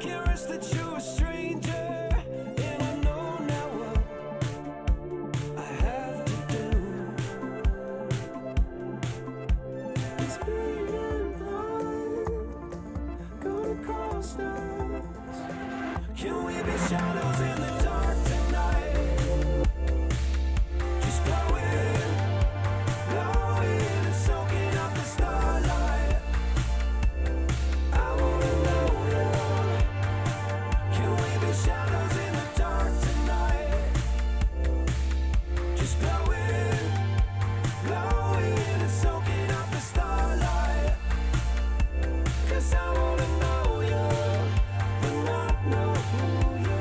can't rest that you're a stranger, and I know now what I have to do. It's being blind, gonna cost us. Can we be shadows in the dark tonight? Just glowing, glowing and soaking up the starlight. I wanna know you. Can we be shadows in the dark tonight? Just glowing, glowing and soaking up the starlight. 'Cause I wanna know you, but not know who you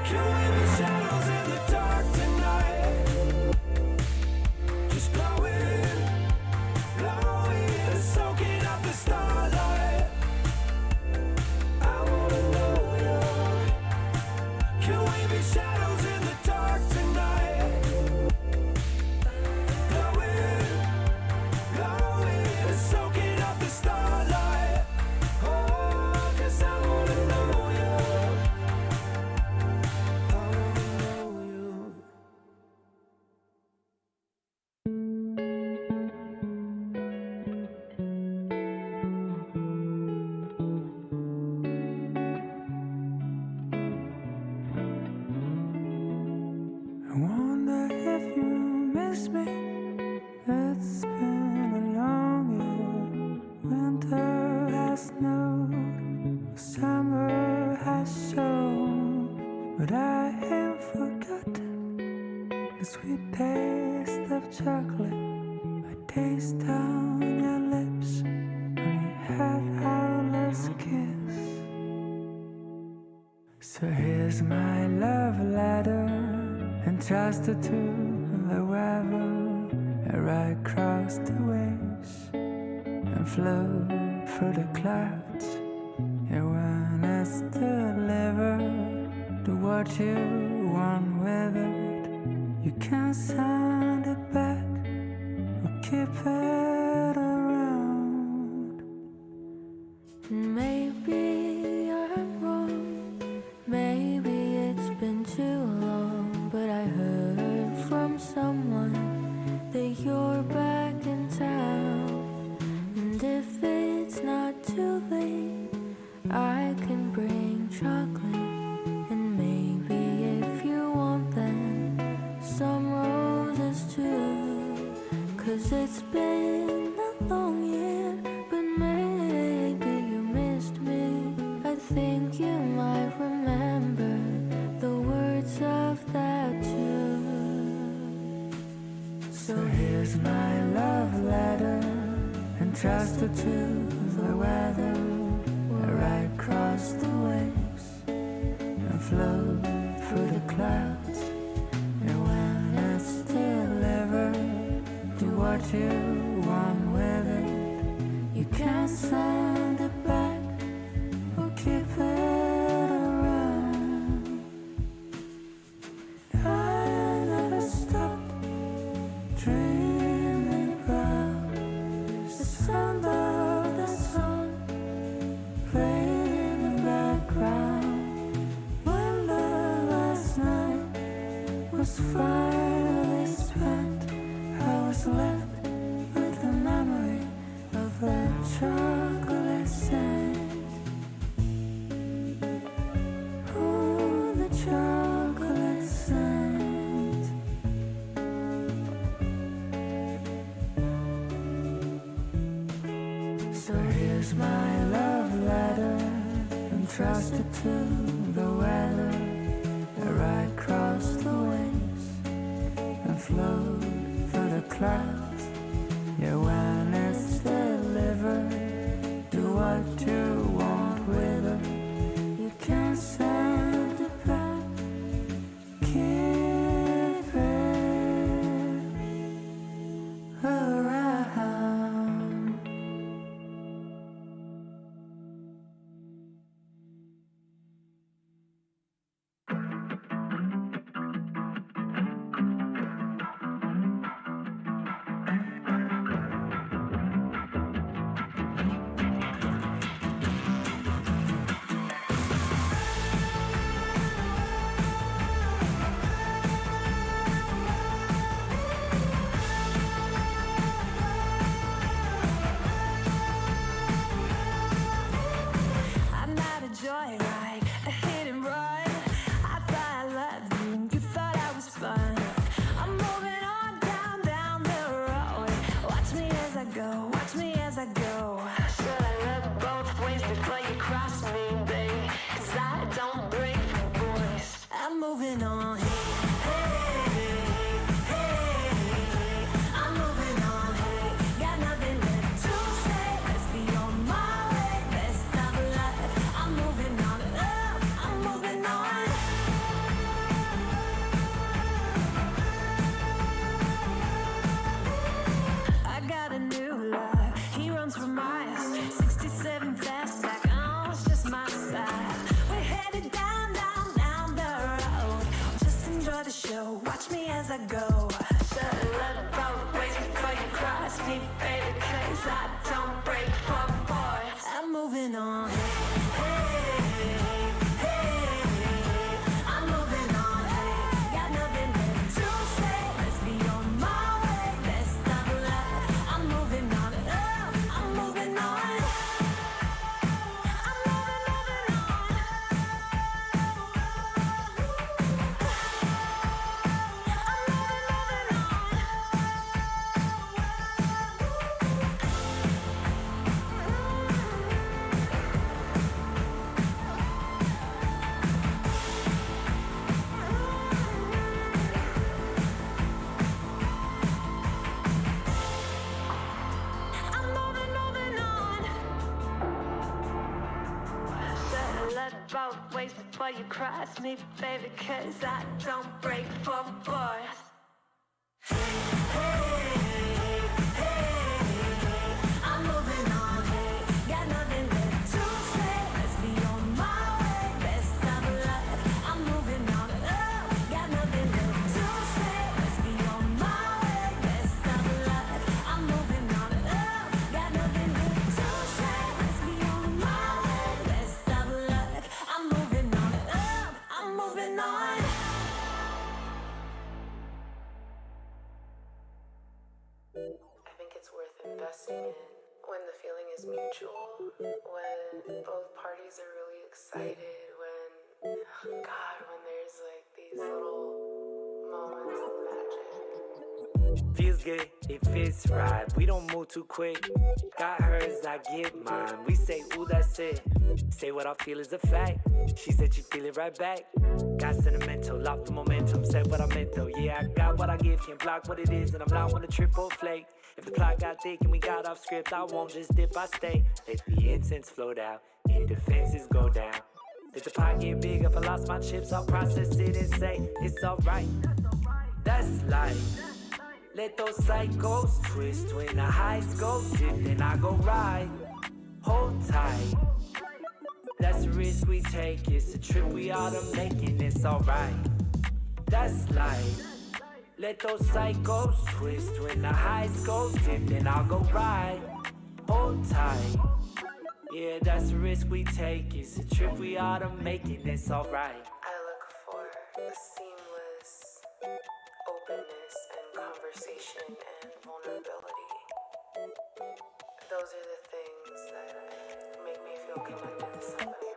Can we be shadows in the dark tonight? Just glowing, glowing and soaking up the starlight. I wanna know you. Can we be shadows in the dark tonight? Glowing, glowing and soaking up the starlight. Oh, 'cause I wanna know you. I wanna know you. I wonder if you miss me. It's been a long year. Winter has snowed, summer has shown, but I ain't forgotten the sweet taste of chocolate. I taste on your lips when we had our last kiss. So here's my love letter, entrusted to the weather. I ride across the waves and float through the clouds. And when it's delivered, do what you want with it. You can send it back or keep it around. Maybe I'm wrong, maybe it's been too long, but I heard from someone that you're back in town. And if it's not too late, I can bring chocolate. And maybe if you want them, some roses too. 'Cause it's been a long year, but maybe you missed me. I think you might remember the words of that tune. So here's my love letter, entrusted to the weather. I ride across the waves and float through the clouds. And when it's delivered, do what you want with it. You can send it back or keep it around. I never stopped dreaming about the sound of the sun playing in the background. When the last night was finally spent, I was left with the memory of that chocolate scent. Ooh, the chocolate scent. So here's my love letter, entrusted to the weather. I ride across the waves and float through the clouds. Yeah, when it's delivered, do what you want with it. You can send it back, keep it around. go. Watch me as I go. Should I look both ways before you cross me, babe? 'Cause I don't break for boys. I'm moving on. Watch me as I go. Should've looked both ways before you cross me, baby, 'cause I don't break for boys. I'm moving on. I'm moving on. Got nothing left to say. Let's be on my way. Let's stop love. I'm moving on. I'm moving on. I'm moving on. Both ways before you cross me, baby, 'cause I don't break for boys. I'm moving on. Got nothing left to say. Let's be on my way. Let's stop love. I'm moving on. Got nothing left to say. Let's be on my way. Let's stop love. I'm moving on. Got nothing left to say. Let's be on my way. Let's stop love. I'm moving on. I'm moving on. I think it's worth investing in when the feeling is mutual, when both parties are really excited, when there's like these little moments of magic. Feels good, it fits right. We don't move too quick. Got hers, I get mine. We say, ooh, that's it. Say what I feel is a fact. She said she feel it right back. Got sentimental, locked the momentum. Said what I meant though. Yeah, I got what I give, can't block what it is, and I'm not one to trip or flake. If the plot got thick and we got off script, I won't just dip, I stay. Let the incense float out and defenses go down. Let the pot get big. If I lost my chips, I'll process it and say it's alright. That's life. Let those cycles twist. When the highs go dip, then I go ride. Hold tight. That's the risk we take. It's a trip we ought to make, and it's alright. That's life. Let those cycles twist. When the highs go dip, then I'll go ride. Hold tight. Yeah, that's the risk we take. It's a trip we ought to make, and it's alright. I look for the seamless openness and conversation and vulnerability. Those are the things that make me feel connected to somebody.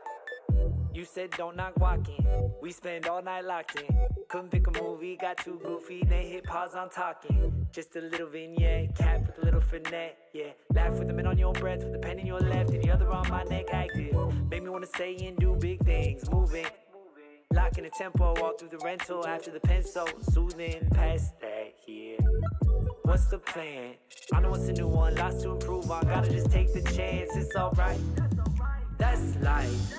You said don't knock walking. We spend all night locked in. Couldn't pick a movie, got too goofy, then hit pause on talking. Just a little vignette, cap with a little finesse, yeah. Laugh with the mint on your breath, with the pen in your left and the other on my neck active. Make me wanna say and do big things, moving. Locking the tempo, walk through the rental after the pencil. Soothing past that, yeah. What's the plan? I know it's a new one, lots to improve on. Gotta just take the chance, it's alright. That's life.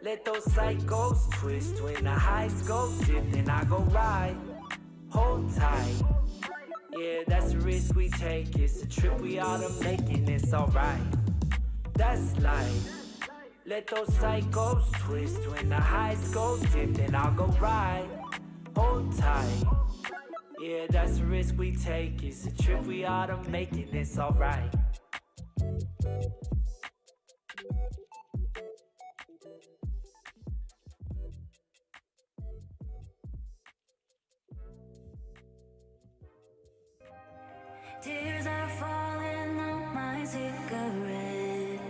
Let those cycles twist. When the highs go dip, then I go ride. Hold tight. Yeah, that's the risk we take. It's a trip we ought to make, and it's alright. That's life. Let those cycles twist. When the highs go dip, then I'll go ride. Hold tight. Yeah, that's the risk we take. It's a trip we ought to make, and it's alright. Tears are falling on my cigarette,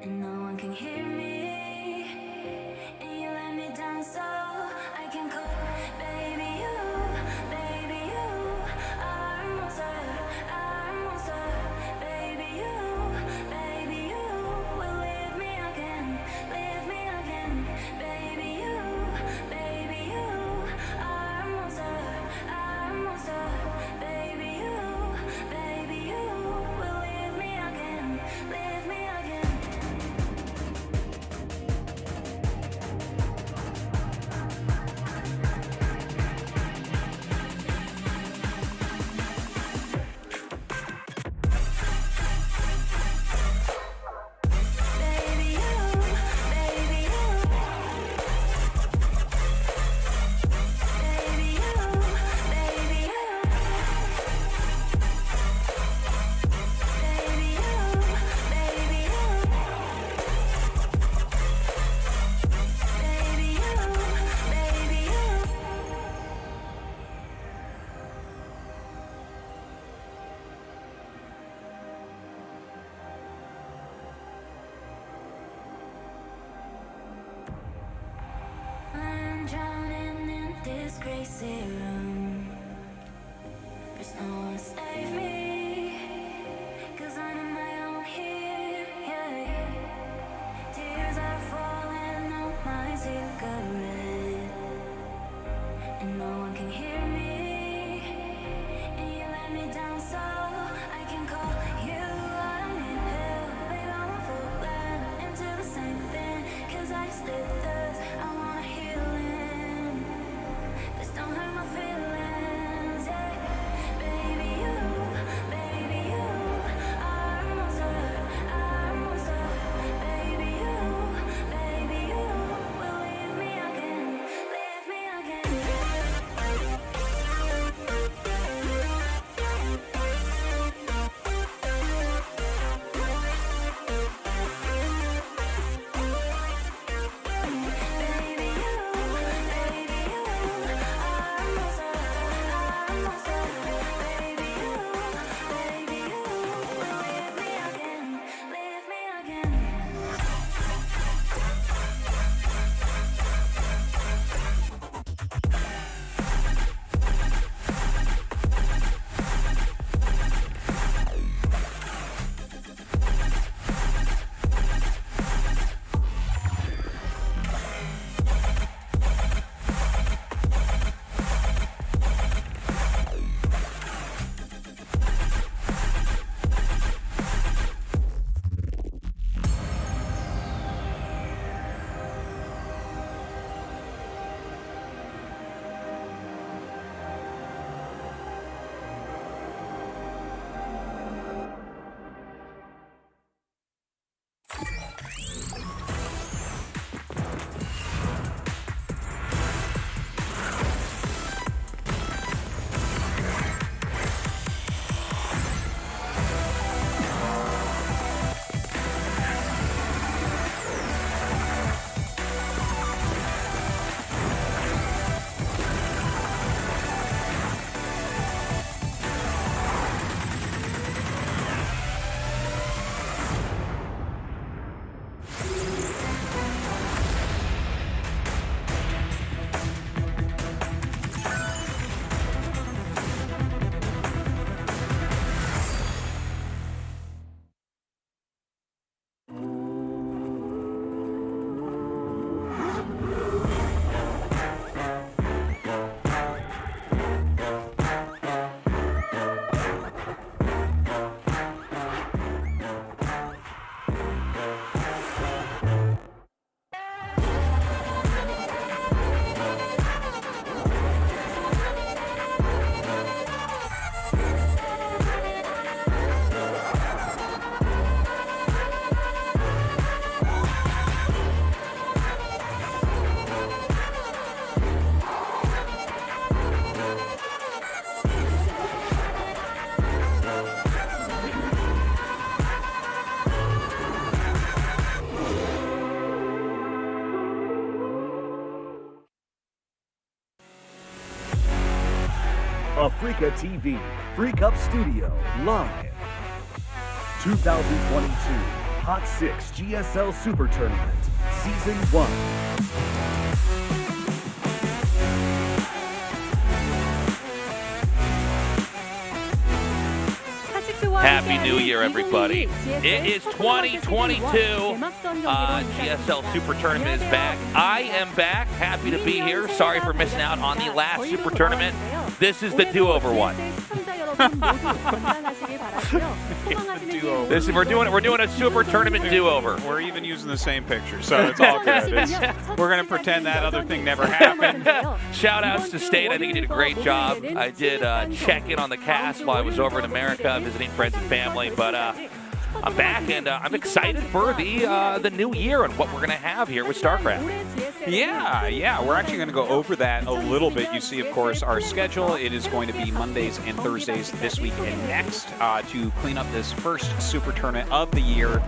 and no one can hear me. And you let me down so I can call. Baby, you are a monster, a monster. Africa TV, Freak Up Studio, live. 2022 Hot 6 GSL SuperTournament, Season 1. Happy New Year, everybody. It is 2022. GSL Super Tournament is back. I am back. Happy to be here. Sorry for missing out on the last Super Tournament. This is the do-over one. We're doing a Super Tournament do-over. We're even using the same picture, so it's all good. We're going to pretend that other thing never happened. Shout outs to State. I think you did a great job. I did check in on the cast while I was over in America visiting friends and family, but I'm back and I'm excited for the new year and what we're going to have here with StarCraft. Yeah, we're actually going to go over that a little bit. You see, of course, our schedule. It is going to be Mondays and Thursdays this week and next to clean up this first Super Tournament of the year.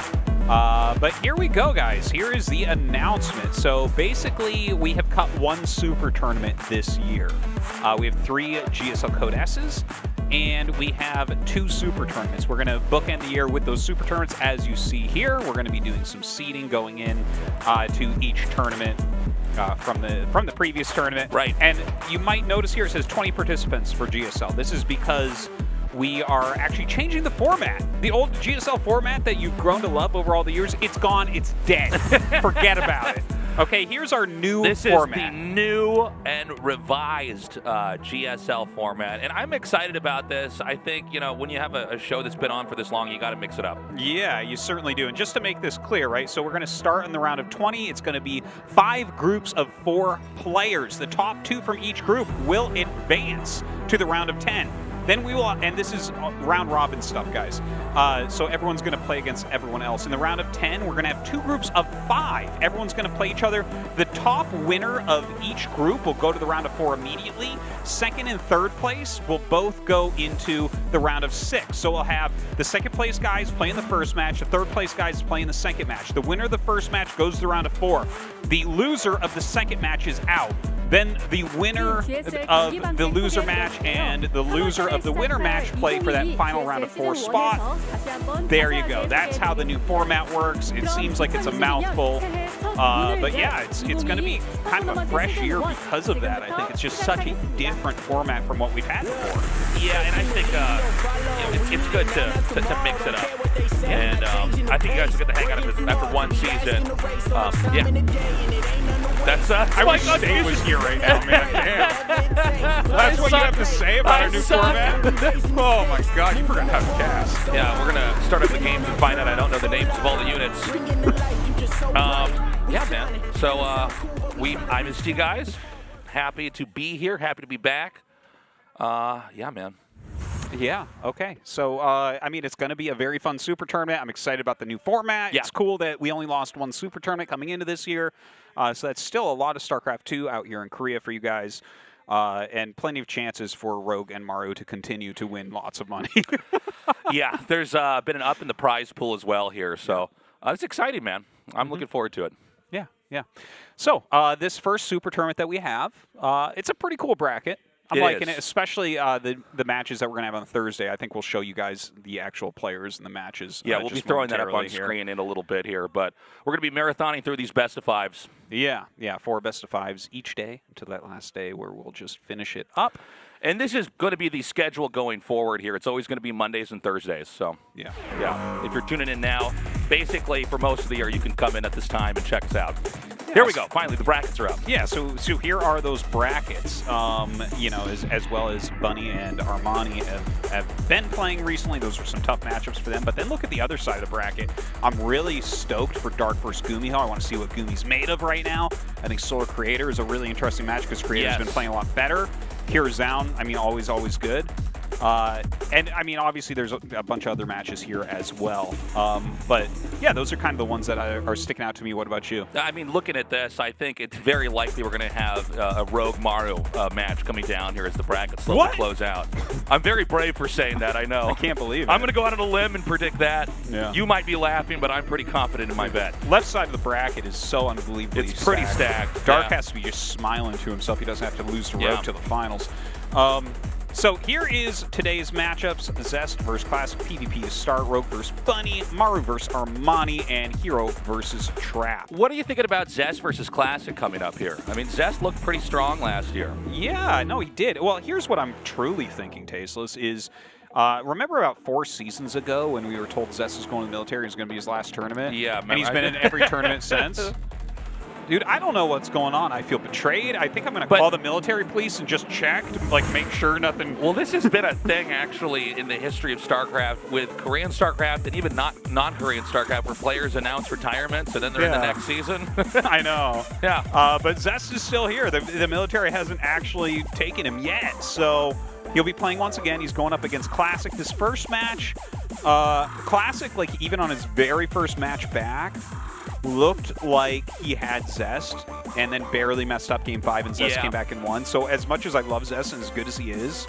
But here we go, guys. Here is the announcement. So basically, we have cut one Super Tournament this year. We have 3 GSL Code S's. And we have 2 Super Tournaments. We're going to bookend the year with those Super Tournaments as you see here. We're going to be doing some seeding going in to each tournament from the previous tournament. Right. And you might notice here it says 20 participants for GSL. This is because we are actually changing the format. The old GSL format that you've grown to love over all the years, it's gone, it's dead. Forget about it. Okay, here's our new format. This is the new and revised GSL format, and I'm excited about this. I think, you know, when you have a show that's been on for this long, you got to mix it up. Yeah, you certainly do. And just to make this clear, right, so we're going to start in the round of 20. It's going to be 5 groups of 4 players. The top 2 from each group will advance to the round of 10. Then we will, and this is round robin stuff, guys. So everyone's going to play against everyone else. In the round of 10, we're going to have 2 groups of 5. Everyone's going to play each other. The top winner of each group will go to the round of 4 immediately. Second and third place will both go into the round of 6. So we'll have the second place guys playing the first match, the third place guys playing the second match. The winner of the first match goes to the round of 4. The loser of the second match is out. Then the winner of the loser match and the loser of the winner match play for that final round of 4 spot. There you go. That's how the new format works. It seems like it's a mouthful. But yeah, it's going to be kind of a fresh year because of that. I think it's just such a different format from what we've had before. Yeah, and I think it's good to mix it up. And I think you guys will get the hang out of it after one season. Yeah. That's I wish State was here right now, man. Damn. That's what you have to say about our new format? Oh my god, you forgot how to cast. Yeah, we're going to start up the games and find out I don't know the names of all the units. Yeah, man. So I missed you guys. Happy to be here. Happy to be back. Yeah, man. Yeah, okay. So, I mean, it's going to be a very fun Super Tournament. I'm excited about the new format. Yeah. It's cool that we only lost one Super Tournament coming into this year. So that's still a lot of StarCraft 2 out here in Korea for you guys. And plenty of chances for Rogue and Maru to continue to win lots of money. Yeah, there's been an up in the prize pool as well here. So it's exciting, man. I'm looking forward to it. Yeah, yeah. So this first Super Tournament that we have, it's a pretty cool bracket. I'm liking it, especially the matches that we're going to have on Thursday. I think we'll show you guys the actual players and the matches. Yeah, we'll be throwing that up on screen in a little bit here. But we're going to be marathoning through these best of 5s. Yeah, 4 best of 5s each day until that last day where we'll just finish it up. And this is going to be the schedule going forward here. It's always going to be Mondays and Thursdays. So, yeah. If you're tuning in now, basically for most of the year, you can come in at this time and check us out. Here we go. Finally, the brackets are up. Yeah, so here are those brackets, you know, as well as Bunny and Armani have been playing recently. Those are some tough matchups for them. But then look at the other side of the bracket. I'm really stoked for Dark versus Gumiho. I want to see what Gumi's made of right now. I think Solar Creator is a really interesting match because Creator's been playing a lot better. Kirazown, I mean, always good. And, I mean, obviously there's a bunch of other matches here as well. But, yeah, those are kind of the ones that are sticking out to me. What about you? I mean, looking at this, I think it's very likely we're going to have a Rogue Maru match coming down here as the brackets slowly close out. I'm very brave for saying that, I know. I can't believe it. I'm going to go out on a limb and predict that. Yeah. You might be laughing, but I'm pretty confident in my bet. Left side of the bracket is so unbelievably It's pretty stacked. Dark has to be just smiling to himself. He doesn't have to lose to Rogue to the finals. So here is today's matchups. Zest versus Classic, PvP to start, Rogue versus Bunny, Maru versus Armani, and Hero versus Trap. What are you thinking about Zest versus Classic coming up here? I mean, Zest looked pretty strong last year. Yeah, no, he did. Well, here's what I'm truly thinking, Tasteless, is remember about 4 seasons ago when we were told Zest was going to the military, it was going to be his last tournament? Yeah. And he's been in every tournament since? Dude, I don't know what's going on. I feel betrayed. I think I'm going to call the military police and just check to like make sure nothing. Well, this has been a thing actually in the history of StarCraft with Korean StarCraft and even non-Korean StarCraft where players announce retirements and then they're in the next season. I know. Yeah. But Zest is still here. The military hasn't actually taken him yet. So he'll be playing once again. He's going up against Classic. This first match, Classic, like even on his very first match back, looked like he had Zest and then barely messed up Game 5 and Zest came back and won. So as much as I love Zest and as good as he is,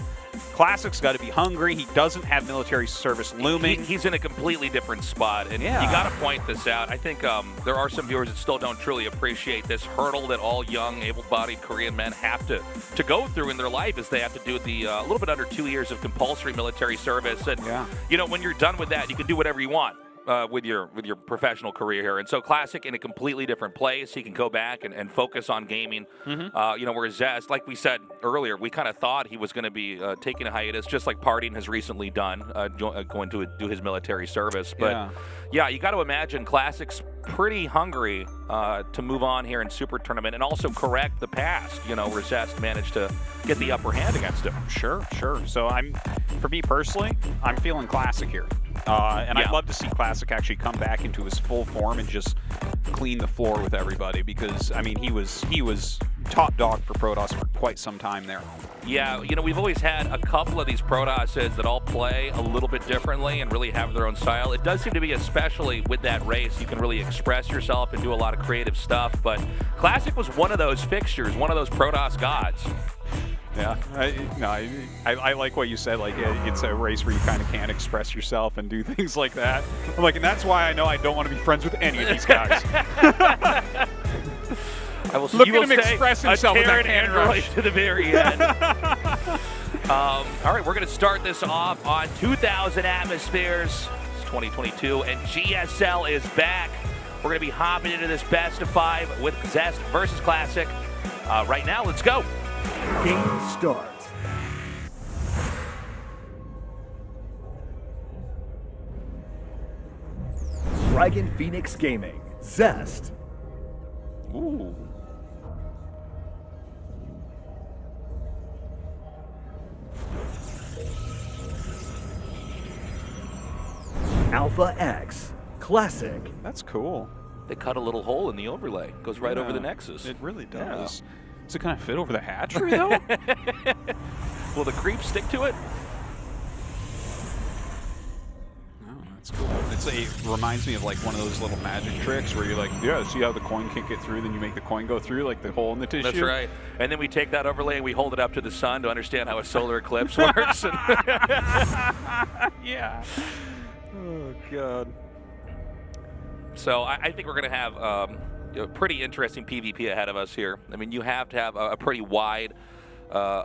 Classic's got to be hungry. He doesn't have military service looming. He's in a completely different spot, and you got to point this out. I think there are some viewers that still don't truly appreciate this hurdle that all young, able-bodied Korean men have to go through in their life is they have to do the a little bit under 2 years of compulsory military service. And, you know, when you're done with that, you can do whatever you want. With your professional career here. And so Classic in a completely different place. He can go back and focus on gaming. You know, whereas Zest, like we said earlier, we kind of thought he was going to be taking a hiatus, just like Parting has recently done, going to do his military service. But yeah, you got to imagine Classic's pretty hungry to move on here in Super Tournament and also correct the past, you know, where Zest managed to get the upper hand against him. Sure. So for me personally, I'm feeling Classic here. And I'd love to see Classic actually come back into his full form and just clean the floor with everybody because, I mean, he was top dog for Protoss for quite some time there. Yeah, you know, we've always had a couple of these Protosses that all play a little bit differently and really have their own style. It does seem to be, especially with that race, you can really express yourself and do a lot of creative stuff. But Classic was one of those fixtures, one of those Protoss gods. Yeah, I like what you said. Like, it's a race where you kind of can't express yourself and do things like that. I'm like, and that's why I know I don't want to be friends with any of these guys. Look at him express himself with that cannon rush to the very end. All right, we're going to start this off on 2,000 atmospheres. It's 2022, and GSL is back. We're going to be hopping into this best of 5 with Zest versus Classic. Right now, let's go. Game start. Dragon Phoenix Gaming, Zest. Ooh. Alpha X, Classic. That's cool. They cut a little hole in the overlay. Goes right over the Nexus. It really does. Does it kind of fit over the hatchery, though? Will the creeps stick to it? It's cool. It reminds me of like one of those little magic tricks where you're like, yeah, see how the coin can't get through, then you make the coin go through, like the hole in the tissue. That's right. And then we take that overlay and we hold it up to the sun to understand how a solar eclipse works. Yeah. Oh, God. So I think we're going to have a pretty interesting PvP ahead of us here. I mean, you have to have a pretty wide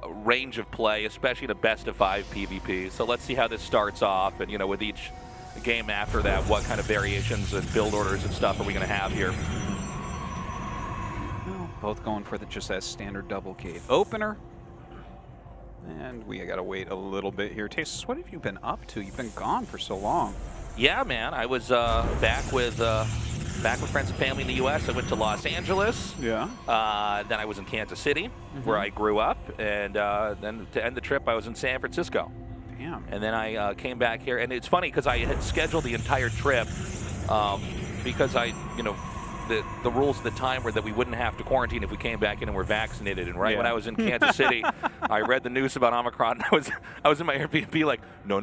range of play, especially in a best-of-5 PvP. So let's see how this starts off, and with each game after that, what kind of variations and build orders and stuff are we going to have here? Well, both going for just that standard double gate opener. And we got to wait a little bit here. Tastes, what have you been up to? You've been gone for so long. Yeah, man. I was back with friends and family in the U.S. I went to Los Angeles. Yeah. Then I was in Kansas City, where I grew up. And then to end the trip, I was in San Francisco. Damn. And then I came back here. And it's funny because I had scheduled the entire trip because the rules at the time were that we wouldn't have to quarantine if we came back in and were vaccinated. And when I was in Kansas City, I read the news about Omicron. And I was in my Airbnb like, no.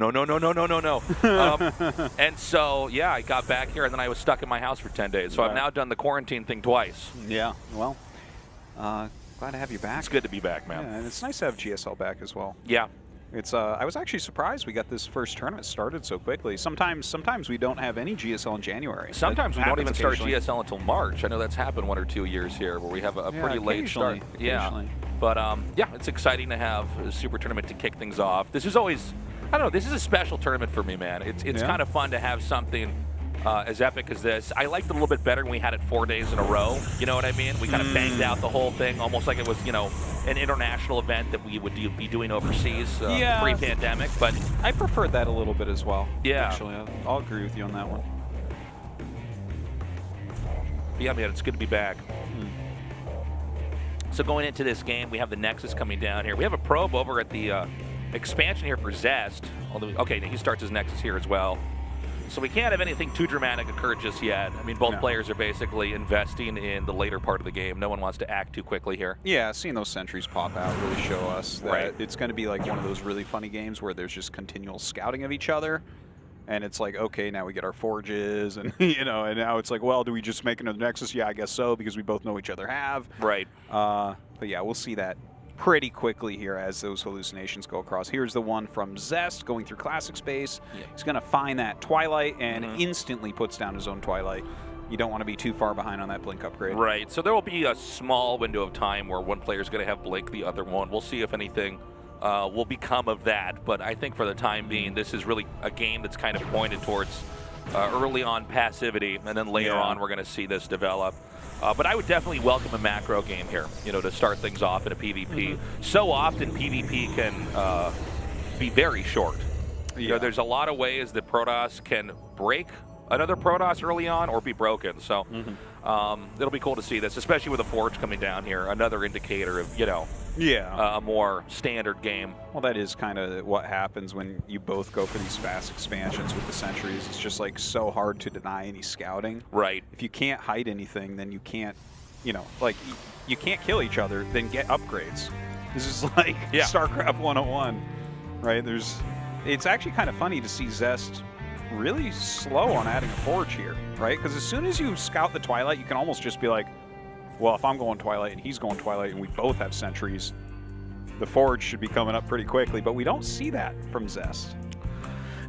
And so, yeah, I got back here, and then I was stuck in my house for 10 days. So I've now done the quarantine thing twice. Yeah, well, glad to have you back. It's good to be back, man. Yeah, and it's nice to have GSL back as well. Yeah. It's I was actually surprised we got this first tournament started so quickly. Sometimes we don't have any GSL in January. Sometimes we don't even start GSL until March. I know that's happened 1 or 2 years here where we have a pretty late start. Yeah, but yeah, it's exciting to have a Super Tournament to kick things off. This is always, I don't know, this is a special tournament for me, man. It's kind of fun to have something as epic as this. I liked it a little bit better when we had it 4 days in a row. You know what I mean? We kind of banged out the whole thing, almost like it was, an international event that we would be doing overseas pre-pandemic. But I preferred that a little bit as well. Yeah. Actually, I'll agree with you on that one. Yeah, man, it's good to be back. So going into this game, we have the Nexus coming down here. We have a probe over at the expansion here for Zest. Although, okay, he starts his Nexus here as well. So we can't have anything too dramatic occur just yet. I mean, both players are basically investing in the later part of the game. No one wants to act too quickly here. Yeah, seeing those sentries pop out really show us that it's going to be like one of those really funny games where there's just continual scouting of each other. And it's like, okay, now we get our forges, and and now it's like, well, do we just make another Nexus? Yeah, I guess so, because we both know each other have. Right. But yeah, we'll see that pretty quickly here as those hallucinations go across. Here's the one from Zest going through Classic Space. Yeah. He's going to find that Twilight and instantly puts down his own Twilight. You don't want to be too far behind on that Blink upgrade. Right. So there will be a small window of time where one player is going to have Blink, the other one. We'll see if anything will become of that. But I think for the time being, this is really a game that's kind of pointed towards early on passivity, and then later on we're going to see this develop. But I would definitely welcome a macro game here, to start things off in a PvP. So often PvP can be very short. There's a lot of ways that Protoss can break another Protoss early on or be broken. So it'll be cool to see this, especially with the Forge coming down here, another indicator of, a more standard game. Well, that is kind of what happens when you both go for these fast expansions with the sentries. It's just like so hard to deny any scouting. Right. If you can't hide anything, then you can't, you can't kill each other, then get upgrades. This is like StarCraft 101, right? It's actually kind of funny to see Zest really slow on adding a Forge here, right? Because as soon as you scout the Twilight, you can almost just be like, well, if I'm going Twilight and he's going Twilight and we both have sentries, the Forge should be coming up pretty quickly, but we don't see that from Zest.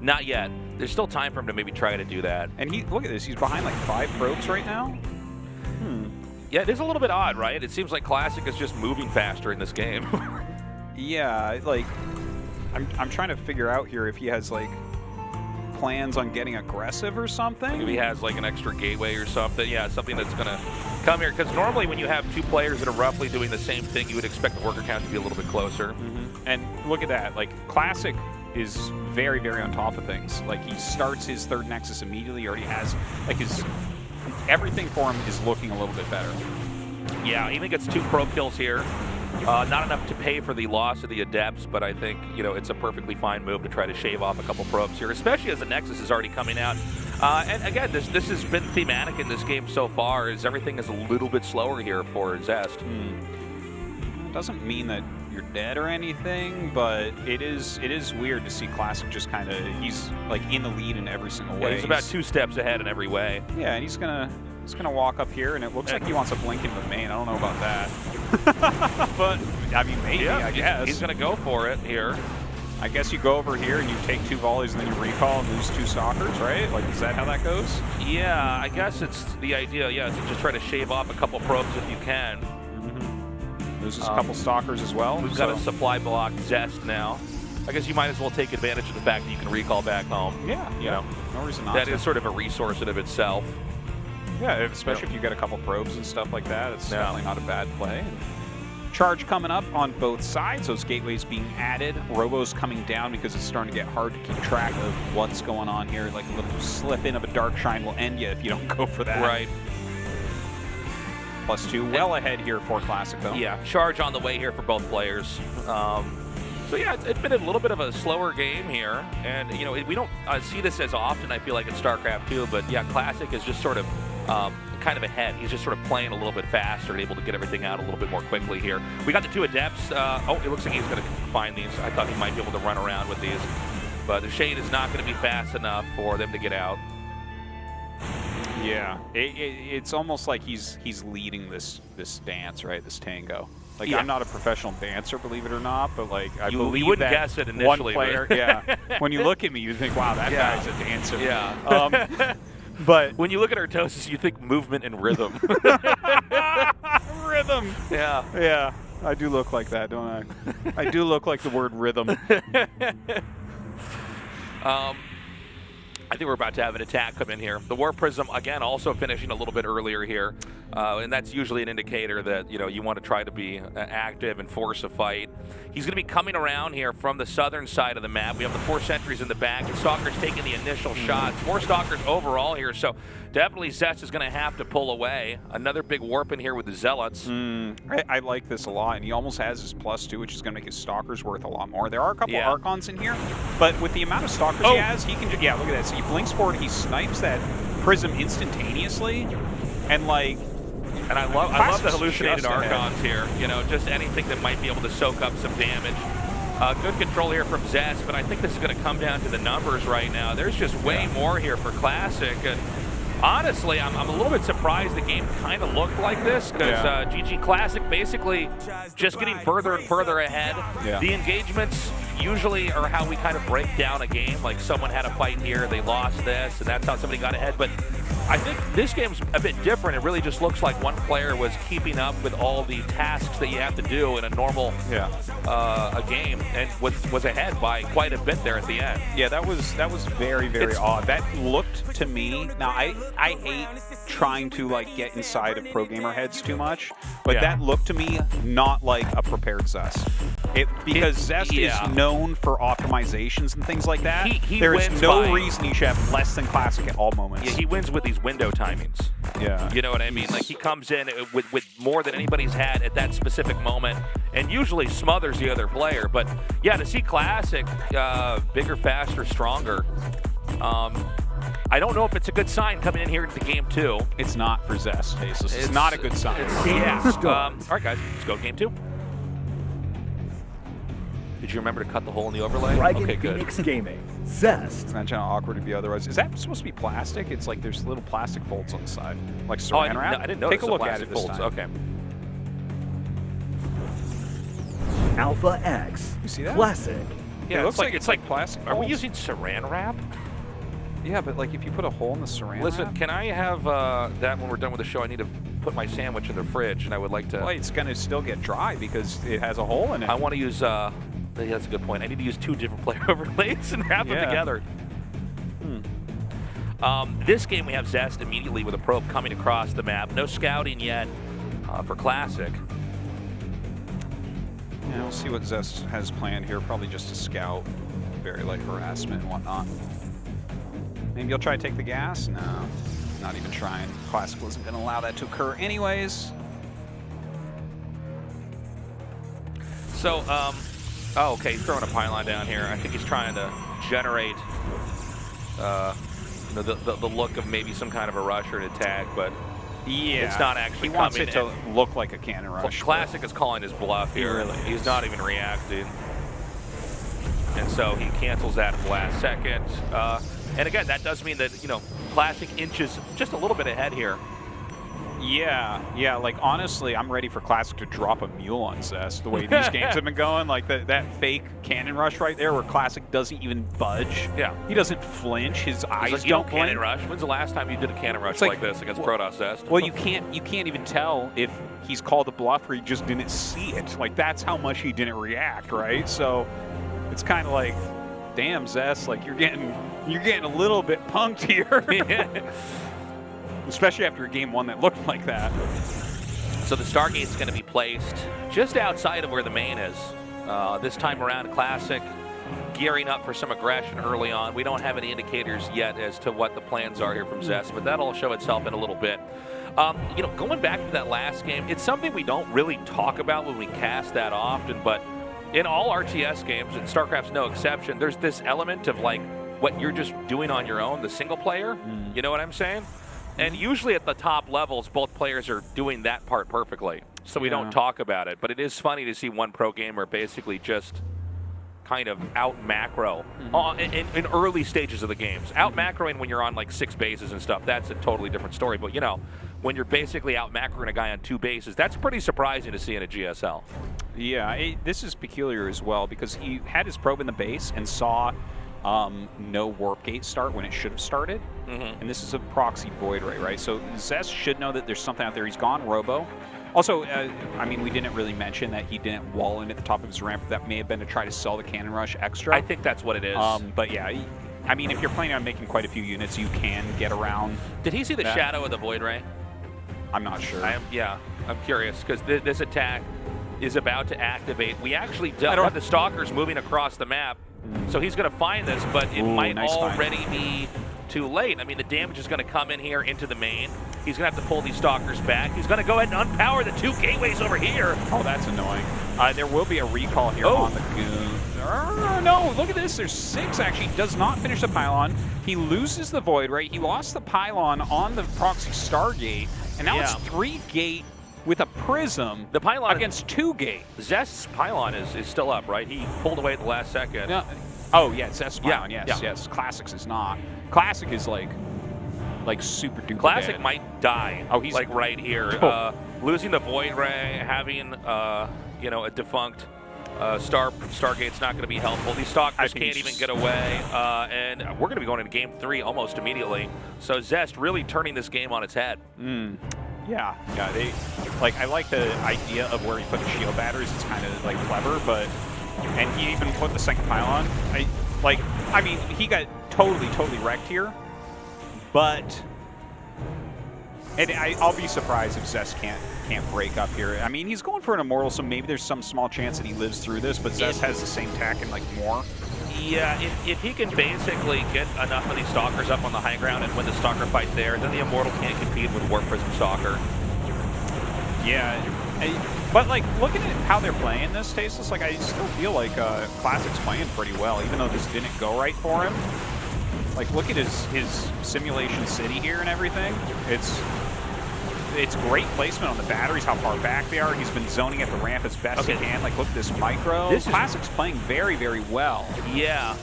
Not yet. There's still time for him to maybe try to do that. And look at this, he's behind like 5 probes right now. Yeah, it is a little bit odd, right? It seems like Classic is just moving faster in this game. Yeah, like, I'm trying to figure out here if he has like plans on getting aggressive or something. Maybe he has like an extra gateway or something. Yeah, something that's going to come here. Because normally when you have 2 players that are roughly doing the same thing, you would expect the worker count to be a little bit closer. And look at that. Like, Classic is very, very on top of things. Like, he starts his 3rd Nexus immediately. He already has, like, everything for him is looking a little bit better. Yeah, he even gets 2 probe kills here. Not enough to pay for the loss of the Adepts, but I think, it's a perfectly fine move to try to shave off a couple probes here, especially as the Nexus is already coming out. And again, this has been thematic in this game so far, is everything is a little bit slower here for Zest. Doesn't mean that you're dead or anything, but it is weird to see Classic just kind of, he's like in the lead in every single way. He's about 2 steps ahead in every way. Yeah, and he's gonna walk up here, and it looks like he wants to blink into the main. I don't know about that, but I mean maybe. Yeah, I guess he's gonna go for it here. I guess you go over here and you take 2 volleys and then you recall and lose 2 stalkers, right? Like, is that how that goes? Yeah, I guess it's the idea. Yeah, to just try to shave off a couple probes if you can. Loses a couple stalkers as well. We've got a supply block Zest now. I guess you might as well take advantage of the fact that you can recall back home. Yeah, you know, no reason not that to. is sort of a resource in of itself. Yeah, especially if you get a couple probes and stuff like that, it's definitely not a bad play. Charge coming up on both sides. Those gateways being added. Robo's coming down because it's starting to get hard to keep track of what's going on here. Like a little slip in of a dark shine will end you if you don't go for that. Right. +2, well ahead here for Classic though. Yeah, charge on the way here for both players. So yeah, it's been a little bit of a slower game here, and you know we don't see this as often. I feel like in StarCraft 2, but yeah, Classic is just sort of kind of ahead. He's just sort of playing a little bit faster and able to get everything out a little bit more quickly here. We got the 2 Adepts. Oh, it looks like he's going to find these. I thought he might be able to run around with these, but the Shade is not going to be fast enough for them to get out. Yeah, it's almost like he's leading this dance, right? This tango. Like, yeah. I'm not a professional dancer, believe it or not, but like I believe you wouldn't that guess it initially, one player, yeah. When you look at me, you think, wow, that guy's a dancer. Yeah. But when you look at Artosis, you think movement and rhythm. Rhythm. Yeah. Yeah. I do look like that, don't I? I do look like the word rhythm. I think we're about to have an attack come in here. The War Prism, again, also finishing a little bit earlier here. And that's usually an indicator that, you know, you want to try to be active and force a fight. He's going to be coming around here from the southern side of the map. We have the 4 sentries in the back, and Stalker's taking the initial shots. 4 Stalkers overall here, so definitely Zest is going to have to pull away. Another big warp in here with the Zealots. I like this a lot, and he almost has his +2, which is going to make his Stalkers worth a lot more. There are a couple Archons in here, but with the amount of Stalkers he has, he can just, yeah, look at that. So he blinks forward, he snipes that Prism instantaneously, and like, and I love the hallucinated Archons here. You know, just anything that might be able to soak up some damage. Good control here from Zest, but I think this is going to come down to the numbers right now. There's just way more here for Classic. And honestly, I'm a little bit surprised the game kind of looked like this, because GG Classic basically just getting further and further ahead. The engagements usually are how we kind of break down a game. Like, someone had a fight here, they lost this, and that's how somebody got ahead. But I think this game's a bit different. It really just looks like one player was keeping up with all the tasks that you have to do in a normal a game, and was ahead by quite a bit there at the end. Yeah, that was very, very odd. That looked to me, now I hate trying to like get inside of pro gamer heads too much, but that looked to me not like a prepared Zest. Because Zest is known for optimizations and things like that. There is no reason he should have less than Classic at all moments. Yeah, he wins with these window timings. Yeah. You know what I mean? Like, he comes in with more than anybody's had at that specific moment, and usually smothers the other player. But yeah, to see Classic bigger, faster, stronger, I don't know if it's a good sign coming in here into game 2. It's not for Zest. It's not a good sign. All right, guys, let's go game 2. Did you remember to cut the hole in the overlay? Dragon okay, good. Phoenix Gaming. Zest. Imagine how awkward it'd be otherwise. Is that supposed to be plastic? It's like there's little plastic folds on the side, like saran wrap. I didn't know. Take a look at it this time. Okay. Alpha X. You see that? Classic. Yeah, it looks like it's like plastic. Are we folds. using saran wrap? Yeah, but like if you put a hole in the saran Listen, wrap, can I have that when we're done with the show? I need to put my sandwich in the fridge, and I would like to. well, it's gonna still get dry because it has a hole in it. I want to use. That's a good point. I need to use 2 different player overlays and wrap them together. This game we have Zest immediately with a probe coming across the map. No scouting yet for Classic. Yeah, we'll see what Zest has planned here. Probably just a scout, very light harassment and whatnot. Maybe you'll try to take the gas? No, not even trying. Classic wasn't going to allow that to occur anyways. So, oh, okay, he's throwing a pylon down here. I think he's trying to generate the look of maybe some kind of a rush or an attack, but Yeah. It's not actually He wants coming it to look like a cannon Well, rush. Classic is calling his bluff here. Really He's is. not even reacting. And so he cancels that at the last second. And again, that does mean that, Classic inches just a little bit ahead here. Yeah, like honestly, I'm ready for Classic to drop a mule on Zest the way these games have been going. Like that fake cannon rush right there where Classic doesn't even budge. Yeah. He doesn't flinch. His eyes Like, don't cannon blink. rush. When's the last time you did a cannon rush like- like this against Protoss Zest? Well, you can't even tell if he's called a bluff or he just didn't see it. Like that's how much he didn't react, right? So it's kind of like, damn Zest, like you're getting a little bit punked here. Especially after a game 1 that looked like that. So the Stargate's going to be placed just outside of where the main is. This time around, Classic gearing up for some aggression early on. We don't have any indicators yet as to what the plans are here from Zest, but that'll show itself in a little bit. Going back to that last game, it's something we don't really talk about when we cast that often, but in all RTS games, and StarCraft's no exception, there's this element of like what you're just doing on your own, the single player. You know what I'm saying? And usually at the top levels, both players are doing that part perfectly. So we don't talk about it. But it is funny to see one pro gamer basically just kind of out macro in early stages of the games. Out macroing when you're on like 6 bases and stuff, that's a totally different story. But, when you're basically out macroing a guy on 2 bases, that's pretty surprising to see in a GSL. Yeah, this is peculiar as well because he had his probe in the base and saw no warp gate start when it should have started. And this is a proxy void ray, right? So Zest should know that there's something out there. He's gone robo. Also, we didn't really mention that he didn't wall in at the top of his ramp. That may have been to try to sell the cannon rush extra. I think that's what it is. But yeah, if you're planning on making quite a few units, you can get around. Did he see the shadow of the void ray? I'm not sure. I'm curious because this attack is about to activate. We actually don't have the Stalkers moving across the map. So he's going to find this, but it might already be too late. I mean, the damage is going to come in here into the main. He's going to have to pull these Stalkers back. He's going to go ahead and unpower the 2 gateways over here. Oh, that's annoying. There will be a recall here on the Goon. No, look at this. There's 6, actually. Does not finish the pylon. He loses the Void Ray. He lost the pylon on the Proxy Stargate. And now it's 3 gate with a prism the pylon against 2 gate. Zest's pylon is still up, right? He pulled away at the last second. No. Oh, yeah, Zest's pylon, yes. Classic's is not. Classic is like super duper Classic dead. might die. Oh, he's like right here. Losing the Void Ray, having a defunct Stargate's not going to be helpful. These Stalkers can't even get away, and we're going to be going into Game 3 almost immediately. So Zest really turning this game on its head. Yeah. They I like the idea of where he put the shield batteries. It's kind of clever, and he even put the second pylon. He got totally wrecked here, but I'll be surprised if Zest can't break up here. I mean, he's going for an immortal, so maybe there's some small chance that he lives through this, but Zest has the same tack and more. Yeah, if he can basically get enough of these Stalkers up on the high ground and win the Stalker fight there, then the Immortal can't compete with Warp Prism Stalker. Yeah, but looking at how they're playing this, Tasteless, I still feel like Classic's playing pretty well, even though this didn't go right for him. Look at his simulation city here and everything. It's great placement on the batteries, how far back they are. He's been zoning at the ramp as best he can. Look at this micro. Classic's playing very, very well. Yeah.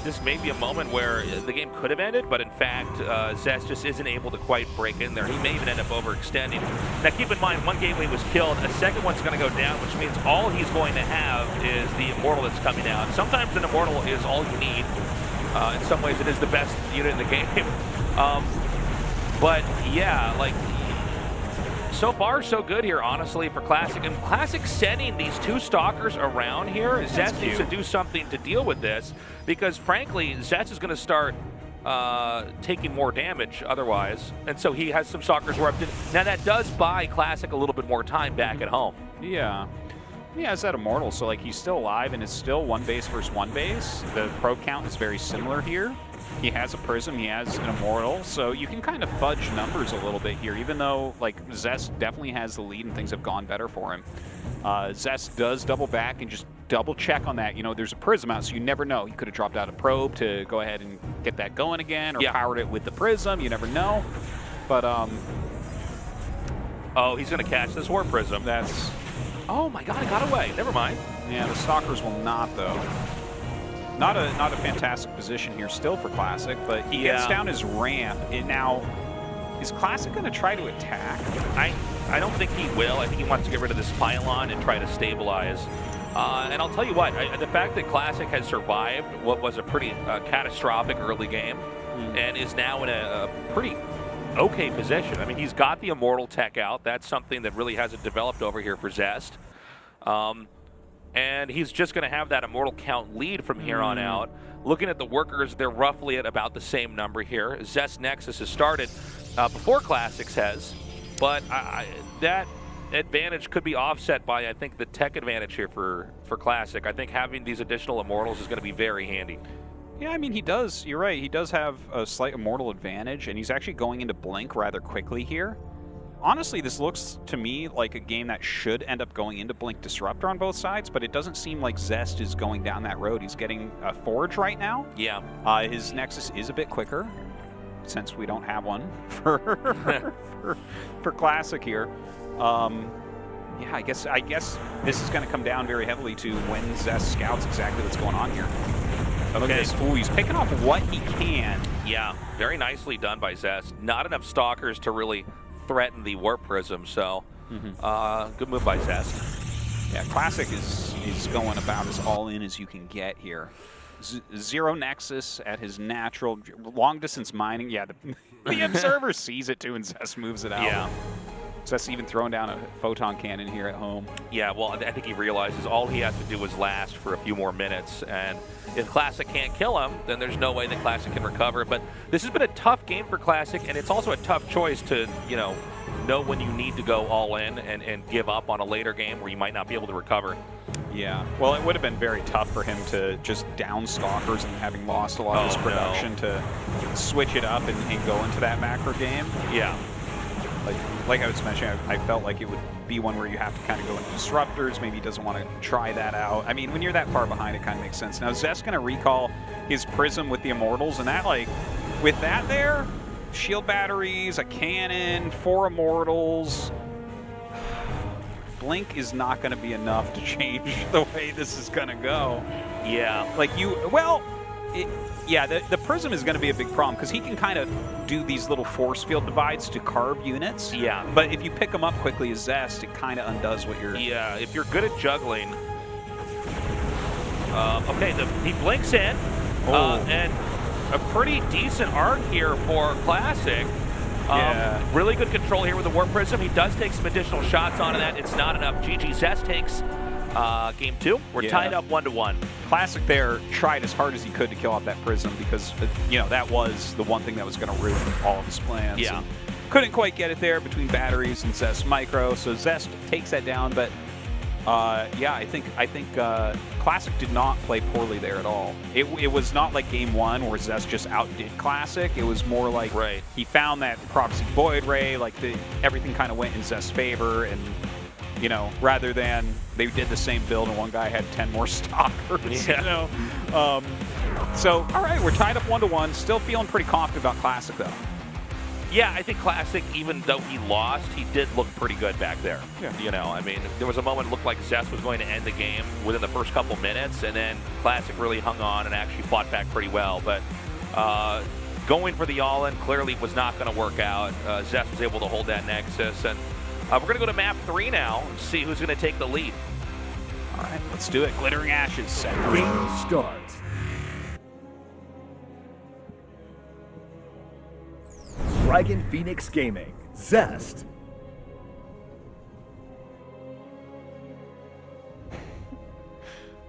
This may be a moment where the game could have ended, but in fact, Zest just isn't able to quite break in there. He may even end up overextending. Now, keep in mind, one gateway was killed. A second one's going to go down, which means all he's going to have is the Immortal that's coming out. Sometimes an Immortal is all you need. In some ways, it is the best unit in the game. But yeah, so far so good here, honestly, for Classic. And Classic setting these 2 Stalkers around here. Zest needs to do something to deal with this because, frankly, Zest is going to start taking more damage otherwise. And so he has some Stalkers warped in. Now, that does buy Classic a little bit more time back at home. Yeah. He has that Immortal, so he's still alive, and it's still 1 base versus 1 base. The probe count is very similar here. He has a Prism, he has an Immortal, so you can kind of fudge numbers a little bit here, even though Zest definitely has the lead and things have gone better for him. Zest does double back and just double check on that. There's a Prism out, so you never know. He could have dropped out a probe to go ahead and get that going again, or powered it with the Prism. You never know. But Oh, he's going to catch this Warp Prism. that's Oh my god, it got away. Never mind. yeah. The Stalkers will not though. Not a fantastic position here still for Classic, but he gets down his ramp. And now, is Classic going to try to attack? I don't think he will. I think he wants to get rid of this pylon and try to stabilize. And I'll tell you what, the fact that Classic has survived what was a pretty catastrophic early game and is now in a pretty okay position. I mean, he's got the Immortal tech out. That's something that really hasn't developed over here for Zest. And he's just going to have that Immortal count lead from here on out. Looking at the workers, they're roughly at about the same number here. Zest Nexus has started before Classics has, but that advantage could be offset by, I think, the tech advantage here for Classic. I think having these additional Immortals is going to be very handy. Yeah, I mean, he does. You're right. He does have a slight Immortal advantage, and he's actually going into Blink rather quickly here. Honestly, this looks to me like a game that should end up going into Blink Disruptor on both sides, but it doesn't seem like Zest is going down that road. He's getting a Forge right now. Yeah. His Nexus is a bit quicker, since we don't have one for Classic here. Yeah, I guess this is going to come down very heavily to when Zest scouts exactly what's going on here. Look at this. Ooh, he's picking off what he can. Yeah, very nicely done by Zest. Not enough Stalkers to really threaten the Warp Prism, so good move by Zest. Yeah, Classic is going about as all in as you can get here. Zero Nexus at his natural long distance mining. Yeah, the observer sees it too, and Zest moves it out. Yeah. Zest even throwing down a photon cannon here at home. Yeah, well, I think he realizes all he has to do is last for a few more minutes, and if Classic can't kill him, then there's no way that Classic can recover. But this has been a tough game for Classic, and it's also a tough choice to, know when you need to go all in and give up on a later game where you might not be able to recover. Yeah, well, it would have been very tough for him to just down Stalkers and having lost a lot of his production to switch it up and go into that macro game. Yeah. Like I was mentioning, I felt like it would be one where you have to kind of go into Disruptors. Maybe he doesn't want to try that out. I mean, when you're that far behind, it kind of makes sense. Now, Zest's going to recall his Prism with the Immortals, and that, with that there, shield batteries, a cannon, 4 Immortals. Blink is not going to be enough to change the way this is going to go. Yeah. The Prism is going to be a big problem because he can kind of do these little force field divides to carve units. Yeah. But if you pick them up quickly as Zest, it kind of undoes what you're... Yeah, if you're good at juggling... okay, he blinks in, and a pretty decent arc here for Classic. Really good control here with the Warp Prism. He does take some additional shots onto that. It's not enough. GG Zest takes game 2. We're tied up 1-1. Classic there tried as hard as he could to kill off that Prism because, that was the one thing that was going to ruin all of his plans. Yeah. And couldn't quite get it there between batteries and Zest Micro, so Zest takes that down, but I think Classic did not play poorly there at all. It was not like game 1 where Zest just outdid Classic. It was more like he found that Proxy Void Ray, everything kind of went in Zest's favor, and rather than they did the same build and one guy had 10 more Stalkers. Yeah. So, all right, we're tied up 1-1. Still feeling pretty confident about Classic, though. Yeah, I think Classic, even though he lost, he did look pretty good back there. Yeah. I mean, there was a moment it looked like Zest was going to end the game within the first couple minutes, and then Classic really hung on and actually fought back pretty well. But going for the all-in clearly was not going to work out. Zest was able to hold that Nexus, and we're going to go to map 3 now and see who's going to take the lead. All right, let's do it. Glittering Ashes, set. Game starts. Dragon Phoenix Gaming, Zest.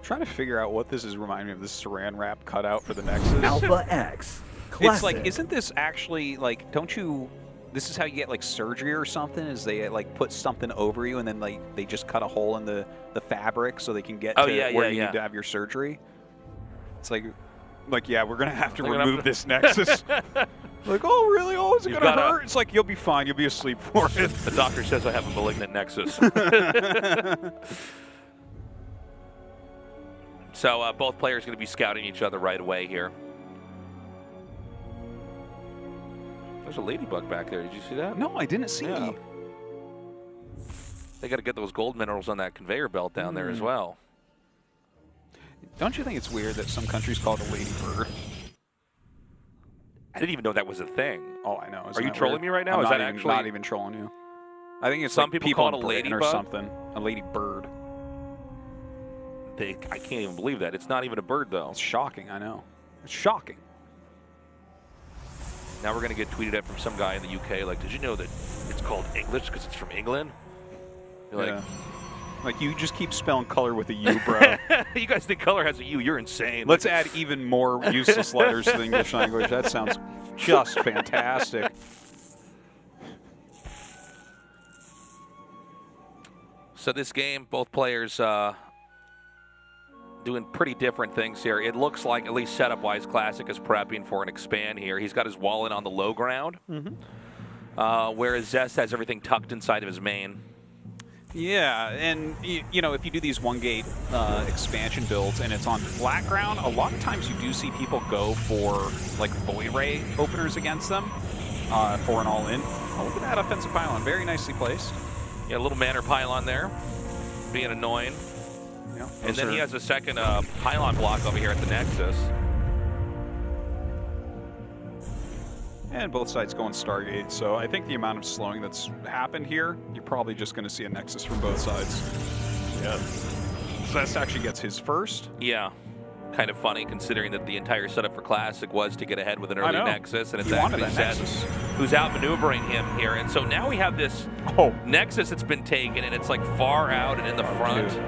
Trying to figure out what this is reminding me of, this saran wrap cutout for the Nexus. Alpha X, Classic. It's like, isn't this actually, don't you, this is how you get, surgery or something, is they, put something over you and then, they just cut a hole in the fabric so they can get to where you need to have your surgery? It's yeah, we're going to have to remove this Nexus. Oh, really? Oh, is it going to hurt? It's you'll be fine. You'll be asleep for it. The doctor says I have a malignant Nexus. So both players going to be scouting each other right away here. There's a ladybug back there. Did you see that? No, I didn't see. Yeah. They got to get those gold minerals on that conveyor belt down there as well. Don't you think it's weird that some countries call it a ladybird? I didn't even know that was a thing. Oh, I know. Are you trolling me right now? I'm Is not that even, actually not even trolling you? I think it's some like people call it a in Britain or ladybug something. A ladybird. I can't even believe that. It's not even a bird, though. It's shocking. I know. It's shocking. Now we're going to get tweeted at from some guy in the UK, like, did you know that it's called English because it's from England? You're Yeah. Like, you just keep spelling color with a U, bro. you guys think color has a U? You're insane. Let's add even more useless letters to the English language. That sounds just fantastic. So this game, both players doing pretty different things here. It looks like, at least setup-wise, Classic is prepping for an expand here. He's got his wall in on the low ground, whereas Zest has everything tucked inside of his main. Yeah, and you know, if you do these one-gate expansion builds and it's on flat ground, a lot of times you do see people go for like void ray openers against them for an all-in. Oh, look at that offensive pylon, very nicely placed. Yeah, a little manor pylon there, being annoying. Yeah, and then he has a second pylon block over here at the Nexus. And both sides going Stargate, so I think the amount of slowing that's happened here, you're probably just going to see a Nexus from both sides. Yeah. Zest actually gets his first. Yeah. Kind of funny considering that the entire setup for Classic was to get ahead with an early Nexus, and it's actually Zest who's outmaneuvering him here. And so now we have this Nexus that's been taken, and it's like far out and in the front. Dude.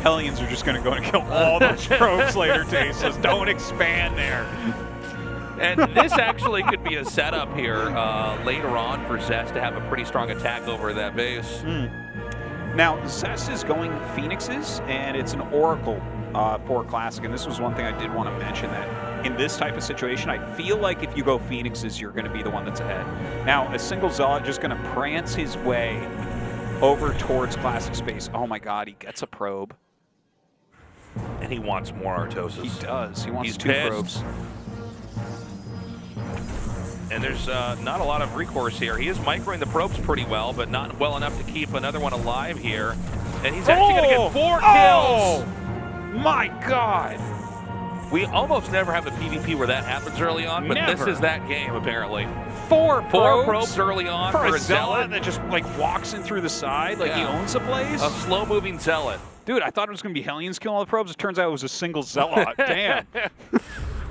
Hellions are just going to go and kill all those probes later, Tasteless. Don't expand there. And this actually could be a setup here later on for Zest to have a pretty strong attack over that base. Now, Zest is going Phoenixes, and it's an Oracle for Classic. And this was one thing I did want to mention, that in this type of situation, I feel like if you go Phoenixes, you're going to be the one that's ahead. Now, a single Zealot just going to prance his way over towards Classic space. Oh my god, he gets a probe. And he wants more Artosis. He does. He wants two pissed. probes. And there's not a lot of recourse here. He is microing the probes pretty well, but not well enough to keep another one alive here. And he's actually going to get 4 kills. My God. We almost never have a PvP where that happens early on, but this is that game, apparently. 4 probes early on for a Zealot that just like walks in through the side like he owns the place. A slow-moving Zealot. Dude, I thought it was going to be Hellions killing all the probes. It turns out it was a single Zealot. Damn.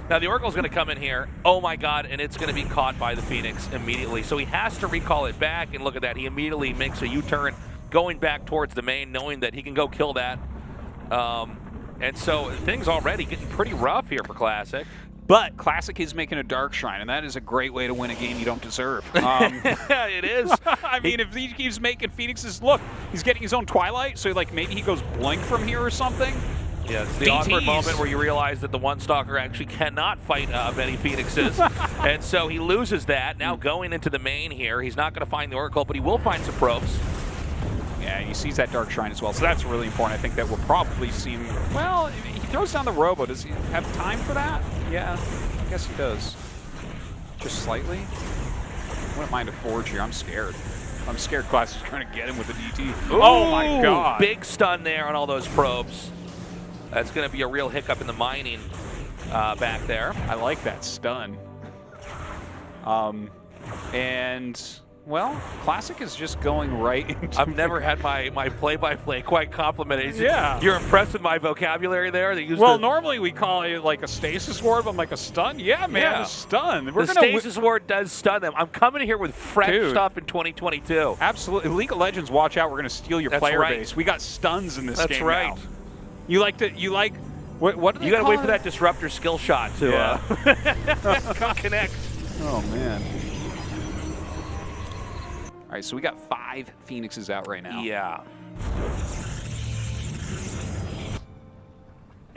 Now, the Oracle's going to come in here. Oh, my God, and it's going to be caught by the Phoenix immediately. So he has to recall it back, and look at that. He immediately makes a U-turn going back towards the main, knowing that he can go kill that. And so things already getting pretty rough here for Classic. But Classic is making a Dark Shrine, and that is a great way to win a game you don't deserve. It is. I mean, if he keeps making Phoenixes, look, he's getting his own Twilight, so like maybe he goes Blink from here or something. Yeah, it's the awkward moment where you realize that the one Stalker actually cannot fight many Phoenixes. And so he loses that. Now going into the main here, he's not going to find the Oracle, but he will find some probes. Yeah, he sees that Dark Shrine as well, so that's really important. I think that we'll probably see him. Well, he throws down the Robo. Does he have time for that? Yeah, I guess he does. Just slightly. I wouldn't mind a Forge here. I'm scared. I'm scared Class is trying to get him with the DT. Ooh, oh my God. Big stun there on all those probes. That's going to be a real hiccup in the mining back there. I like that stun. And, well, Classic is just going right into I've never had my play-by-play quite complimented. Yeah. You're impressed with my vocabulary there? Well, normally we call it like a stasis ward, but I'm like a stun? Yeah, man, a stun. The stasis ward does stun them. I'm coming here with fresh stuff in 2022. Absolutely. League of Legends, watch out. We're going to steal your player base. We got stuns in this game. That's right. Now. You like to, what do they You got to call wait it? for that disruptor skill shot to connect. Oh, man. All right, so we got 5 Phoenixes out right now. Yeah.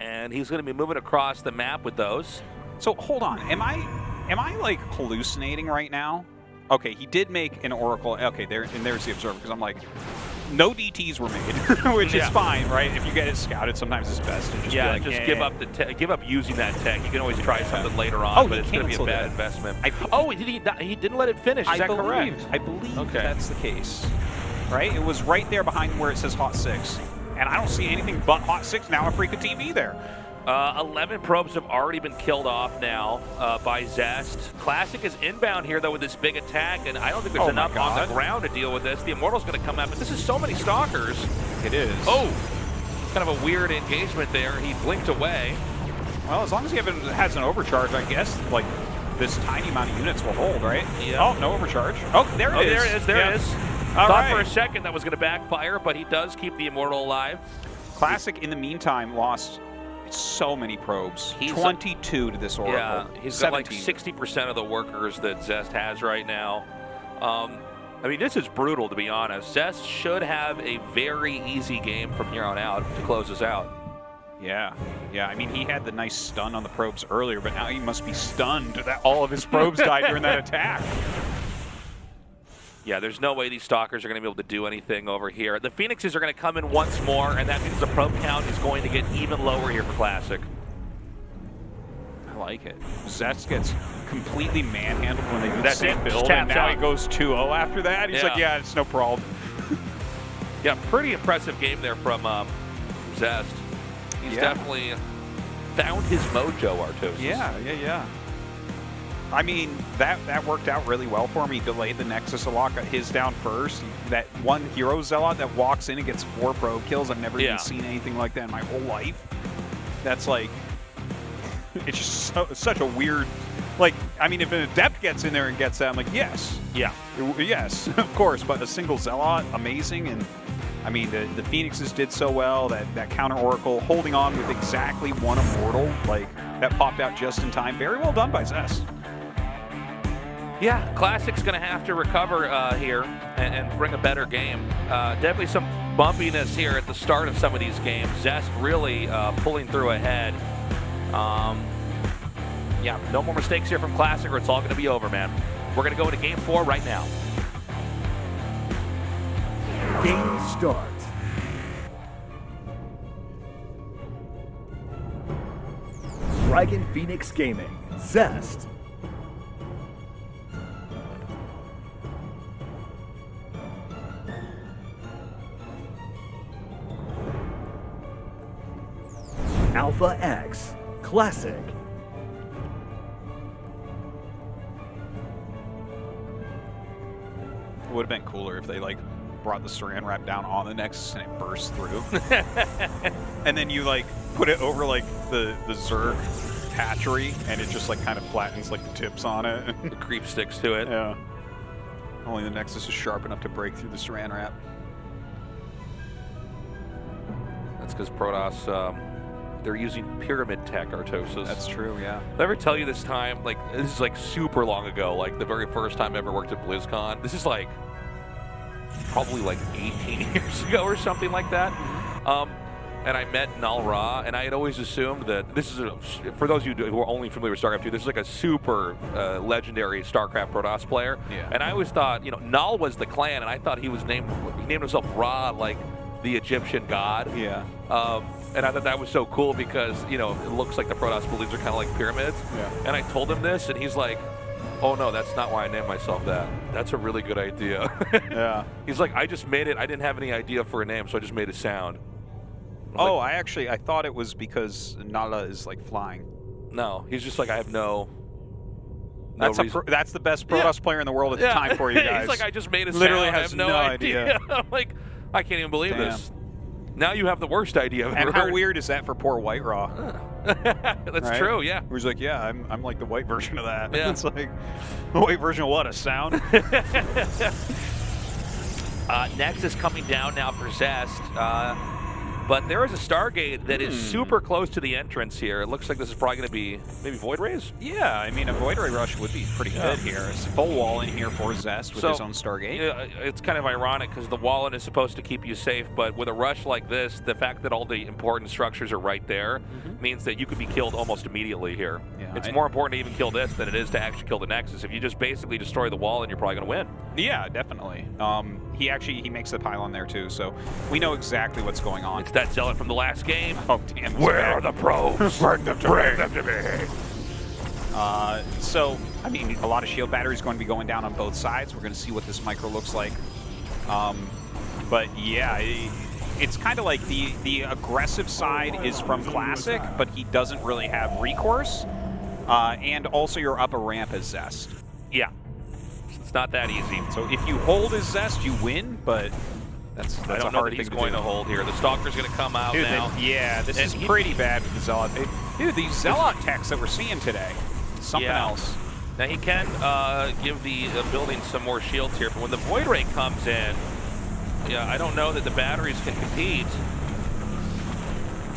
And he's going to be moving across the map with those. So hold on, am I like hallucinating right now? Okay, he did make an Oracle. Okay, there's the Observer, because I'm like, no DTs were made, which is fine, right? If you get it scouted, sometimes it's best to just be like, just give up using that tech. You can always try something later on, but it's going to be a bad investment. He didn't let it finish. Is that correct? I believe that's the case, right? It was right there behind where it says Hot 6, and I don't see anything but Hot 6 now. Africa TV there. 11 probes have already been killed off now by Zest. Classic is inbound here, though, with this big attack, and I don't think there's enough on the ground to deal with this. The Immortal's going to come out, but this is so many Stalkers. It is. Oh, kind of a weird engagement there. He blinked away. Well, as long as he has an overcharge, I guess, like, this tiny amount of units will hold, right? Yeah. Oh, no overcharge. Oh, there it is. There it is. Thought for a second that was going to backfire, but he does keep the Immortal alive. Classic, in the meantime, lost so many probes. 22 to this Oracle. Yeah, he's got like 60% of the workers that Zest has right now. I mean, this is brutal, to be honest. Zest should have a very easy game from here on out to close us out. Yeah. I mean, he had the nice stun on the probes earlier, but now he must be stunned that all of his probes died during that attack. Yeah, there's no way these Stalkers are going to be able to do anything over here. The Phoenixes are going to come in once more, and that means the probe count is going to get even lower here for Classic. I like it. Zest gets completely manhandled when they do That's that it. build, and now he goes 2-0 after that. He's like, yeah, it's no problem. Yeah, pretty impressive game there from Zest. He's definitely found his mojo, Artosis. Yeah. I mean, that worked out really well for him. He delayed the Nexus a lot, got his down first. That one Hero Zealot that walks in and gets 4 probe kills. I've never even seen anything like that in my whole life. That's like, it's just such a weird, like, I mean, if an Adept gets in there and gets that, I'm like, yes. Yeah. Yes, of course, but a single Zealot, amazing. And I mean, the Phoenixes did so well, that counter Oracle holding on with exactly one Immortal, like, that popped out just in time. Very well done by Zest. Yeah, Classic's going to have to recover here and bring a better game. Definitely some bumpiness here at the start of some of these games. Zest really pulling through ahead. Yeah, no more mistakes here from Classic or it's all going to be over, man. We're going to go into Game 4 right now. Game start. Dragon Phoenix Gaming, Zest. Alpha X, Classic. It would have been cooler if they like brought the saran wrap down on the Nexus and it burst through. And then you like put it over like the Zerg hatchery and it just like kind of flattens like the tips on it. The creep sticks to it. Yeah. Only the Nexus is sharp enough to break through the saran wrap. That's because Protoss, they're using pyramid tech, Artosis. That's true, yeah. Did I ever tell you this time, like, this is like super long ago, like the very first time I ever worked at BlizzCon. This is like, probably like 18 years ago or something like that. And I met Nal Ra, and I had always assumed that this is, for those of you who are only familiar with StarCraft 2, this is like a super legendary StarCraft Protoss player. Yeah. And I always thought, you know, Nal was the clan, and I thought he named himself Ra, like the Egyptian god. Yeah. And I thought that was so cool because, you know, it looks like the Protoss believes are kind of like pyramids. Yeah. And I told him this, and he's like, oh, no, that's not why I named myself that. That's a really good idea. Yeah. He's like, I just made it. I didn't have any idea for a name, so I just made a sound. Oh, I thought it was because Nala is like flying. No, he's just like, I have no That's reason. that's the best Protoss player in the world at the time for you guys. He's like, I just made a Literally sound. has I have no idea. I'm like, I can't even believe this. Now you have the worst idea I've ever And how heard. weird is that for poor White Raw? That's true, yeah. Where he's like, yeah, I'm like the white version of that. Yeah. It's like, the white version of what, a sound? Nexus coming down now for Zest. But there is a Stargate that is super close to the entrance here. It looks like this is probably going to be maybe Void Rays? Yeah, I mean, a Void Ray Rush would be pretty good here. It's full wall in here for Zest with his own Stargate. It's kind of ironic because the wallet is supposed to keep you safe, but with a rush like this, the fact that all the important structures are right there means that you could be killed almost immediately here. Yeah, it's more important to even kill this than it is to actually kill the Nexus. If you just basically destroy the wall, then you're probably going to win. Yeah, definitely. He makes the pylon there too, so we know exactly what's going on. It's that Zealot from the last game. Oh, damn. Where are the pros? Bring them to me. So, I mean, a lot of shield batteries going to be going down on both sides. We're going to see what this micro looks like. But yeah, it's kind of like the aggressive side is from Classic, but he doesn't really have recourse. And also you're up a ramp as Zest. Yeah. It's not that easy. So if you hold as Zest, you win, but that's I don't know that he's going to hold here. The Stalker's going to come out now. Yeah, this is pretty bad with the Zealot. Dude, these Zealot techs that we're seeing today, something else. Now he can give the building some more shields here, but when the Void Ray comes in, I don't know that the batteries can compete.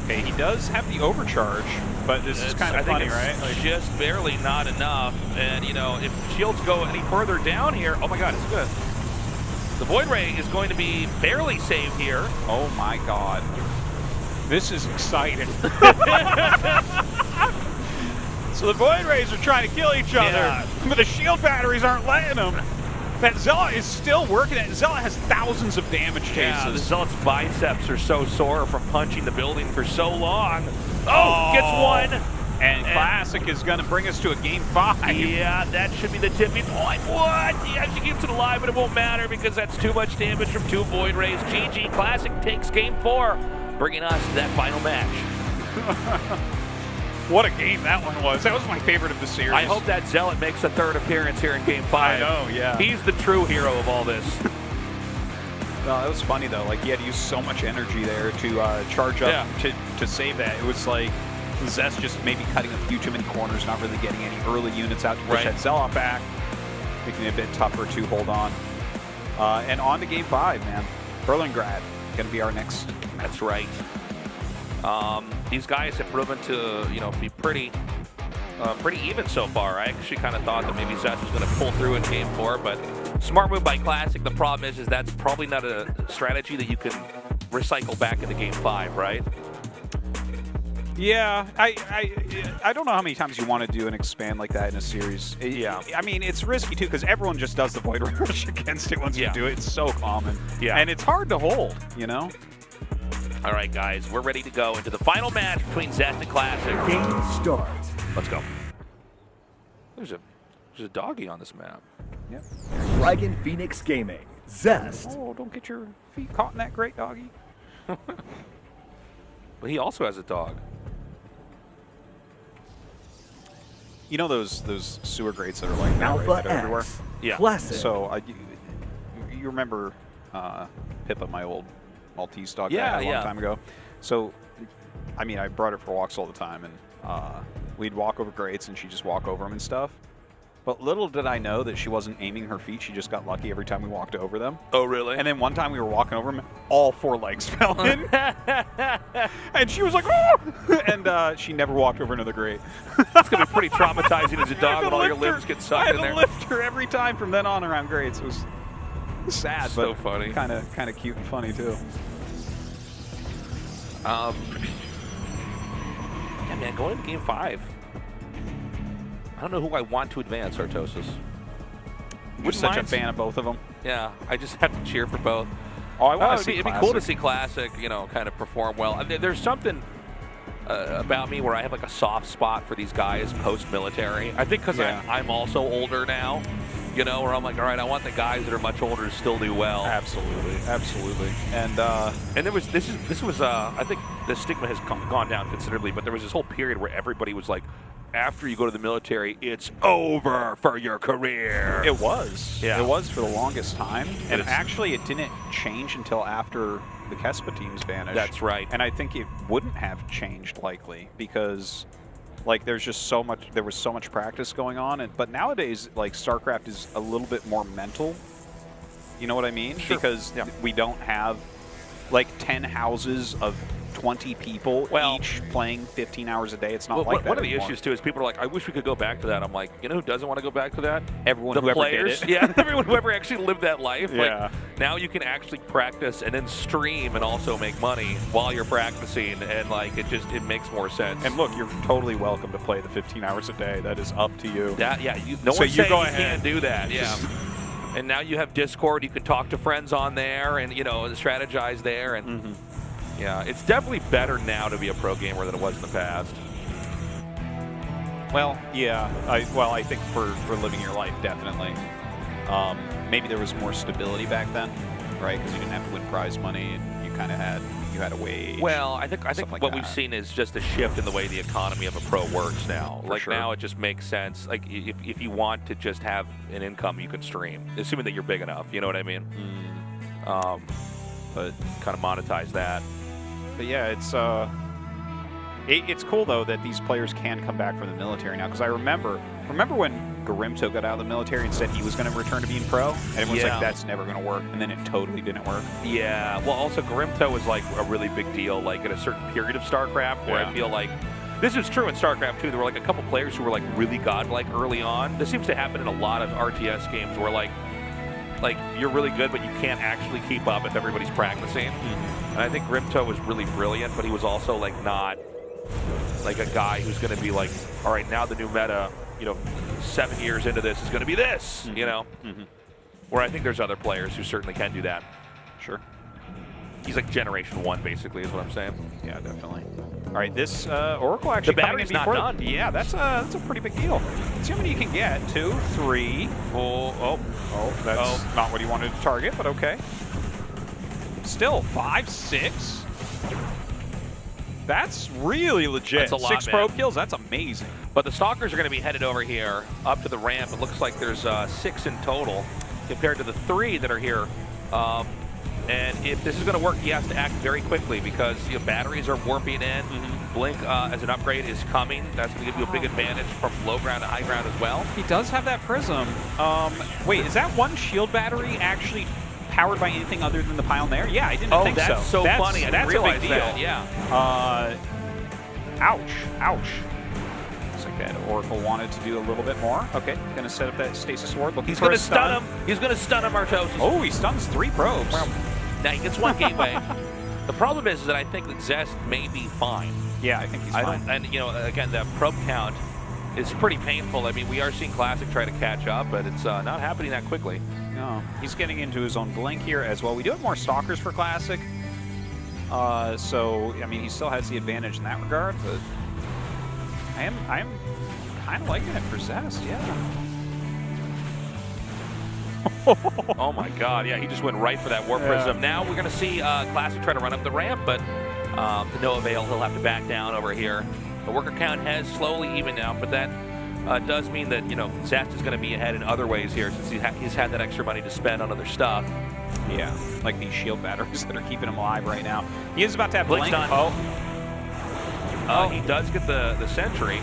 Okay, he does have the overcharge, but this is kind of funny, right? Like, just barely not enough. And, if shields go any further down here, oh my god, it's good. The Void Ray is going to be barely saved here. Oh my god. This is exciting. So the Void Rays are trying to kill each other, but the shield batteries aren't letting them. That Zealot is still working. That Zealot has thousands of damage chases. Yeah, the Zealot's biceps are so sore from punching the building for so long. Oh, gets one. And Classic is going to bring us to a game 5. Yeah, that should be the tipping point. What? He actually keeps it alive, but it won't matter because that's too much damage from 2 Void Rays. GG, Classic takes game 4, bringing us to that final match. What a game that one was. That was my favorite of the series. I hope that Zealot makes a 3rd appearance here in game 5. I know, yeah. He's the true hero of all this. Well, it was funny, though. Like, he had to use so much energy there to charge up to save that. It was like Zest just maybe cutting a few too many corners, not really getting any early units out to push that Zealot back, making it a bit tougher to hold on. And on to game 5, man. Berlingrad going to be our next. That's right. These guys have proven to, be pretty even so far. I actually kind of thought that maybe Zest was going to pull through in game 4, but smart move by Classic. The problem is that's probably not a strategy that you can recycle back into game 5, right? Yeah, I don't know how many times you want to do an expand like that in a series. I mean, it's risky too because everyone just does the Void Rush against it once you do it. It's so common. Yeah, and it's hard to hold, All right, guys, we're ready to go into the final match between Zest and Classic. Game start. Let's go. There's a doggy on this map. Yep. Dragon Phoenix Gaming. Zest. Oh, don't get your feet caught in that great doggy. But he also has a dog. You know those sewer grates that are like that, Alpha right, that are X. everywhere? Yeah. Classic. So you remember Pippa, my old Maltese dog I had a long time ago. So, I mean, I brought her for walks all the time, and we'd walk over grates, and she'd just walk over them and stuff. But little did I know that she wasn't aiming her feet. She just got lucky every time we walked over them. Oh, really? And then one time we were walking over them, all 4 legs fell in. And she was like, oh! And she never walked over another grate. It's going to be pretty traumatizing as a dog when all your limbs get sucked in there. I had to lift her every time from then on around grates. It was sad, so but funny. Kind of cute and funny, too. Yeah, man, going to game 5. I don't know who I want to advance, Artosis. You're such a fan of both of them. Yeah, I just have to cheer for both. Oh, I want to see It'd be cool to see Classic, kind of perform well. There's something about me where I have like a soft spot for these guys post-military. I think because I'm also older now, where I'm like, all right, I want the guys that are much older to still do well. Absolutely, absolutely. And there was this was I think the stigma has gone down considerably, but there was this whole period where everybody was like, after you go to the military, it's over for your career. It was. Yeah. It was for the longest time. And actually, it didn't change until after the Kespa teams vanished. That's right. And I think it wouldn't have changed likely because, like, there was so much practice going on. But nowadays, like, StarCraft is a little bit more mental. You know what I mean? Sure. Because we don't have, like, 10 houses of 20 people each playing 15 hours a day. It's not like that One of the anymore. issues, too, is people are like, I wish we could go back to that. I'm like, you know who doesn't want to go back to that? Everyone the who players. ever did it. Yeah, everyone who ever actually lived that life. Yeah. Like, now you can actually practice and then stream and also make money while you're practicing, and like it makes more sense. And look, you're totally welcome to play the 15 hours a day. That is up to you. No So one's you saying go you ahead. can't do that. Yeah. And now you have Discord. You can talk to friends on there, and strategize there. And yeah, it's definitely better now to be a pro gamer than it was in the past. Well, yeah. I think for living your life, definitely. Maybe there was more stability back then, right? Because you didn't have to win prize money, and you kind of had a wage. Well, I think like what that. we've seen is just a shift in the way the economy of a pro works now. For Like sure. now, it just makes sense. Like if you want to just have an income, you can stream, assuming that you're big enough. You know what I mean? But kind of monetize that. But yeah, it's cool though that these players can come back from the military now. Because I remember when Garimto got out of the military and said he was going to return to being pro, and everyone's like, that's never going to work, and then it totally didn't work. Yeah. Well, also Garimto was like a really big deal, like at a certain period of StarCraft, where I feel like this is true in StarCraft too. There were like a couple players who were like really godlike early on. This seems to happen in a lot of RTS games where like you're really good, but you can't actually keep up if everybody's practicing. And I think Garimto was really brilliant, but he was also like not like a guy who's going to be like, all right, now the new meta, 7 years into this is going to be this, Where I think there's other players who certainly can do that. Sure. He's like generation 1, basically, is what I'm saying. Yeah, definitely. All right, this Oracle actually The coming in battery's not before. done. Yeah, that's a pretty big deal. Let's see how many you can get. 2, 3, 4. Oh, that's not what he wanted to target, but okay. Still 5, 6. That's really legit. That's a lot, 6 probe kills. That's amazing. But the Stalkers are going to be headed over here up to the ramp. It looks like there's 6 in total compared to the 3 that are here. And if this is going to work, he has to act very quickly because batteries are warping in. Blink as an upgrade is coming. That's going to give you a big advantage from low ground to high ground as well. He does have that prism. Wait, is that one shield battery actually powered by anything other than the pile there? Yeah, I didn't think so. That's so funny. I didn't realize a big deal. that. Yeah. Ouch. Looks like that Oracle wanted to do a little bit more. Okay, gonna set up that stasis ward. He's going to stun him. He's going to stun him, Artosis. Oh, he stuns 3 probes. Now he gets 1 gateway. The problem is that I think that Zest may be fine. Yeah, I think he's fine. And again, that probe count is pretty painful. I mean, we are seeing Classic try to catch up, but it's not happening that quickly. No, he's getting into his own blink here as well. We do have more Stalkers for Classic. So, I mean, he still has the advantage in that regard, but I am kind of liking it for Zest, yeah. Oh my God, yeah, he just went right for that Warp Prism. Now we're going to see Classic try to run up the ramp, but to no avail. He'll have to back down over here. The worker count has slowly evened out, but that does mean that, Zest is going to be ahead in other ways here since he's had that extra money to spend on other stuff. Yeah, like these shield batteries that are keeping him alive right now. He is about to have Blink blink. stun. He does get the sentry.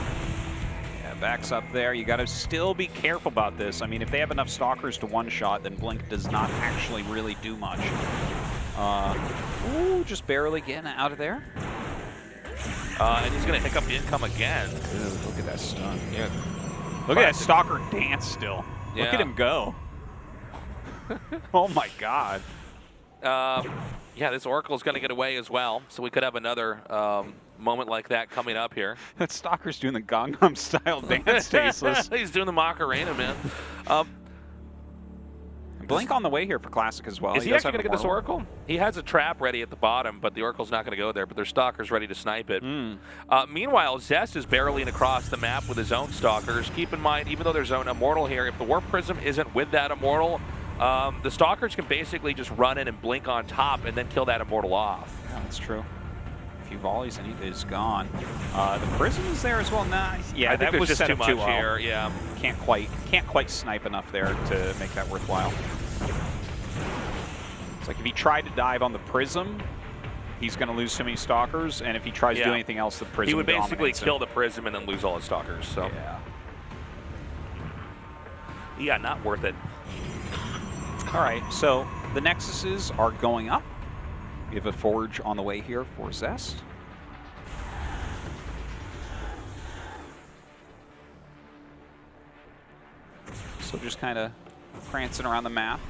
Yeah, backs up there. You got to still be careful about this. I mean, if they have enough Stalkers to one-shot, then blink does not actually really do much. Ooh, just barely getting out of there. And he's going to hiccup income again. Ooh, look at that stun. Yeah. Look at that Stalker dance still. Look at him go. Oh my God. Yeah, this Oracle's going to get away as well, so we could have another moment like that coming up here. That Stalker's doing the Gangnam style dance, Tasteless. He's doing the Macarena, man. Blink on the way here for Classic as well. Is he actually going to get this Oracle? He has a trap ready at the bottom, but the Oracle's not going to go there, but their Stalker's ready to snipe it. Meanwhile, Zest is barreling across the map with his own Stalkers. Keep in mind, even though there's an Immortal here, if the Warp Prism isn't with that Immortal, the Stalkers can basically just run in and blink on top and then kill that Immortal off. Yeah, that's true. A few volleys and he is gone. The Prism is there as well. Nice. Yeah, I think that was just set too up much too well. here. Yeah, can't quite snipe enough there to make that worthwhile. It's like if he tried to dive on the Prism, he's going to lose too many Stalkers, and if he tries to do anything else, the Prism he would basically dominates kill him. the Prism and then lose all his Stalkers. So yeah, not worth it. All right, so the Nexuses are going up. We have a Forge on the way here for Zest. So just kind of prancing around the map.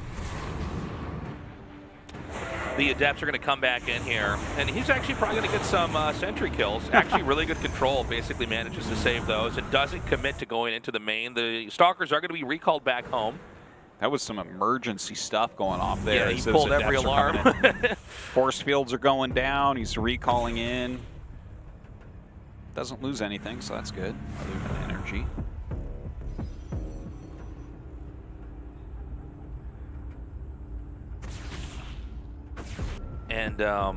The Adepts are going to come back in here, and he's actually probably going to get some sentry kills. Actually, really good control, basically manages to save those and doesn't commit to going into the main. The Stalkers are going to be recalled back home. That was some emergency stuff going off there. Yeah, he pulled every alarm. Force fields are going down. He's recalling in. Doesn't lose anything, so that's good, other than energy. And, yeah,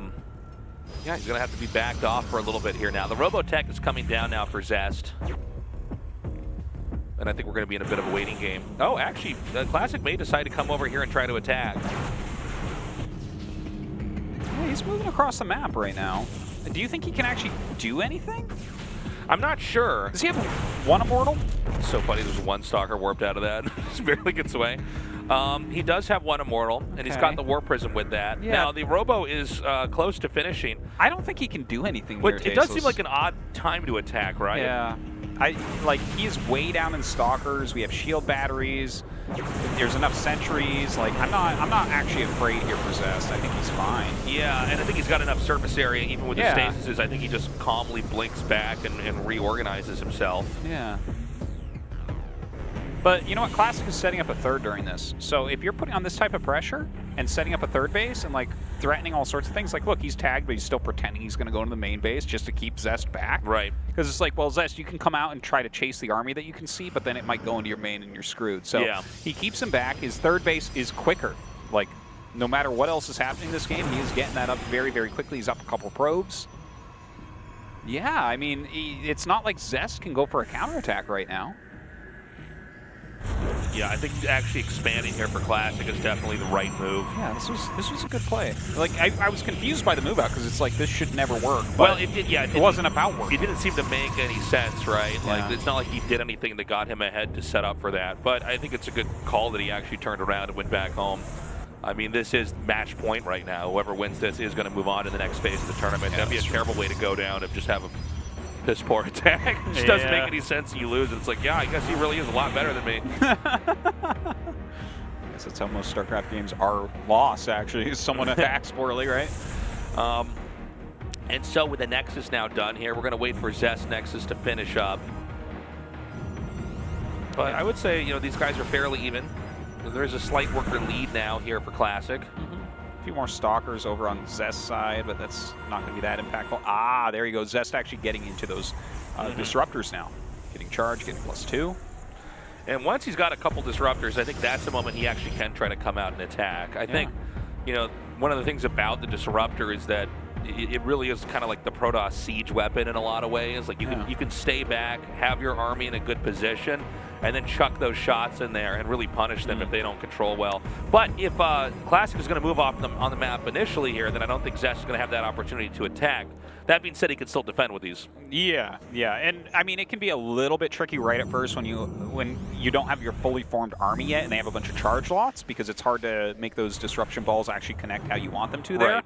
he's going to have to be backed off for a little bit here now. The Robotech is coming down now for Zest. And I think we're going to be in a bit of a waiting game. Oh, actually, Classic may decide to come over here and try to attack. Yeah, he's moving across the map right now. Do you think he can actually do anything? I'm not sure. Does he have one Immortal? It's so funny, there's one Stalker warped out of that. Just barely gets away. He does have one Immortal, and he's got the Warp Prism with that. Yeah. Now, the Robo is close to finishing. I don't think he can do anything But here, it does seem like an odd time to attack, right? Yeah. He's way down in Stalkers. We have shield batteries. There's enough sentries. Like, I'm not actually afraid here for Zest. I think he's fine. Yeah, and I think he's got enough surface area, even with the stasis. I think he just calmly blinks back and reorganizes himself. Yeah. But you know what? Classic is setting up a third during this. So if you're putting on this type of pressure and setting up a third base and like threatening all sorts of things, like look, he's tagged, but he's still pretending he's going to go into the main base just to keep Zest back. Right. Because it's like, well, Zest, you can come out and try to chase the army that you can see, but then it might go into your main and you're screwed. So he keeps him back. His third base is quicker. Like, no matter what else is happening in this game, he is getting that up very, very quickly. He's up a couple probes. Yeah, I mean, it's not like Zest can go for a counterattack right now. Yeah, I think actually expanding here for Classic is definitely the right move. Yeah, this was a good play. Like, I was confused by the move out because it's like, this should never work. Well, it did, yeah. It wasn't about work. It didn't seem to make any sense, right? Yeah. Like, it's not like he did anything that got him ahead to set up for that. But I think it's a good call that he actually turned around and went back home. I mean, this is match point right now. Whoever wins this is going to move on to the next phase of the tournament. That'd be a terrible way to go down if just have a piss poor attack. It just doesn't make any sense. You lose. It's like, yeah, I guess he really is a lot better than me. I guess that's how most StarCraft games are lost, actually. Someone attacks poorly, right? And so with the Nexus now done here, we're going to wait for Zest Nexus to finish up. But I would say, you know, these guys are fairly even. There's a slight worker lead now here for Classic. A few more Stalkers over on Zest's side, but that's not going to be that impactful. Ah, there you go. Zest actually getting into those disruptors now. Getting charged, getting +2. And once he's got a couple disruptors, I think that's the moment he actually can try to come out and attack. I think, you know, one of the things about the disruptor is that it really is kind of like the Protoss siege weapon in a lot of ways. Like, you can stay back, have your army in a good position, and then chuck those shots in there and really punish them if they don't control well. But if Classic is going to move off on the map initially here, then I don't think Zest is going to have that opportunity to attack. That being said, he can still defend with these. Yeah, and I mean, it can be a little bit tricky right at first when you don't have your fully formed army yet and they have a bunch of charge lots, because it's hard to make those disruption balls actually connect how you want them to there. Right.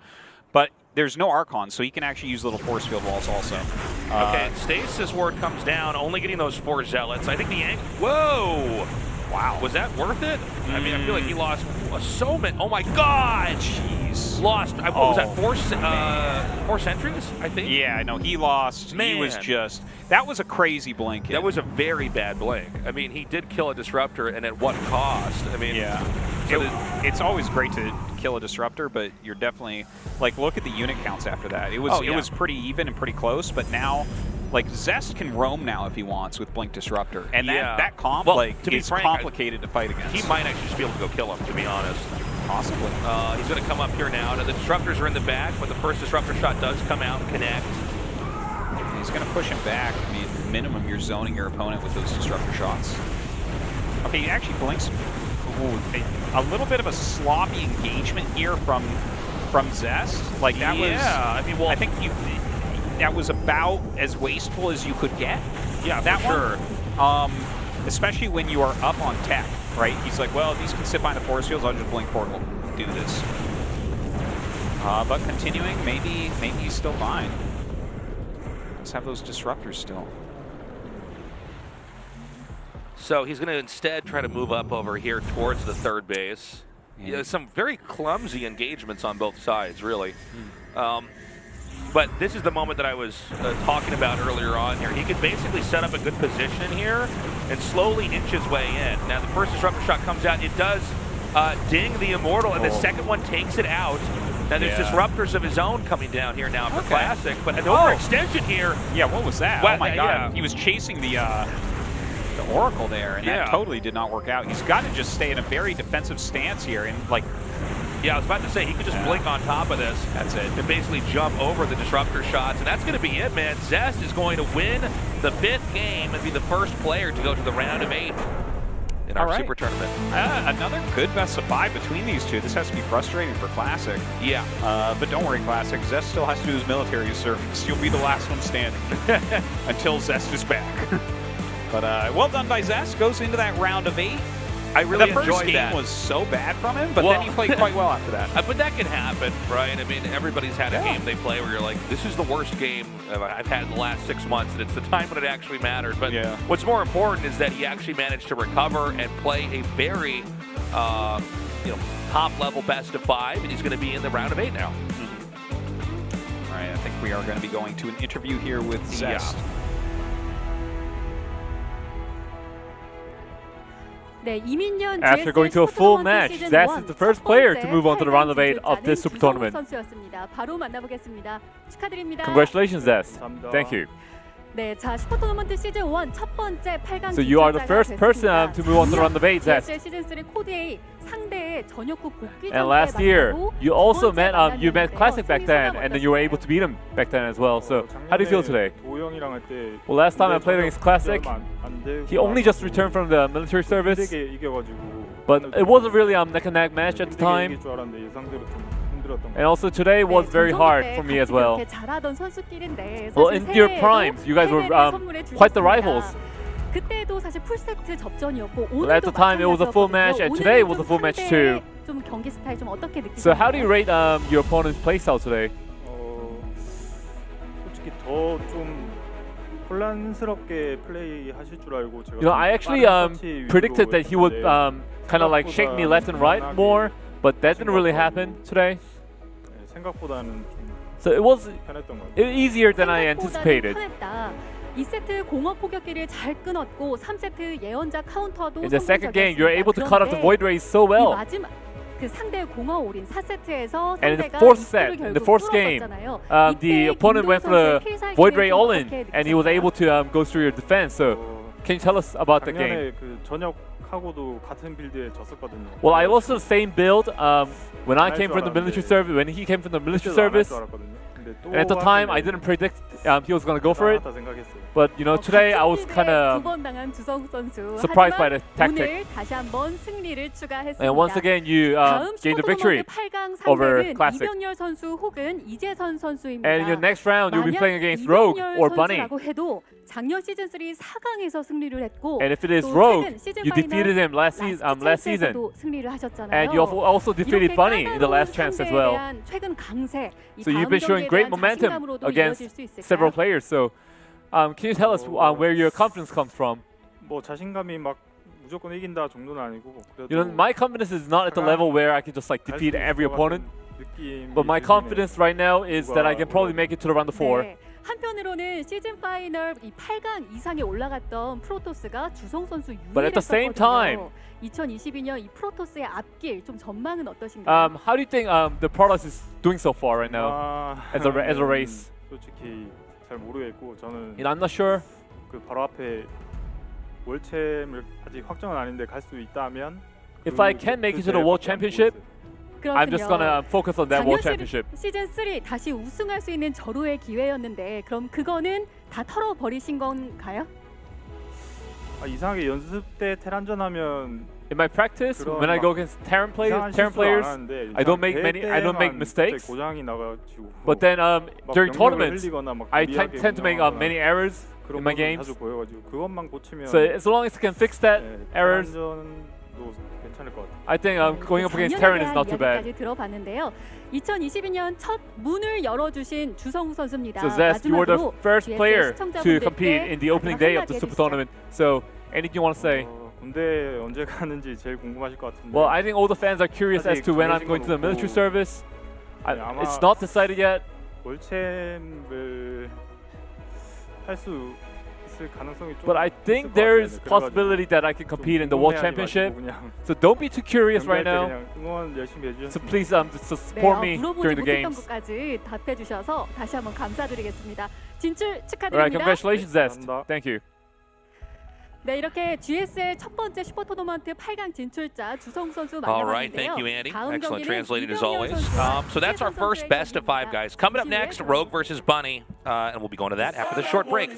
But there's no Archon, so he can actually use little force field walls also. Okay, Stasis Ward comes down, only getting those 4 Zealots. I think the Whoa! Wow. Was that worth it? I mean, I feel like he lost so many. Oh my God! Jeez. Lost. What was that? 4 sentries, I think? Yeah, no, he lost. Man. He was just. That was a crazy blink hit. That was a very bad blink. I mean, he did kill a disruptor, and at what cost? I mean, So it's always great to kill a disruptor, but you're definitely, like, look at the unit counts after that. It was pretty even and pretty close, but now, like, Zest can roam now if he wants with Blink Disruptor, and that comp, is complicated to fight against. He might actually just be able to go kill him, to be honest. Possibly. He's going to come up here now. Now the disruptors are in the back, but the first disruptor shot does come out and connect. He's going to push him back. I mean, at minimum, you're zoning your opponent with those disruptor shots. Okay, he actually blinks. Ooh, a little bit of a sloppy engagement here from Zest. Like, that was. Yeah, I mean, well, I think that was about as wasteful as you could get. Yeah, that for sure. Especially when you are up on tech, right? He's like, well, these can sit behind the force fields. I'll just blink portal. Do this. But continuing, maybe he's still fine. Let's have those disruptors still. So he's going to instead try to move up over here towards the third base. Yeah, some very clumsy engagements on both sides, really. But this is the moment that I was talking about earlier on here. He could basically set up a good position here and slowly inch his way in. Now, the first disruptor shot comes out. It does ding the Immortal, and the second one takes it out. Now, there's disruptors of his own coming down here now for Classic, but an overextension here. Yeah, what was that? Well, oh, my God. He was chasing the Oracle there, and that totally did not work out. He's got to just stay in a very defensive stance here. And like, yeah, I was about to say, he could just blink on top of this. That's it. And basically jump over the disruptor shots, and that's going to be it, man. Zest is going to win the 5th game and be the first player to go to the round of 8 in our Super Tournament. Another good best of 5 between these two. This has to be frustrating for Classic. Yeah. But don't worry, Classic. Zest still has to do his military service. You'll be the last one standing until Zest is back. But well done by Zest. Goes into that round of 8. I really enjoyed that. The first game was so bad from him, but then he played quite well after that. But that can happen, right? I mean, everybody's had a game they play where you're like, this is the worst game I've had in the last 6 months, and it's the time when it actually mattered. But what's more important is that he actually managed to recover and play a very, top-level best of 5, and he's going to be in the round of 8 now. All right, I think we are going to be going to an interview here with Zest. After going to a full match, Zest is the first player to move on to the round of 8 of this Super Tournament. Congratulations, Zest. Thank you. So you are the first person to move on to the round of 8, Zest. And last year, you also met Classic back then, and then you were able to beat him back then as well. So how do you feel today? Well, last time I played against Classic, he only just returned from the military service, but it was a really neck and neck match at the time. And also today was very hard for me as well. Well, in your primes, you guys were quite the rivals. Well, at the time it was a full match, and today it was a full match too. So how do you rate your opponent's playstyle today? I actually predicted that he would kind of like shake me left and right more, but that didn't really happen today. So it was easier than I anticipated. In the second game, you're able to cut off the Void Rays so well. And in the fourth game, the opponent went for the Void Ray all-in, and he was able to go through your defense. So can you tell us about the game? Well, I lost the same build when I came from the military service, when he came from the military service. And at the time, I didn't predict he was going to go for it. But, today I was kind of surprised by the tactic. And once again, you gained the victory over Classic. And in your next round, you'll be playing against Rogue or Bunny. And if it is Rogue, you defeated him last season. And you also defeated Bunny in the last chance as well. So you've been showing great momentum against several players. So can you tell us where your confidence comes from? My confidence is not at the level where I can just defeat every opponent. But my confidence right now is that I can probably make it to the round of 4. But at the same time, how do you think the Protoss is doing so far right now as a race? I'm not sure. If I can make it to the World Championship, I'm just gonna focus on that World Championship. 시즌 3 다시 우승할 수 있는 절호의 기회였는데 그럼 그거는 다 털어버리신 건가요? 이상하게 연습 때 테란전하면 in my practice, when I go against Terran players, I don't make mistakes. But then during tournaments, I tend to make many errors in my games. So as long as I can fix that errors, 괜찮을 것 같아요. I think going up against Terran is not too bad. 들어봤는데요. 2022년 첫 문을 열어주신 주성우 선수입니다. So Zest, you were the first player to compete in the opening day of the Super Tournament. So anything you want to say? 군대 언제 가는지 제일 궁금하실 것 같은데. Well, I think all the fans are curious as to when I'm going to the military service. It's not decided yet. 월챔을 할 수 있을 가능성이 좀. But I think there's possibility that I can compete in the World Championship. So don't be too curious right now. 응원 열심히 So 해주셨습니다. please support me during the games. 것까지 답해 주셔서 다시 한번 감사드리겠습니다. 진출 축하드립니다. Alright, congratulations, Zest. Thank you. 네, 이렇게 GSL 첫 번째 슈퍼토너먼트 8강 진출자 주성우 선수 All right, 만나봤는데요. thank you, Andy. 다음 Excellent 경기는 translated as 이병렬 always. 선수와 So that's our 최선 first 선수의 best of five, 경기입니다. guys. Coming up 잠시 next, 후에 Rogue versus Bunny, and we'll be going to that after the short break.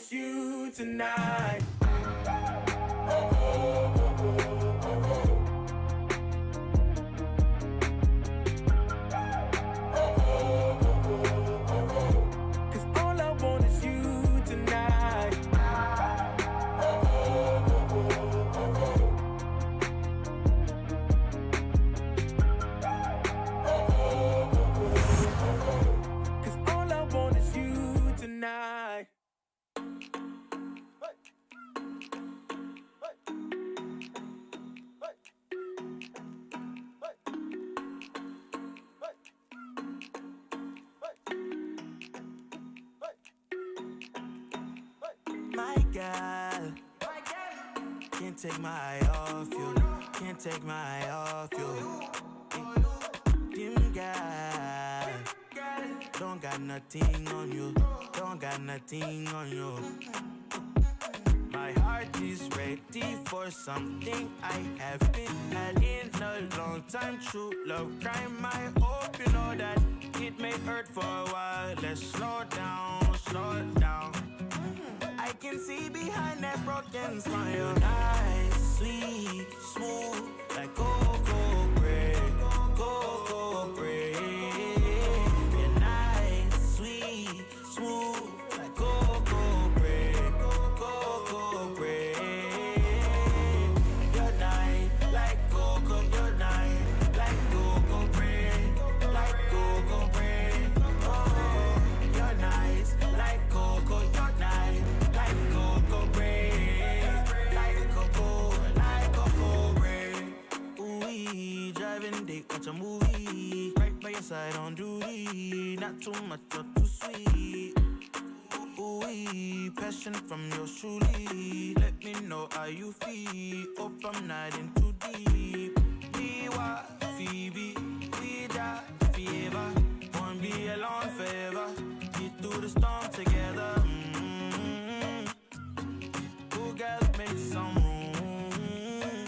Can't take my eye off you. Can't take my eye off you. Dim guy. Don't got nothing on you. Don't got nothing on you. My heart is ready for something I haven't had in a long time. True love crime. I hope you know that it may hurt for a while. Let's slow down, slow down. I can see behind that broken smile. Nice, sweet, smooth, like cocoa bread, cocoa bread. You're nice, sweet, smooth, like cocoa bread, cocoa bread. You're nice, like cocoa, you're nice, like cocoa bread, like cocoa bread. Oh, you're nice, like cocoa, you're nice. Watch a movie right by your side on duty. Not too much, not too sweet. Ooh, passion from your truly. Let me know how you feel. Hope I'm not in too deep. We were Phoebe, we die fever. Won't be alone forever. Get through the storm together. Ooh, girl, make some room.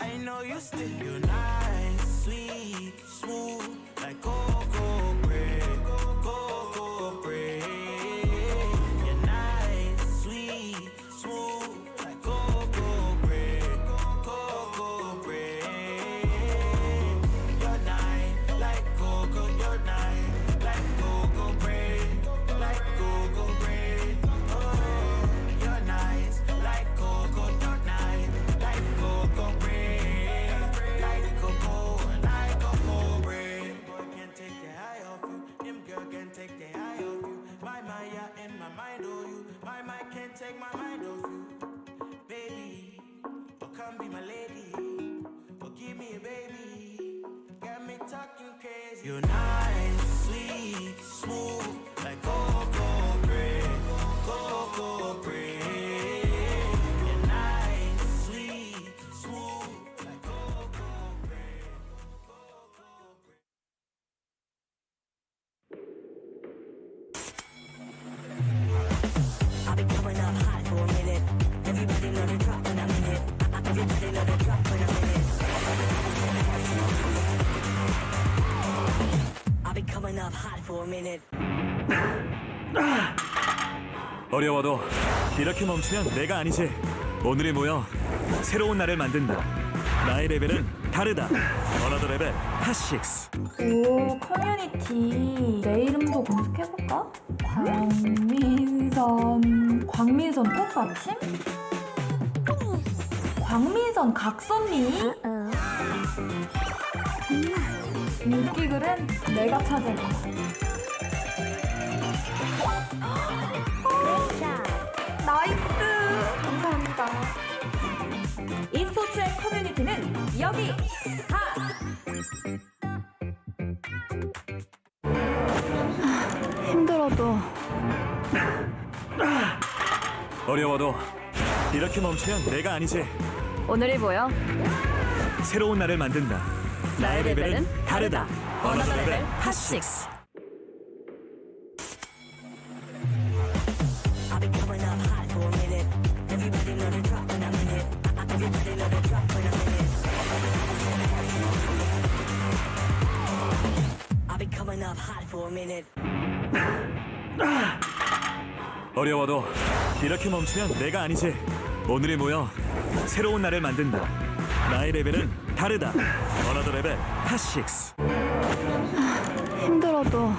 I know you still unite. Sweet, smooth, like cocoa bread, cocoa bread. You're nice, sweet, smooth, like cocoa bread, cocoa bread. You're nice, like cocoa, you're nice, like cocoa bread, like cocoa bread. Oh, you're nice, like cocoa, you're nice, like cocoa bread. Take my mind off you, baby. Oh, come be my lady. Oh, give me a baby. Got me talking crazy. You're nice, sweet, smooth, like cocoa bread, cocoa bread. You're nice, sweet, smooth, like cocoa bread, cocoa bread. I've been coming up hot for a minute. Everybody let it drop when I'm in it. Everybody let it drop when I'm in it. I've been coming up hot for a minute. 어려워도 이렇게 멈추면 내가 아니지. 오늘이 모여 새로운 날을 만든다. 나의 레벨은 다르다. 어나더 레벨 핫식스. 오, 커뮤니티 내 이름도 검색해볼까? 광민선 꽃받침? 박민선 각선미. 인기글은 내가 찾을 거야. 나이스. 감사합니다. e스포츠의 커뮤니티는 여기 하. 힘들어도 어려워도 이렇게 멈추면 내가 아니지. 오늘이 보여. 새로운 날을 만든다. 나의 레벨은 다르다. 어나더 레벨 핫식스. 어려워도 이렇게 멈추면 내가 아니지. 오늘이 모여 새로운 날을 만든다. 나의 레벨은 다르다. 어나더 레벨 핫식스. 힘들어도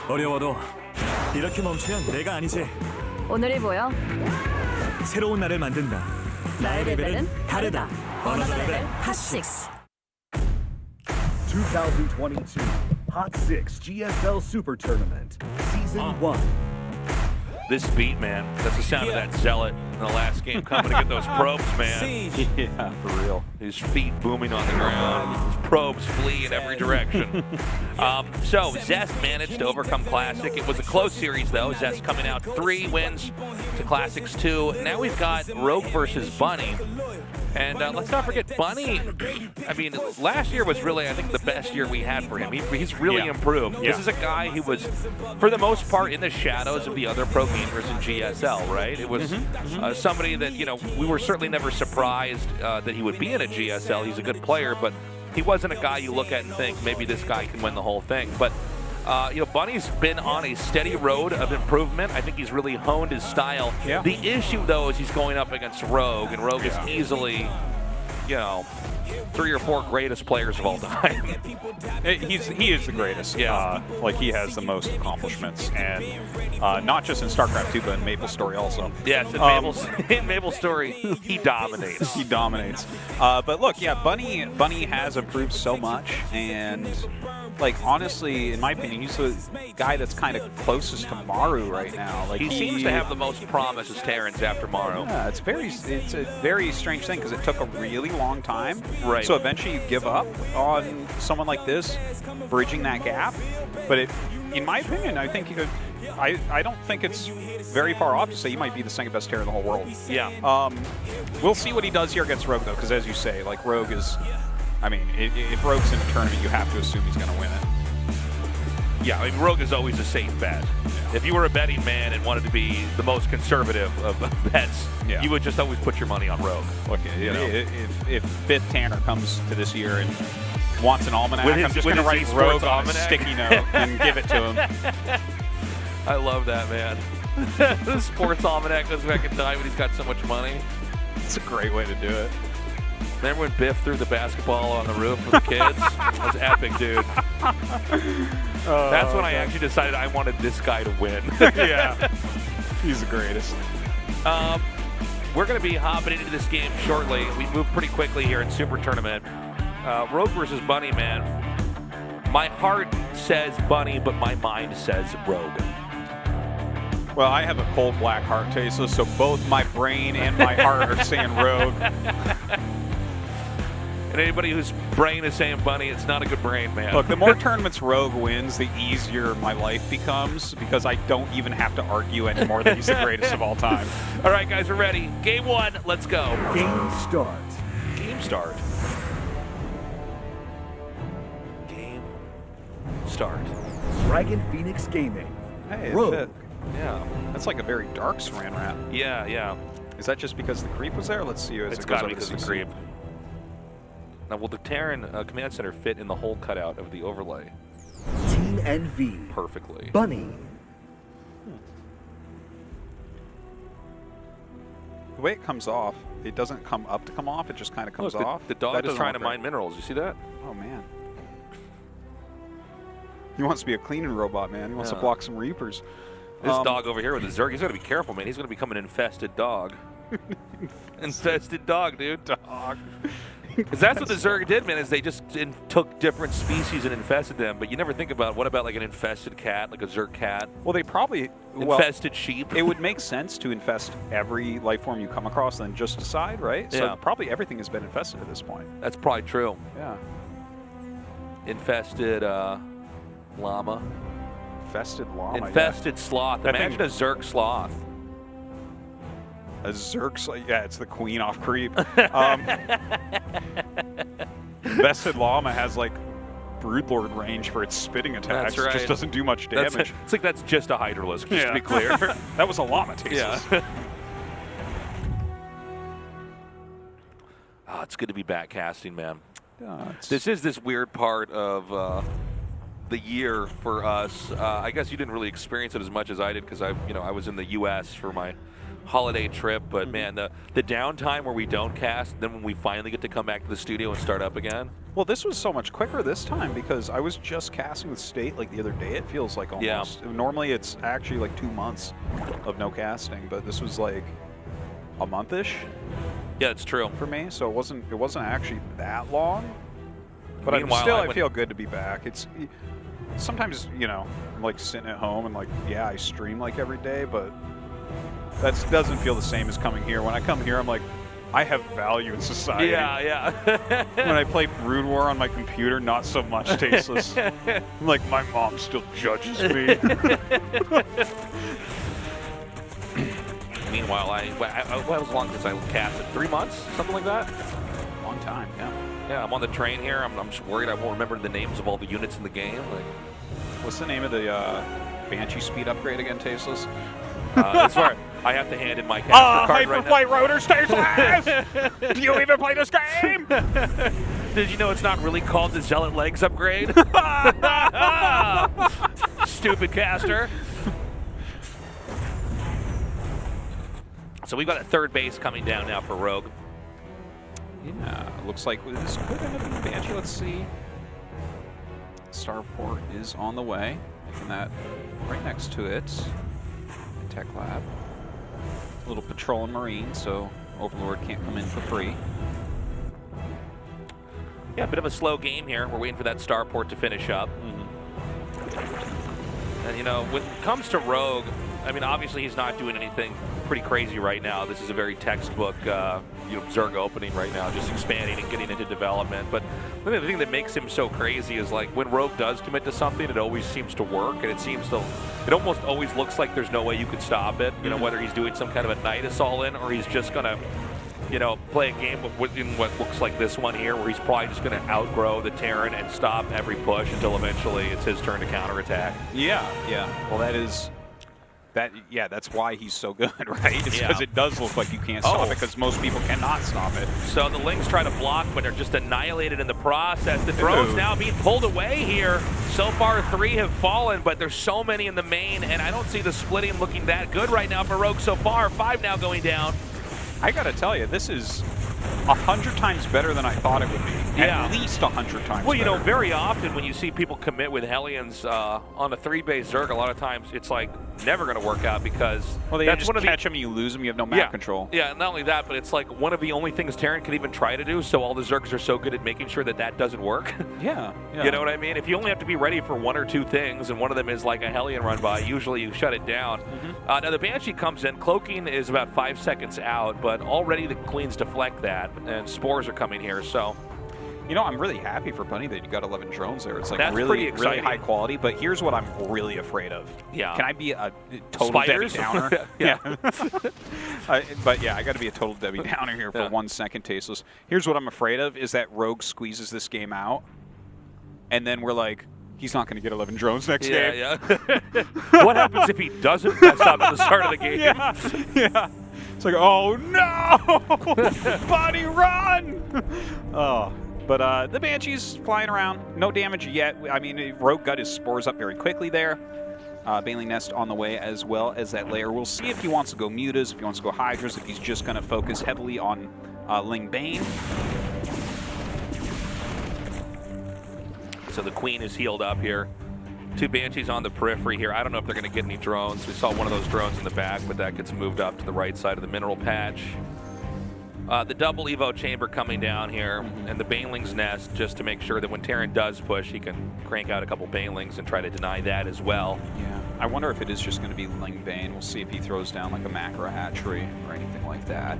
어려워도 이렇게 멈추면 내가 아니지. 오늘이 보여. 새로운 날을 만든다. 나의 레벨은 다르다. 어나더 레벨 핫식스. 2022 Hot 6 GSL SuperTournament Season 1. This beat, man, that's the sound of that zealot in the last game coming to get those probes, man. Yeah, for real. His feet booming on the ground, his probes flee in every direction. So Zest managed to overcome Classic. It was a close series, though. Zest coming out 3 wins to Classic's 2. Now we've got Rogue versus Bunny. And let's not forget, Bunny, I mean, last year was really, I think, the best year we had for him. He's really improved. This is a guy who was, for the most part, in the shadows of the other pro gamers in GSL, right? It was somebody that, you know, we were certainly never surprised that he would be in a GSL. He's a good player, but he wasn't a guy you look at and think, maybe this guy can win the whole thing. But you know, Bunny's been on a steady road of improvement. I think he's really honed his style. The issue, though, is he's going up against Rogue, and Rogue is easily, you know, 3 or 4 greatest players of all time. He is the greatest. Like, he has the most accomplishments, and not just in StarCraft 2, but in MapleStory also. Yes, in MapleStory, he dominates. He dominates. But look, Bunny has improved so much, and like, honestly, in my opinion, he's the guy that's kind of closest to Maru right now. Like, he seems to have the most promise as Terrans after Maru. Yeah, it's a very strange thing because it took a really long time. Right. So eventually you give up on someone like this, bridging that gap. But in my opinion, I think I don't think it's very far off to say he might be the second best Terran in the whole world. Yeah. We'll see what he does here against Rogue, though, because as you say, like, Rogue is, I mean, if Rogue's in a tournament, you have to assume he's going to win it. Yeah, I mean, Rogue is always a safe bet. If you were a betting man and wanted to be the most conservative of bets, you would just always put your money on Rogue. Look, you know, if Fifth Tanner comes to this year and wants an almanac, I'm just going to write Rogue on a sticky note and give it to him. I love that, man. The sports almanac goes back in time when he's got so much money. It's a great way to do it. Remember when Biff threw the basketball on the roof for the kids? That was epic, dude. That's when I actually decided I wanted this guy to win. Yeah, he's the greatest. We're going to be hopping into this game shortly. We move pretty quickly here in Super Tournament. Rogue versus Bunny, man. My heart says Bunny, but my mind says Rogue. Well, I have a cold black heart, Tesa, so both my brain and my heart are saying Rogue. And anybody whose brain is saying Bunny, it's not a good brain, man. Look, the more tournaments Rogue wins, the easier my life becomes, because I don't even have to argue anymore that he's the greatest of all time. All right, guys, we're ready. Game 1, let's go. Game start. Game start. Game start. Dragon Phoenix Gaming. Hey, Rogue. Yeah, that's like a very dark Saran wrap. Yeah, yeah. Is that just because the creep was there? Let's see as It's it goes got to over be because the of the creep. Now, will the Terran command center fit in the hole cutout of the overlay? Team NV. Perfectly. Bunny. The way it comes off, it doesn't come up to come off, it just kind of comes off. The dog is trying to mine minerals. You see that? Oh, man. He wants to be a cleaning robot, man. He wants to block some Reapers. This dog over here with the Zerg, he's got to be careful, man. He's going to become an infested dog. Infested dog, dude. Dog. Because that's what the Zerg did, man, is they just took different species and infested them. But you never think about, what about like an infested cat, like a Zerg cat? Well, they probably... Infested sheep. It would make sense to infest every life form you come across and then just decide, right? So probably everything has been infested at this point. That's probably true. Yeah. Infested llama. Infested llama, Infested sloth. Imagine a Zerg sloth. A Zerg sloth? Yeah, it's the queen off creep. Infested llama has like Broodlord range for its spitting attacks. That's right. It just doesn't do much damage. It's like that's just a Hydralisk, just to be clear. That was a llama, Tasteless. Yeah. Oh, it's good to be back casting, man. This is this weird part of the year for us. I guess you didn't really experience it as much as I did because I was in the U.S. for my holiday trip. But man, the downtime where we don't cast, then when we finally get to come back to the studio and start up again. Well, this was so much quicker this time because I was just casting with State like the other day. It feels like almost. Yeah. Normally it's actually like 2 months of no casting, but this was like a month-ish. Yeah, it's true for me. So it wasn't actually that long. But I feel good to be back. It's sometimes I'm like sitting at home and like I stream like every day, but that doesn't feel the same as coming here. When I come here, I'm like, I have value in society. Yeah. When I play Brood War on my computer, not so much, Tasteless. I'm like, my mom still judges me. Meanwhile, what was long since I casted? 3 months? Something like that? Long time, yeah. Yeah, I'm on the train here. I'm just worried I won't remember the names of all the units in the game. Like, what's the name of the Banshee speed upgrade again, Tasteless? That's right. I have to hand in my caster card right now. Hyperflight Rotors, Tasteless! Do you even play this game? Did you know it's not really called the Zealot Legs upgrade? Stupid caster. So we've got a third base coming down now for Rogue. Yeah, looks like this could end up being Banshee. Let's see. Starport is on the way. Making that right next to it. Tech Lab. A little patrol and Marine, so Overlord can't come in for free. Yeah, a bit of a slow game here. We're waiting for that Starport to finish up. And when it comes to Rogue, I mean, obviously he's not doing anything pretty crazy right now. This is a very textbook, Zerg opening right now, just expanding and getting into development. But the thing that makes him so crazy is like when Rogue does commit to something, it always seems to work, and it almost always looks like there's no way you could stop it. Whether he's doing some kind of a night assault in, or he's just gonna, play a game in what looks like this one here, where he's probably just gonna outgrow the Terran and stop every push until eventually it's his turn to counterattack. Yeah. Well, that's why he's so good, right? It's because it does look like you can't stop it, because most people cannot stop it. So the Lings try to block, but they're just annihilated in the process. The drones now being pulled away here. So far, 3 have fallen, but there's so many in the main, and I don't see the splitting looking that good right now for Rogue so far. 5 now going down. I gotta tell you, this is 100 times better than I thought it would be. Yeah. At least 100 times Well, very often when you see people commit with Hellions on a 3-base Zerg, a lot of times it's like never going to work out because that's just catch them and you lose them, you have no map control. Yeah, not only that, but it's like one of the only things Terran can even try to do, so all the Zergs are so good at making sure that doesn't work. Yeah. You know what I mean? If you only have to be ready for 1 or 2 things, and one of them is like a Hellion run by, usually you shut it down. Now the Banshee comes in, cloaking is about 5 seconds out, but already the Queens deflect that, and spores are coming here, so. I'm really happy for Bunny that you got 11 drones there. It's like That's really really high quality, but here's what I'm really afraid of. Yeah. Can I be a total Spiders? Debbie Downer? Yeah. But I got to be a total Debbie Downer here for 1 second, Tasteless. Here's what I'm afraid of is that Rogue squeezes this game out, and then we're like, he's not going to get 11 drones next game. Yeah. What happens if he doesn't mess up at the start of the game? Yeah. It's like, oh no! Bunny, run! Oh. But the Banshee's flying around. No damage yet. I mean, Rogue got his spores up very quickly there. Baneling Nest on the way as well as that layer. We'll see if he wants to go Mutas, if he wants to go Hydras, if he's just going to focus heavily on Ling Bane. So the Queen is healed up here. Two Banshees on the periphery here. I don't know if they're going to get any drones. We saw one of those drones in the back, but that gets moved up to the right side of the mineral patch. The double Evo chamber coming down here, and the Baneling's nest, just to make sure that when Terran does push, he can crank out a couple Banelings and try to deny that as well. Yeah, I wonder if it is just going to be Ling Bane. We'll see if he throws down like a macro hatchery or anything like that.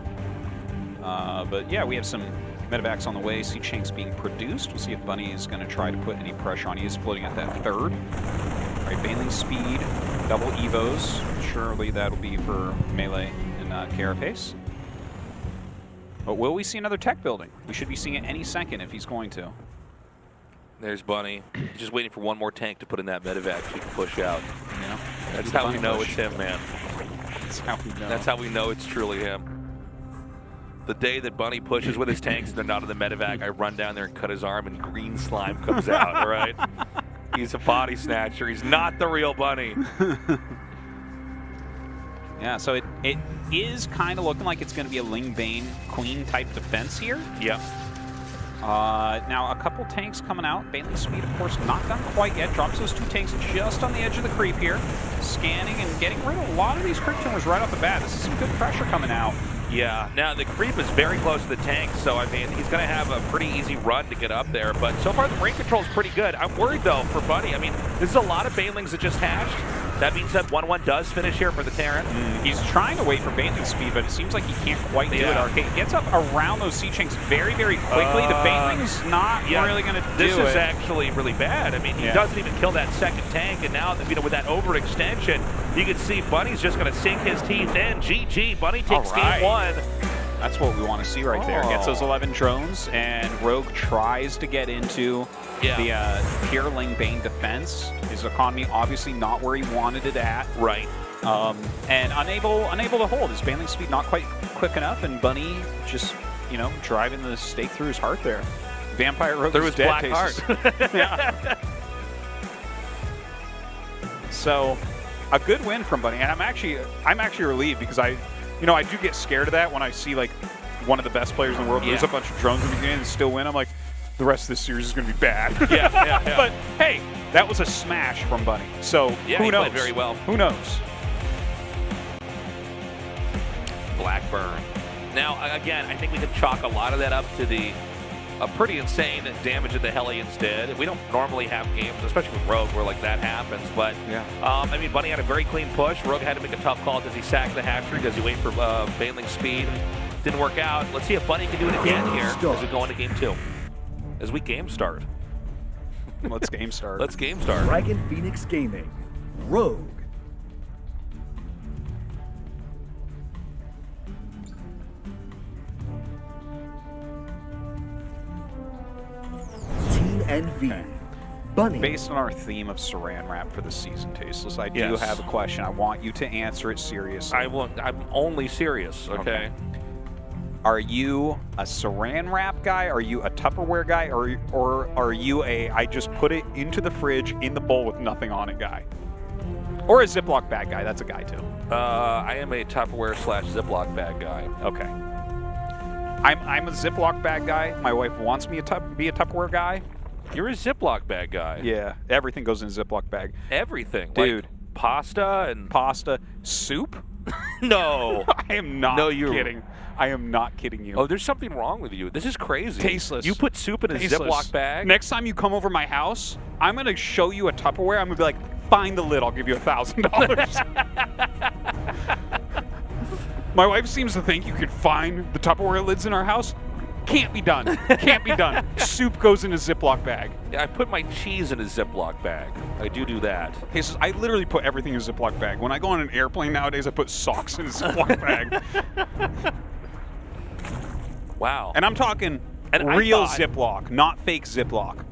But yeah, we have some medevacs on the way. See Chinks being produced. We'll see if Bunny is going to try to put any pressure on. He is floating at that third. All right, Baneling speed, double Evos. Surely that'll be for Melee and Carapace. But will we see another tech building? We should be seeing it any second if he's going to. There's Bunny. He's just waiting for one more tank to put in that medevac so he can push out. Yeah. That's how we know it's him, man. That's how we know. That's how we know it's truly him. The day that Bunny pushes with his tanks and they're not in the medevac, I run down there and cut his arm and green slime comes out, all right? He's a body snatcher. He's not the real Bunny. Yeah, so it is kind of looking like it's going to be a Ling Bane Queen type defense here. Yep. Now, a couple tanks coming out. Baneling speed, of course, not done quite yet. Drops those two tanks just on the edge of the creep here. Scanning and getting rid of a lot of these creep tumors right off the bat. This is some good pressure coming out. Yeah, now the creep is very close to the tank, so I mean, he's going to have a pretty easy run to get up there, but so far the range control is pretty good. I'm worried, though, for Bunny. I mean, this is a lot of Banelings that just hatched. That means that 1-1 does finish here for the Terran. He's trying to wait for Baneling speed, but it seems like he can't quite do it. Arcade gets up around those Sea-Chinks very, very quickly. The Baneling's not really going to do it. This is actually really bad. I mean, he doesn't even kill that second tank, and now, you know, with that overextension, you can see Bunny's just going to sink his teeth in. GG, Bunny takes game 1. That's what we want to see right there. Gets those 11 drones, and Rogue tries to get into the pure Ling Bane defense. His economy obviously not where he wanted it at. Right. And unable to hold. His Baneling speed not quite quick enough, and Bunny just, you know, driving the stake through his heart there. Vampire Rogue through his black heart. Yeah. So, a good win from Bunny, and I'm actually relieved because I do get scared of that when I see like one of the best players in the world lose a bunch of drones in the beginning and still win. I'm like, the rest of this series is going to be bad. Yeah. But hey, that was a smash from Bunny. So who knows? Played very well. Who knows? Blackburn. Now, again, I think we can chalk a lot of that up to the pretty insane damage that the Hellions did. We don't normally have games, especially with Rogue, where like that happens. But I mean, Bunny had a very clean push. Rogue had to make a tough call. Does he sack the hatchery? Does he wait for Baneling speed? Didn't work out. Let's see if Bunny can do it again here as we go into game 2. As we game start. Let's game start. Let's game start. Dragon Phoenix Gaming, Rogue. Team NV, Bunny. Based on our theme of Saran Wrap for the season, Tasteless, I do have a question. I want you to answer it seriously. I'm only serious, okay? Are you a Saran Wrap guy? Are you a Tupperware guy? Or are you a I just put it into the fridge in the bowl with nothing on it guy? Or a Ziploc bag guy? That's a guy too. I am a Tupperware / Ziploc bag guy. Okay. I'm a Ziploc bag guy. My wife wants me to be a Tupperware guy. You're a Ziploc bag guy. Yeah, everything goes in a Ziploc bag. Everything, dude. Like pasta, soup. No, I am not kidding. I am not kidding you. Oh, there's something wrong with you. This is crazy. Tasteless. You put soup in a Ziploc bag? Next time you come over my house, I'm going to show you a Tupperware. I'm going to be like, find the lid. I'll give you $1,000. My wife seems to think you can find the Tupperware lids in our house. Can't be done. Can't be done. Soup goes in a Ziploc bag. Yeah, I put my cheese in a Ziploc bag. I do that. Hey, so I literally put everything in a Ziploc bag. When I go on an airplane nowadays, I put socks in a Ziploc bag. Wow. And I'm talking real Ziploc, not fake Ziploc.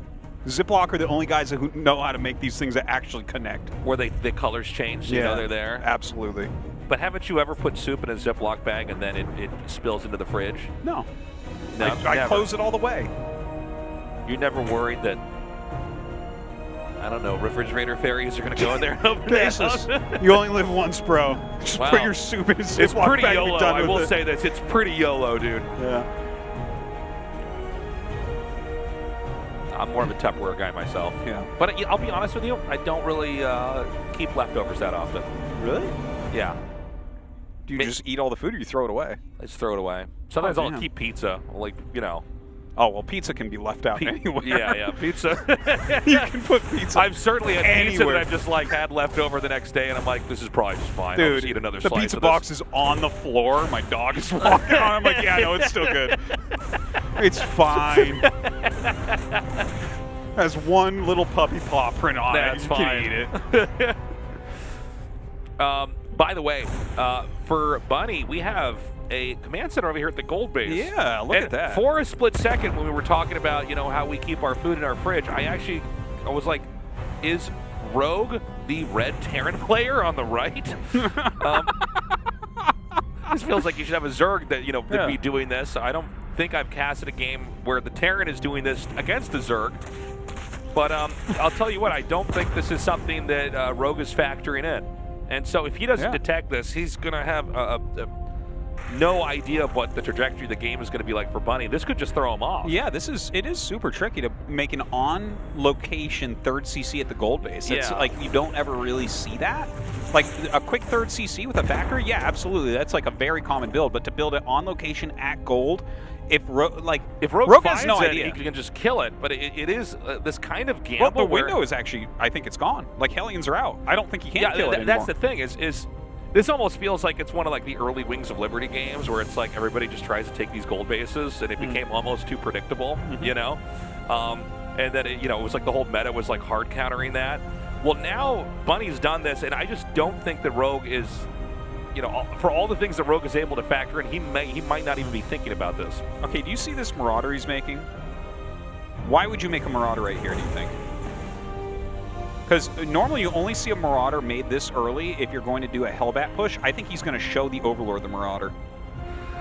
Ziploc are the only guys who know how to make these things that actually connect. Where the colors change, so you know they're there? Absolutely. But haven't you ever put soup in a Ziploc bag and then it spills into the fridge? No. No, I close it all the way. You never worried that, I don't know, refrigerator fairies are going to go in there and open that? You only live once, bro. Just put your soup in a Ziploc It's pretty bag YOLO, done I with will it. say this. It's pretty YOLO, dude. Yeah. I'm more of a Tupperware guy myself. Yeah. But I'll be honest with you, I don't really keep leftovers that often. Really? Yeah. Do you just eat all the food, or you throw it away? I just throw it away. Sometimes I'll keep pizza, like, you know. Oh, well, pizza can be left out anywhere. Yeah, pizza. You can put pizza I've certainly had pizza anywhere. that I've just like had left over the next day, and I'm like, this is probably just fine. I'll Dude, just eat another the slice pizza of box this. is on the floor. My dog is walking on. I'm like, yeah, no, it's still good. It's fine. Has one little puppy paw print on That's it. You fine. can eat it. By the way, for Bunny, we have a command center over here at the gold base. Yeah, look at that. For a split second, when we were talking about, you know, how we keep our food in our fridge, I was like, is Rogue the red Terran player on the right? This feels like you should have a Zerg that, you know, could be doing this. I don't think I've casted a game where the Terran is doing this against the Zerg. But I'll tell you what, I don't think this is something that Rogue is factoring in. And so if he doesn't detect this, he's going to have no idea of what the trajectory of the game is going to be like for Bunny. This could just throw him off. Yeah, it is super tricky to make an on-location third CC at the gold base. It's like you don't ever really see that. Like a quick third CC with a backer, yeah, absolutely. That's like a very common build. But to build it on location at gold, if Rogue has no idea, he can just kill it. But it is this kind of gamble. Well, the window is actually, I think it's gone. Like Hellions are out. I don't think he can kill it anymore. That's the thing is this almost feels like it's one of like the early Wings of Liberty games where it's like everybody just tries to take these gold bases and it became almost too predictable, you know? And then it was like the whole meta was like hard countering that. Well, now Bunny's done this, and I just don't think that Rogue is, you know, for all the things that Rogue is able to factor in, he might not even be thinking about this. Okay, do you see this Marauder he's making? Why would you make a Marauder right here, do you think? Because normally you only see a Marauder made this early if you're going to do a Hellbat push. I think he's going to show the Overlord the Marauder.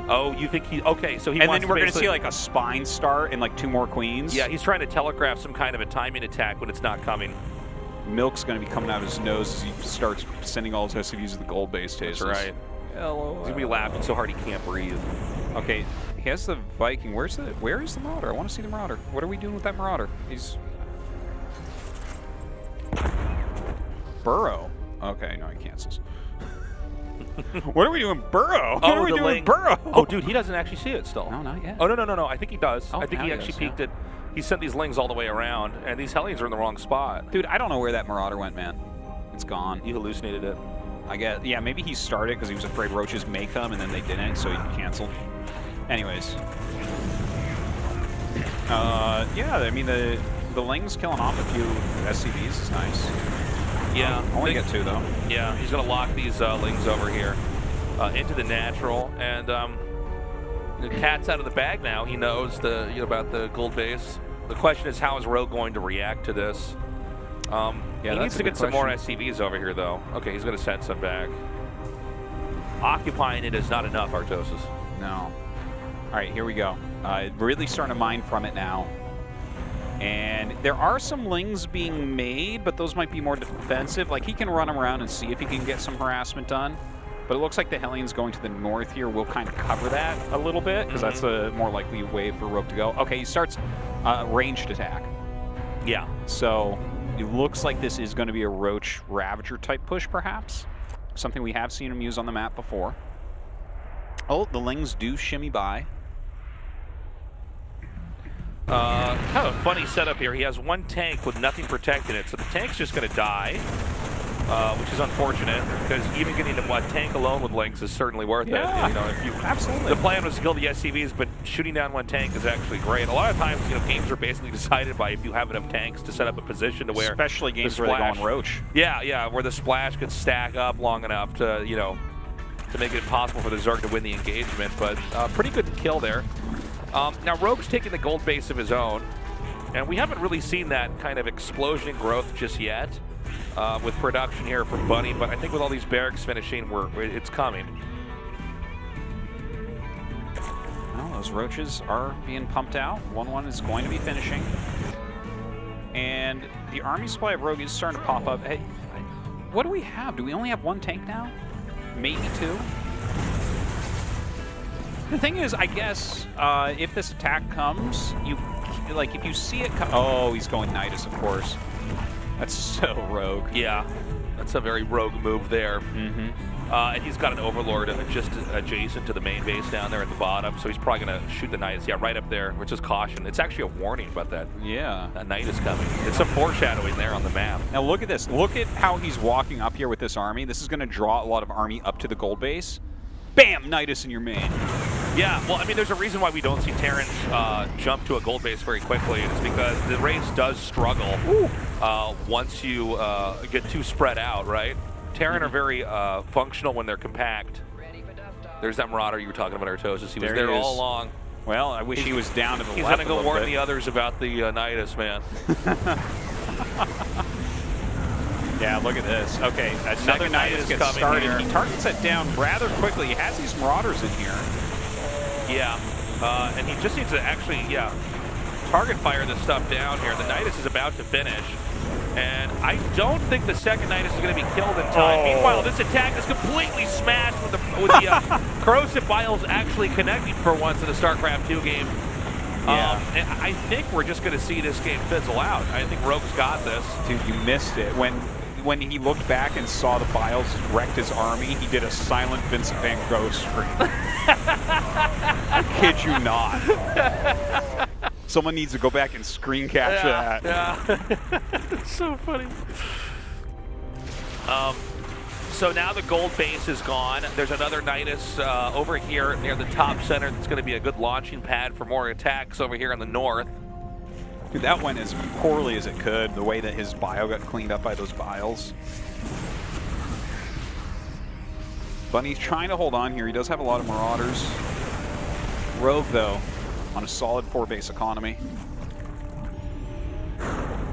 Oh, you think okay, so he and wants then we're going to see like a Spine start and like 2 more Queens. Yeah, he's trying to telegraph some kind of a timing attack when it's not coming. Milk's going to be coming out of his nose as he starts sending all his SCVs to the gold base tastes. That's right. Hello. He's going to be laughing so hard he can't breathe. Okay, he has the Viking. Where is the Marauder? I want to see the Marauder. What are we doing with that Marauder? He's... Burrow. Okay, no, he cancels. What are we doing, Burrow? What are we doing, Burrow? Oh, dude, he doesn't actually see it still. No, not yet. Oh, no. I think he does. Oh, I think he actually peeked it. He sent these Lings all the way around, and these Hellions are in the wrong spot. Dude, I don't know where that Marauder went, man. It's gone. You hallucinated it. I guess. Yeah, maybe he started because he was afraid Roaches may come, and then they didn't, so he canceled. Anyways. Yeah, I mean, the Ling's killing off a few SCVs is nice. Yeah. Only get 2, though. Yeah, he's going to lock these Lings over here into the natural, and the cat's out of the bag now. He knows about the gold base. The question is, how is Rogue going to react to this? He needs to get some more SCVs over here, though. Okay, he's going to send some back. Occupying it is not enough, Artosis. No. All right, here we go. Really starting to mine from it now. And there are some Lings being made, but those might be more defensive. Like, he can run around and see if he can get some harassment done. But it looks like the Hellions going to the north here will kind of cover that a little bit, because that's a more likely way for Rogue to go. Okay, he starts ranged attack. Yeah. So it looks like this is going to be a Roach Ravager type push, perhaps. Something we have seen him use on the map before. Oh, the Lings do shimmy by. Kind of a funny setup here. He has one tank with nothing protecting it, so the tank's just going to die, which is unfortunate, because even getting a tank alone with Lings is certainly worth it. You know, absolutely. The plan was to kill the SCVs, but shooting down one tank is actually great. A lot of times, games are basically decided by if you have enough tanks to set up a position to where, especially games where they go on Roach. Yeah, where the splash could stack up long enough to, to make it impossible for the Zerg to win the engagement. But pretty good kill there. Now, Rogue's taking the gold base of his own, and we haven't really seen that kind of explosion in growth just yet with production here from Bunny, but I think with all these barracks finishing, it's coming. Well, those Roaches are being pumped out. 1-1 is going to be finishing. And the army supply of Rogue is starting to pop up. Hey, what do we have? Do we only have 1 tank now? Maybe 2? The thing is, I guess, if this attack comes, if you see it come... Oh, he's going Nidus, of course. That's so rogue. Yeah, that's a very rogue move there. And he's got an Overlord just adjacent to the main base down there at the bottom, so he's probably going to shoot the Nidus. Yeah, right up there, which is caution. It's actually a warning about that. Yeah. That Nidus coming. It's some foreshadowing there on the map. Now look at this. Look at how he's walking up here with this army. This is going to draw a lot of army up to the gold base. Bam! Nidus in your main. Yeah, well, I mean, there's a reason why we don't see Terran jump to a gold base very quickly. It's because the race does struggle once you get too spread out, right? Terran are very functional when they're compact. There's that Marauder you were talking about, Artosis. He was there all along. Well, I wish he was down to the left. He's going to go warn the others about the Nidus, man. Yeah, look at this. Okay, another Nidus gets started. Here. He targets it down rather quickly. He has these Marauders in here. Yeah, and he just needs to actually, target fire this stuff down here. The Nidus is about to finish. And I don't think the second Nidus is going to be killed in time. Meanwhile, this attack is completely smashed with the corrosive vials actually connecting for once in a StarCraft 2 game. And I think we're just going to see this game fizzle out. I think Rogue's got this. Dude, you missed it. When he looked back and saw the vials wrecked his army, he did a silent Vincent van Gogh scream. I kid you not. Someone needs to go back and screen capture that. Yeah, it's so funny. So now the gold base is gone. There's another Nidus over here near the top center that's going to be a good launching pad for more attacks over here in the north. Dude, that went as poorly as it could, the way that his bio got cleaned up by those vials. Bunny's trying to hold on here. He does have a lot of Marauders. Rogue, though, on a solid 4-base economy.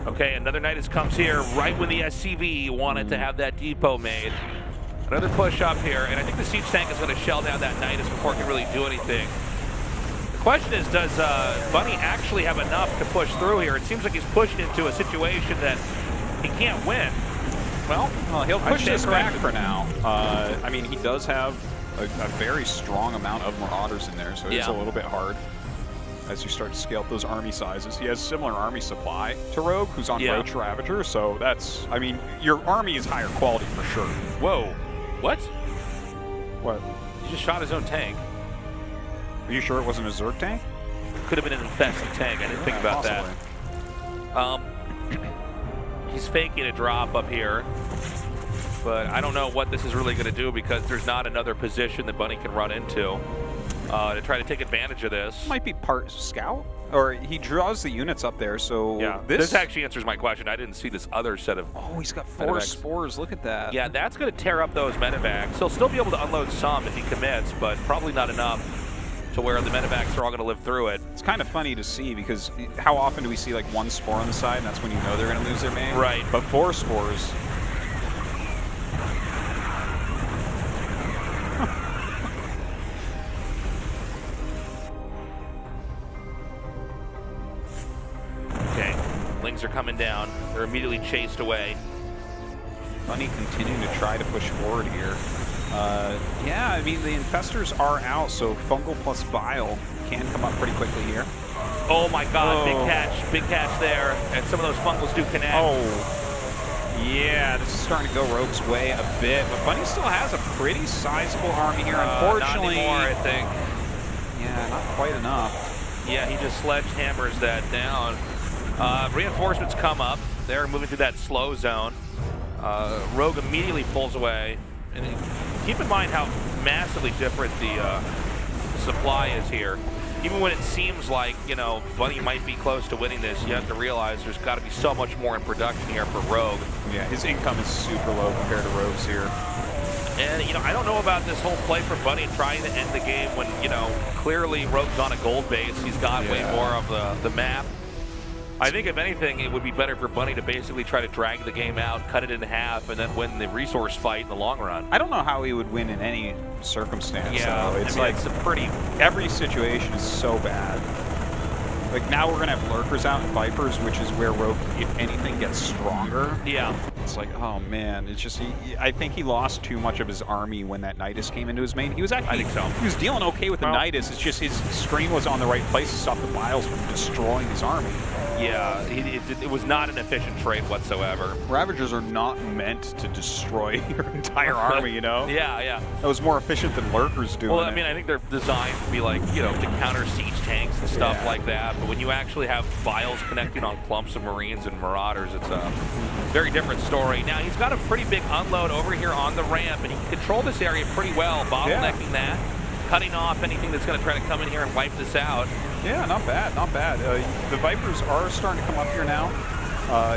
Okay, another Nidus comes here right when the SCV wanted to have that depot made. Another push up here, and I think the siege tank is going to shell down that Nidus before it can really do anything. The question is, does Bunny actually have enough to push through here? It seems like he's pushed into a situation that he can't win. Well, he'll push this back for now. I mean, he does have a very strong amount of Marauders in there, so it's a little bit hard as you start to scale up those army sizes. He has similar army supply to Rogue, who's on Roach Ravager, so that's, I mean, your army is higher quality for sure. Whoa. What? What? He just shot his own tank. Are you sure it wasn't a Zerg tank? Could have been an infested tank. I didn't think about possibly. that. He's faking a drop up here, but I don't know what this is really going to do because there's not another position that Bunny can run into to try to take advantage of this. Might be part scout, or he draws the units up there, so this actually answers my question. I didn't see this other set of he's got 4 spores. Look at that. Yeah, that's going to tear up those medevacs. He'll still be able to unload some if he commits, but probably not enough to where the medevacs are all going to live through it. It's kind of funny to see because how often do we see like 1 spore on the side, and that's when you know they're going to lose their main? Right. But 4 spores. Okay, Lings are coming down. They're immediately chased away. Bunny continuing to try to push forward here. Yeah, I mean, the infestors are out, so fungal plus bile can come up pretty quickly here. Oh my god, big catch there, and some of those fungals do connect. Yeah, this is starting to go Rogue's way a bit, but Bunny still has a pretty sizable army here, unfortunately. Not anymore, I think. Yeah, not quite enough. Yeah, he just sledgehammers that down. Reinforcements come up. They're moving through that slow zone. Rogue immediately pulls away. And keep in mind how massively different the supply is here. Even when it seems like, you know, Bunny might be close to winning this, you have to realize there's got to be so much more in production here for Rogue. Yeah, his income is super low compared to Rogue's here. And, you know, I don't know about this whole play for Bunny trying to end the game when, you know, clearly Rogue's on a gold base. He's got way more of the map. I think, if anything, it would be better for Bunny to basically try to drag the game out, cut it in half, and then win the resource fight in the long run. I don't know how he would win in any circumstance. Yeah, though. It's it's a pretty... Every situation is so bad. Like, now we're going to have Lurkers out and Vipers, which is where Rogue, if anything, gets stronger. Yeah. It's like, oh man, it's just I think he lost too much of his army when that Nidus came into his main. He was actually, I think so. He was dealing okay with the Nidus. It's just his screen was on the right place to stop the Biles from destroying his army. Yeah, it was not an efficient trade whatsoever. Ravagers are not meant to destroy your entire army, you know? Yeah. That was more efficient than Lurkers doing. Well, I mean, I think they're designed to be like, you know, to counter siege tanks and stuff like that. But when you actually have Biles connecting on clumps of Marines and Marauders, it's a very different story. Now, he's got a pretty big unload over here on the ramp, and he can control this area pretty well, bottlenecking that, cutting off anything that's going to try to come in here and wipe this out. Yeah, not bad, not bad. The Vipers are starting to come up here now.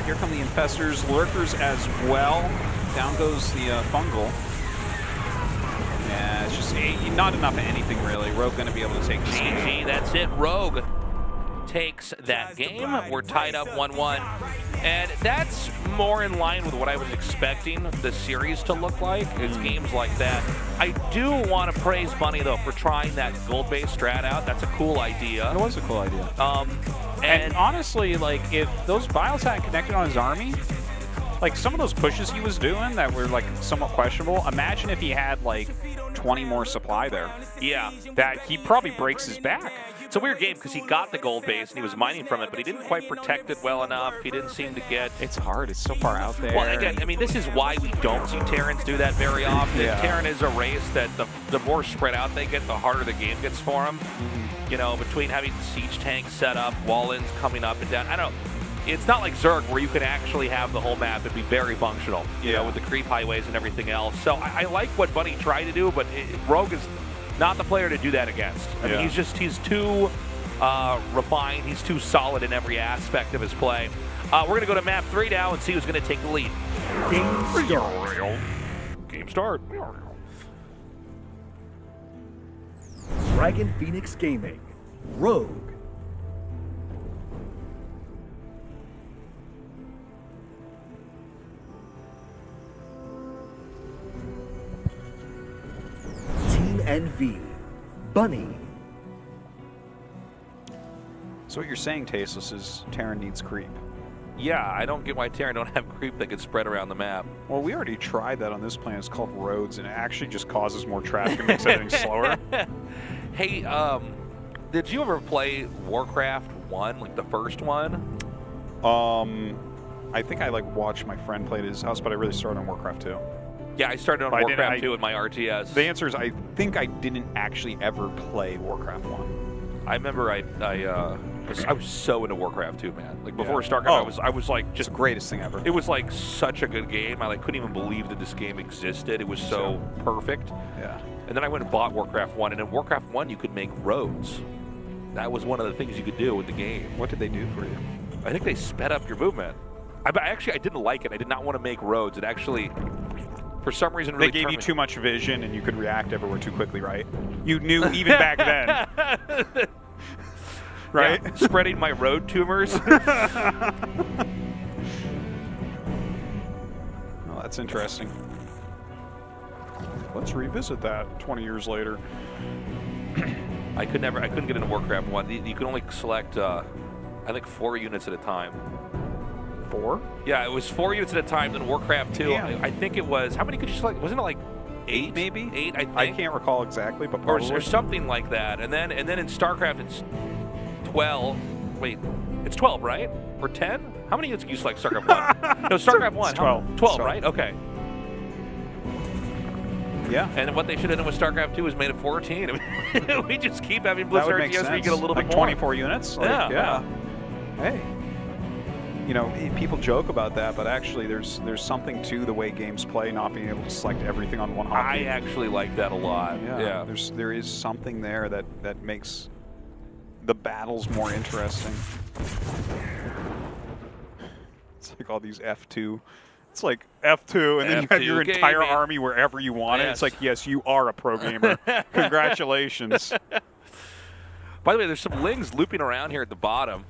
Here come the Infestors, Lurkers as well. Down goes the Fungal. Yeah, it's just not enough of anything, really. Rogue going to be able to take this game. That's it. Rogue takes that game. We're tied up 1-1. And that's more in line with what I was expecting the series to look like, is games like that. I do want to praise Bunny, though, for trying that gold-based strat out. That's a cool idea. It was a cool idea. And honestly, like, if those Biles hadn't connected on his army, like, some of those pushes he was doing that were, like, somewhat questionable, imagine if he had, like, 20 more supply there. Yeah. That he probably breaks his back. It's a weird game because he got the gold base and he was mining from it, but he didn't quite protect it well enough. He didn't seem to get... It's hard. It's so far out there. Well, again, I mean, this is why we don't see Terrans do that very often. Yeah. Terran is a race that the more spread out they get, the harder the game gets for them. You know, between having siege tanks set up, wall-ins coming up and down. I don't know. It's not like Zerg where you can actually have the whole map and be very functional, you know, with the creep highways and everything else. So I like what Bunny tried to do, but Rogue is not the player to do that against. I mean, he's too refined. He's too solid in every aspect of his play. We're going to go to map 3 now and see who's going to take the lead. Game start. Dragon Phoenix Gaming. Rogue. Team NV. Bunny. So what you're saying, Tasteless, is Terran needs creep. Yeah, I don't get why Terran don't have creep that could spread around the map. Well, we already tried that on this plan. It's called Roads, and it actually just causes more traffic and makes everything slower. Hey, did you ever play Warcraft 1, like the first one? I think I watched my friend play at his house, but I really started on Warcraft 2. Yeah, I started on Warcraft 2 with my RTS. The answer is I think I didn't actually ever play Warcraft 1. I remember I was so into Warcraft 2, man. Like before StarCraft, I was like just the greatest thing ever. It was like such a good game. I couldn't even believe that this game existed. It was so perfect. Yeah. And then I went and bought Warcraft 1, and in Warcraft 1 you could make roads. That was one of the things you could do with the game. What did they do for you? I think they sped up your movement. I didn't like it. I did not want to make roads. It actually, for some reason, really they gave you too much vision, and you could react everywhere too quickly, right? You knew even back then. Right? Yeah, spreading my road tumors. Well, that's interesting. Let's revisit that 20 years later. I couldn't get into Warcraft 1. You could only select, I think, 4 units at a time. 4? Yeah, it was 4 units at a time. Then Warcraft 2, I think it was, how many could you select? Wasn't it like 8 maybe? 8, I think. I can't recall exactly, but probably. Or something like that. And then in StarCraft, it's 12. Wait, it's 12, right? Or 10? How many units can you select StarCraft 1? No, StarCraft 1. It's 12. 12, right? Okay. Yeah. And what they should have done with StarCraft 2 is made it 14. We just keep having Blizzard RTS where you get a little bit more. 24 units? Yeah. Hey. You know, people joke about that, but actually there's something to the way games play, not being able to select everything on one hotkey. I actually like that a lot. Yeah. There is something there that makes the battles more interesting. It's like all these F2. It's like F2, and then you have your entire army wherever you want it. It's like, yes, you are a pro gamer. Congratulations. By the way, there's some Lings looping around here at the bottom.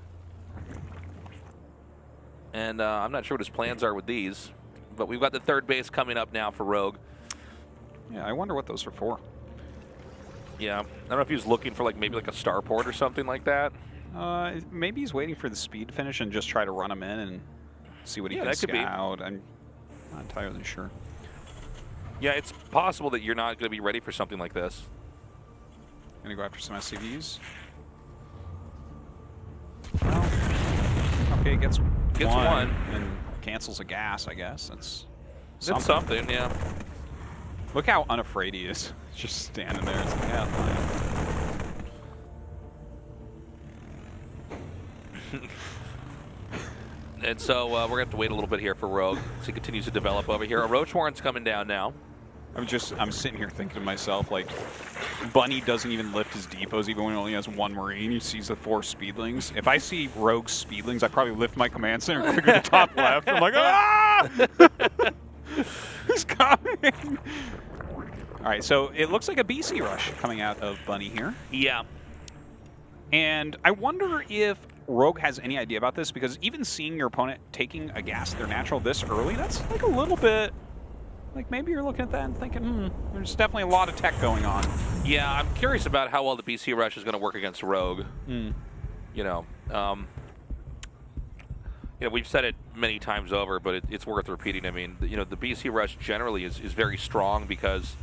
And I'm not sure what his plans are with these. But we've got the third base coming up now for Rogue. Yeah, I wonder what those are for. Yeah, I don't know if he was looking for maybe a starport or something like that. Maybe he's waiting for the speed finish and just try to run him in and see what he can scout. And Not entirely sure. Yeah, it's possible that you're not going to be ready for something like this. Gonna go after some SCVs. Well, okay, gets one and cancels a gas, I guess. That's something. It's something, yeah. Look how unafraid he is. Just standing there. It's like, yeah, fine. And so we're going to have to wait a little bit here for Rogue as he continues to develop over here. A Roach Warren's coming down now. I'm sitting here thinking to myself, like, Bunny doesn't even lift his depots even when he only has one Marine. He sees the 4 Speedlings. If I see Rogue Speedlings, I probably lift my command center and click at the top left. I'm like, ah! He's coming! All right, so it looks like a BC rush coming out of Bunny here. Yeah. And I wonder if Rogue has any idea about this, because even seeing your opponent taking a gas at their natural this early, that's like a little bit... Like, maybe you're looking at that and thinking, there's definitely a lot of tech going on. Yeah, I'm curious about how well the BC Rush is going to work against Rogue. You know, we've said it many times over, but it's worth repeating. I mean, you know, the BC Rush generally is very strong because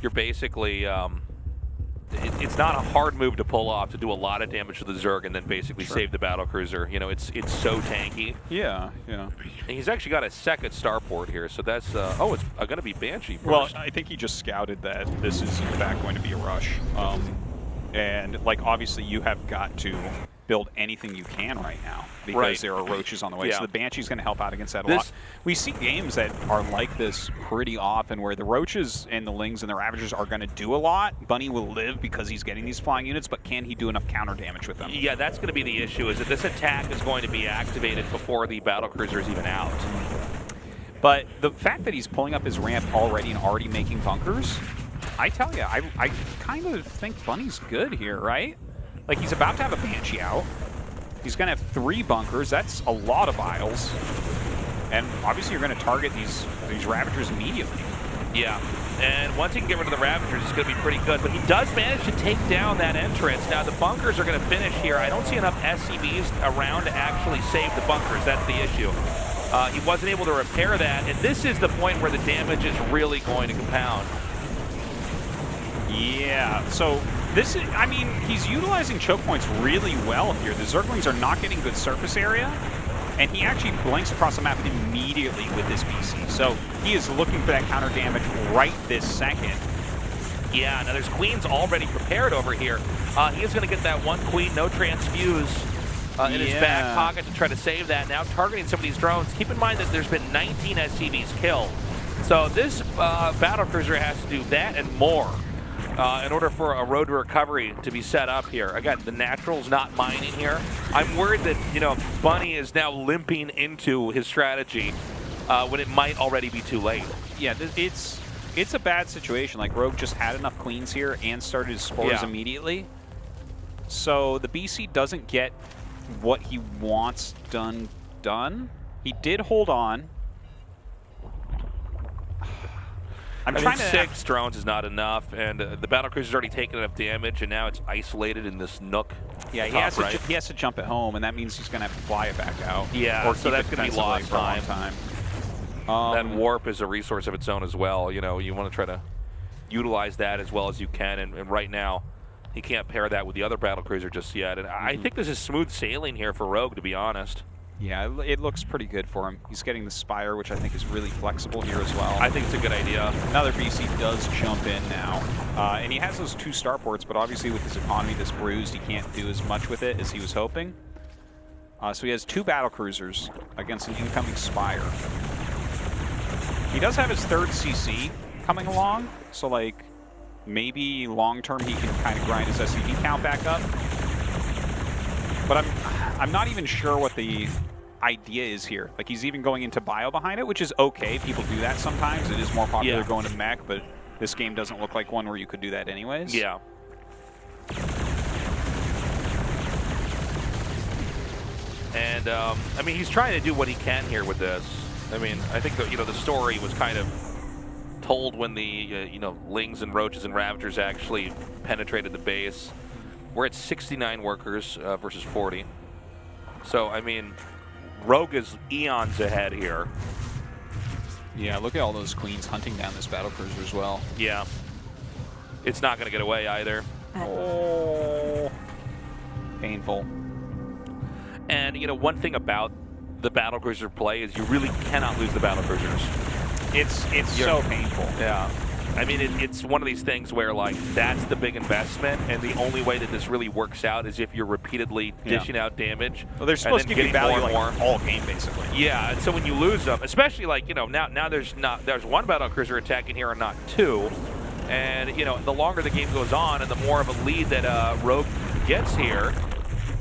you're basically... it's not a hard move to pull off to do a lot of damage to the Zerg and then basically save the battlecruiser. You know, it's so tanky. Yeah, yeah. And he's actually got a second starport here, so that's oh, it's going to be Banshee first. Well, I think he just scouted that this is in fact going to be a rush, and like obviously you have got to build anything you can right now because there are roaches on the way. So the Banshee's going to help out against that a lot. We see games that are like this pretty often where the roaches and the lings and the ravagers are going to do a lot. Bunny will live because he's getting these flying units, but can he do enough counter damage with them? Yeah, that's going to be the issue, is that this attack is going to be activated before the battlecruiser is even out. But the fact that he's pulling up his ramp already and already making bunkers, I tell you, I kind of think Bunny's good here, right? Like, he's about to have a Banshee out. He's going to have 3 bunkers. That's a lot of vials. And obviously you're going to target these Ravagers immediately. Yeah. And once he can get rid of the Ravagers, it's going to be pretty good. But he does manage to take down that entrance. Now, the bunkers are going to finish here. I don't see enough SCVs around to actually save the bunkers. That's the issue. He wasn't able to repair that. And this is the point where the damage is really going to compound. Yeah. So... this is, I mean, he's utilizing choke points really well here. The Zerglings are not getting good surface area, and he actually blinks across the map immediately with this BC. So he is looking for that counter damage right this second. Yeah, now there's Queens already prepared over here. He is going to get that one Queen, no transfuse in his back pocket to try to save that. Now targeting some of these drones. Keep in mind that there's been 19 SCVs killed. So this battlecruiser has to do that and more. In order for a road to recovery to be set up here. Again, the natural's not mining here. I'm worried that, you know, Bunny is now limping into his strategy when it might already be too late. Yeah, it's a bad situation. Like, Rogue just had enough Queens here and started his spores immediately. So the BC doesn't get what he wants done. He did hold on. I mean, 6 drones is not enough, and the battlecruiser's already taken enough damage, and now it's isolated in this nook. Yeah, he has to jump it home, and that means he's going to have to fly it back out. Yeah, or so that's going to be lost for a long time. That warp is a resource of its own as well. You know, you want to try to utilize that as well as you can, and right now, he can't pair that with the other battlecruiser just yet. And I think this is smooth sailing here for Rogue, to be honest. Yeah, it looks pretty good for him. He's getting the Spire, which I think is really flexible here as well. I think it's a good idea. Another BC does jump in now. And he has those 2 starports, but obviously with his economy this bruised, he can't do as much with it as he was hoping. So he has 2 battlecruisers against an incoming Spire. He does have his 3rd CC coming along, so like maybe long-term he can kind of grind his SCV count back up. But I'm not even sure what the idea is here. Like, he's even going into bio behind it, which is okay. People do that sometimes. It is more popular going to mech, but this game doesn't look like one where you could do that anyways. Yeah. And, I mean, he's trying to do what he can here with this. I mean, I think that, you know, the story was kind of told when the, you know, Lings and Roaches and Ravagers actually penetrated the base. We're at 69 workers versus 40. So, I mean, Rogue is eons ahead here. Yeah, look at all those queens hunting down this battlecruiser as well. Yeah. It's not going to get away either. Oh. Painful. And, you know, one thing about the battlecruiser play is you really cannot lose the battlecruisers. It's so painful. Yeah. I mean, it's one of these things where, like, that's the big investment, and the only way that this really works out is if you're repeatedly dishing out damage. Well, they're supposed to give you value like all game, basically. Yeah, and so when you lose them, especially, like, you know, now there's one battlecruiser attacking here and not two, and, you know, the longer the game goes on and the more of a lead that Rogue gets here,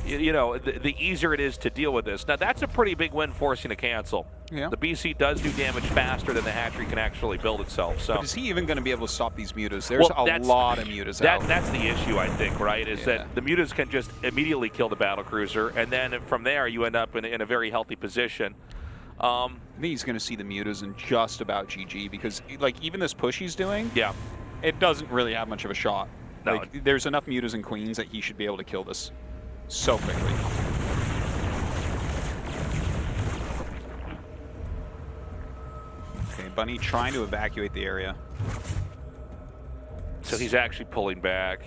you know, the easier it is to deal with this. Now, that's a pretty big win forcing a cancel. Yeah. The BC does do damage faster than the hatchery can actually build itself. So but is he even going to be able to stop these mutas? There's a lot of mutas out. That's the issue, I think, right? Is that the mutas can just immediately kill the battlecruiser, and then from there you end up in a very healthy position. I think he's going to see the mutas in just about GG because, like, even this push he's doing, it doesn't really have much of a shot. No. Like, there's enough mutas and queens that he should be able to kill this so quickly. Okay, Bunny trying to evacuate the area. So he's actually pulling back.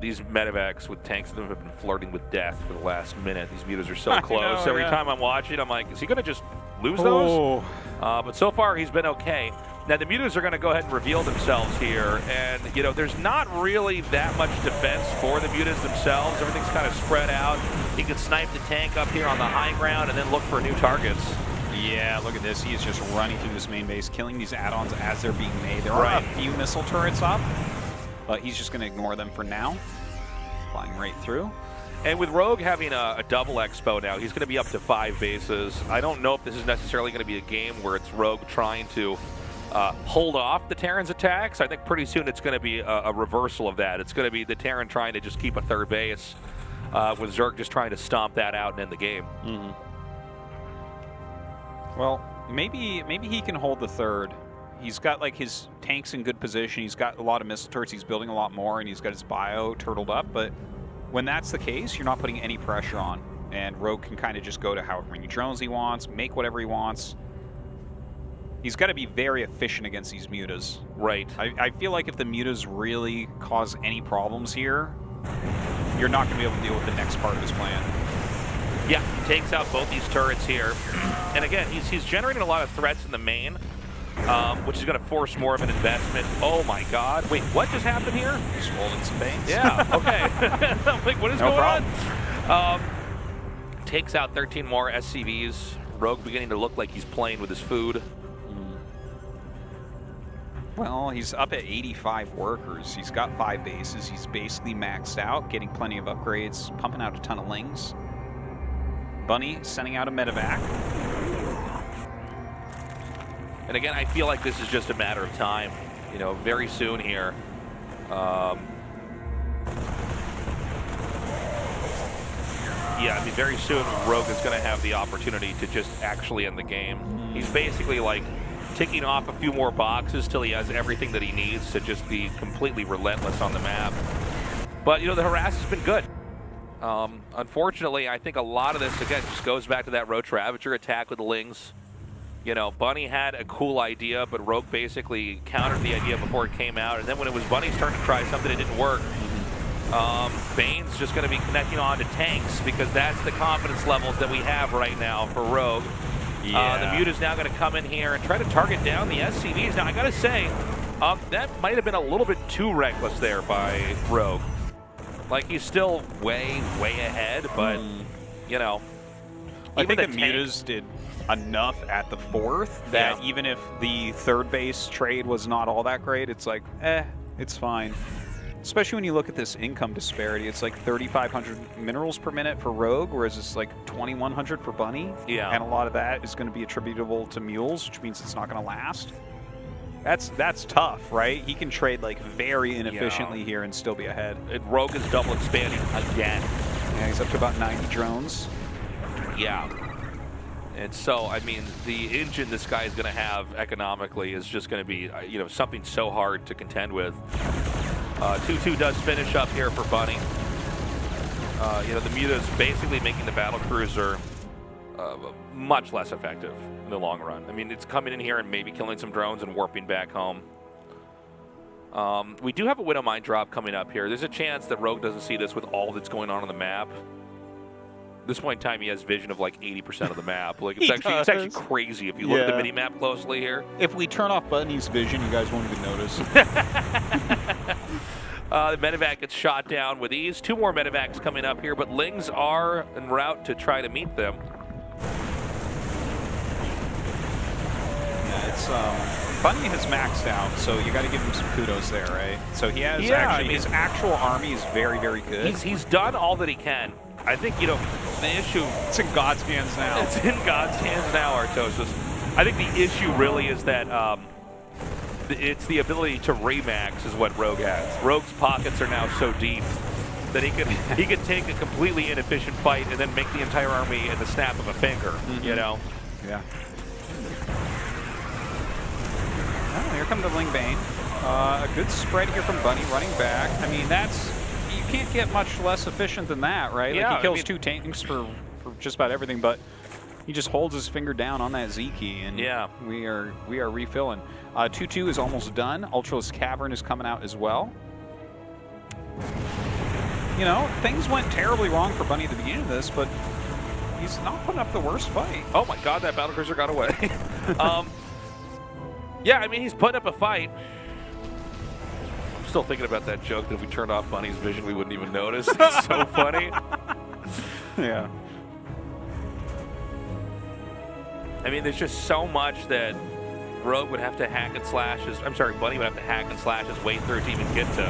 These medevacs with tanks in them have been flirting with death for the last minute. These mutas are so close. Every time I'm watching, I'm like, is he going to just lose those? But so far, he's been okay. Now, the mutas are going to go ahead and reveal themselves here. And, you know, there's not really that much defense for the mutas themselves. Everything's kind of spread out. He can snipe the tank up here on the high ground and then look for new targets. Yeah, look at this. He is just running through this main base, killing these add-ons as they're being made. There are a few missile turrets up, but he's just going to ignore them for now. Flying right through. And with Rogue having a double expo now, he's going to be up to 5 bases. I don't know if this is necessarily going to be a game where it's Rogue trying to hold off the Terran's attacks. I think pretty soon it's going to be a reversal of that. It's going to be the Terran trying to just keep a 3rd base, with Zerg just trying to stomp that out and end the game. Well, maybe he can hold the 3rd. He's got, like, his tanks in good position. He's got a lot of missile turrets. He's building a lot more, and he's got his bio turtled up. But when that's the case, you're not putting any pressure on. And Rogue can kind of just go to however many drones he wants, make whatever he wants. He's got to be very efficient against these mutas. Right. I feel like if the mutas really cause any problems here, you're not going to be able to deal with the next part of his plan. Yeah, he takes out both these turrets here. And again, he's generating a lot of threats in the main, which is going to force more of an investment. Oh my god. Wait, what just happened here? Just rolling some veins. Yeah, okay. I'm like, what is going on? Takes out 13 more SCVs. Rogue beginning to look like he's playing with his food. Well, he's up at 85 workers. He's got 5 bases. He's basically maxed out, getting plenty of upgrades, pumping out a ton of lings. Bunny sending out a medevac. And again, I feel like this is just a matter of time. You know, very soon here. Yeah, I mean, very soon Rogue is going to have the opportunity to just actually end the game. He's basically like ticking off a few more boxes till he has everything that he needs to just be completely relentless on the map. But, you know, the harass has been good. Unfortunately, I think a lot of this, again, just goes back to that Roach Ravager attack with the Lings. You know, Bunny had a cool idea, but Rogue basically countered the idea before it came out. And then when it was Bunny's turn to try something, it didn't work. Bane's just going to be connecting on to tanks because that's the confidence levels that we have right now for Rogue. The Muta's now going to come in here and try to target down the SCVs. Now, I got to say, that might have been a little bit too reckless there by Rogue. Like, he's still way, way ahead, but, you know. I think the Mutas did enough at the 4th that even if the 3rd base trade was not all that great, it's like, it's fine. Especially when you look at this income disparity. It's like 3,500 minerals per minute for Rogue, whereas it's like 2,100 for Bunny. Yeah. And a lot of that is going to be attributable to mules, which means it's not going to last. That's tough, right? He can trade like very inefficiently here and still be ahead. And Rogue is double expanding again. Yeah, he's up to about 90 drones. Yeah. And so, I mean, the engine this guy is going to have economically is just going to be, you know, something so hard to contend with. 2-2 does finish up here for Bunny. You know, the Muta's basically making the battlecruiser much less effective in the long run. I mean, it's coming in here and maybe killing some drones and warping back home. We do have a Widow Mine drop coming up here. There's a chance that Rogue doesn't see this with all that's going on the map. At this point in time, he has vision of like 80% of the map. Like it's actually crazy if you look at the mini map closely here. If we turn off Bunny's vision, you guys won't even notice. The medevac gets shot down with ease. 2 more medevacs coming up here, but Lings are en route to try to meet them. Yeah, it's Bunny has maxed out, so you got to give him some kudos there, right? So he has his actual army is very, very good. He's done all that he can. I think, you know, the issue... It's in God's hands now. It's in God's hands now, Artosis. I think the issue really is that it's the ability to remax is what Rogue has. Rogue's pockets are now so deep that he could take a completely inefficient fight and then make the entire army in the snap of a finger, you know? Yeah. Oh, here comes the Lingbane. A good spread here from Bunny running back. I mean, you can't get much less efficient than that, right? Yeah, like he kills 2 tanks for just about everything, but he just holds his finger down on that Z key, and we are refilling. 2-2 is almost done. Ultra's Cavern is coming out as well. You know, things went terribly wrong for Bunny at the beginning of this, but he's not putting up the worst fight. Oh my God, that battlecruiser got away. Yeah, I mean, he's putting up a fight. I'm still thinking about that joke that if we turned off Bunny's vision, we wouldn't even notice. It's so funny. Yeah. I mean, there's just so much that Rogue would have to hack and slash Bunny would have to hack and slash his way through to even get to.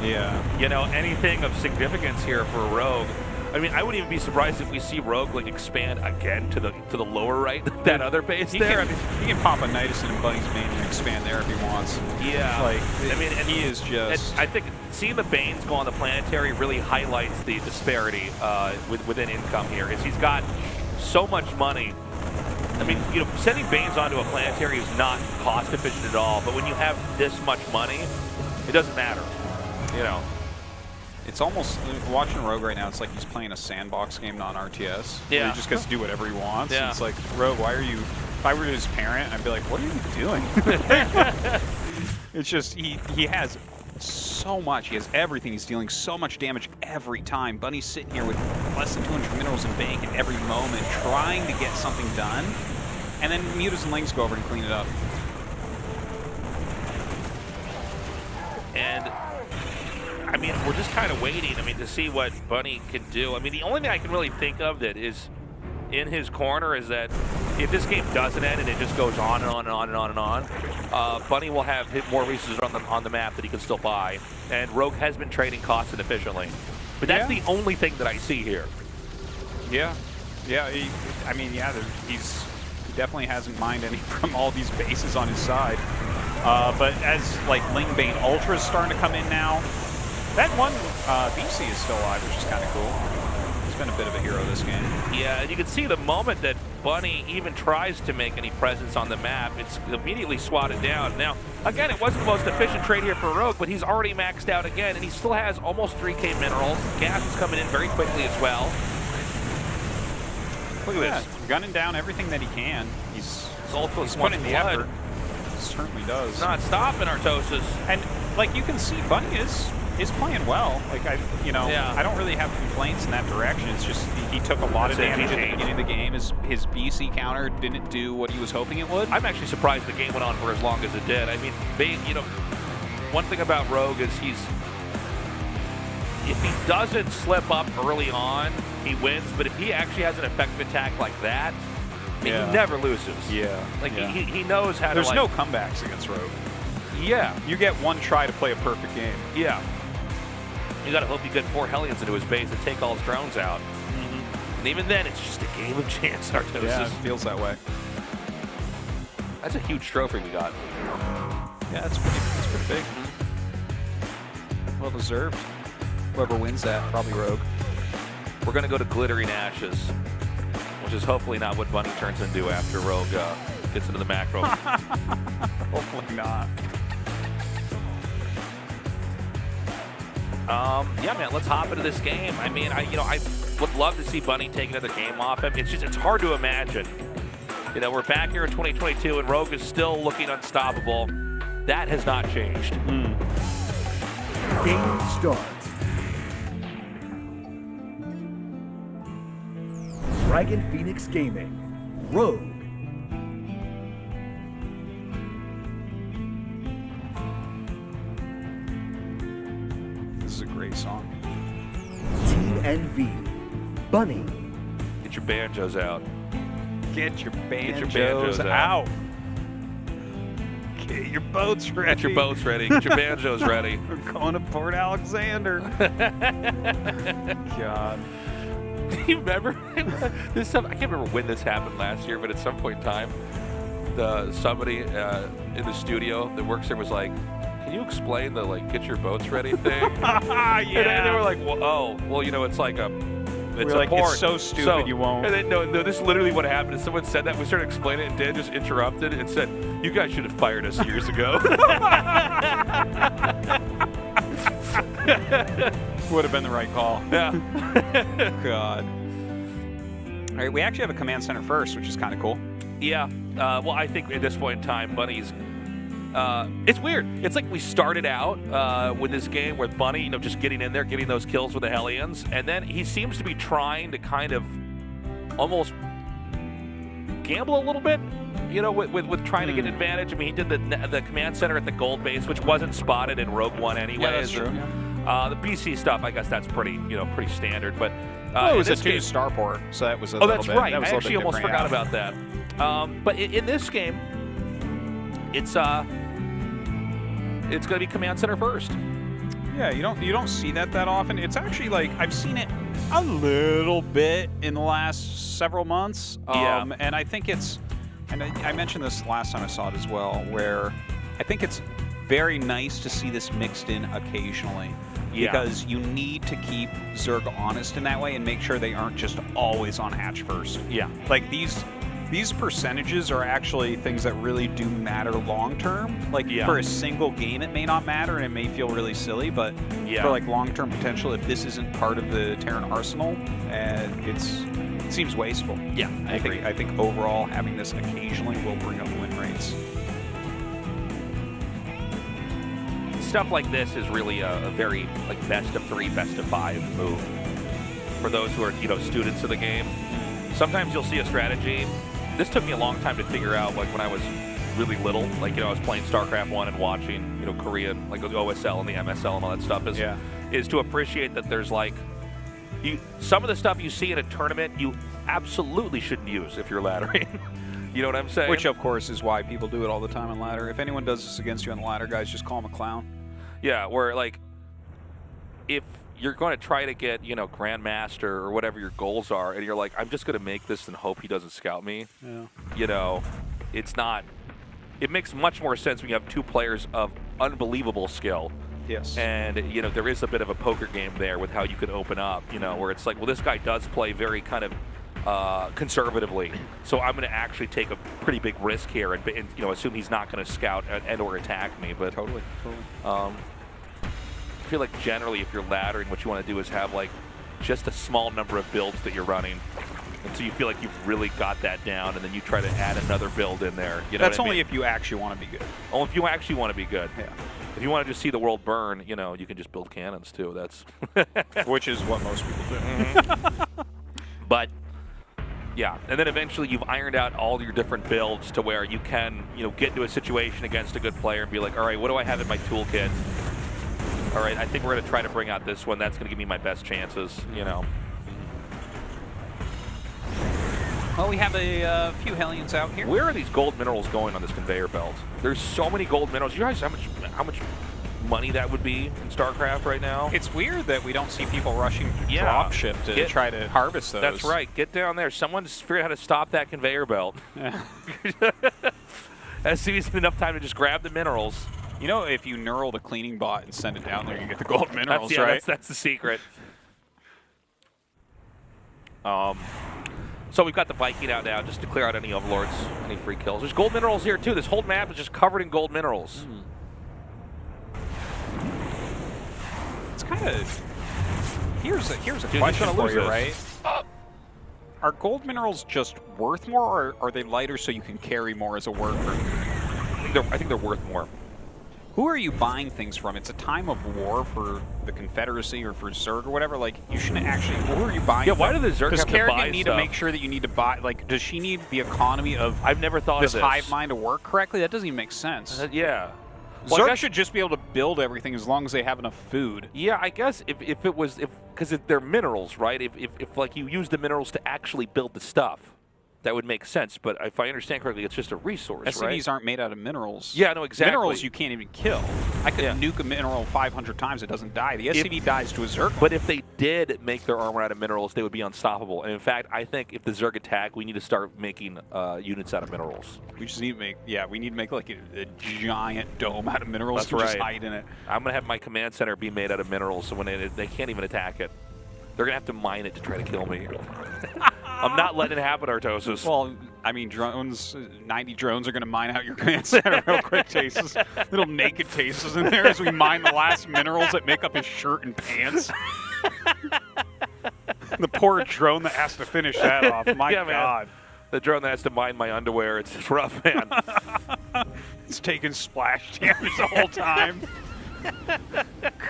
Yeah. You know, anything of significance here for Rogue. I mean, I wouldn't even be surprised if we see Rogue like expand again to the lower right, that other base there. He can pop a Nidus in Bunny's main and expand there if he wants. Yeah. Like, I mean, and he is just... I think seeing the Banes go on the planetary really highlights the disparity within income here. Is he's got so much money. I mean, you know, sending Banes onto a planetary is not cost efficient at all, but when you have this much money, it doesn't matter, you know. It's almost, watching Rogue right now, it's like he's playing a sandbox game non-RTS. Yeah. He just gets to do whatever he wants. Yeah. It's like, Rogue, why are you... If I were his parent, I'd be like, what are you doing? It's just, he has so much. He has everything. He's dealing so much damage every time. Bunny's sitting here with less than 200 minerals in bank at every moment, trying to get something done. And then Mutas and Lings go over and clean it up. And... I mean, we're just kind of waiting, I mean, to see what Bunny can do. I mean, the only thing I can really think of that is in his corner is that if this game doesn't end and it just goes on and on and on and on and on, Bunny will have hit more resources on the map that he can still buy. And Rogue has been trading cost inefficiently. But that's the only thing that I see here. Yeah. Yeah, he definitely hasn't mined any from all these bases on his side. But as, like, Lingbane Ultra is starting to come in now, that one BC is still alive, which is kind of cool. He's been a bit of a hero this game. Yeah, and you can see the moment that Bunny even tries to make any presence on the map, it's immediately swatted down. Now, again, it wasn't the most efficient trade here for Rogue, but he's already maxed out again, and he still has almost 3K minerals. Gas is coming in very quickly as well. Look at this. Gunning down everything that he can. He's putting the effort. He certainly does. Not stopping Artosis. And, like, you can see Bunny is playing well. Like, I don't really have complaints in that direction. It's just he took a lot of damage at the beginning of the game. His BC counter didn't do what he was hoping it would. I'm actually surprised the game went on for as long as it did. I mean, one thing about Rogue is if he doesn't slip up early on, he wins. But if he actually has an effective attack like that, he never loses. Yeah. Like, he knows how to, There's no comebacks against Rogue. Yeah. You get one try to play a perfect game. Yeah. You got to hope you get 4 Hellions into his base and take all his drones out. And even then, it's just a game of chance, Artosis. Yeah, it feels that way. That's a huge trophy we got. Yeah, it's pretty big. Well deserved. Whoever wins that, probably Rogue. We're going to go to Glittering Ashes, which is hopefully not what Bunny turns into after Rogue gets into the macro. Hopefully not. Yeah, man, let's hop into this game. I mean, would love to see Bunny take another game off him. It's hard to imagine. You know, we're back here in 2022 and Rogue is still looking unstoppable. That has not changed. Game start. Dragon Phoenix Gaming. Rogue. This is a great song. Team NV. Bunny. Get your banjos out. Get your banjos, Get your banjos out. Get your boats ready. Get your boats ready. Get your banjos ready. We're going to Port Alexander. God. Do you remember this stuff? I can't remember when this happened last year, but at some point in time, somebody in the studio that works there was like, "Can you explain the like get your boats ready thing?" Yeah. And they were like, well, you know, it's like a. It's We're like, port. it's so stupid you won't. And then, no, this is literally what happened. Is someone said that, we started explaining it, and Dan just interrupted and said, "You guys should have fired us years ago." Would have been the right call. Yeah. God. All right, we actually have a command center first, which is kind of cool. Yeah. Well, I think at this point in time, Bunny's. It's weird. It's like we started out with this game with Bunny, you know, just getting in there, getting those kills with the Hellions, and then he seems to be trying to kind of almost gamble a little bit, you know, with trying to get an advantage. I mean, he did the command center at the gold base, which wasn't spotted in Rogue One anyway. Yeah, that's true. The BC stuff, I guess that's pretty standard, but it was a 2-star port, so that was a little bit. Oh, that's right. That was I actually almost forgot about that. But in this game, it's going to be command center first. Yeah, you don't see that often. It's actually like I've seen it a little bit in the last several months. And I think it's, and I mentioned this last time I saw it as well, where I think it's very nice to see this mixed in occasionally. Yeah. Because you need to keep Zerg honest in that way and make sure they aren't just always on hatch first. Yeah. Like these percentages are actually things that really do matter long term. Like for a single game, it may not matter and it may feel really silly, but for like long term potential, if this isn't part of the Terran arsenal, it seems wasteful. Yeah, I agree. I think overall having this occasionally will bring up win rates. Stuff like this is really a very like best of 3, best of 5 move for those who are students of the game. Sometimes you'll see a strategy. This took me a long time to figure out, like when I was really little. Like, I was playing StarCraft 1 and watching, Korean, like the OSL and the MSL and all that stuff is to appreciate that there's like, some of the stuff you see in a tournament, you absolutely shouldn't use if you're laddering. You know what I'm saying? Which, of course, is why people do it all the time on ladder. If anyone does this against you on the ladder, guys, just call him a clown. Yeah, where, like, if you're going to try to get, Grandmaster or whatever your goals are, and you're like, I'm just going to make this and hope he doesn't scout me. Yeah. It's not. It makes much more sense when you have 2 players of unbelievable skill. Yes. And, there is a bit of a poker game there with how you could open up, where it's like, well, this guy does play very kind of conservatively, so I'm going to actually take a pretty big risk here and assume he's not going to scout and or attack me. But totally. I feel like generally if you're laddering, what you want to do is have like just a small number of builds that you're running until you feel like you've really got that down, and then you try to add another build in there. That's only if you actually want to be good. Only if you actually want to be good. Yeah. If you want to just see the world burn, you can just build cannons too. That's which is what most people do. But yeah, and then eventually you've ironed out all your different builds to where you can, get into a situation against a good player and be like, all right, what do I have in my toolkit? All right, I think we're going to try to bring out this one. That's going to give me my best chances, Well, we have a few Hellions out here. Where are these gold minerals going on this conveyor belt? There's so many gold minerals. You guys, how much money that would be in StarCraft right now? It's weird that we don't see people rushing to dropship to try to harvest those. That's right. Get down there. Someone's figured out how to stop that conveyor belt. Yeah. As soon as enough time to just grab the minerals. If you neural the cleaning bot and send it down there, you get the gold minerals, right? That's the secret. So we've got the Viking out now just to clear out any overlords, any free kills. There's gold minerals here too. This whole map is just covered in gold minerals. It's kind of here's a Dude, question he's for gonna you, lose right? Are gold minerals just worth more, or are they lighter so you can carry more as a worker? I think they're worth more. Who are you buying things from? It's a time of war for the Confederacy or for Zerg or whatever. Like, you shouldn't actually. Who are you buying? Yeah, why do the Zerg have to buy Kerrigan need stuff? to make sure that you need to buy. Like, does she need the economy of? I've never thought this of this. hive mind to work correctly. That doesn't even make sense. Yeah. Well, Zerg should just be able to build everything as long as they have enough food. Yeah, I guess if it was because they're minerals, right? If like you use the minerals to actually build the stuff, that would make sense. But if I understand correctly, it's just a resource, SCVs right? aren't made out of minerals. Yeah, no, exactly. Minerals you can't even kill. I could nuke a mineral 500 times, it doesn't die. The SCV dies to a Zerg. But if they did make their armor out of minerals, they would be unstoppable. And in fact, I think if the Zerg attack, we need to start making units out of minerals. We just need to make, we need to make like a giant dome out of minerals That's to just right. hide in it. I'm going to have my command center be made out of minerals, so when they can't even attack it. They're going to have to mine it to try to kill me. I'm not letting it happen, Artosis. Well, I mean, drones, 90 drones are going to mine out your command center real quick, Tases. Little naked Tases in there as we mine the last minerals that make up his shirt and pants. The poor drone that has to finish that off. My Yeah, man. God. The drone that has to mine my underwear, it's rough, man. It's taking splash damage the whole time.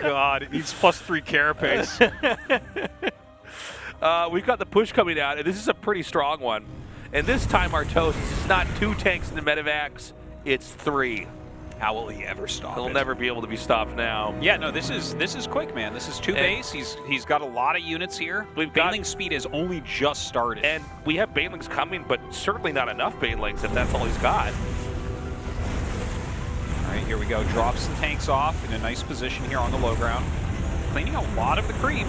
God, it needs +3 carapace. We've got the push coming out, and this is a pretty strong one. And this time, Artosis, it's not 2 tanks in the medevacs, it's 3. How will he ever stop He'll it? never be able to be stopped now. Yeah, no, this is quick, man. This is 2 base. He's got a lot of units here. Baneling speed has only just started. And we have Banelings coming, but certainly not enough Banelings if that's all he's got. All right, here we go. Drops the tanks off in a nice position here on the low ground. Cleaning a lot of the creep.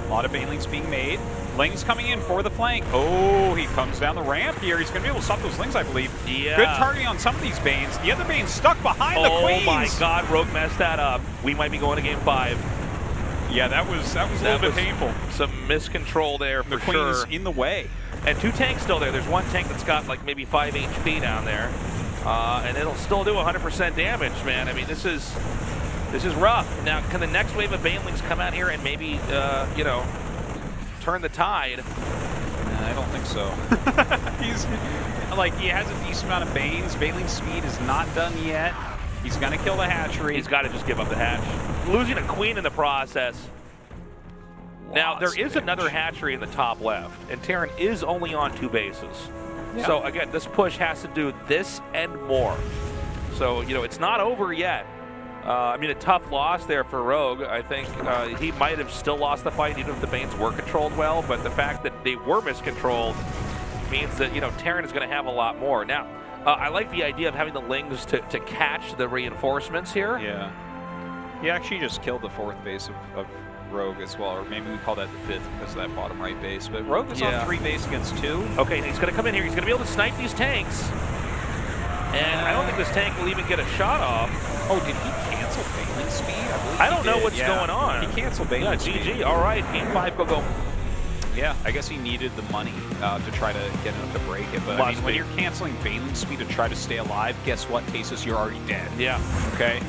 A lot of Banelings being made. Lings coming in for the flank. Oh, he comes down the ramp here. He's going to be able to stop those Lings, I believe. Yeah. Good targeting on some of these Banes. The other Bane's stuck behind the Queens. Oh my God, Rogue messed that up. We might be going to game 5. Yeah, that was a little bit painful. Some miscontrol there for the Queen's sure. in the way. And 2 tanks still there. There's 1 tank that's got like maybe 5 HP down there. And it'll still do 100% damage, man. I mean, this is rough. Now, can the next wave of Banelings come out here and maybe, turn the tide? I don't think so. He has a decent amount of Banes. Baneling's speed is not done yet. He's going to kill the hatchery. He's got to just give up the hatch. Losing a queen in the process. Now, there is another hatchery in the top left, and Terran is only on 2 bases. Yeah. So, again, this push has to do this and more. So, it's not over yet. I mean, a tough loss there for Rogue. I think he might have still lost the fight, even if the Banes were controlled well, but the fact that they were miscontrolled means that, Terran is going to have a lot more. Now, I like the idea of having the Lings to catch the reinforcements here. Yeah. He actually just killed the 4th base of Rogue as well, or maybe we call that the 5th because of that bottom right base. But Rogue is on 3 base against 2. Okay, he's going to come in here. He's going to be able to snipe these tanks. And I don't think this tank will even get a shot off. Oh, did he cancel Baneling speed? I don't know what's going on. He canceled Baneling speed. GG. All right, game 5, go. Yeah, I guess he needed the money to try to get enough to break it. But I mean, when you're canceling Baneling speed to try to stay alive, guess what, Tasis? You're already dead. Yeah. Okay.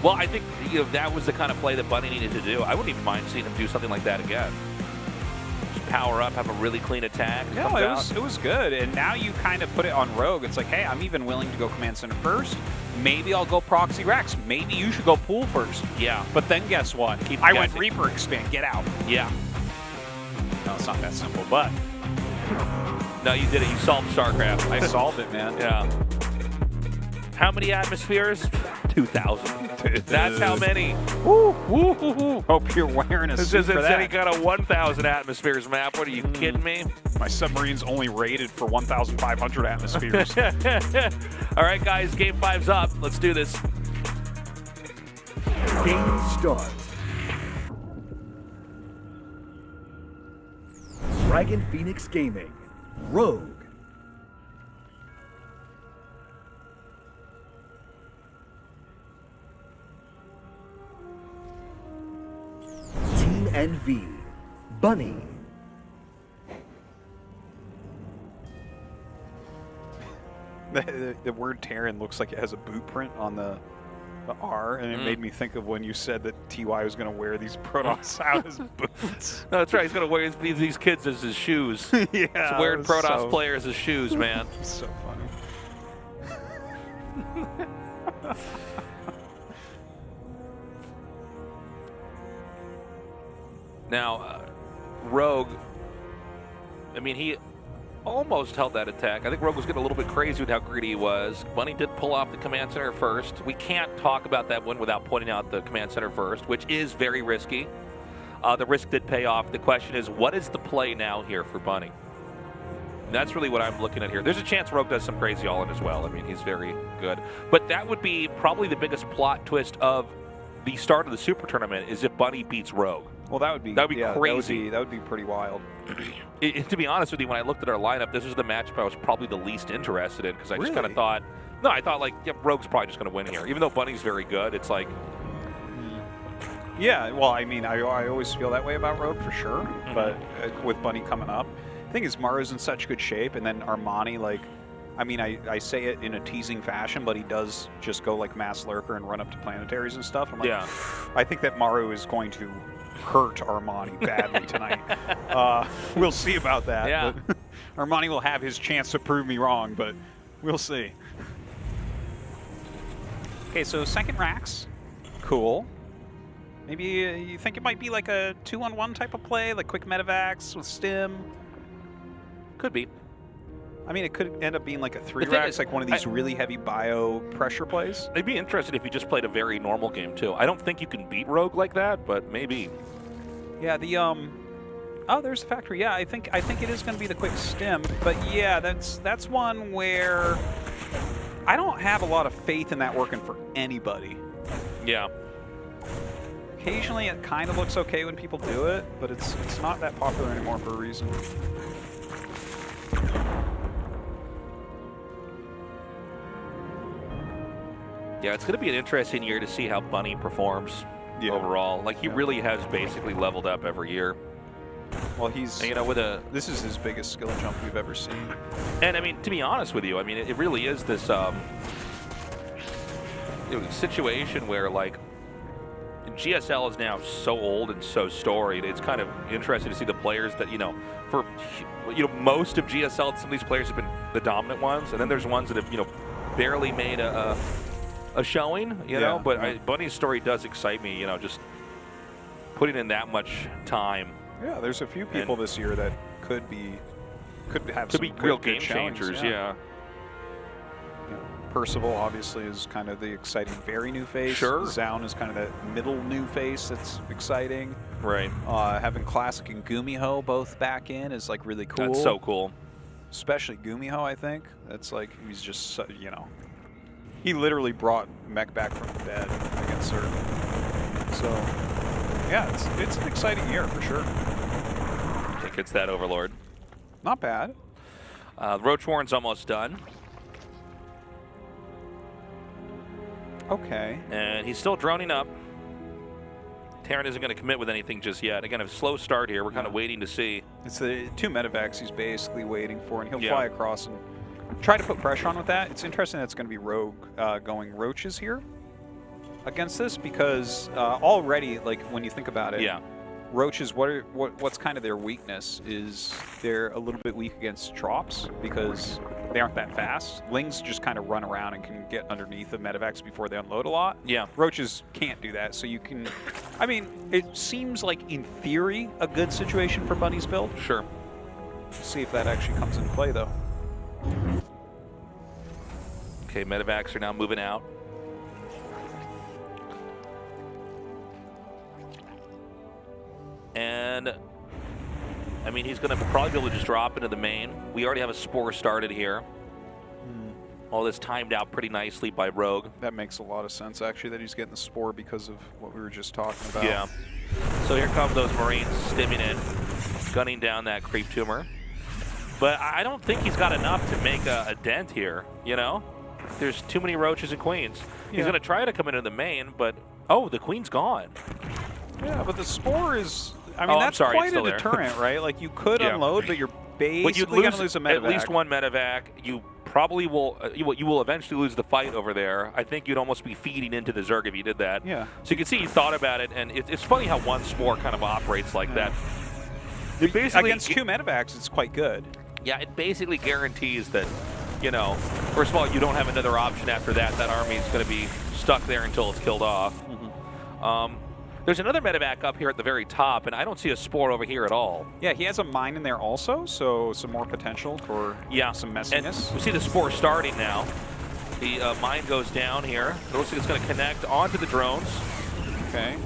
Well, I think that was the kind of play that Bunny needed to do. I wouldn't even mind seeing him do something like that again. Just power up, have a really clean attack. No, it was good. And now you kind of put it on Rogue. It's like, hey, I'm even willing to go command center first. Maybe I'll go proxy Rex. Maybe you should go pool first. Yeah. But then guess what? I went Reaper expand. Get out. Yeah. No, it's not that simple, but. No, you did it. You solved StarCraft. I solved it, man. Yeah. How many atmospheres? 2,000. That's how many. Woo, woo, woo, woo. Hope you're wearing a suit for that. This isn't any kind of 1,000 atmospheres map. What are you kidding me? My submarine's only rated for 1,500 atmospheres. All right, guys, game 5's up. Let's do this. Game start. Dragon Phoenix Gaming. Rogue. Team NV. Bunny. The word Terran looks like it has a boot print on the the R, and it made me think of when you said that TY was going to wear these Protoss out as boots. No, that's right. He's going to wear these kids as his shoes. Yeah, he's wearing Protoss players as shoes, man. So funny. Now, Rogue, I mean, he almost held that attack. I think Rogue was getting a little bit crazy with how greedy he was. Bunny did pull off the command center first. We can't talk about that one without pointing out the command center first, which is very risky. The risk did pay off. The question is, what is the play now here for Bunny? And that's really what I'm looking at here. There's a chance Rogue does some crazy all-in as well. I mean, he's very good. But that would be probably the biggest plot twist of the start of the Super Tournament is if Bunny beats Rogue. Well, that would be crazy. That would be pretty wild. To be honest with you, when I looked at our lineup, this was the matchup I was probably the least interested in because I just kind of thought, no, I thought like, yeah, Rogue's probably just going to win here. Even though Bunny's very good, it's like. Yeah, well, I mean, I always feel that way about Rogue for sure, but with Bunny coming up, the thing is Maru's in such good shape, and then Armani, like, I mean, I say it in a teasing fashion, but he does just go like mass lurker and run up to planetaries and stuff. I'm like, yeah. I think that Maru is going to hurt Armani badly tonight. We'll see about that. Yeah. But Armani will have his chance to prove me wrong, but we'll see. Okay, so second racks. Cool. Maybe you think it might be like a 2-on-1 type of play, like quick medevacs with stim? Could be. I mean, it could end up being like a 3-racks, like one of these really heavy bio pressure plays. I'd be interested if you just played a very normal game, too. I don't think you can beat Rogue like that, but maybe. Yeah, the, oh, there's the factory. Yeah, I think it is going to be the quick stim. But yeah, that's one where I don't have a lot of faith in that working for anybody. Yeah. Occasionally it kind of looks okay when people do it, but it's not that popular anymore for a reason. Yeah, it's going to be an interesting year to see how Bunny performs overall. Like, he really has basically leveled up every year. Well, he's, and, you know, with this is his biggest skill jump we've ever seen. And, I mean, to be honest with you, I mean, it really is this situation where, like, GSL is now so old and so storied. It's kind of interesting to see the players that, for most of GSL, some of these players have been the dominant ones, and then there's ones that have, barely made a showing, you know. But Bunny's story does excite me, just putting in that much time. Yeah, there's a few people this year that could be real game changers. Yeah. Percival obviously is kind of the exciting very new face. Sure. Zaun is kind of that middle new face that's exciting. Right. Having Classic and Gumiho both back in is like really cool. That's so cool. Especially Gumiho, I think. That's like, he's just, he literally brought Mech back from the dead against Zerg. So, yeah, it's an exciting year for sure. I think it's that Overlord. Not bad. Roach Warren's almost done. Okay. And he's still droning up. Terran isn't going to commit with anything just yet. Again, a slow start here. We're kind of waiting to see. It's the 2 medevacs he's basically waiting for, and he'll fly across and try to put pressure on with that. It's interesting that it's going to be Rogue going Roaches here against this, because already, like, when you think about it, Roaches, what's kind of their weakness is they're a little bit weak against Trops because they aren't that fast. Lings just kind of run around and can get underneath the medevacs before they unload a lot. Yeah. Roaches can't do that, so you can... I mean, it seems like, in theory, a good situation for Bunny's build. Sure. See if that actually comes into play, though. Okay, medevacs are now moving out. And, I mean, he's going to probably be able to just drop into the main. We already have a Spore started here. All this timed out pretty nicely by Rogue. That makes a lot of sense, actually, that he's getting the Spore because of what we were just talking about. Yeah. So here come those Marines stimming in, gunning down that creep tumor. But I don't think he's got enough to make a dent here, There's too many Roaches and Queens. He's going to try to come into the main, but, oh, the Queen's gone. Yeah, but the Spore is... I mean, that's quite a deterrent, right? Like, you could unload, but you're basically going to lose a medevac. At least one medevac. You probably will you will eventually lose the fight over there. I think you'd almost be feeding into the Zerg if you did that. Yeah. So you can see he thought about it, and it's funny how one spore kind of operates like that. It basically, against 2 medevacs, it's quite good. Yeah, it basically guarantees that, you know, first of all, you don't have another option after that. That army is going to be stuck there until it's killed off. There's another medevac up here at the very top, and I don't see a spore over here at all. Yeah, he has a mine in there also, so some more potential for some messiness. And we see the spore starting now. The mine goes down here. It looks like it's going to connect onto the drones. Okay.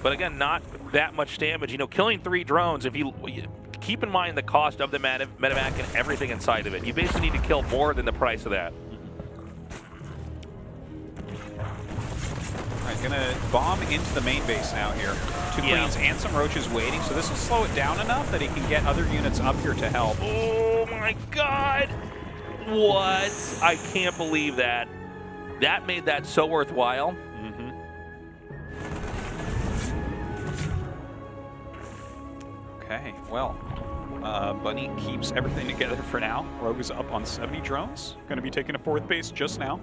But again, not that much damage. You know, killing 3 drones, if you keep in mind the cost of the medevac and everything inside of it. You basically need to kill more than the price of that. All right, gonna bomb into the main base now here. 2 queens and some roaches waiting, so this will slow it down enough that he can get other units up here to help. Oh my god! What? I can't believe that. That made that so worthwhile. Okay, well, Bunny keeps everything together for now. Rogue is up on 70 drones. Going to be taking a 4th base just now.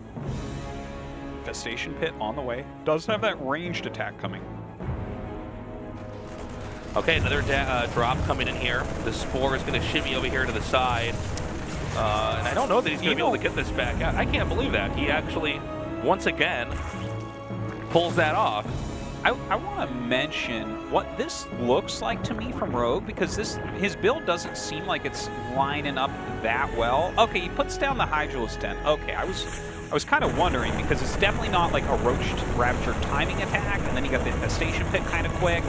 Infestation pit on the way. Does have that ranged attack coming. Okay, another drop coming in here. The spore is going to shimmy over here to the side. And I don't know that he's going to be able to get this back out. I can't believe that. He actually, once again, pulls that off. I want to mention what this looks like to me from Rogue, because his build doesn't seem like it's lining up that well. Okay, he puts down the Hydralisk Den. Okay, I was kind of wondering, because it's definitely not like a Roached Ravager timing attack, and then you got the Infestation Pit kind of quick.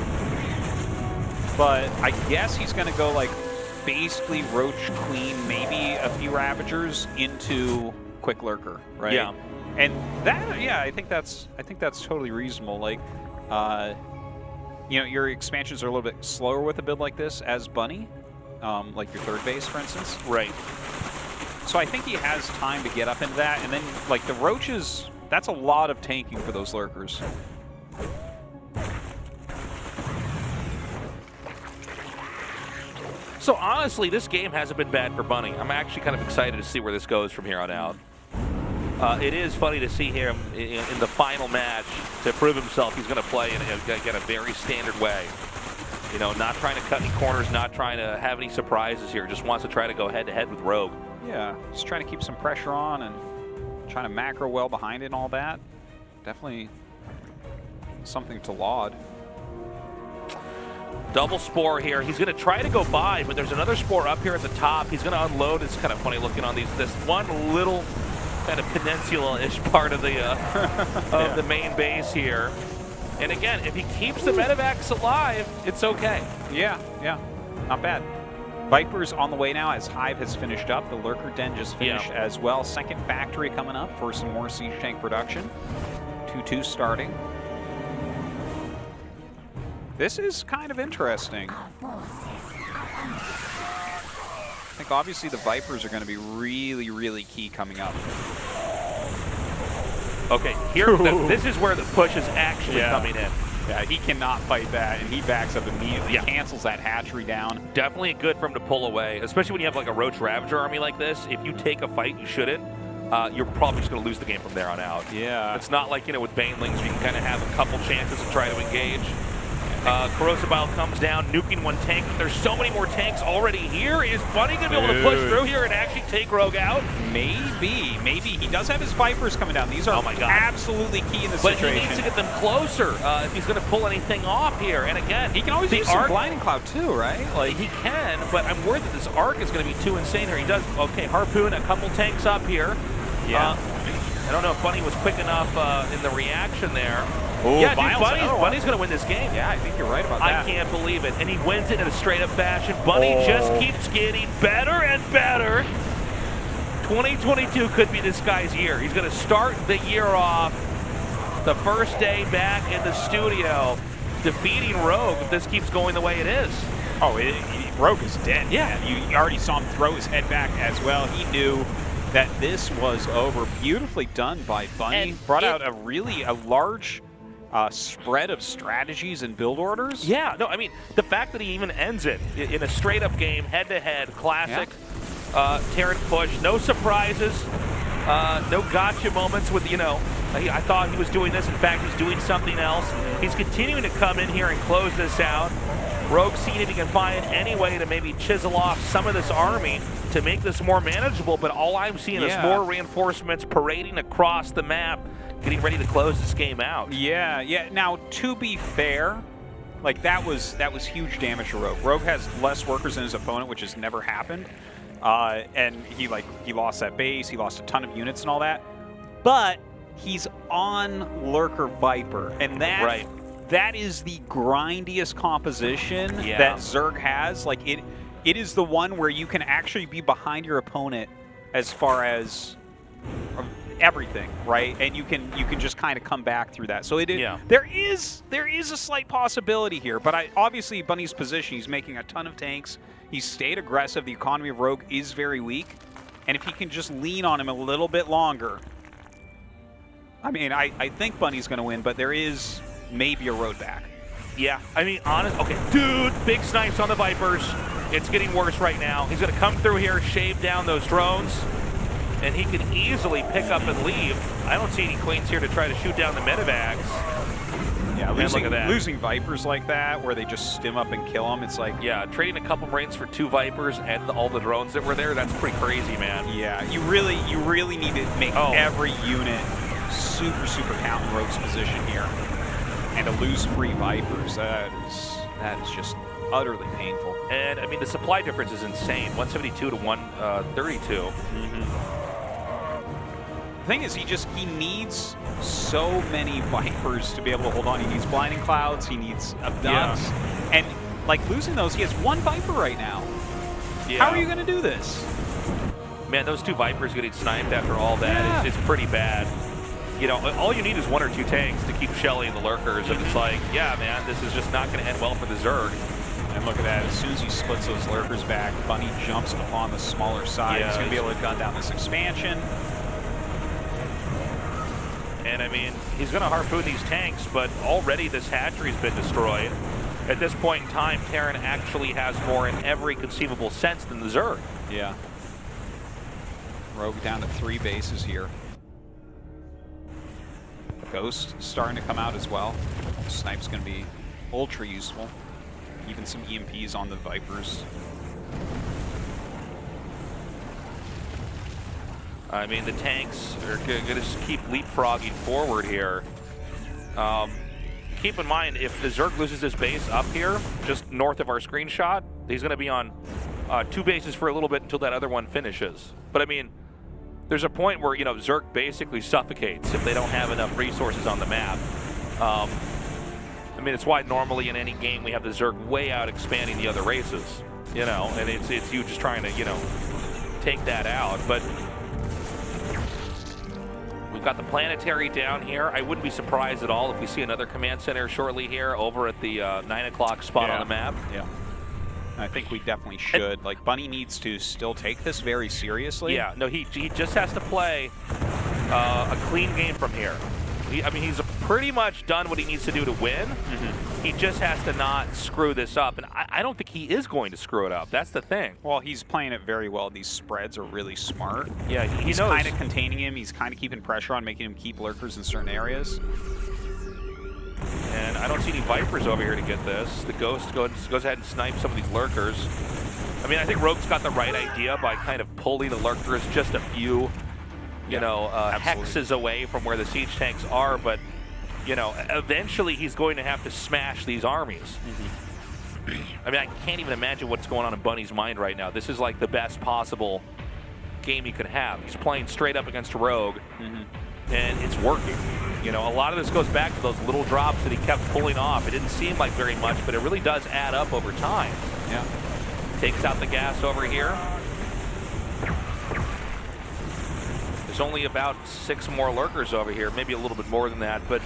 But I guess he's going to go like basically Roach Queen, maybe a few Ravagers into Quick Lurker, right? Yeah. And that, yeah, I think that's totally reasonable. Like, you know, your expansions are a little bit slower with a build like this as Bunny, like your 3rd base, for instance. Right. So I think he has time to get up into that, and then like the Roaches, that's a lot of tanking for those Lurkers. So honestly, this game hasn't been bad for Bunny. I'm actually kind of excited to see where this goes from here on out. It is funny to see him in the final match to prove himself. He's going to play in a very standard way. You know, not trying to cut any corners, not trying to have any surprises here. Just wants to try to go head-to-head with Rogue. Yeah, just trying to keep some pressure on and trying to macro well behind it and all that. Definitely something to laud. Double spore here. He's going to try to go by, but there's another spore up here at the top. He's going to unload. It's kind of funny looking on this one little kind of peninsula-ish part of the main base here. And again, if he keeps the medevacs alive, it's okay. Yeah, not bad. Vipers on the way now as Hive has finished up. The Lurker Den just finished as well. 2nd factory coming up for some more siege tank production. 2-2 starting. This is kind of interesting. I think obviously the Vipers are going to be really, really key coming up. Okay, here, this is where the push is actually coming in. Yeah, he cannot fight that, and he backs up immediately, cancels that hatchery down. Definitely good for him to pull away, especially when you have like a Roach Ravager army like this. If you take a fight you shouldn't, you're probably just going to lose the game from there on out. Yeah. It's not like, you know, with Banelings, you can kind of have a couple chances to try to engage. Corrosive Bile comes down, nuking one tank. There's so many more tanks already here. Is Bunny going to be able to push through here and actually take Rogue out? Maybe. He does have his Vipers coming down. These are absolutely key in this situation. But he needs to get them closer if he's going to pull anything off here. And again, he can always use some Blinding Cloud too, right? Like he can, but I'm worried that this arc is going to be too insane here. He does, okay, Harpoon, a couple tanks up here. Yeah. I don't know if Bunny was quick enough in the reaction there. Ooh, yeah, dude, Bunny's going to win this game. Yeah, I think you're right about that. I can't believe it. And he wins it in a straight-up fashion. Bunny just keeps getting better and better. 2022 could be this guy's year. He's going to start the year off the first day back in the studio, defeating Rogue if this keeps going the way it is. Oh, Rogue is dead. Yeah. Man. You already saw him throw his head back as well. He knew that this was over. Beautifully done by Bunny. And brought out a large spread of strategies and build orders. Yeah, no, I mean, the fact that he even ends it in a straight-up game, head-to-head, classic, Terran push, no surprises, no gotcha moments with, I thought he was doing this. In fact, he's doing something else. He's continuing to come in here and close this out. Rogue seeing if he can find any way to maybe chisel off some of this army to make this more manageable, but all I'm seeing is more reinforcements parading across the map, getting ready to close this game out. Yeah. Now, to be fair, like that was huge damage to Rogue. Rogue has less workers than his opponent, which has never happened. And he lost that base, he lost a ton of units and all that. But he's on Lurker Viper, and that is the grindiest composition that Zerg has. Like it is the one where you can actually be behind your opponent as far as everything, right? And you can just kind of come back through that. So there is a slight possibility here, but obviously Bunny's position, he's making a ton of tanks. He's stayed aggressive. The economy of Rogue is very weak, and if he can just lean on him a little bit longer, I mean, I think Bunny's going to win, but there is maybe a road back. Yeah, I mean, okay, dude, big snipes on the Vipers. It's getting worse right now. He's going to come through here, shave down those drones, and he can easily pick up and leave. I don't see any Queens here to try to shoot down the medevacs. Yeah, losing Vipers like that, where they just stim up and kill them, it's like... Yeah, trading a couple Marines for 2 Vipers and all the drones that were there, that's pretty crazy, man. Yeah, you really need to make every unit super count in Rogue's position here. And to lose 3 Vipers, that is just utterly painful. And, I mean, the supply difference is insane, 172 to 132. The thing is, he needs so many Vipers to be able to hold on. He needs Blinding Clouds, he needs Abducts. And, like, losing those, he has 1 Viper right now. How are you going to do this? Man, those 2 Vipers getting sniped after all that, it's pretty bad. All you need is 1 or 2 tanks to keep shelling the Lurkers, and it's like, yeah, man, this is just not going to end well for the Zerg. And look at that, as soon as he splits those Lurkers back, Bunny jumps upon the smaller side. He's going to be able to gun down this expansion. And I mean, he's going to harpoon these tanks, but already this hatchery's been destroyed. At this point in time, Terran actually has more in every conceivable sense than the Zerg. Yeah. Rogue down to 3 bases here. Ghost starting to come out as well. Snipe's going to be ultra useful. Even some EMPs on the Vipers. I mean, the tanks are going to just keep leapfrogging forward here. Keep in mind, if the Zerg loses his base up here, just north of our screenshot, he's going to be on 2 bases for a little bit until that other one finishes. But I mean, there's a point where, Zerg basically suffocates if they don't have enough resources on the map. I mean, it's why normally in any game we have the Zerg way out expanding the other races, and it's you just trying to, take that out. But we've got the planetary down here. I wouldn't be surprised at all if we see another command center shortly here over at the 9 o'clock spot on the map. Yeah. I think we definitely should. Like, Bunny needs to still take this very seriously. Yeah, no, he just has to play a clean game from here. I mean, he's pretty much done what he needs to do to win. He just has to not screw this up, and I don't think he is going to screw it up. That's the thing. Well, he's playing it very well. These spreads are really smart. Yeah, he's kind of containing him. He's kind of keeping pressure on, making him keep Lurkers in certain areas. And I don't see any Vipers over here to get this. The Ghost goes ahead and snipes some of these Lurkers. I mean, I think Rogue's got the right idea by kind of pulling the Lurkers just a few, hexes away from where the siege tanks are, but, eventually he's going to have to smash these armies. I mean, I can't even imagine what's going on in Bunny's mind right now. This is like the best possible game he could have. He's playing straight up against Rogue, and it's working. A lot of this goes back to those little drops that he kept pulling off. It didn't seem like very much, but it really does add up over time. Yeah. Takes out the gas over here. There's only about 6 more Lurkers over here, maybe a little bit more than that, but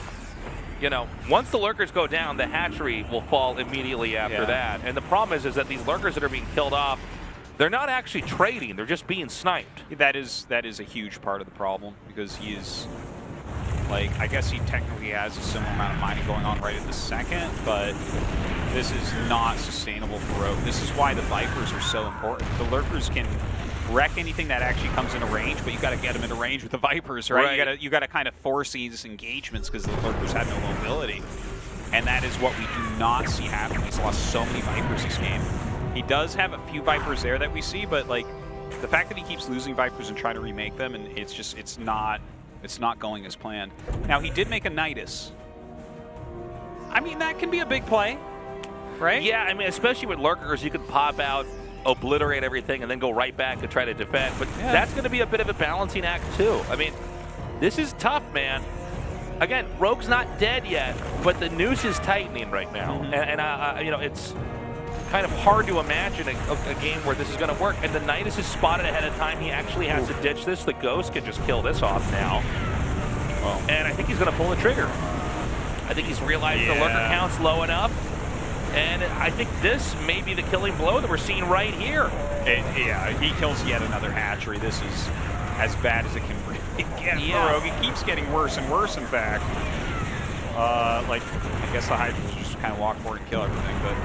once the Lurkers go down, the hatchery will fall immediately after that. And the problem is that these Lurkers that are being killed off, they're not actually trading, they're just being sniped. That is a huge part of the problem, because he is, like, I guess he technically has a similar amount of mining going on right at the second, but this is not sustainable for Rogue. This is why the Vipers are so important. The Lurkers can wreck anything that actually comes into range, but you got to get them into range with the Vipers, right? You got to kind of force these engagements because the Lurkers have no mobility, and that is what we do not see happen. He's lost so many Vipers this game. He does have a few Vipers there that we see, but like the fact that he keeps losing Vipers and trying to remake them, and it's not going as planned. Now he did make a Nidus. I mean, that can be a big play, right? Yeah, I mean, especially with Lurkers, you could pop out, obliterate everything, and then go right back and try to defend. But that's going to be a bit of a balancing act, too. I mean, this is tough, man. Again, Rogue's not dead yet, but the noose is tightening right now. And you know, it's kind of hard to imagine a game where this is going to work. And the Nidus is spotted ahead of time. He actually has to ditch this. The Ghost can just kill this off now. And I think he's going to pull the trigger. I think he's realized the Lurker count's low enough. And I think this may be the killing blow that we're seeing right here. Yeah, he kills yet another hatchery. This is as bad as it can really get for Rogue. It keeps getting worse and worse, in fact. Like, I guess the Hydra just kind of walk forward and kill everything, but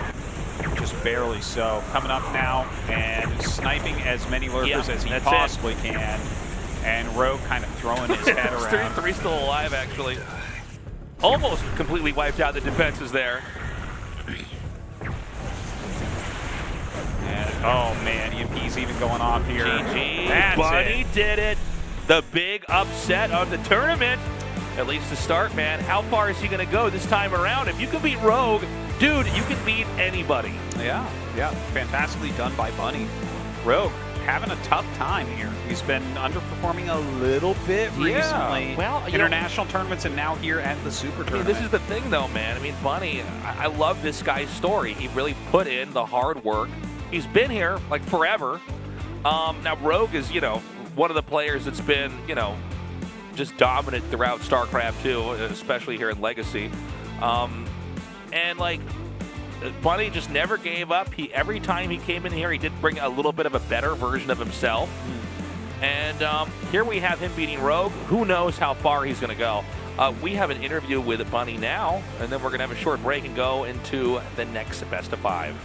just barely so. Coming up now and sniping as many Lurkers as he possibly can. And Rogue kind of throwing his head around. Three still alive, actually. Almost completely wiped out the defenses there. And, oh man, EMP's even going off here. GG. Bunny did it. The big upset of the tournament. At least to start, man. How far is he going to go this time around? If you can beat Rogue, dude, you can beat anybody. Yeah. Fantastically done by Bunny. Rogue having a tough time here. He's been underperforming a little bit recently. Well, international tournaments and now here at the Super Tournament. This is the thing, though, man. I mean, Bunny, I love this guy's story. He really put in the hard work. He's been here, like, forever. Now, Rogue is, you know, one of the players that's been, you know, just dominant throughout StarCraft 2, especially here in Legacy. And, like, Bunny just never gave up. Every time he came in here, he did bring a little bit of a better version of himself. And here we have him beating Rogue. Who knows how far he's going to go. We have an interview with Bunny now, and then we're going to have a short break and go into the next best of 5.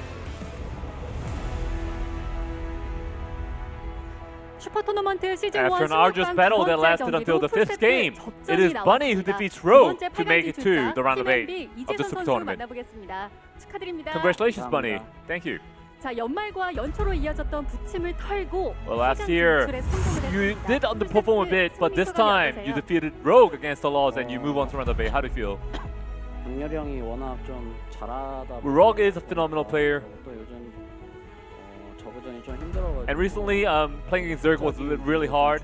After an arduous battle that lasted until the 5th game, it is Bunny who defeats Rogue to make it to the round of 8 of the Super Tournament. Congratulations, Bunny. Thank you. Well, last year, you did underperform a bit, but this time you defeated Rogue against the laws and you move on to round of 8. How do you feel? Rogue is a phenomenal player. And recently, playing against Zerg was really hard,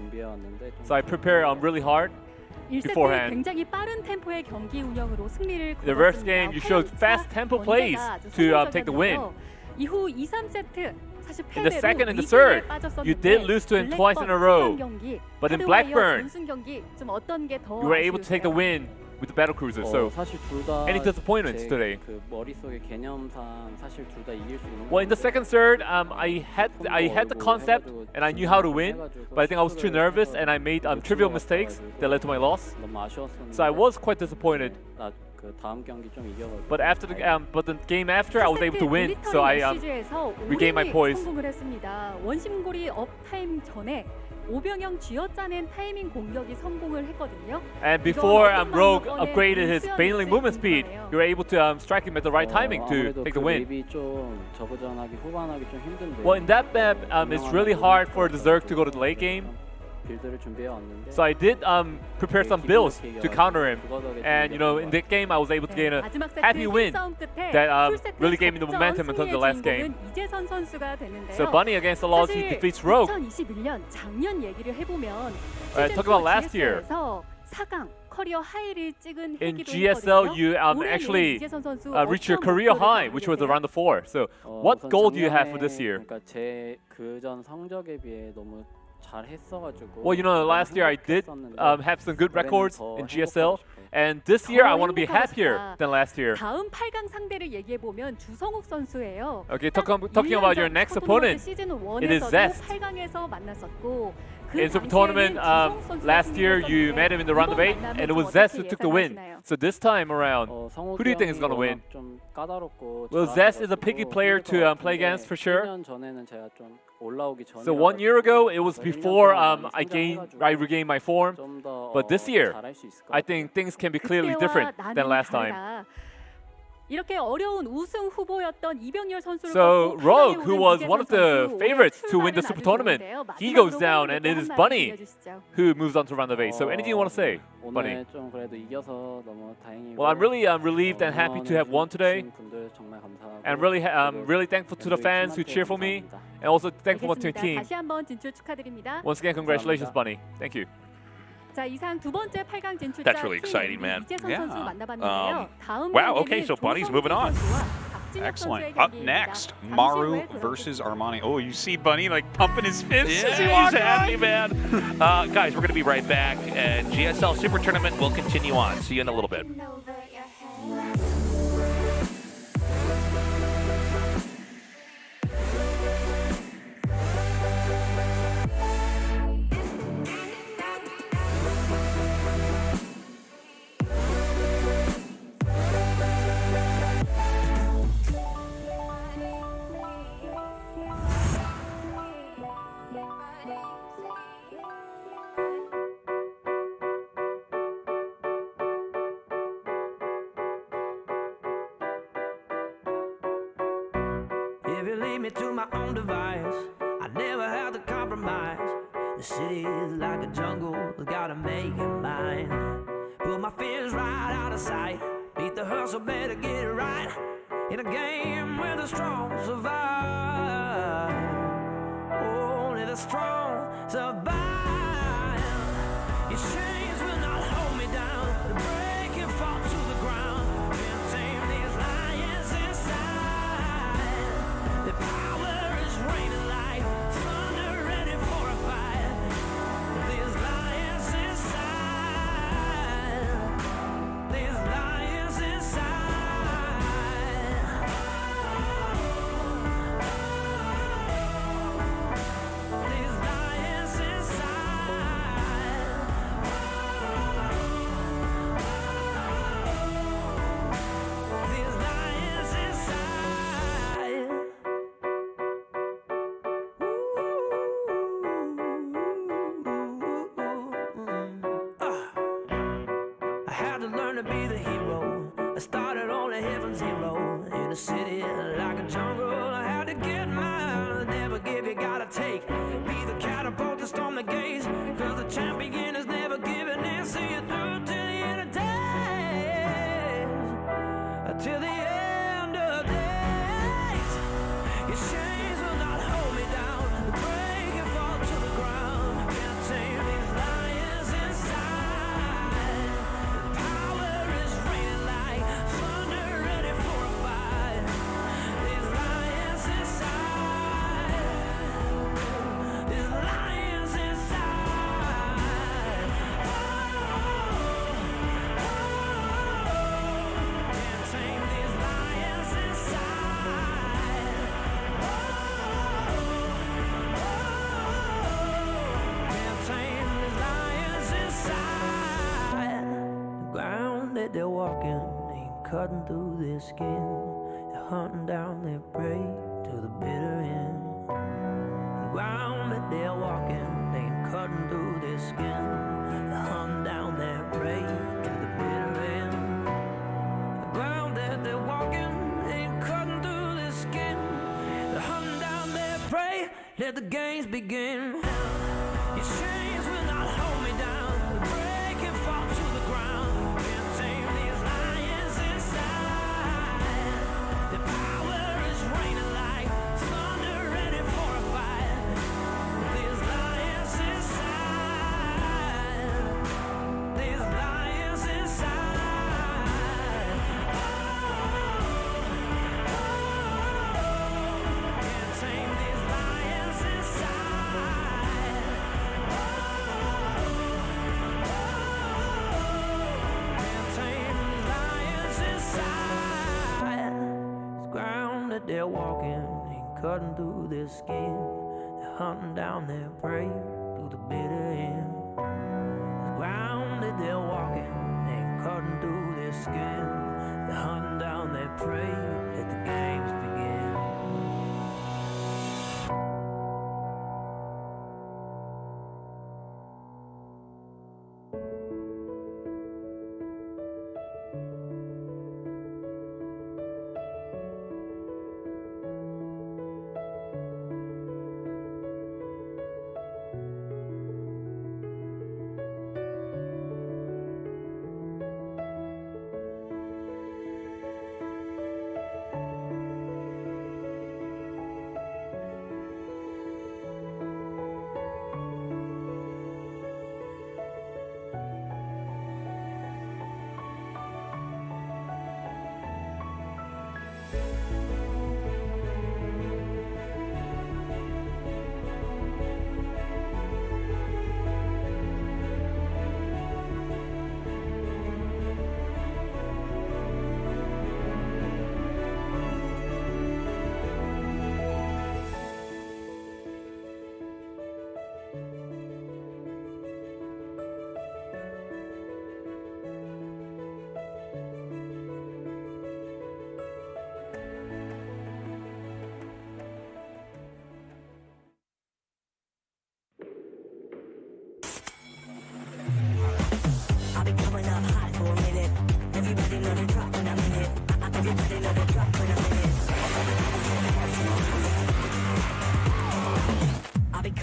so I prepared really hard beforehand. The first game, you showed fast tempo plays to take the win. In the second and the third, you did lose to him twice in a row. But in Blackburn, you were able to take the win with the battle cruiser. So, any disappointments today? Well, in the second third, I had the concept and I knew how to win, but I think I was too nervous and I made trivial mistakes that led to my loss. So I was quite disappointed. But after the game after, I was able to win, so I regained my poise. And before Rogue upgraded his Baneling movement speed, you were able to strike him at the right timing to take the win. Well, in that map, it's really hard for the Zerg to go to the late game. So I did prepare some builds to counter him, and you know, in that game I was able to gain a happy win that really gave me the momentum until the last game. So Bunny against the laws, he defeats Rogue. Talking about last year, in GSL you actually reached your career high, which was around the 4. So what goal do you have for this year? Well, you know, last year I did have some good records in GSL, and this year I want to be happier than last year. Okay, talking about your next opponent, it is Zest. In Super Tournament last year, you met him in the round of 8, and it was Zest who took the win. So this time around, who do you think is going to win? Well, Zest is a picky player to play against for sure. So 1 year ago, it was before I regained my form. But this year, I think things can be clearly different than last time. 이렇게 어려운 우승 후보였던 이병렬 선수를 So Rogue, who was one of the favorites to win the Super Tournament, he goes down, and it is Bunny who moves on to round of 8. So anything you want to say, Bunny? Well, I'm really relieved and happy to have won today, and really thankful to the fans who cheer for me, and also thankful to the team. 다시 한번 진출 축하드립니다. Once again, congratulations, Bunny. Thank you. 자, 이상 두 번째 8강 진출자 That's really exciting, man. 이재선 선수 만나봤는데요. 다음 Wow, okay, so Bunny's moving on. Excellent. Up next, Maru versus Armani. Oh, you see Bunny like pumping his fists as he Yeah, walks he's happy, by? man. Guys, we're going to be right back, and GSL Super Tournament will continue on. See you in a little bit. If you leave me to my own device, I never have to compromise. The city is like a jungle, gotta make it mine. Put my fears right out of sight. Beat the hustle, better get it right. In a game where the strong survive. Only the strong survive. Your chains will not hold me down. The break and fall to the ground. Can't tame these lions inside. The power is raining like thunder, ready for a fight. These lions inside. These lions inside. These lions inside. These lions inside. I had to learn to be the hero. I started on a heaven zero. In a city like a jungle, I had to get mine. Never give, you gotta take. Be the catapult to storm the gates. Cause the champion is never giving in. See you through till the end of days. Till the end of days. Your chains will not hold me down. Break and fall to the ground. Can't tame these lions inside. The power is raining like thunder, ready for a fight. These lions inside. These lions inside. Can't tame these lions inside. Can't tame these lions inside. The ground that they're walking ain't cutting through their skin. They're hunting down their prey to the bitter end. The ground that they're walking ain't cutting through their skin. They're hunting down their prey to the bitter end. The ground that they're walking ain't cutting through their skin. They're hunting down their prey. Let the games begin. Your chains will not hold me down. Break and fall to the ground. Can't tame these lions inside. The power is raining like thunder, ready for a fight. These lions inside. These lions inside. Can't tame these lions inside. Can't tame these lions inside. This ground that they're walking ain't cutting through their skin. They're hunting down their prey through the bitter end. This ground that they're walking ain't cutting through their skin. They're hunting down their prey. Let the games begin.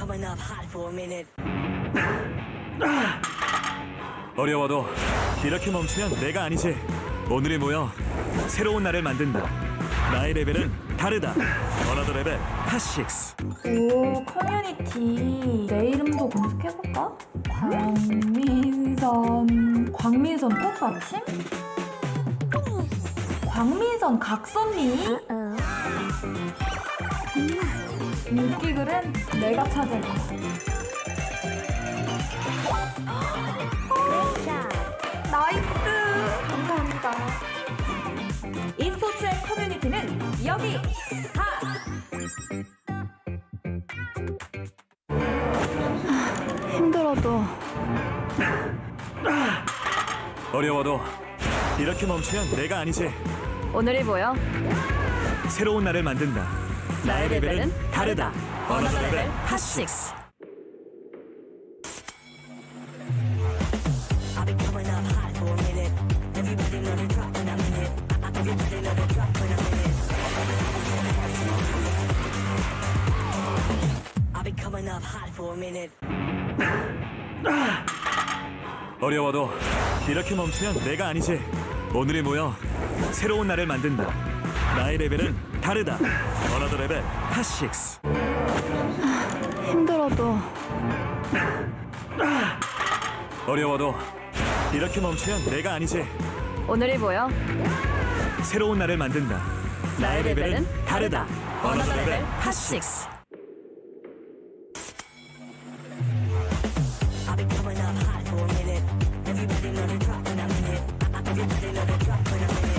coming up hot for a minute. 어려워도 이렇게 멈추면 내가 아니지. 오늘이 모여 새로운 날을 만든다. 나의 레벨은 다르다. 어나더 레벨 핫식스. 오, 커뮤니티. 내 이름도 검색해볼까? 광민선 꽃받침? 광민선 각선미? 인기글은 내가 찾을 거야. 나이스! 감사합니다. e스포츠의 커뮤니티는 여기! 힘들어도 어려워도 이렇게 멈추면 내가 아니지. 오늘이 뭐야? 새로운 날을 만든다. 나의 레벨은 다르다. 어나더 레벨 핫식스. I'll be coming up hot for a minute. Everybody know the drop when I'm in it. Everybody know the drop when I'm in it. I'll be coming up hot for a minute. 어려워도 이렇게 멈추면 내가 아니지. 오늘이 모여 새로운 날을 만든다. 나의 레벨은 다르다. 어나더 레벨 핫식스. 힘들어도 어려워도 이렇게 멈추면 내가 아니지. 오늘이 뭐야? 새로운 날을 만든다. 나의 레벨은 다르다. 어나더 레벨 핫식스. I'll be coming up hot for a minute. Everybody know the drop when I'm in it. Everybody know the drop when I'm in it.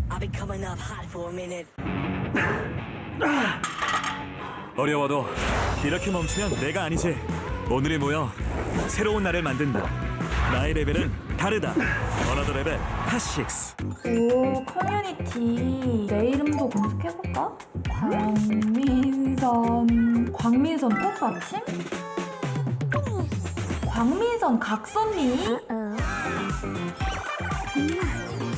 I'll be coming up hot for a minute. 어려워도 이렇게 멈추면 내가 아니지. 오늘이 모여 새로운 날을 만든다. 나의 레벨은 다르다. 어나더 레벨 핫식스. 오, 커뮤니티. 내 이름도 검색해볼까? 광민선 꽃받침? 광민선 각선미?